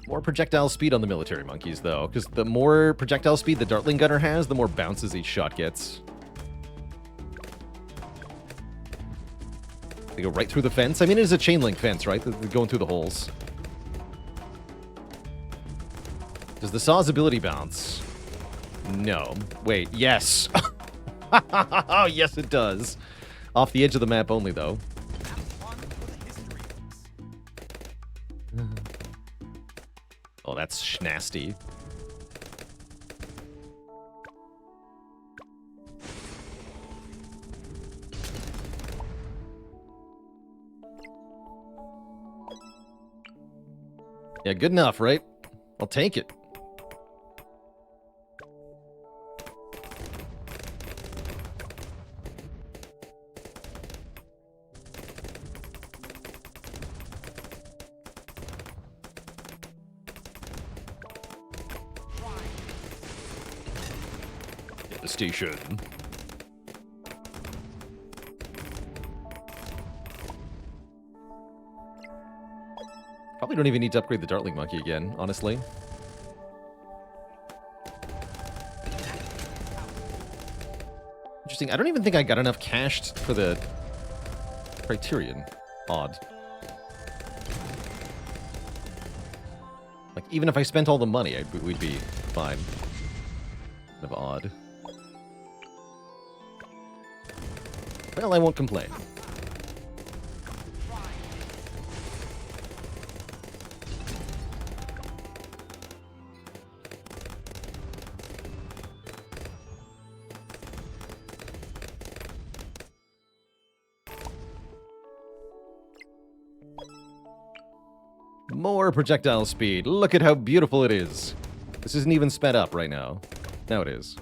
More projectile speed on the military monkeys, though, because the more projectile speed the Dartling Gunner has, the more bounces each shot gets. They go right through the fence. I mean, it is a chain link fence, right? They're going through the holes. Does the saw's ability bounce? No. Wait, yes. Oh, yes, it does. Off the edge of the map only, though. Oh, that's schnasty. Yeah, good enough, right? I'll take it. Station. Probably don't even need to upgrade the Dartling Monkey again, honestly. Interesting. I don't even think I got enough cashed for the Criterion. Odd. Like, even if I spent all the money, we'd be fine. Kind of odd. Well, I won't complain. More projectile speed. Look at how beautiful it is. This isn't even sped up right now. Now it is.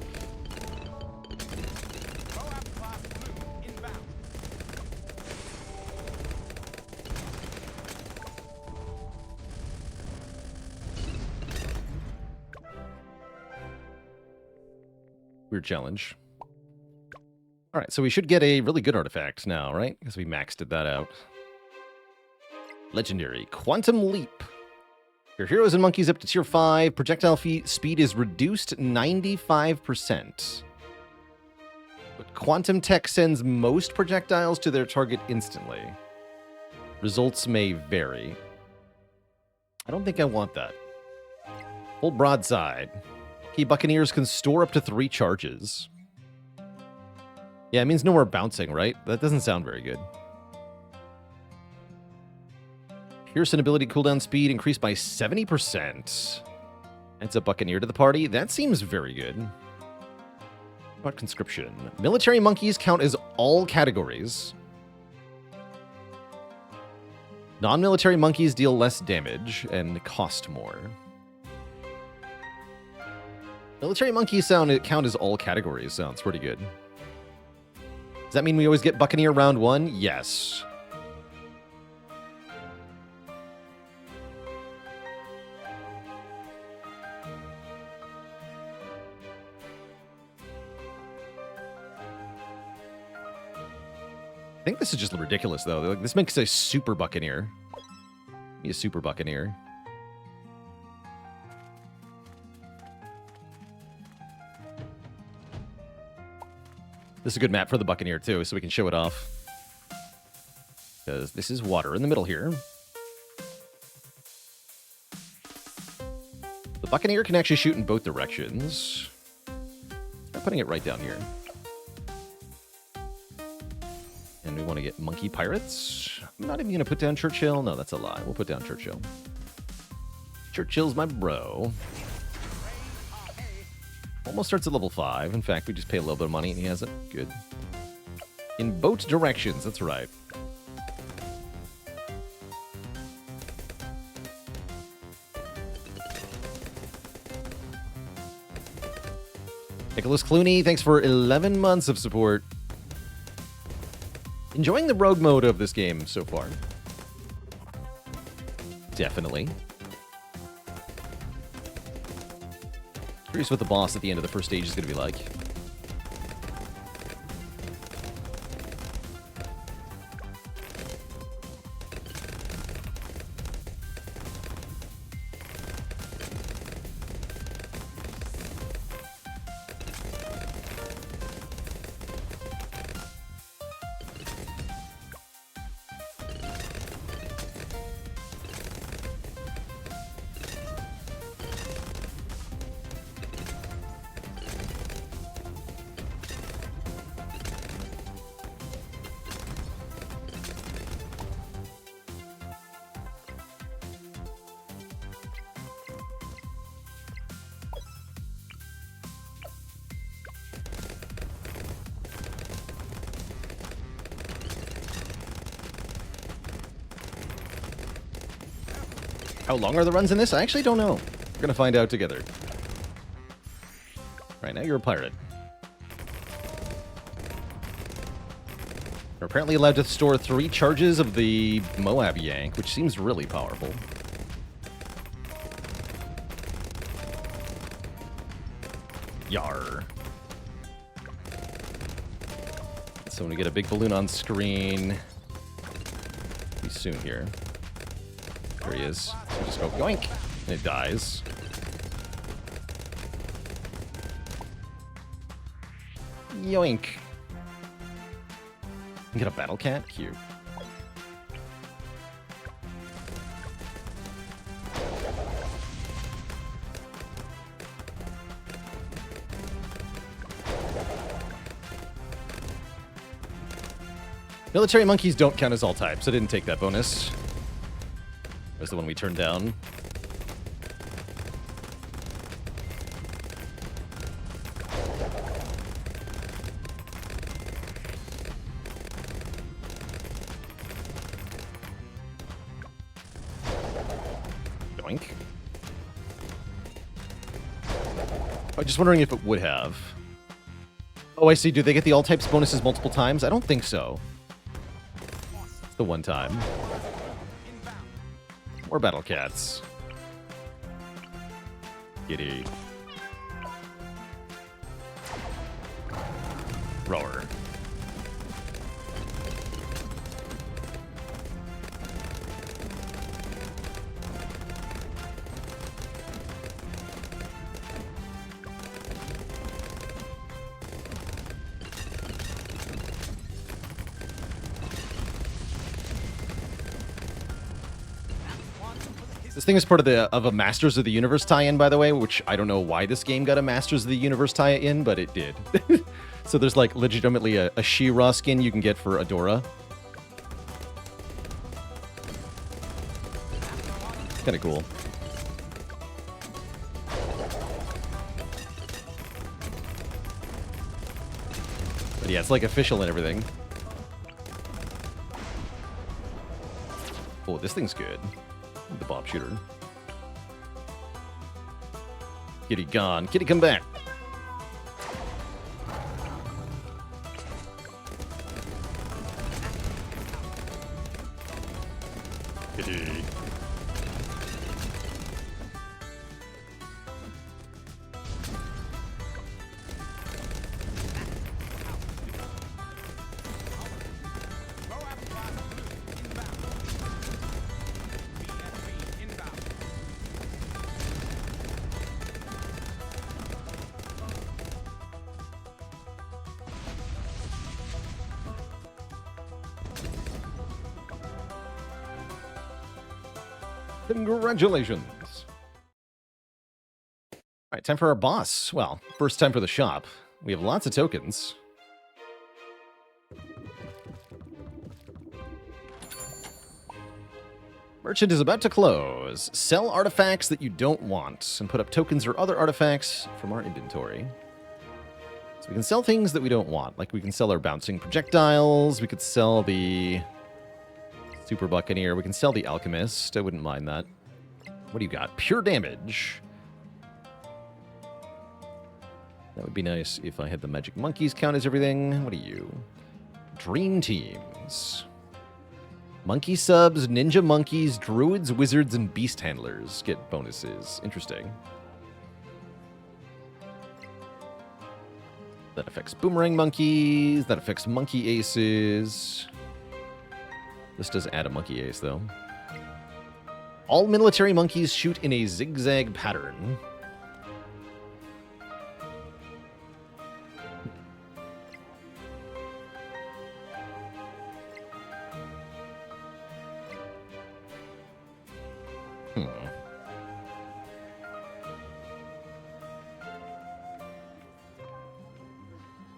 Weird challenge. Alright, so we should get a really good artifact now, right? Because we maxed that out. Legendary. Quantum Leap. Your heroes and monkeys up to tier 5. Projectile speed is reduced 95%. But Quantum Tech sends most projectiles to their target instantly. Results may vary. I don't think I want that. Full broadside. Key Buccaneers can store up to 3 charges. Yeah, it means no more bouncing, right? That doesn't sound very good. Pearson ability cooldown speed increased by 70%. Adds a Buccaneer to the party. That seems very good. What about conscription? Military monkeys count as all categories. Non-military monkeys deal less damage and cost more. Military monkeys count as all categories. Sounds pretty good. Does that mean we always get Buccaneer round 1? Yes. I think this is just ridiculous, though. Like, this makes a super Buccaneer. Be a super Buccaneer. This is a good map for the Buccaneer, too, so we can show it off. Because this is water in the middle here. The Buccaneer can actually shoot in both directions. I'm putting it right down here. And we want to get Monkey Pirates. I'm not even going to put down Churchill. No, that's a lie. We'll put down Churchill. Churchill's my bro. Almost starts at level 5. In fact, we just pay a little bit of money and he has it. Good. In both directions. That's right. Nicholas Clooney, thanks for 11 months of support. Enjoying the rogue mode of this game so far. Definitely. Curious what the boss at the end of the first stage is going to be like. How long are the runs in this? I actually don't know. We're going to find out together. Right now, you're a pirate. You're apparently allowed to store 3 charges of the Moab Yank, which seems really powerful. Yar. So when we get a big balloon on screen, be soon here. There he is. So just go yoink, and it dies. Yoink. Get a battle cat? Cute. Military monkeys don't count as all types. I didn't take that bonus. That was the one we turned down. Doink. I'm just wondering if it would have. Oh, I see. Do they get the all types bonuses multiple times? I don't think so. It's the one time. More battle cats. Giddy. Roar. This thing is part of a Masters of the Universe tie-in, by the way, which I don't know why this game got a Masters of the Universe tie-in, but it did. So there's like legitimately a She-Ra skin you can get for Adora. Kind of cool. But yeah, it's like official and everything. Oh, this thing's good. The bomb shooter. Kitty gone. Kitty, come back. Kitty. Congratulations. All right, time for our boss. Well, first time for the shop. We have lots of tokens. Merchant is about to close. Sell artifacts that you don't want and put up tokens or other artifacts from our inventory. So we can sell things that we don't want. Like we can sell our bouncing projectiles. We could sell the Super Buccaneer. We can sell the Alchemist. I wouldn't mind that. What do you got? Pure damage. That would be nice if I had the magic monkeys count as everything. What are you? Dream teams. Monkey subs, ninja monkeys, druids, wizards, and beast handlers get bonuses. Interesting. That affects boomerang monkeys. That affects monkey aces. This does add a monkey ace, though. All military monkeys shoot in a zigzag pattern.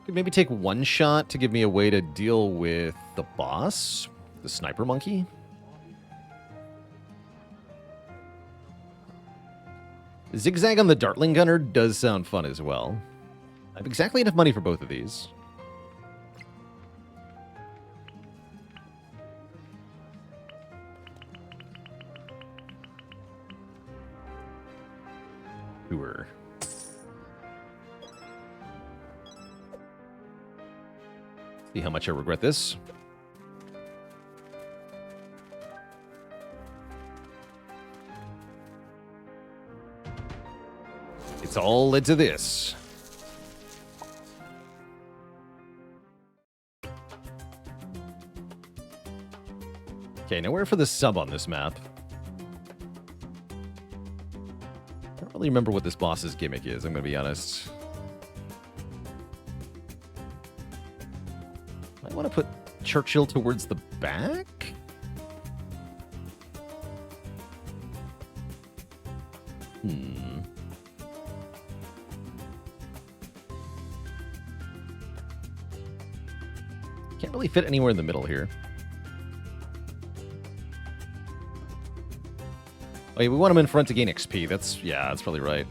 Could maybe take one shot to give me a way to deal with the boss, the sniper monkey. Zigzag on the Dartling Gunner does sound fun as well. I have exactly enough money for both of these. Tour. See how much I regret this. It's all led to this. Okay, nowhere for the sub on this map. I don't really remember what this boss's gimmick is, I'm gonna be honest. I want to put Churchill towards the back? Can't really fit anywhere in the middle here. Oh yeah, we want him in front to gain XP. That's probably right.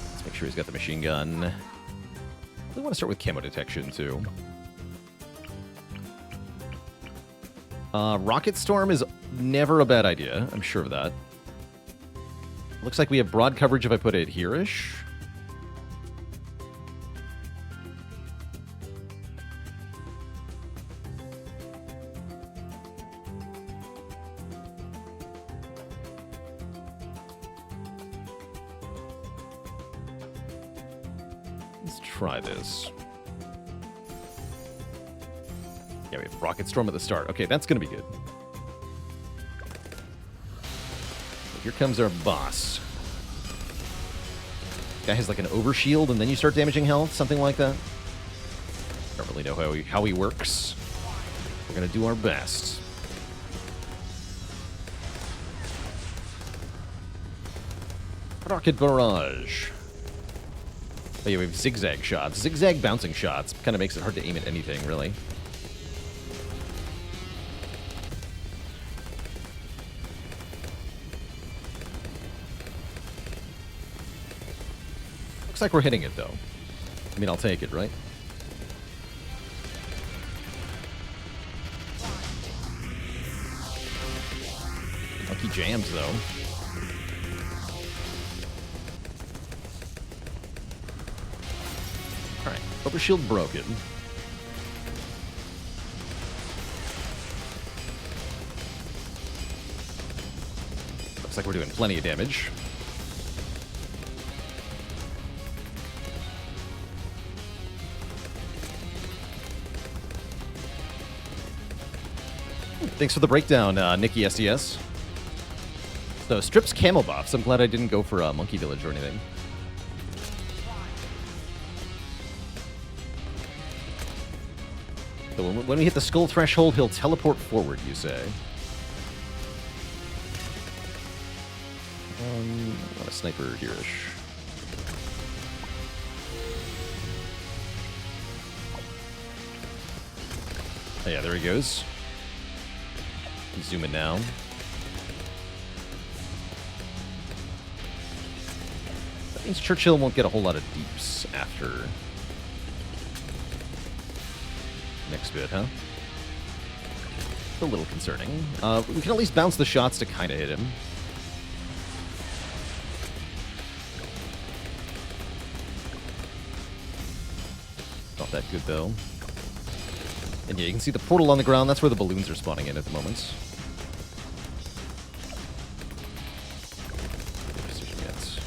Let's make sure he's got the machine gun. I really want to start with camo detection, too. Rocket Storm is never a bad idea. I'm sure of that. Looks like we have broad coverage if I put it here-ish. Let's try this. Yeah, we have Rocket Storm at the start. Okay, that's going to be good. Here comes our boss. Guy has like an overshield, and then you start damaging health, something like that. Don't really know how he works. We're going to do our best. Rocket barrage. Oh yeah, we have zigzag shots. Zigzag bouncing shots. Kind of makes it hard to aim at anything, really. Looks like we're hitting it, though. I mean, I'll take it, right? Lucky jams, though. Alright, overshield broken. Looks like we're doing plenty of damage. Thanks for the breakdown, Nikki SES. So, strips camo buffs. I'm glad I didn't go for a Monkey Village or anything. So when we hit the skull threshold, he'll teleport forward, you say. Not a sniper here-ish. Oh yeah, there he goes. Zoom in now. That means Churchill won't get a whole lot of deeps after next bit, huh? A little concerning. We can at least bounce the shots to kind of hit him. Not that good, though. And yeah, you can see the portal on the ground. That's where the balloons are spawning in at the moment. No precision yet.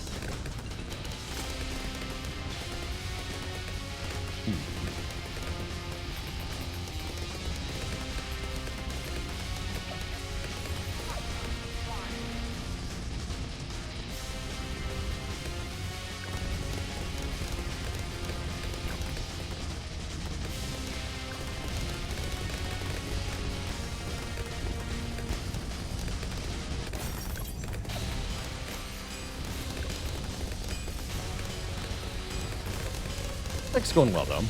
It's going well, though.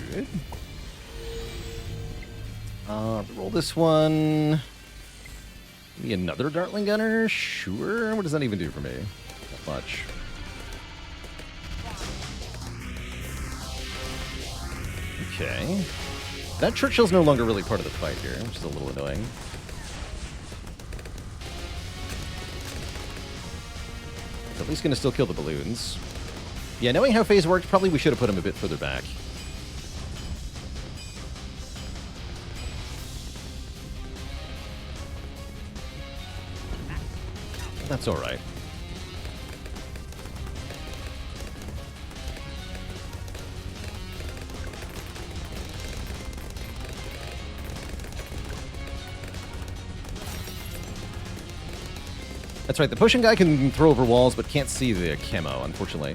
Good. Roll this one. Maybe another Dartling Gunner? Sure. What does that even do for me? Not much. Okay. That Churchill's no longer really part of the fight here, which is a little annoying. It's at least going to still kill the balloons. Yeah, knowing how phase worked, probably we should have put him a bit further back. That's all right. That's right, the pushing guy can throw over walls, but can't see the camo, unfortunately.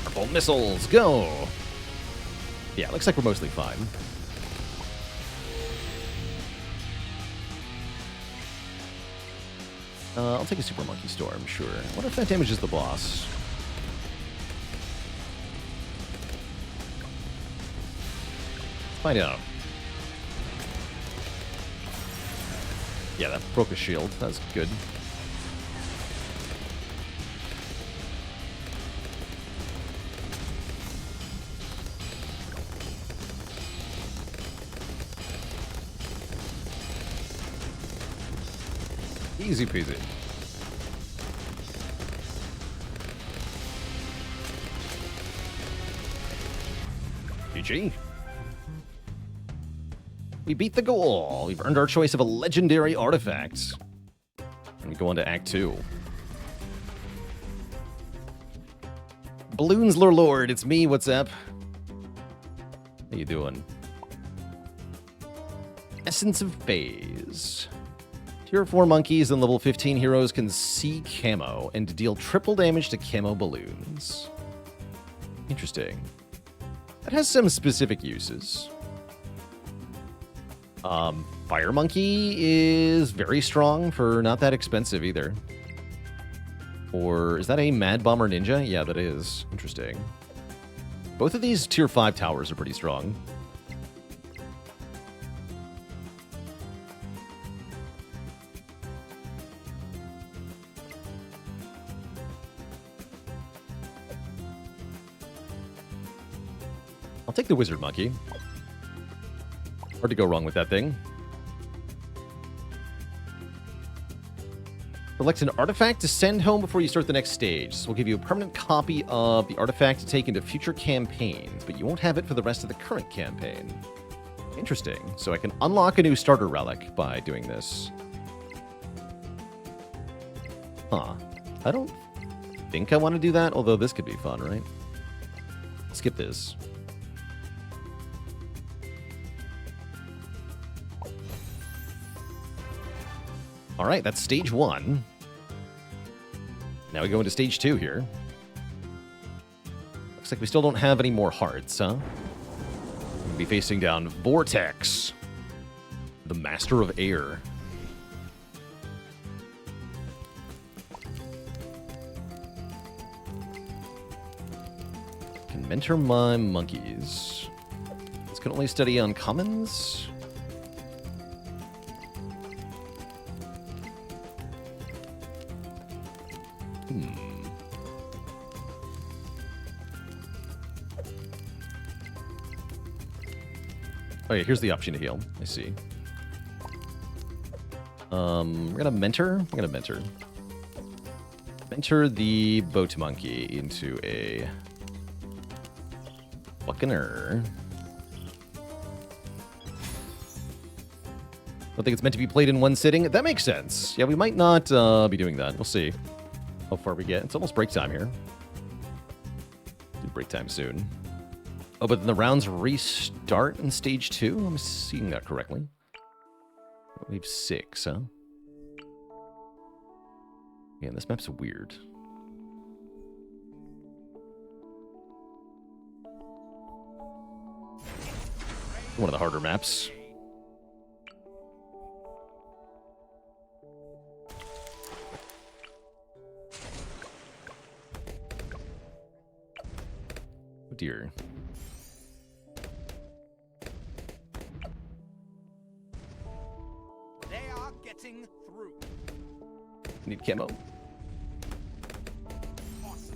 Purple missiles, go! Yeah, looks like we're mostly fine. I'll take a Super Monkey Storm, sure. What if that damages the boss? Find out. Yeah, that broke a shield. That's good. Easy peasy. GG. We beat the goal. We've earned our choice of a legendary artifact. And we go on to Act 2. Bloons Lord, it's me, what's up? How you doing? Essence of Phase. Tier 4 monkeys and level 15 heroes can see camo and deal triple damage to camo balloons. Interesting. That has some specific uses. Fire Monkey is very strong for not that expensive either. Or is that a Mad Bomber Ninja? Yeah, that is. Interesting. Both of these tier 5 towers are pretty strong. I'll take the Wizard Monkey. Hard to go wrong with that thing. Select an artifact to send home before you start the next stage. This will give you a permanent copy of the artifact to take into future campaigns, but you won't have it for the rest of the current campaign. Interesting. So I can unlock a new starter relic by doing this. Huh. I don't think I want to do that, although this could be fun, right? Skip this. All right, that's stage 1. Now we go into stage 2 here. Looks like we still don't have any more hearts, huh? We'll be facing down Vortex, the Master of Air. Can mentor my monkeys. This can only study on commons. Oh yeah, here's the option to heal. I see. We're gonna mentor. I'm gonna mentor. Mentor the boat monkey into a buccaneer. Don't think it's meant to be played in one sitting. That makes sense. Yeah, we might not be doing that. We'll see how far we get. It's almost break time here. Do break time soon. Oh, but then the rounds restart in stage 2? I'm seeing that correctly. We have 6, huh? Yeah, this map's weird. One of the harder maps. Oh dear. Getting through. Need camo. Awesome.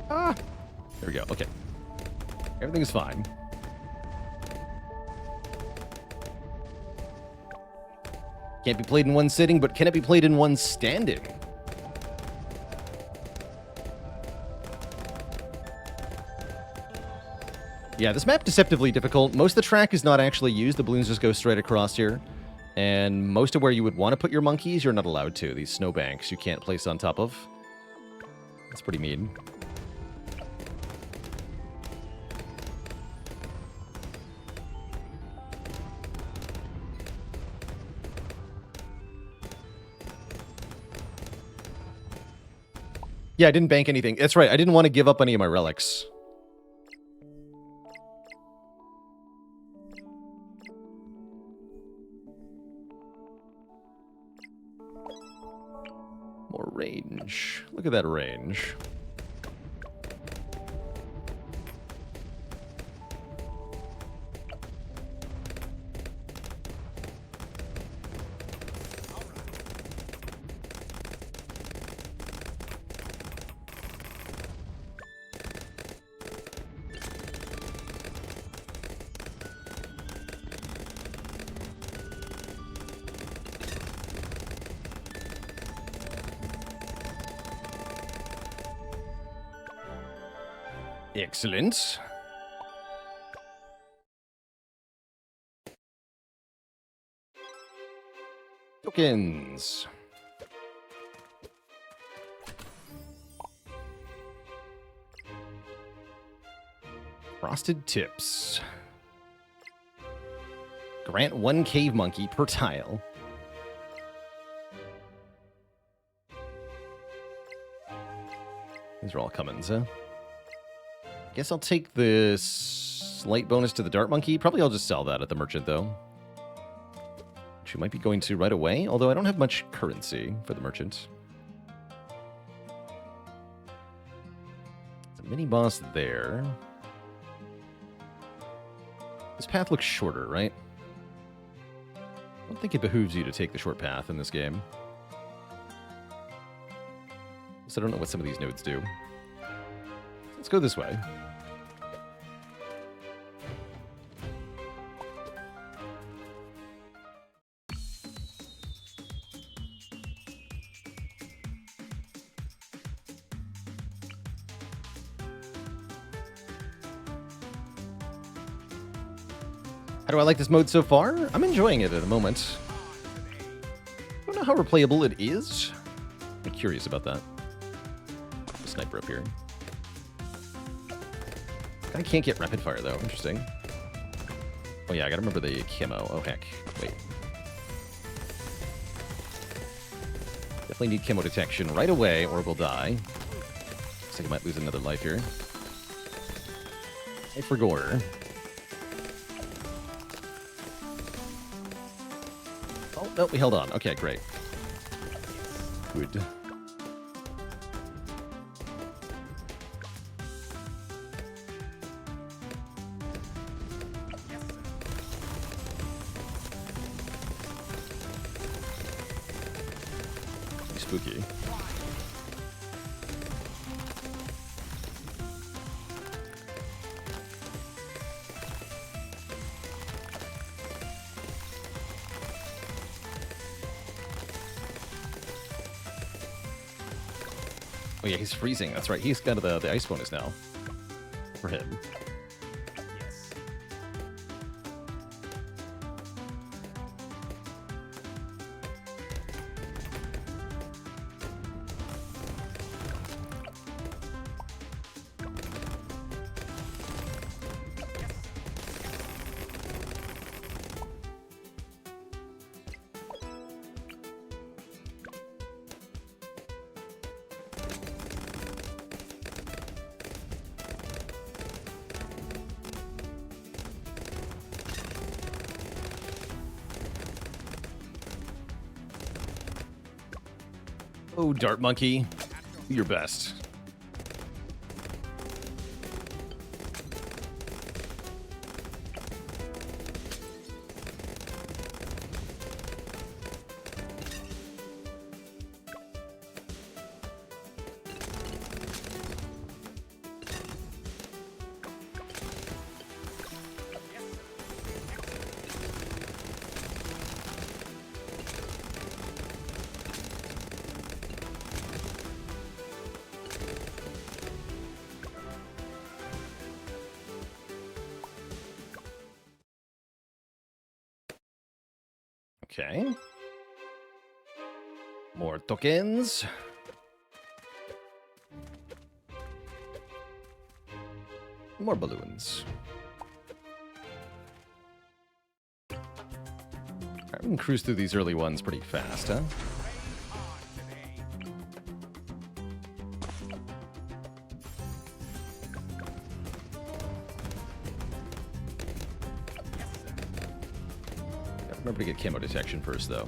Ah! There we go. Okay. Everything's fine. Can't be played in one sitting, but can it be played in one standing? Yeah, this map deceptively difficult. Most of the track is not actually used. The balloons just go straight across here. And most of where you would want to put your monkeys, you're not allowed to. These snowbanks you can't place on top of. That's pretty mean. Yeah, I didn't bank anything. That's right. I didn't want to give up any of my relics. More range. Look at that range. Excellent. Tokens. Frosted tips. Grant 1 cave monkey per tile. These are all Cummins, huh? Guess I'll take this slight bonus to the dart monkey. Probably I'll just sell that at the merchant, though. Which we might be going to right away, although I don't have much currency for the merchant. There's a mini-boss there. This path looks shorter, right? I don't think it behooves you to take the short path in this game. So I don't know what some of these nodes do. Let's go this way. How do I like this mode so far? I'm enjoying it at the moment. I don't know how replayable it is. I'm curious about that. Sniper up here. I can't get rapid fire though. Interesting. Oh yeah, I gotta remember the camo. Oh heck. Wait. Definitely need camo detection right away or we'll die. Looks like I might lose another life here. Hey for gore. Oh, no, we held on. Okay, great. Good. Spooky. Oh yeah, he's freezing. That's right. He's got the ice bonus now. For him. Yes. Oh, Dart Monkey. Do your best. Okay. More tokens. More balloons. Alright, we can cruise through these early ones pretty fast, huh? Remember to get camo detection first, though.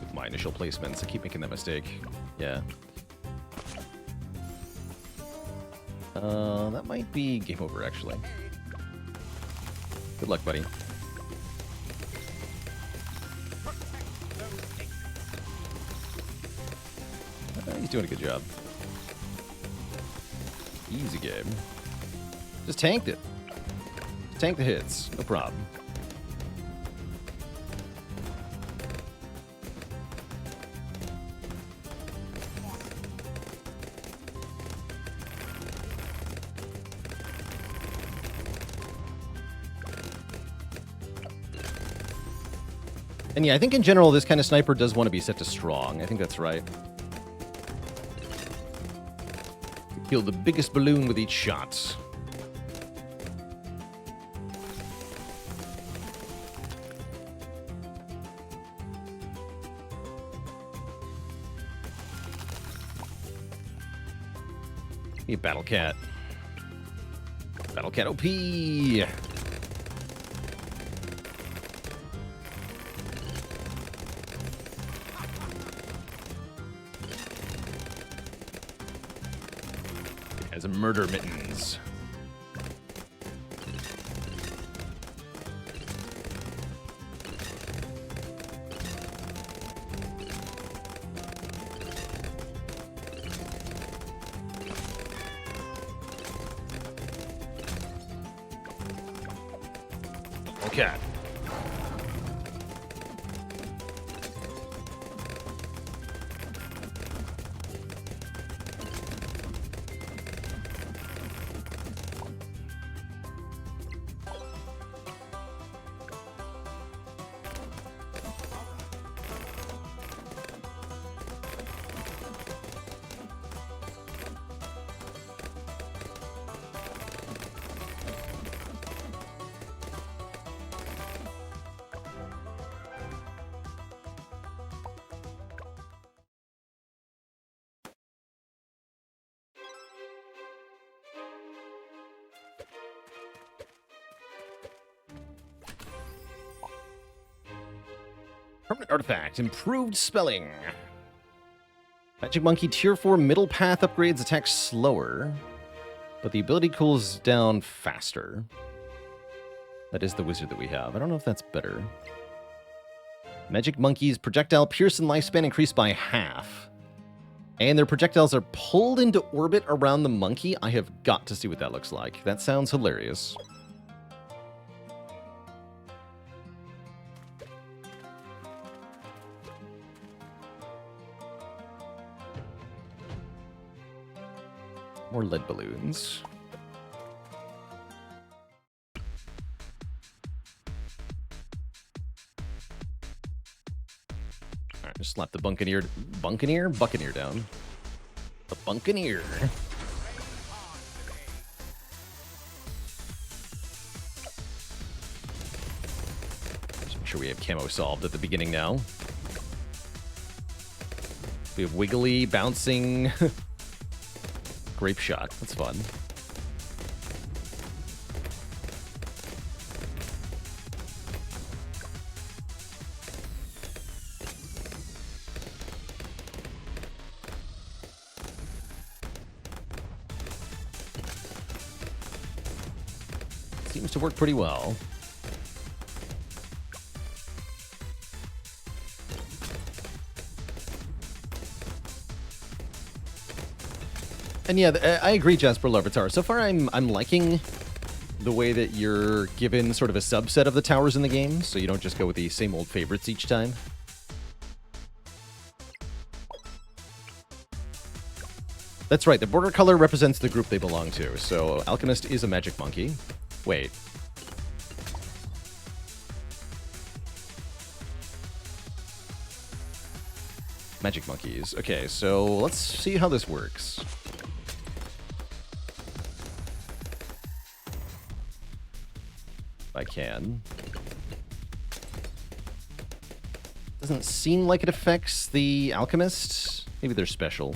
With my initial placements, I keep making that mistake. Yeah. That might be game over, actually. Good luck, buddy. He's doing a good job. Easy game. Just tanked it. Tank the hits. No problem. And yeah, I think in general, this kind of sniper does want to be set to strong. I think that's right. Kill the biggest balloon with each shot. Be a Battle Cat. Battle Cat OP! As a murder mittens. Okay. Permanent artifact, improved spelling. Magic Monkey tier 4 middle path upgrades attack slower, but the ability cools down faster. That is the wizard that we have. I don't know if that's better. Magic Monkey's projectile pierce and lifespan increased by half. And their projectiles are pulled into orbit around the monkey. I have got to see what that looks like. That sounds hilarious. More lead balloons. Alright, just slap the Buccaneer down. The Buccaneer. Just make sure we have camo solved at the beginning now. We have wiggly, bouncing... Grape shot. That's fun. Seems to work pretty well. And yeah, I agree, Jasper Larvitar. So far, I'm liking the way that you're given sort of a subset of the towers in the game, so you don't just go with the same old favorites each time. That's right, the border color represents the group they belong to. So Alchemist is a magic monkey. Wait. Magic monkeys. Okay, so let's see how this works. If I can. Doesn't seem like it affects the Alchemist. Maybe they're special.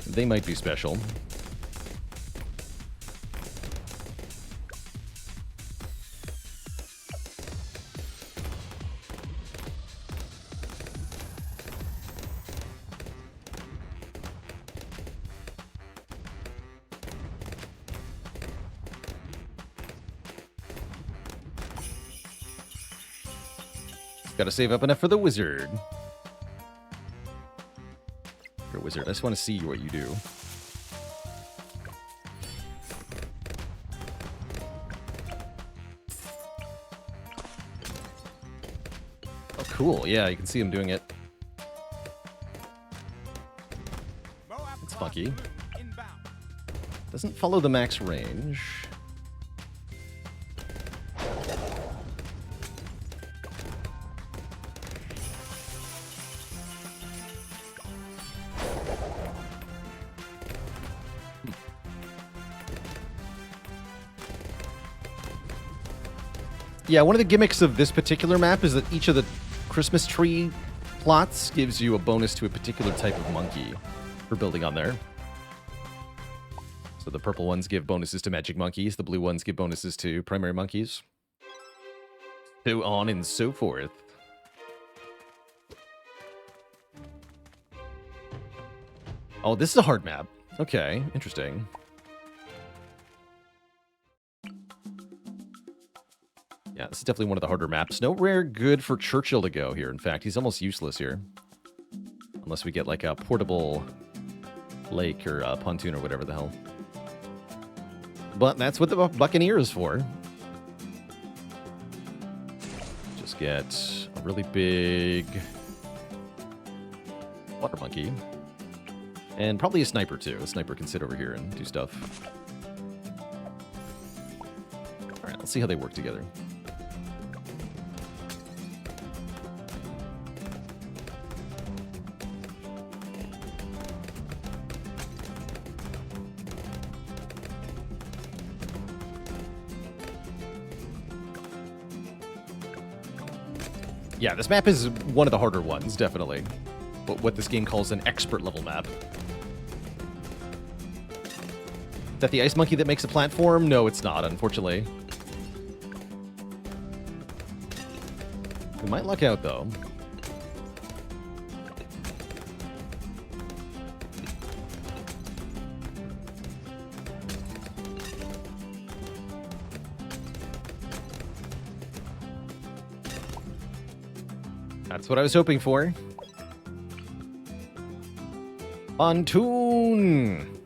They might be special. Gotta save up enough for the wizard. You're a wizard. I just want to see what you do. Oh, cool. Yeah, you can see him doing it. It's funky. Doesn't follow the max range. Yeah, one of the gimmicks of this particular map is that each of the Christmas tree plots gives you a bonus to a particular type of monkey for building on there. So the purple ones give bonuses to magic monkeys, the blue ones give bonuses to primary monkeys. So on and so forth. Oh, this is a hard map. Okay, interesting. Yeah, this is definitely one of the harder maps. No rare good for Churchill to go here. In fact, he's almost useless here. Unless we get like a portable lake or a pontoon or whatever the hell. But that's what the Buccaneer is for. Just get a really big water monkey. And probably a sniper too. A sniper can sit over here and do stuff. Alright, let's see how they work together. Yeah, this map is one of the harder ones, definitely. But what this game calls an expert level map. Is that the ice monkey that makes a platform? No, it's not, unfortunately. We might luck out, though. That's what I was hoping for. Pontoon!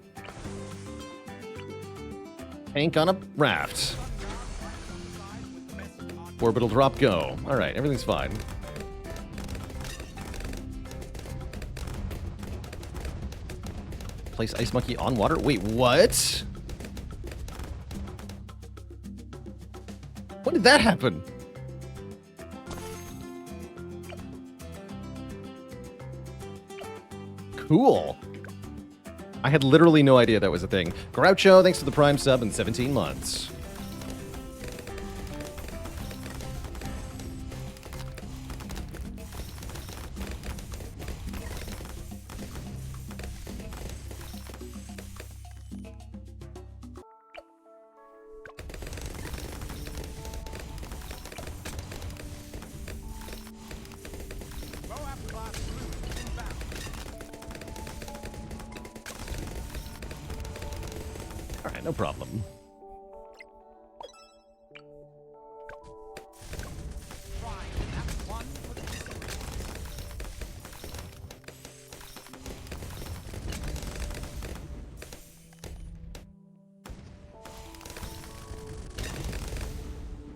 Tank on a raft. Orbital drop go. Alright, everything's fine. Place ice monkey on water? Wait, what? When did that happen? Cool. I had literally no idea that was a thing. Groucho, thanks for the Prime sub in 17 months. Alright, no problem.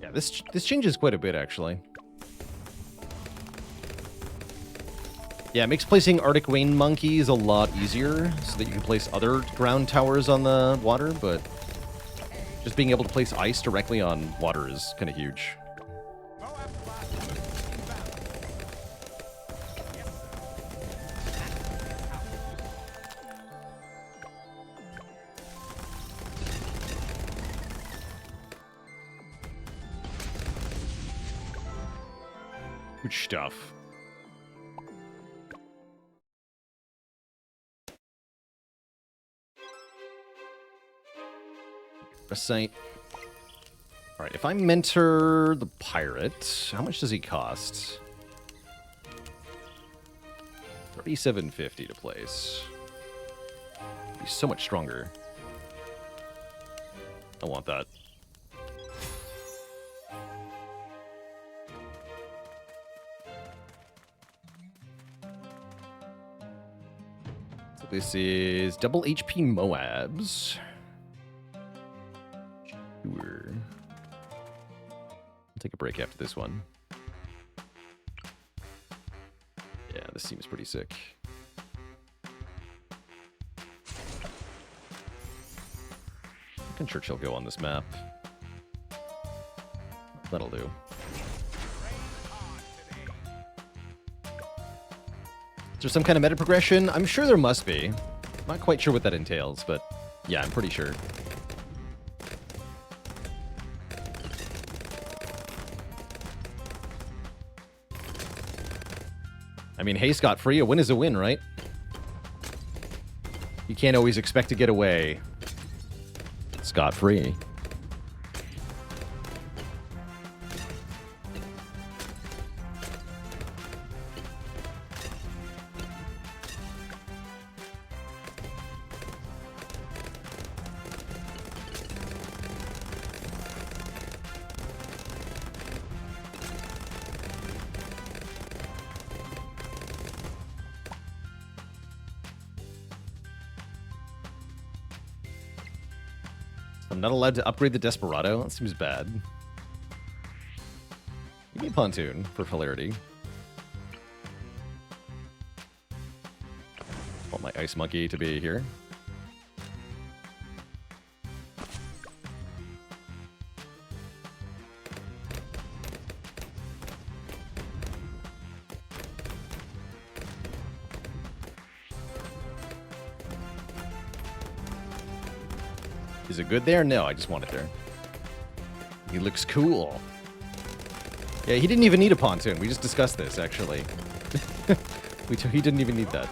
Yeah, this changes quite a bit, actually. Yeah, it makes placing Arctic Rain Monkeys a lot easier, so that you can place other ground towers on the water, but just being able to place ice directly on water is kind of huge. Good stuff. Recite. Alright, if I mentor the pirate, how much does he cost? 3750 to place. He's so much stronger. I want that. So this is double HP Moabs. Sure. I'll take a break after this one. Yeah, this seems pretty sick. Can Churchill go on this map? That'll do. Is there some kind of meta progression? I'm sure there must be. Not quite sure what that entails, but yeah, I'm pretty sure. I mean, hey, scot-free, a win is a win, right? You can't always expect to get away scot-free. I'm not allowed to upgrade the Desperado? That seems bad. Give me a Pontoon for hilarity. Want my Ice Monkey to be here. Is it good there? No, I just want it there. He looks cool. Yeah, he didn't even need a pontoon. We just discussed this, actually. He didn't even need that.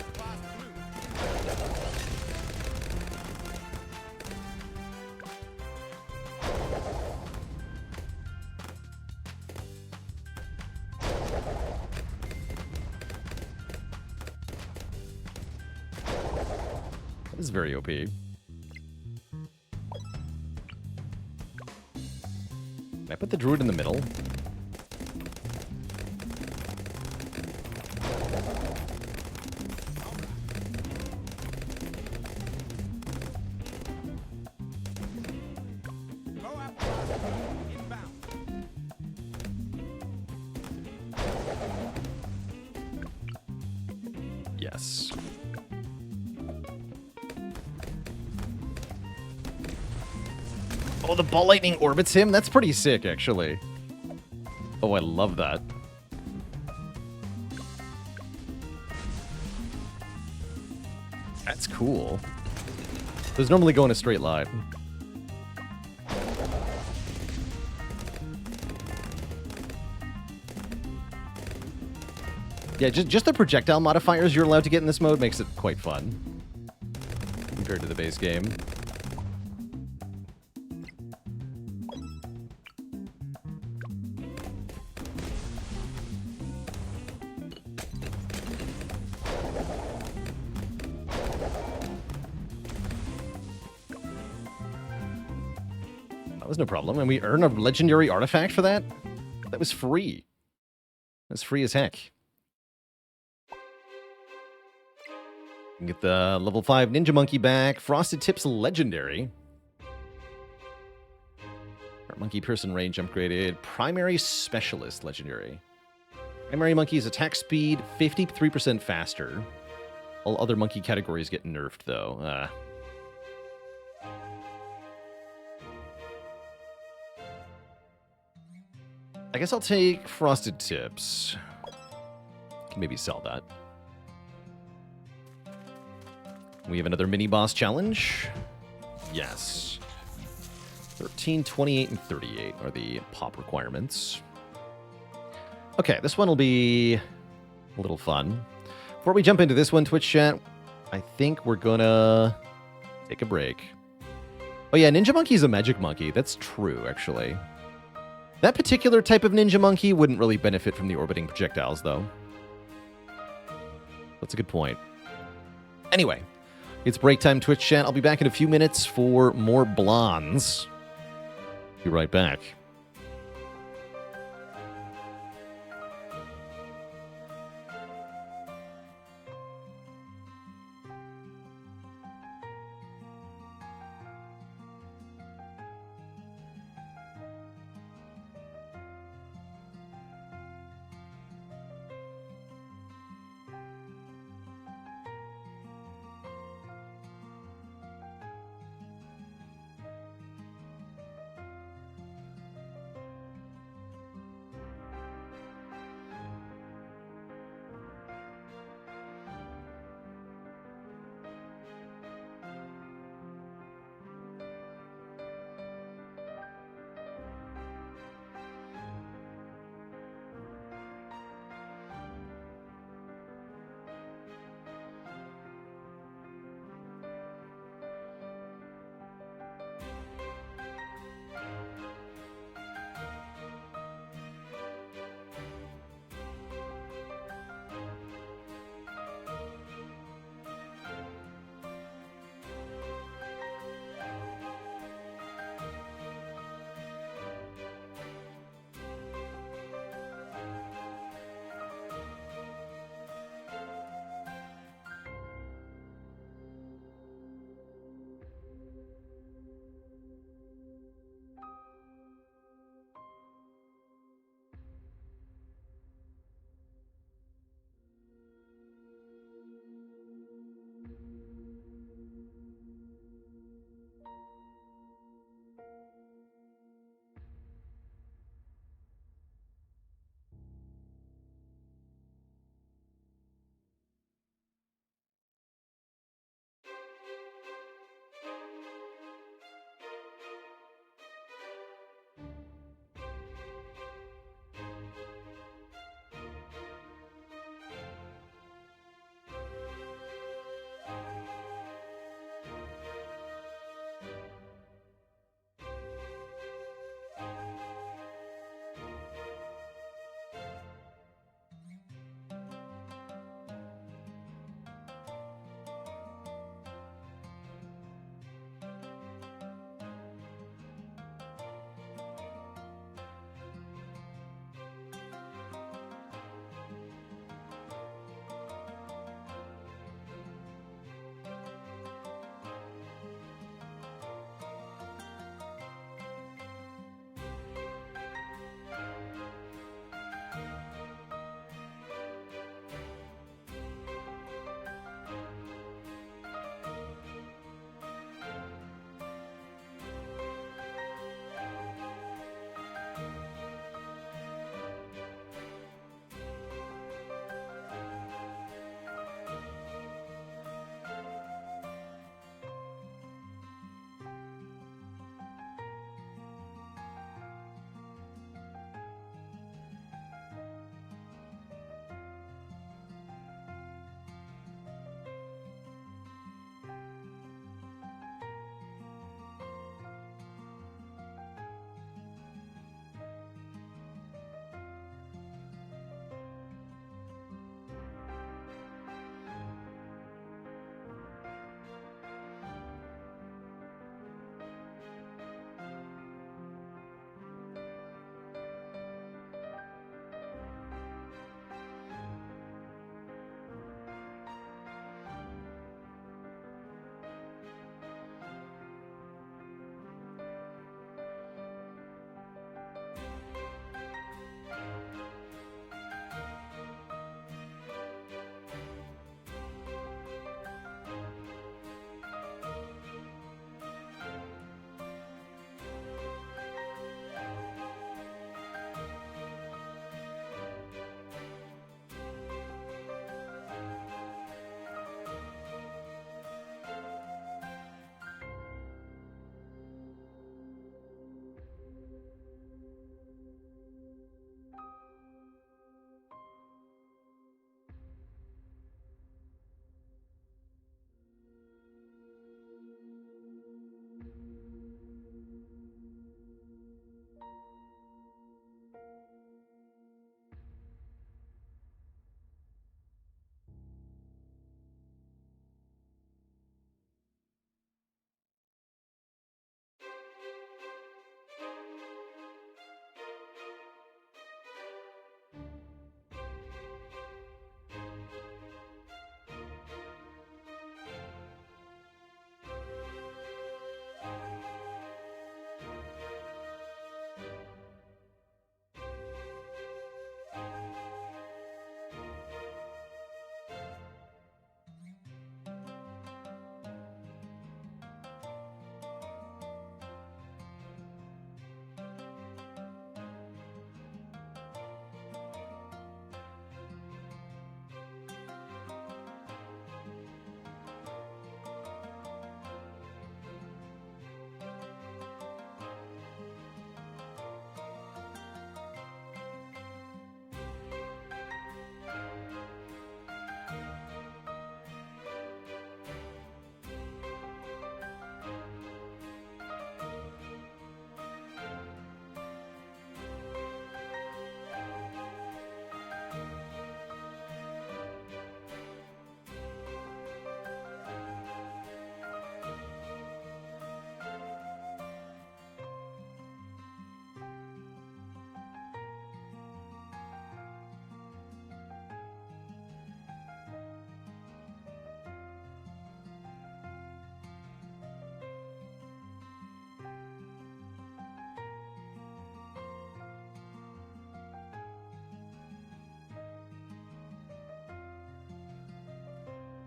That is very OP. Can I put the druid in the middle? Yes. Oh, the ball lightning orbits him? That's pretty sick, actually. Oh, I love that. That's cool. Those normally go in a straight line. Yeah, just the projectile modifiers you're allowed to get in this mode makes it quite fun compared to the base game. That was no problem. And we earn a legendary artifact for that? That was free. That's free as heck. You can get the level 5 Ninja Monkey back. Frosted Tips legendary. Our Monkey Person range upgraded. Primary Specialist legendary. Primary Monkey's attack speed 53% faster. All other monkey categories get nerfed, though. I guess I'll take Frosted Tips. Can maybe sell that. We have another mini-boss challenge. Yes. 13, 28, and 38 are the pop requirements. Okay, this one will be a little fun. Before we jump into this one, Twitch chat, I think we're gonna take a break. Oh yeah, Ninja Monkey's a magic monkey. That's true, actually. That particular type of ninja monkey wouldn't really benefit from the orbiting projectiles, though. That's a good point. Anyway, it's break time, Twitch chat. I'll be back in a few minutes for more Bloons. Be right back.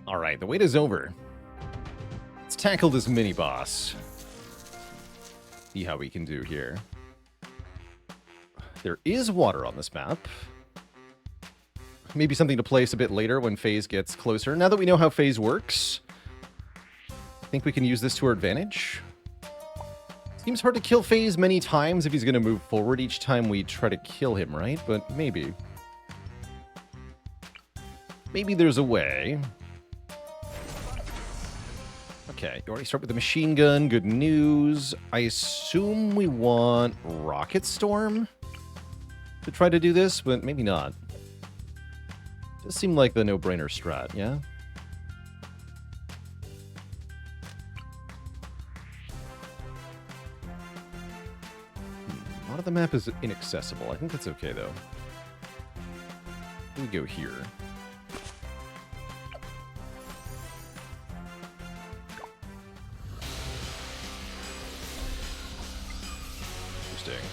Alright, the wait is over. Let's tackle this mini-boss. See how we can do here. There is water on this map. Maybe something to place a bit later when Phase gets closer. Now that we know how Phase works, I think we can use this to our advantage. Seems hard to kill Phase many times if he's going to move forward each time we try to kill him, right? But maybe. Maybe there's a way. Okay, you already start with the machine gun. Good news. I assume we want Rocket Storm to try to do this, but maybe not. Does seem like the no-brainer strat, yeah? A lot of the map is inaccessible. I think that's okay, though. We go here. Interesting.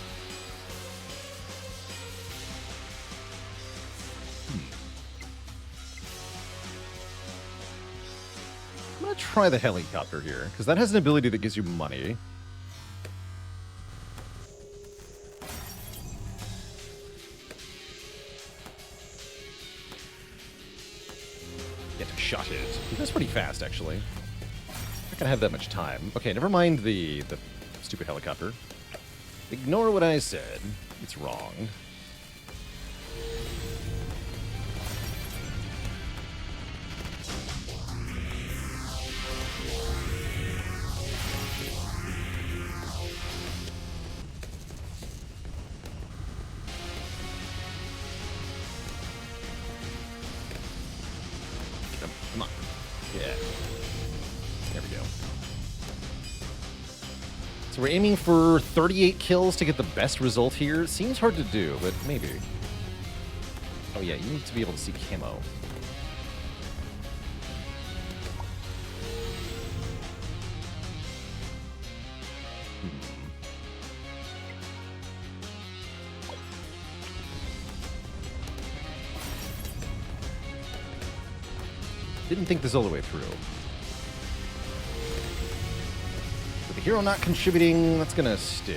I'm gonna try the helicopter here, because that has an ability that gives you money. Get shot it. That's pretty fast, actually. Not gonna have that much time. Okay, never mind the stupid helicopter. Ignore what I said. It's wrong. Come on. Yeah. There we go. So we're aiming for 38 kills to get the best result here. Seems hard to do, but maybe. Oh yeah, you need to be able to see camo. Didn't think this all the way through. With the hero not contributing, that's gonna sting.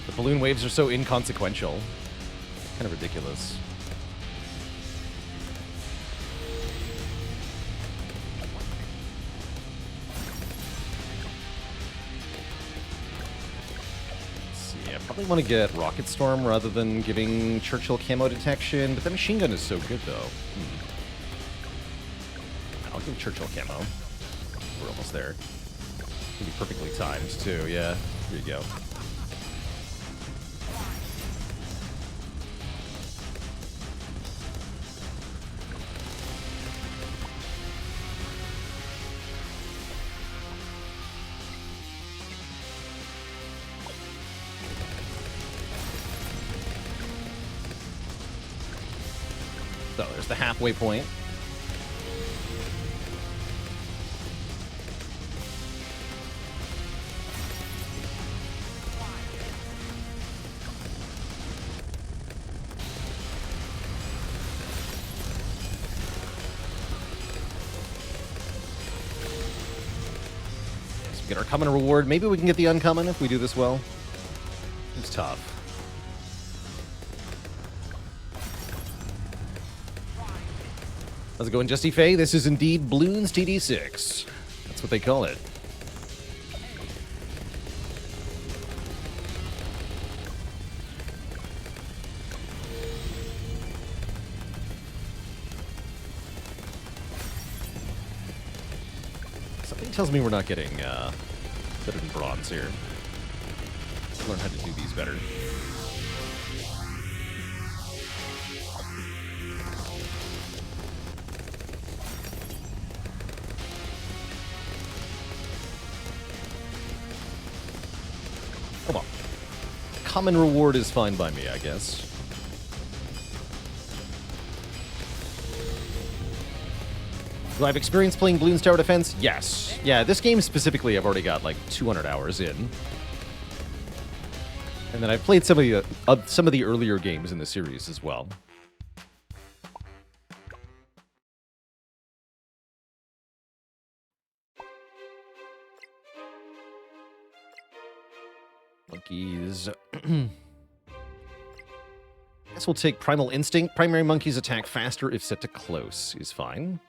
The balloon waves are so inconsequential. Kind of ridiculous. Probably want to get Rocket Storm rather than giving Churchill camo detection, but the machine gun is so good, though. I'll give Churchill camo. We're almost there. It'll be perfectly timed, too. Yeah, here you go. So there's the halfway point. So we get our common reward. Maybe we can get the uncommon if we do this well. It's tough. How's it going, Justy Faye? This is indeed Bloons TD6. That's what they call it. Something tells me we're not getting better than bronze here. Let's learn how to do these better. Come on. Common reward is fine by me, I guess. Do I have experience playing Bloons Tower Defense? Yes. Yeah, this game specifically I've already got like 200 hours in. And then I've played some of the earlier games in the series as well. Monkeys. Guess we'll take Primal Instinct. Primary monkeys attack faster if set to close is fine.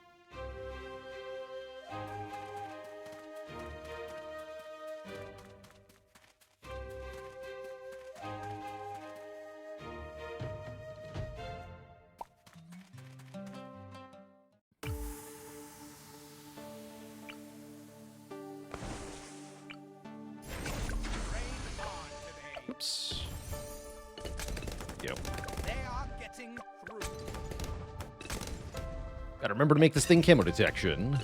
Oops. Yep. They are getting through. Gotta remember to make this thing camo detection.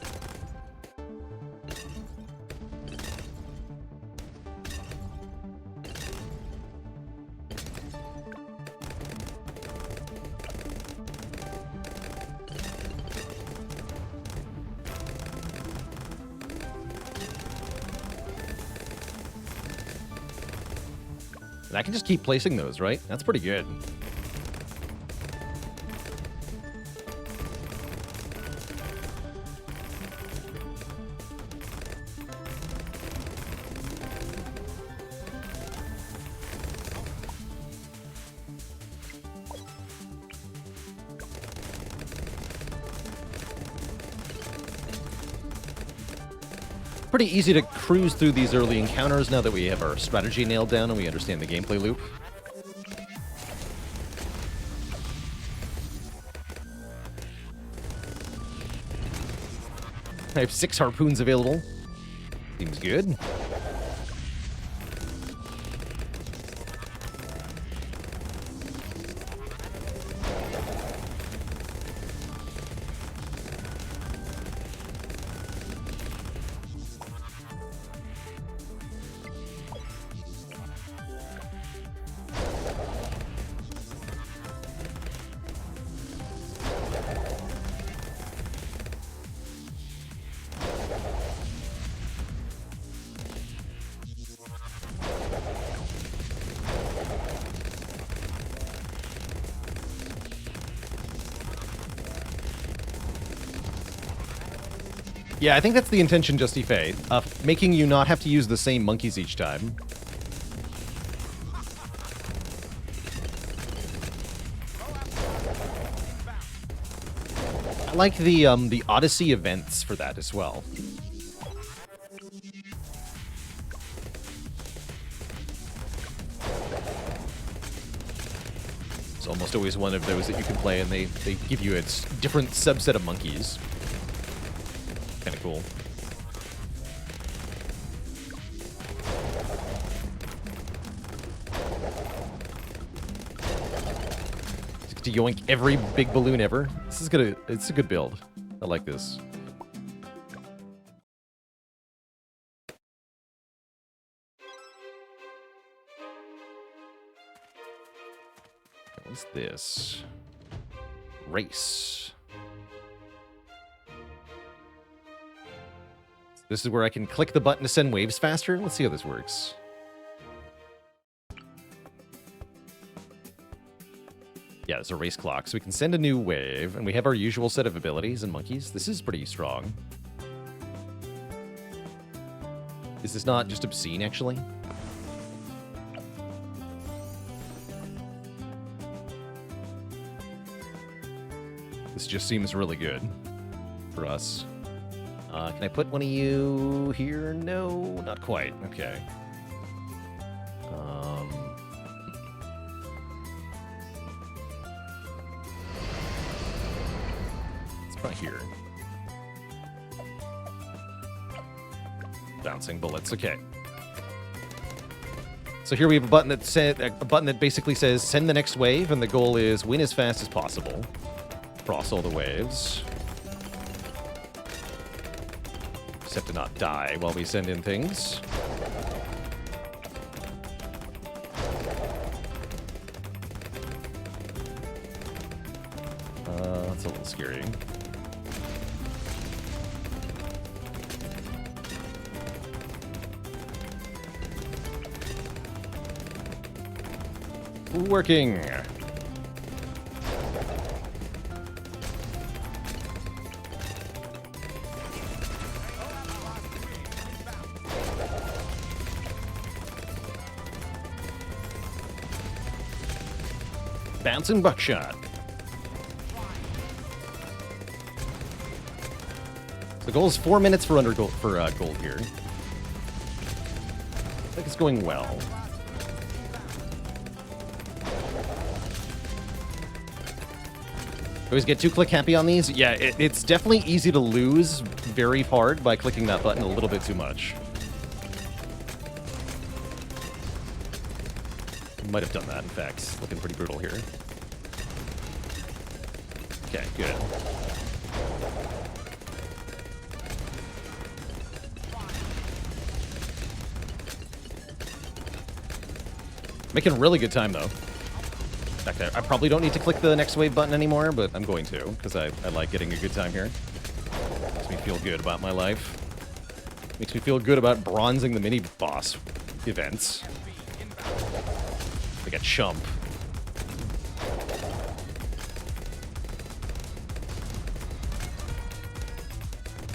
And I can just keep placing those, right? That's pretty good. Pretty easy to cruise through these early encounters now that we have our strategy nailed down and we understand the gameplay loop. I have 6 harpoons available. Seems good. Yeah, I think that's the intention, Justy Faye, making you not have to use the same monkeys each time. I like the Odyssey events for that as well. It's almost always one of those that you can play, and they give you a different subset of monkeys. Kind of cool. To yoink every big balloon ever. This is gonna. It's a good build. I like this. What's this? Race. This is where I can click the button to send waves faster. Let's see how this works. Yeah, it's a race clock. So we can send a new wave, and we have our usual set of abilities and monkeys. This is pretty strong. Is this not just obscene, actually? This just seems really good for us. Can I put one of you here? No, not quite. Okay. Let's try here. Bouncing bullets. Okay. So here we have a button that basically says send the next wave, and the goal is win as fast as possible across all the waves. Except to not die while we send in things. That's a little scary. Working. Bouncing buckshot. The goal is 4 minutes for gold here. I think it's going well. Always get 2-click happy on these? Yeah, it's definitely easy to lose very hard by clicking that button a little bit too much. Might have done that, in fact. Looking pretty brutal here. Okay, good. Making really good time, though. In fact, I probably don't need to click the next wave button anymore, but I'm going to, because I like getting a good time here. Makes me feel good about my life. Makes me feel good about bronzing the mini-boss events. Like a chump.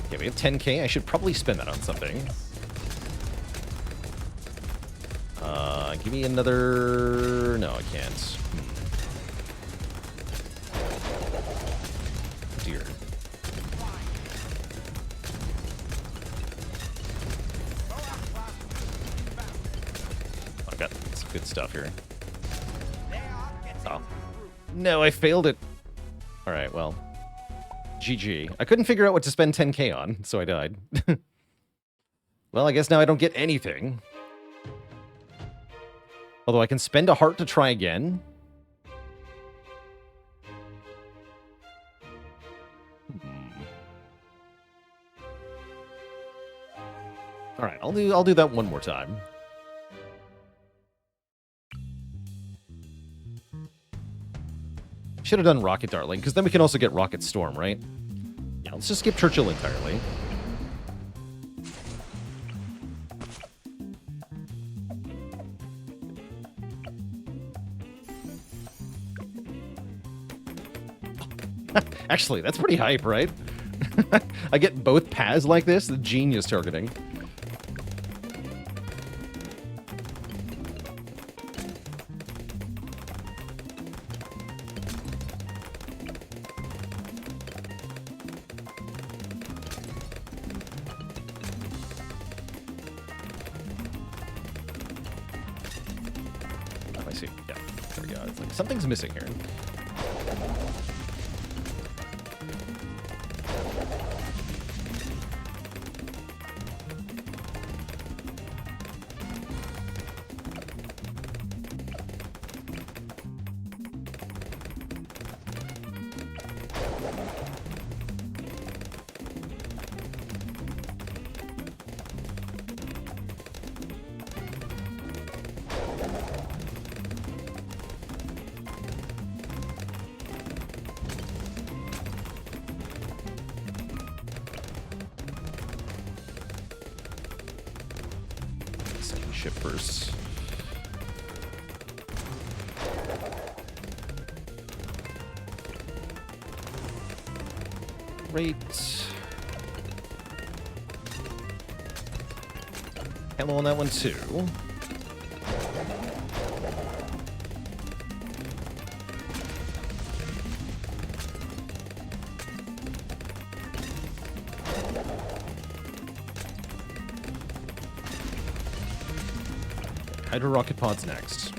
Okay, we have 10k. I should probably spend that on something. Give me another... No, I can't. Dear. I've got some good stuff here. Oh. No, I failed it. Alright, well. GG. I couldn't figure out what to spend 10k on, so I died. Well, I guess now I don't get anything. Although I can spend a heart to try again. All right, I'll do that one more time. Should have done Rocket Darling, because then we can also get Rocket Storm, right? Yeah, let's just skip Churchill entirely. Actually, that's pretty hype, right? I get both paths like this. The genius targeting. Oh, I see. Yeah, there we go. It's like something's missing here. Shippers. Great. Hello on that one too. Hydro Rocket Pod's next.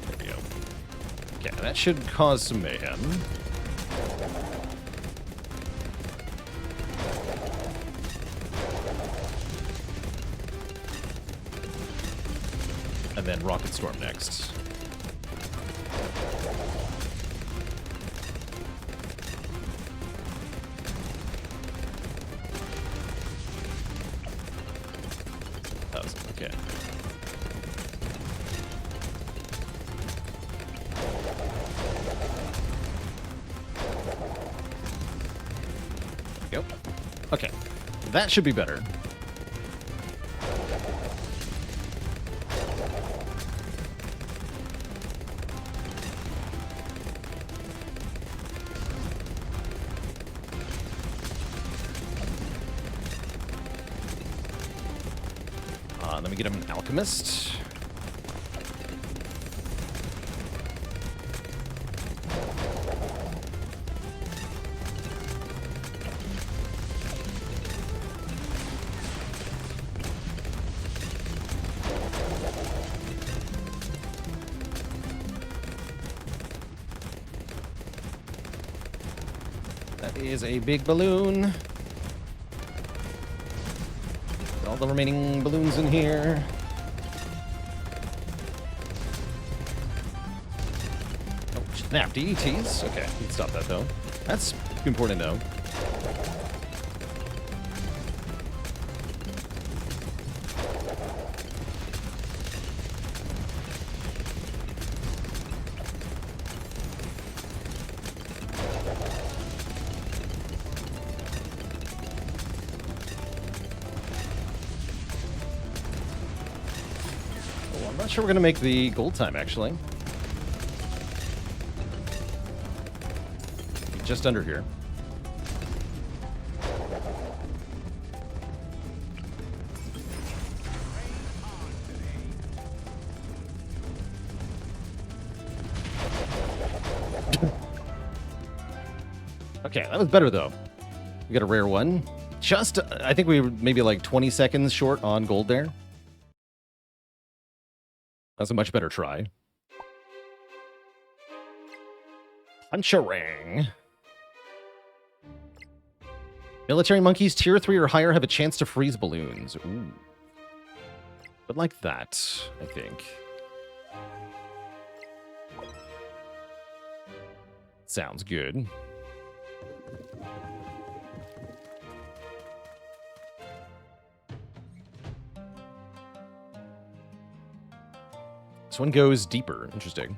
There we go. Okay, that should cause some mayhem. And then Rocket Storm next. Okay. Go. Okay. That should be better. Let me get him an alchemist. That is a big balloon. All the remaining balloons in here. Oh, snap, DETs? Okay, you can stop that though. That's important to know. I'm not sure we're going to make the gold time, actually. Just under here. Okay, that was better, though. We got a rare one. Just, I think we were maybe like 20 seconds short on gold there. That's a much better try. Punch-a-ring. Military monkeys tier 3 or higher have a chance to freeze balloons. Ooh. But like that, I think. Sounds good. This one goes deeper. Interesting.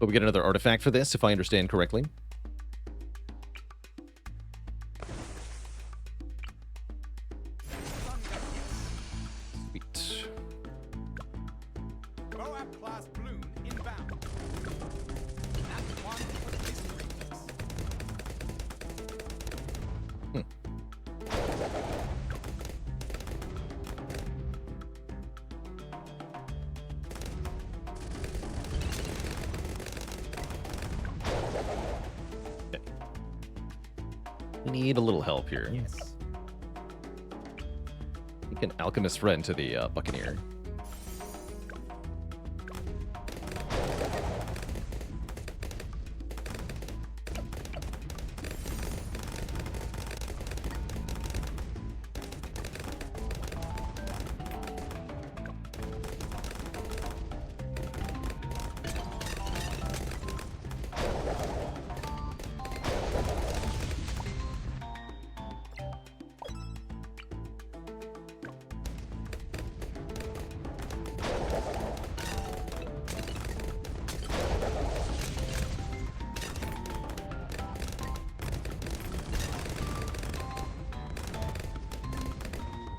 But we get another artifact for this, if I understand correctly. Sweet. Moab class balloon inbound. That's one for the history. We need a little help here. Yes. We can alchemist friend to the Buccaneer.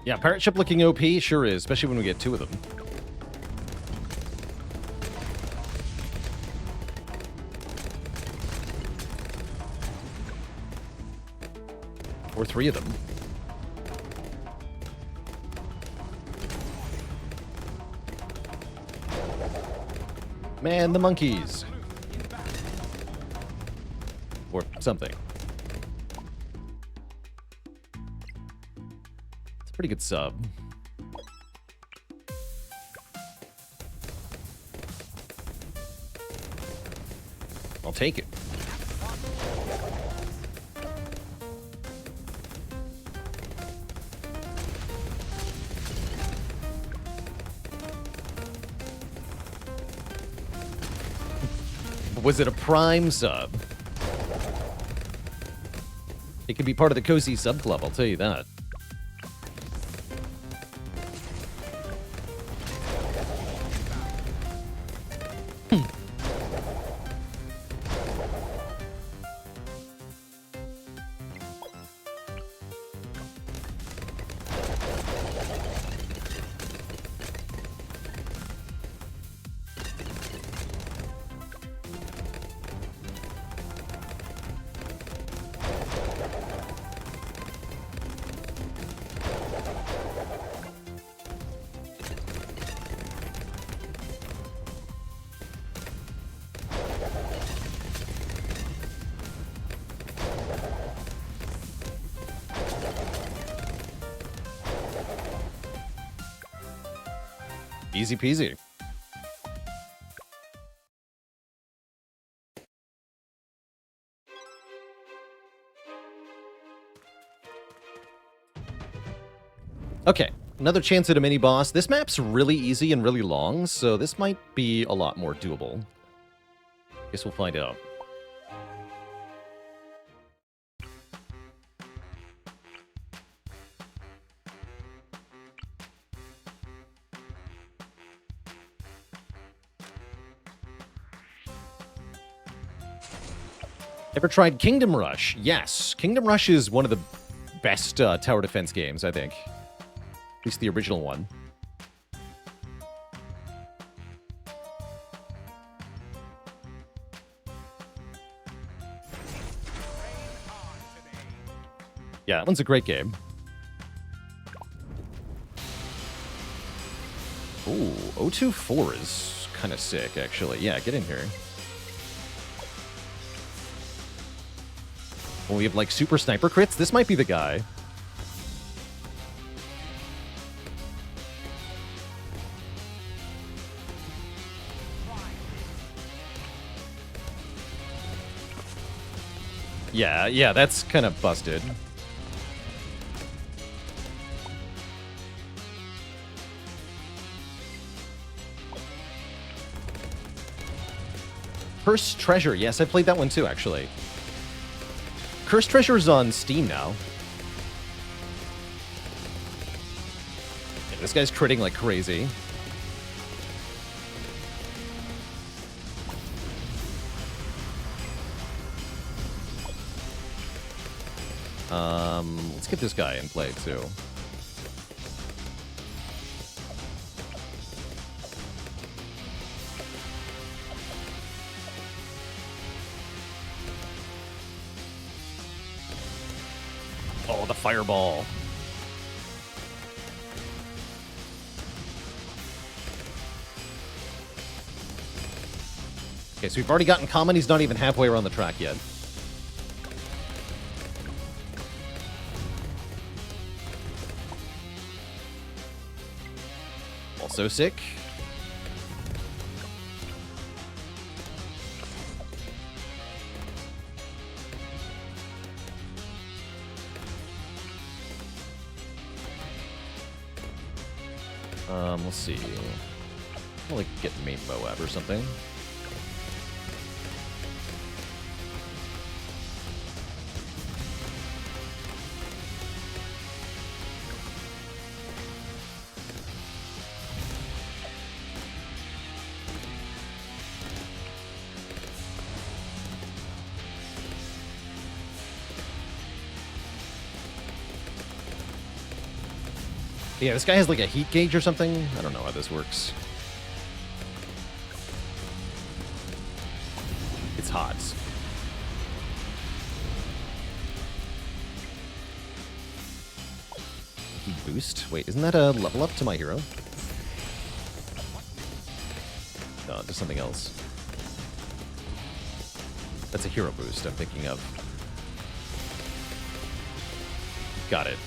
Yeah, pirate ship looking OP sure is, especially when we get two of them. Or three of them. Man, the monkeys. Or something. It's a pretty good sub. I'll take it. Was it a Prime sub? It could be part of the Cozy Sub Club, I'll tell you that. Easy peasy. Okay, another chance at a mini-boss. This map's really easy and really long, so this might be a lot more doable. Guess we'll find out. Ever tried Kingdom Rush? Yes. Kingdom Rush is one of the best tower defense games, I think. At least the original one. Yeah, that one's a great game. Ooh, 024 is kind of sick, actually. Yeah, get in here. Well, we have, like, super sniper crits. This might be the guy. Yeah, that's kind of busted. Cursed Treasure. Yes, I played that one too, actually. Cursed Treasure's on Steam now. Yeah, this guy's critting like crazy. Let's get this guy in play too. Oh, the fireball. Okay, so we've already gotten common. He's not even halfway around the track yet. Also sick. Let's see. I'll like get main Moab or something. Yeah, this guy has like a heat gauge or something. I don't know how this works. It's hot. Heat boost? Wait, isn't that a level up to my hero? No, just something else. That's a hero boost I'm thinking of. Got it.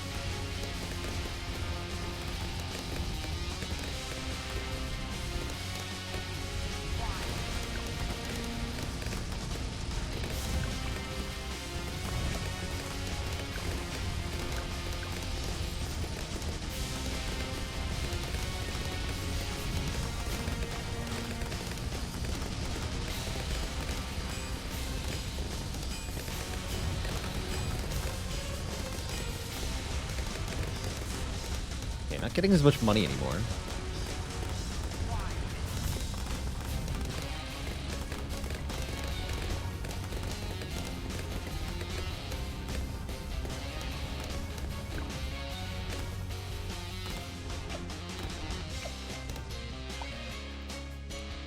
Not getting as much money anymore.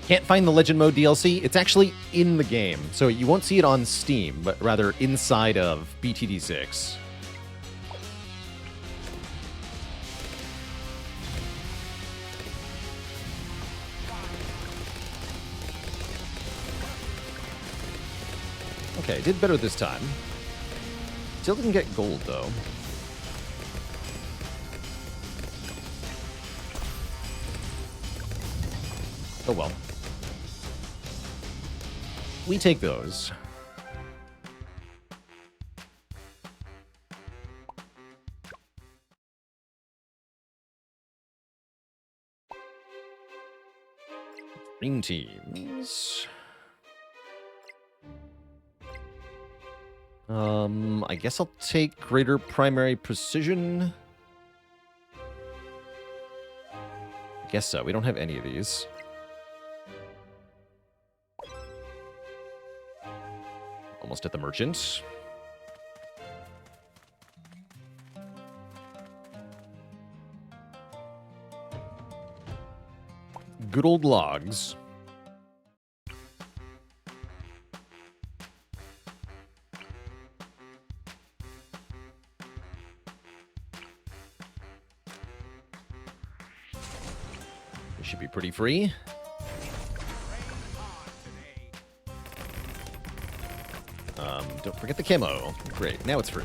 Can't find the Legend Mode DLC. It's actually in the game, so you won't see it on Steam, but rather inside of BTD6. Okay, did better this time. Still didn't get gold, though. Oh well. We take those. Green teams. I guess I'll take greater primary precision. I guess so. We don't have any of these. Almost at the merchant. Good old logs. This should be pretty free. Don't forget the camo. Great, now it's free.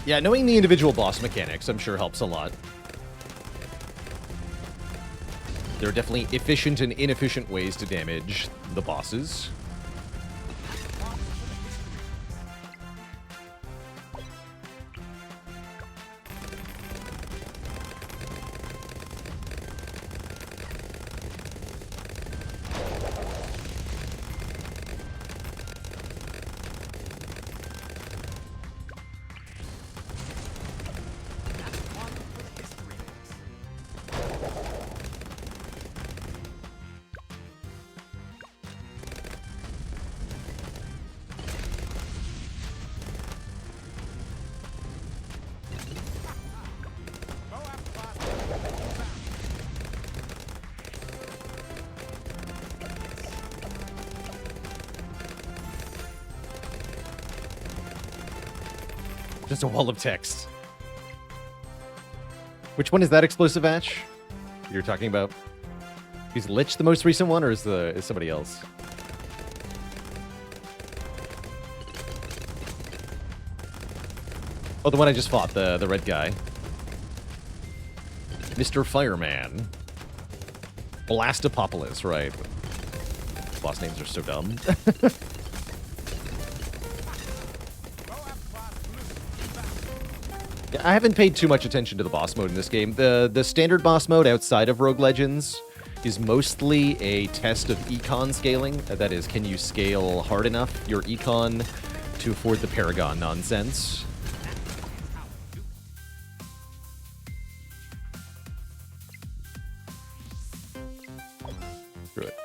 Yeah, knowing the individual boss mechanics, I'm sure helps a lot. There are definitely efficient and inefficient ways to damage the bosses. Just a wall of text. Which one is that explosive hatch you're talking about? Is Lich the most recent one, or is somebody else? Oh, the one I just fought, the red guy. Mr. Fireman. Blastopopolis, right. Boss names are so dumb. I haven't paid too much attention to the boss mode in this game. The standard boss mode outside of Rogue Legends is mostly a test of econ scaling. That is, can you scale hard enough your econ to afford the Paragon nonsense? Screw it.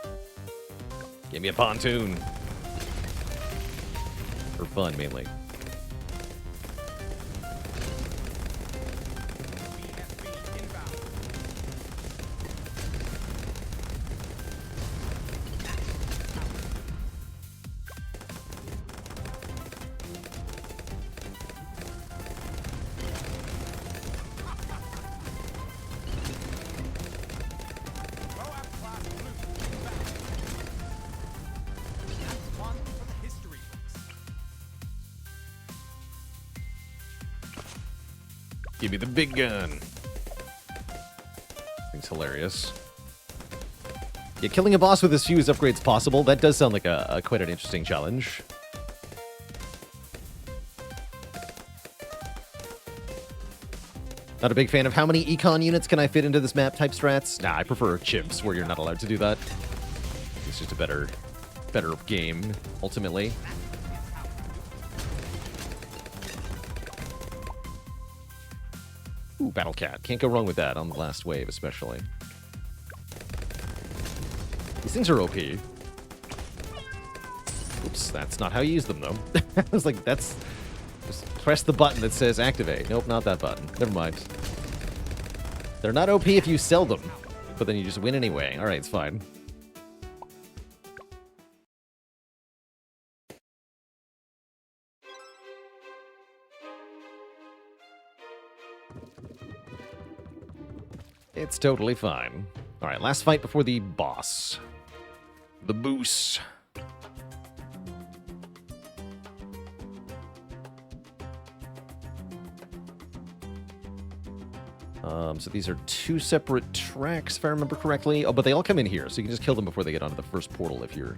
Give me a pontoon. For fun, mainly. Give me the big gun. Thing's hilarious. Yeah, killing a boss with as few as upgrades possible, that does sound like a quite an interesting challenge. Not a big fan of how many econ units can I fit into this map type strats. Nah, I prefer chimps where you're not allowed to do that. It's just a better game, ultimately. Ooh, Battle Cat. Can't go wrong with that on the last wave, especially. These things are OP. Oops, that's not how you use them, though. I was like, that's... Just press the button that says activate. Nope, not that button. Never mind. They're not OP if you sell them, but then you just win anyway. Alright, it's fine. It's totally fine. All right, last fight before the boss. The boos. So these are two separate tracks, if I remember correctly. Oh, but they all come in here, so you can just kill them before they get onto the first portal if you're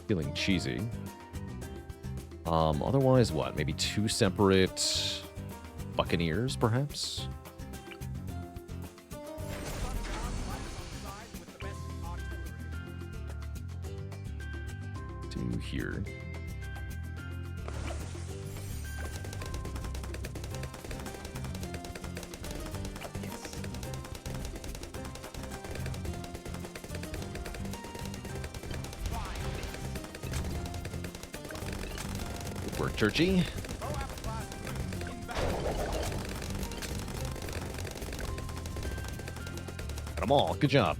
feeling cheesy. Otherwise, what? Maybe two separate Buccaneers, perhaps? Two here. Good work, Churchy. Got them all. Good job.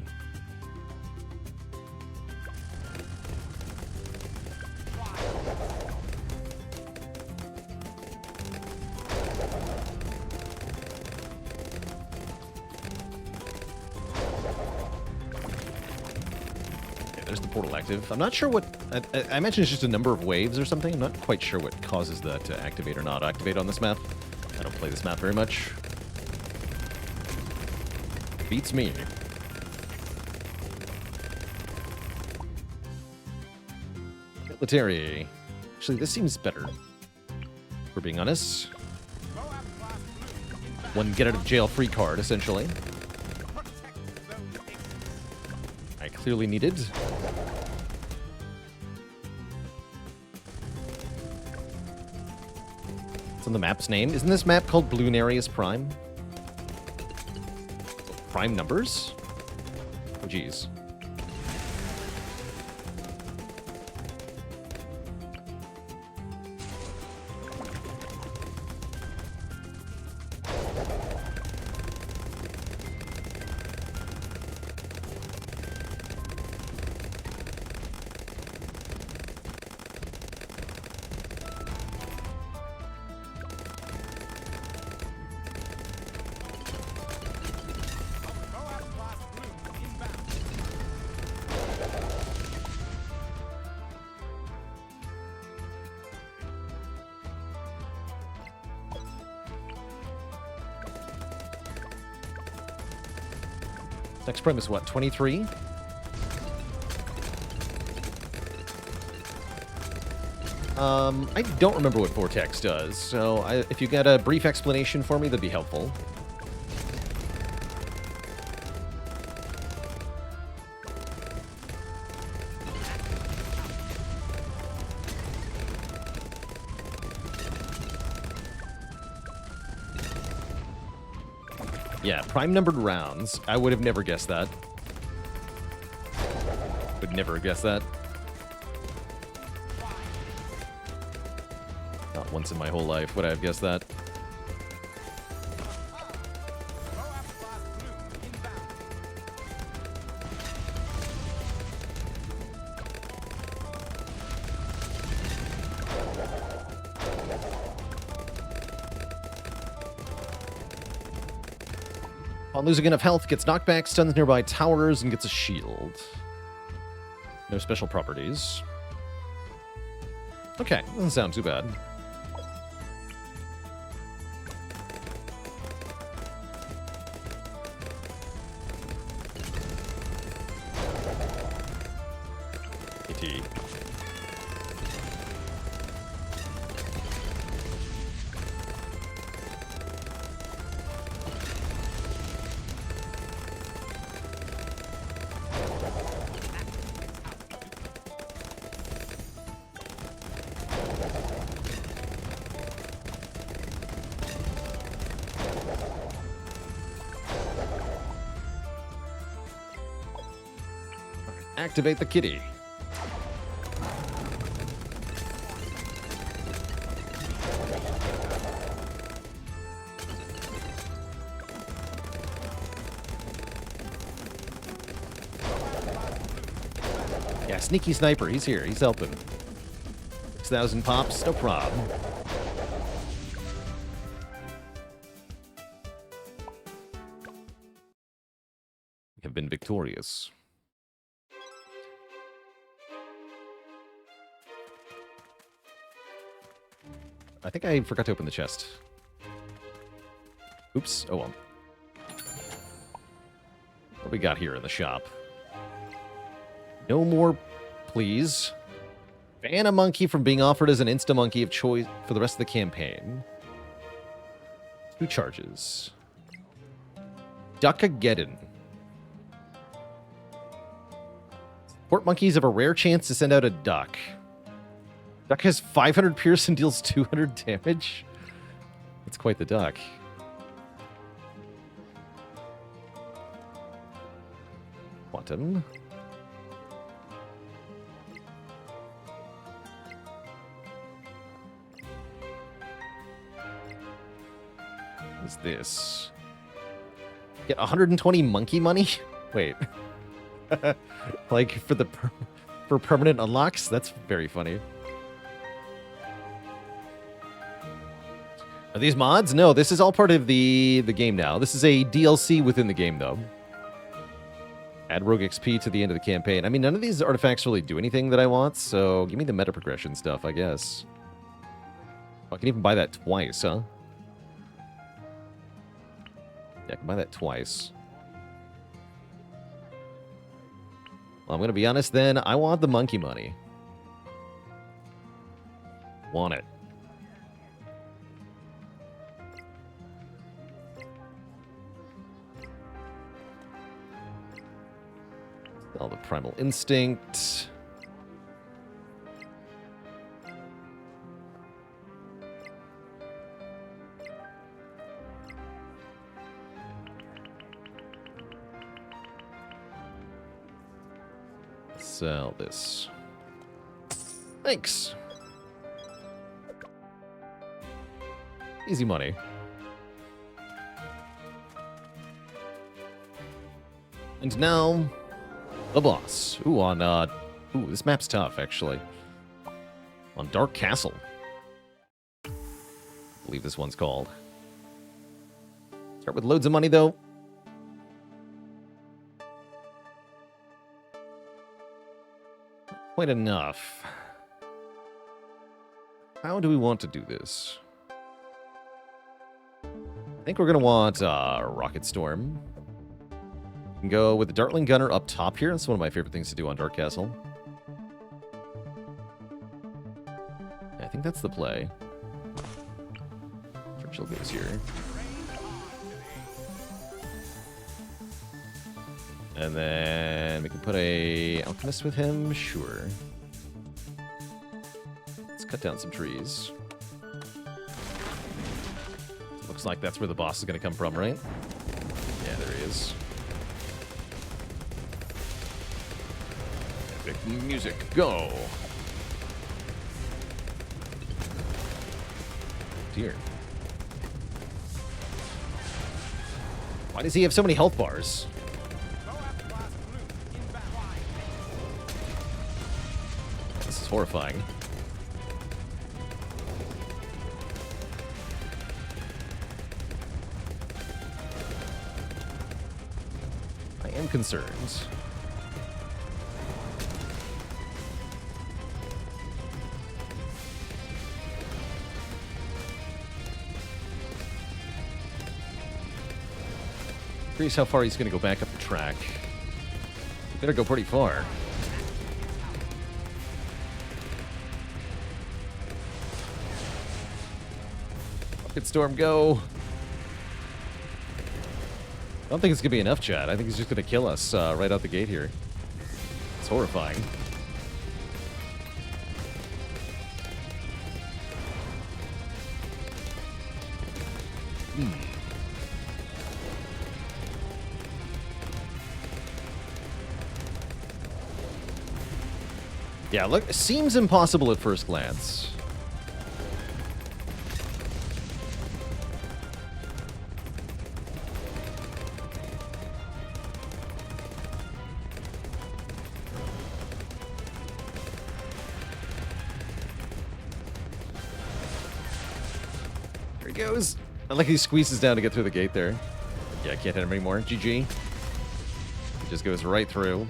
There's the portal active. I'm not sure what... I imagine it's just a number of waves or something. I'm not quite sure what causes that to activate or not activate on this map. I don't play this map very much. Beats me. Military. Actually, this seems better. For being honest. One get-out-of-jail-free card, essentially. I clearly needed. What's on the map's name? Isn't this map called Bloonarius Prime? Prime numbers? Oh, geez. Next prime is what, 23? I don't remember what Vortex does, so if you got a brief explanation for me, that'd be helpful. Yeah, prime numbered rounds. I would have never guessed that. Would never have guessed that. Not once in my whole life would I have guessed that. On losing enough health, gets knocked back, stuns nearby towers, and gets a shield. No special properties. Okay, doesn't sound too bad. AT. Activate the kitty. Yeah, sneaky sniper. He's here. He's helping. 6,000 pops. No problem. have been victorious. I think I forgot to open the chest. Oops. Oh well. What do we got here in the shop? No more, please. Ban a monkey from being offered as an insta-monkey of choice for the rest of the campaign. 2 charges. Duck-a-geddon. Support monkeys have a rare chance to send out a duck. Duck has 500 pierce and deals 200 damage? That's quite the duck. Quantum. What is this? Get 120 monkey money? Wait. Like for permanent unlocks? That's very funny. Are these mods? No, this is all part of the game now. This is a DLC within the game, though. Add rogue XP to the end of the campaign. I mean, none of these artifacts really do anything that I want, so give me the meta progression stuff, I guess. Oh, I can even buy that twice, huh? Yeah, I can buy that twice. Well, I'm going to be honest then. I want the monkey money. Want it. All the primal instinct. Sell this. Thanks. Easy money. And now, the boss. Ooh, on, ooh, this map's tough, actually. On Dark Castle. I believe this one's called. Start with loads of money, though. Quite enough. How do we want to do this? I think we're going to want Rocket Storm. We can go with the Dartling Gunner up top here. That's one of my favorite things to do on Dark Castle. I think that's the play. Churchill goes here. And then we can put a Alchemist with him. Sure. Let's cut down some trees. Looks like that's where the boss is going to come from, right? Yeah, there he is. Epic music, go! Dear. Why does he have so many health bars? This is horrifying. I am concerned. Curious how far he's going to go back up the track. He better go pretty far. Rocket Storm, go! I don't think it's going to be enough, Chad. I think he's just going to kill us right out the gate here. It's horrifying. Yeah, look, it seems impossible at first glance. There he goes. I like he squeezes down to get through the gate there. Yeah, I can't hit him anymore. GG. Just goes right through.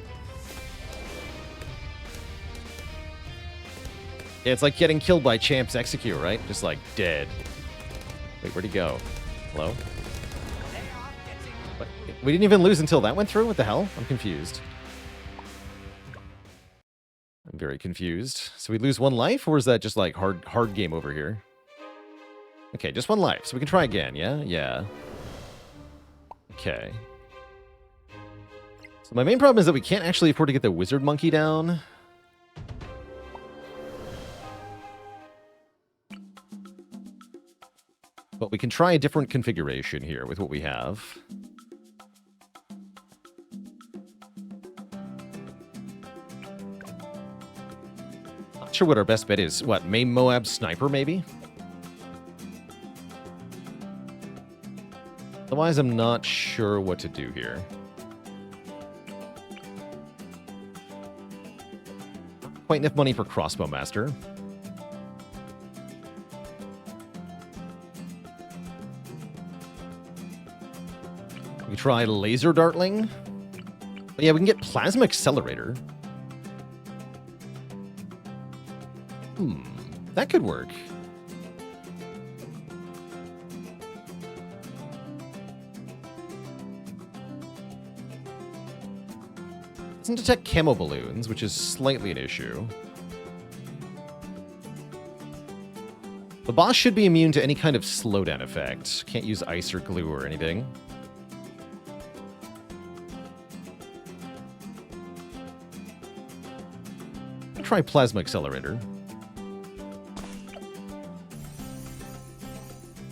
Yeah, it's like getting killed by Champ's Execute, right? Just like dead. Wait, where'd he go? Hello? What? We didn't even lose until that went through? What the hell? I'm confused. I'm very confused. So we lose 1 life, or is that just like hard game over here? Okay, just 1 life, so we can try again, yeah? Yeah. Okay. So my main problem is that we can't actually afford to get the wizard monkey down. But we can try a different configuration here with what we have. Not sure what our best bet is. What, main Moab sniper, maybe? Otherwise, I'm not sure what to do here. Quite enough money for Crossbow Master. We try Laser Dartling. Oh, yeah, we can get Plasma Accelerator. That could work. Doesn't detect camo balloons, which is slightly an issue. The boss should be immune to any kind of slowdown effect. Can't use ice or glue or anything. I'll try Plasma Accelerator.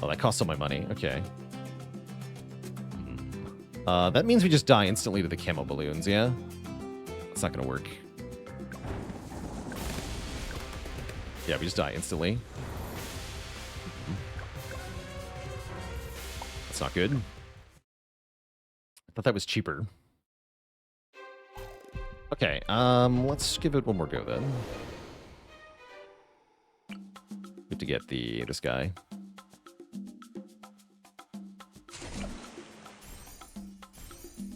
Oh, that costs all my money. Okay. That means we just die instantly to the camo balloons, yeah? That's not gonna work. Yeah, we just die instantly. That's not good. I thought that was cheaper. Okay, let's give it one more go then. Good to get this guy.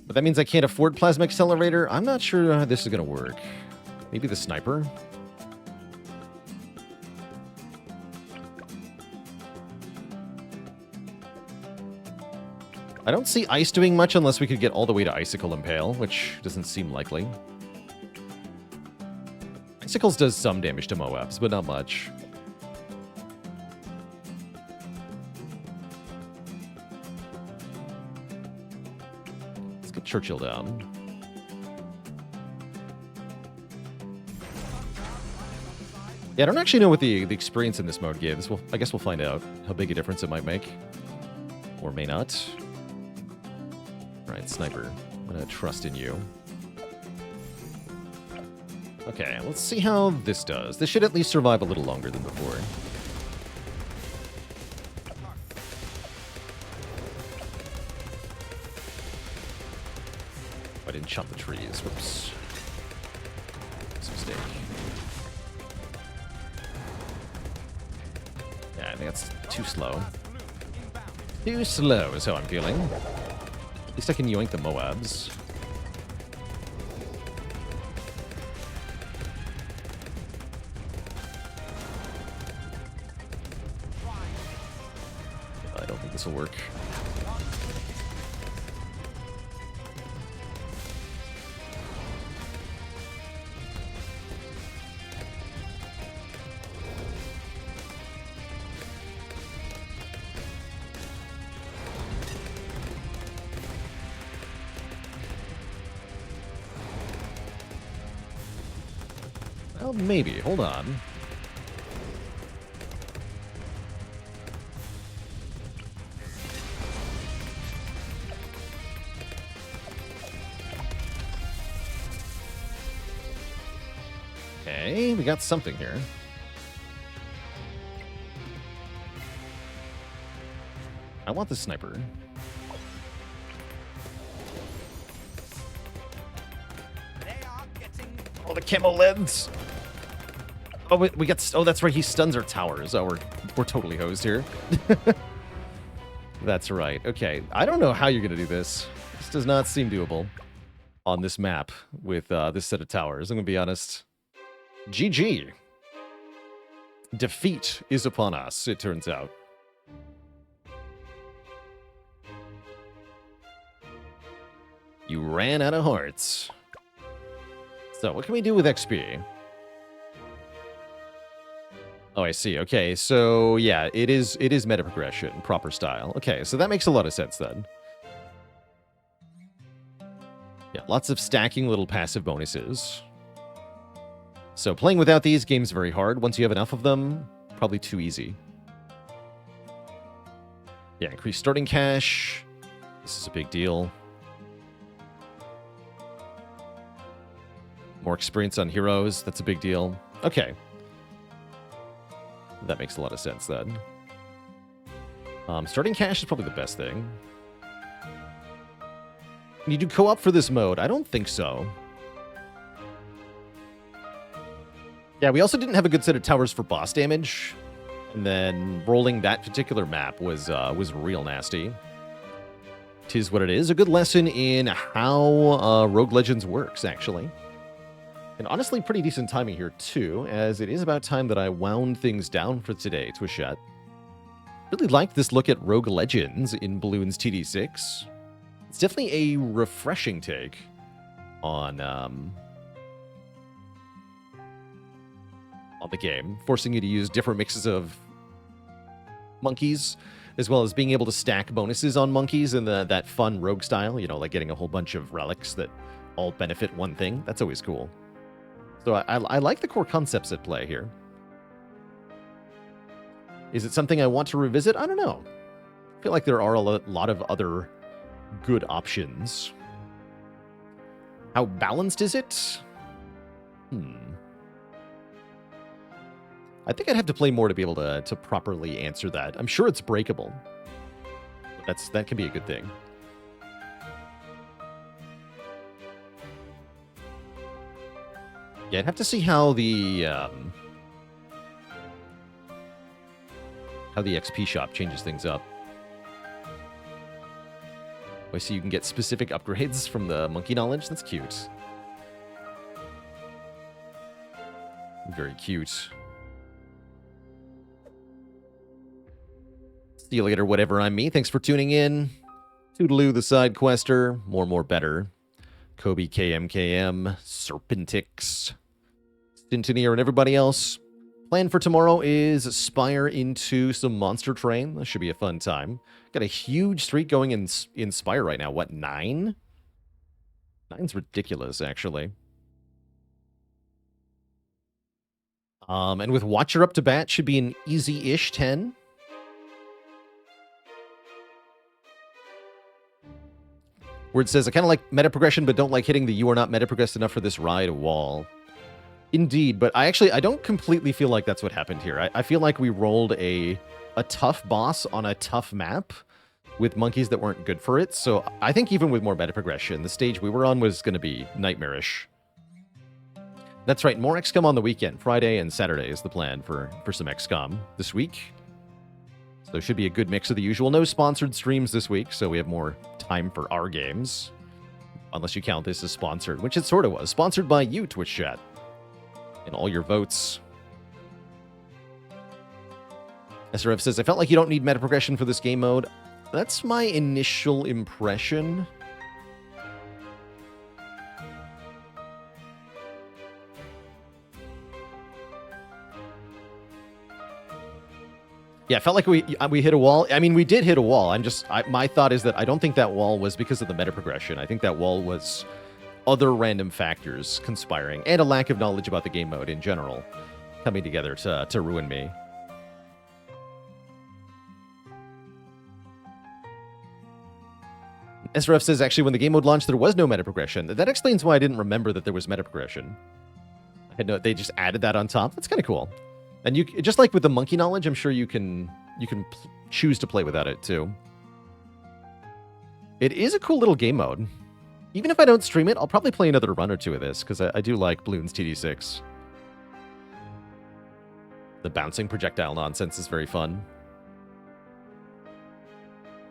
But that means I can't afford Plasma Accelerator. I'm not sure how this is going to work. Maybe the sniper? I don't see ice doing much unless we could get all the way to Icicle Impale, which doesn't seem likely. Icicles does some damage to Moabs, but not much. Churchill down. Yeah, I don't actually know what the experience in this mode gives. Well, I guess we'll find out how big a difference it might make. Or may not. Alright, Sniper. I'm gonna trust in you. Okay, let's see how this does. This should at least survive a little longer than before. I didn't chop the trees. Whoops. That's a mistake. Yeah, I think that's too slow. Too slow is how I'm feeling. At least I can yoink the Moabs. I don't think this will work. Well, maybe. Hold on. Okay, we got something here. I want the sniper. Oh, the camo lens! Oh, we got... Oh, that's right, he stuns our towers. Oh, we're totally hosed here. That's right. Okay, I don't know how you're gonna do this. This does not seem doable. on this map with this set of towers. I'm going to be honest. GG. Defeat is upon us, it turns out. You ran out of hearts. So, what can we do with XP? Oh, I see. Okay, so yeah, it is meta progression, proper style. Okay, so that makes a lot of sense then. Yeah, lots of stacking little passive bonuses. So playing without these game's very hard. Once you have enough of them, probably too easy. Yeah, increased starting cash. This is a big deal. More experience on heroes. That's a big deal. Okay. That makes a lot of sense then. Starting cash is probably the best thing. Can you do co-op for this mode? I don't think so. Yeah, we also didn't have a good set of towers for boss damage. And then rolling that particular map was real nasty. 'Tis what it is. A good lesson in how Rogue Legends works, actually. And honestly, pretty decent timing here, too, as it is about time that I wound things down for today, Twishette. Really liked this look at Rogue Legends in Bloons TD6. It's definitely a refreshing take on the game, forcing you to use different mixes of monkeys, as well as being able to stack bonuses on monkeys in that fun rogue style, you know, like getting a whole bunch of relics that all benefit one thing. That's always cool. So I like the core concepts at play here. Is it something I want to revisit? I don't know. I feel like there are a lot of other good options. How balanced is it? I think I'd have to play more to be able to properly answer that. I'm sure it's breakable. But that can be a good thing. Yeah, I'd have to see how the XP shop changes things up. I see you can get specific upgrades from the monkey knowledge. That's cute. Very cute. See you later, whatever I'm me. Thanks for tuning in. Toodaloo, the side quester. More, better. Kobe, KMKM, Serpentix, Stintineer, and everybody else. Plan for tomorrow is Spire into some Monster Train. That should be a fun time. Got a huge streak going in Spire right now. What, 9? 9's ridiculous, actually. And with Watcher up to bat, should be an easy-ish 10. Where it says, I kind of like meta progression, but don't like hitting the you are not meta progressed enough for this ride wall. Indeed, but I don't completely feel like that's what happened here. I feel like we rolled a tough boss on a tough map with monkeys that weren't good for it. So I think even with more meta progression, the stage we were on was going to be nightmarish. That's right, more XCOM on the weekend. Friday and Saturday is the plan for some XCOM this week. So it should be a good mix of the usual. No sponsored streams this week, so we have more time for our games. Unless you count this as sponsored, which it sort of was. Sponsored by you, Twitch chat. And all your votes. SRF says, I felt like you don't need meta progression for this game mode. That's my initial impression. Yeah, I felt like we hit a wall. I mean, we did hit a wall. My thought is that I don't think that wall was because of the meta progression. I think that wall was other random factors conspiring and a lack of knowledge about the game mode in general coming together to ruin me. SRF says, actually, when the game mode launched, there was no meta progression. That explains why I didn't remember that there was meta progression. They just added that on top. That's kind of cool. And you just like with the monkey knowledge, I'm sure you can choose to play without it too. It is a cool little game mode. Even if I don't stream it, I'll probably play another run or two of this because I do like Bloons TD6. The bouncing projectile nonsense is very fun.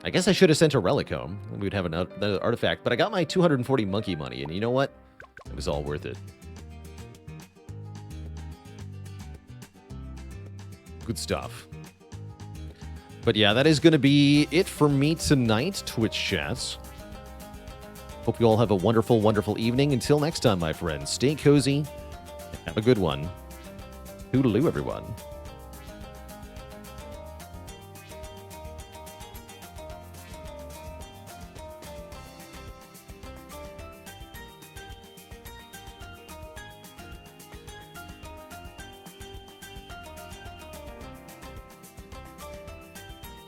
I guess I should have sent a relic home. We would have another artifact. But I got my 240 monkey money, and you know what? It was all worth it. Good stuff. But yeah, that is going to be it for me tonight, Twitch chats. Hope you all have a wonderful, wonderful evening. Until next time, my friends, stay cozy. Have a good one. Toodaloo, everyone.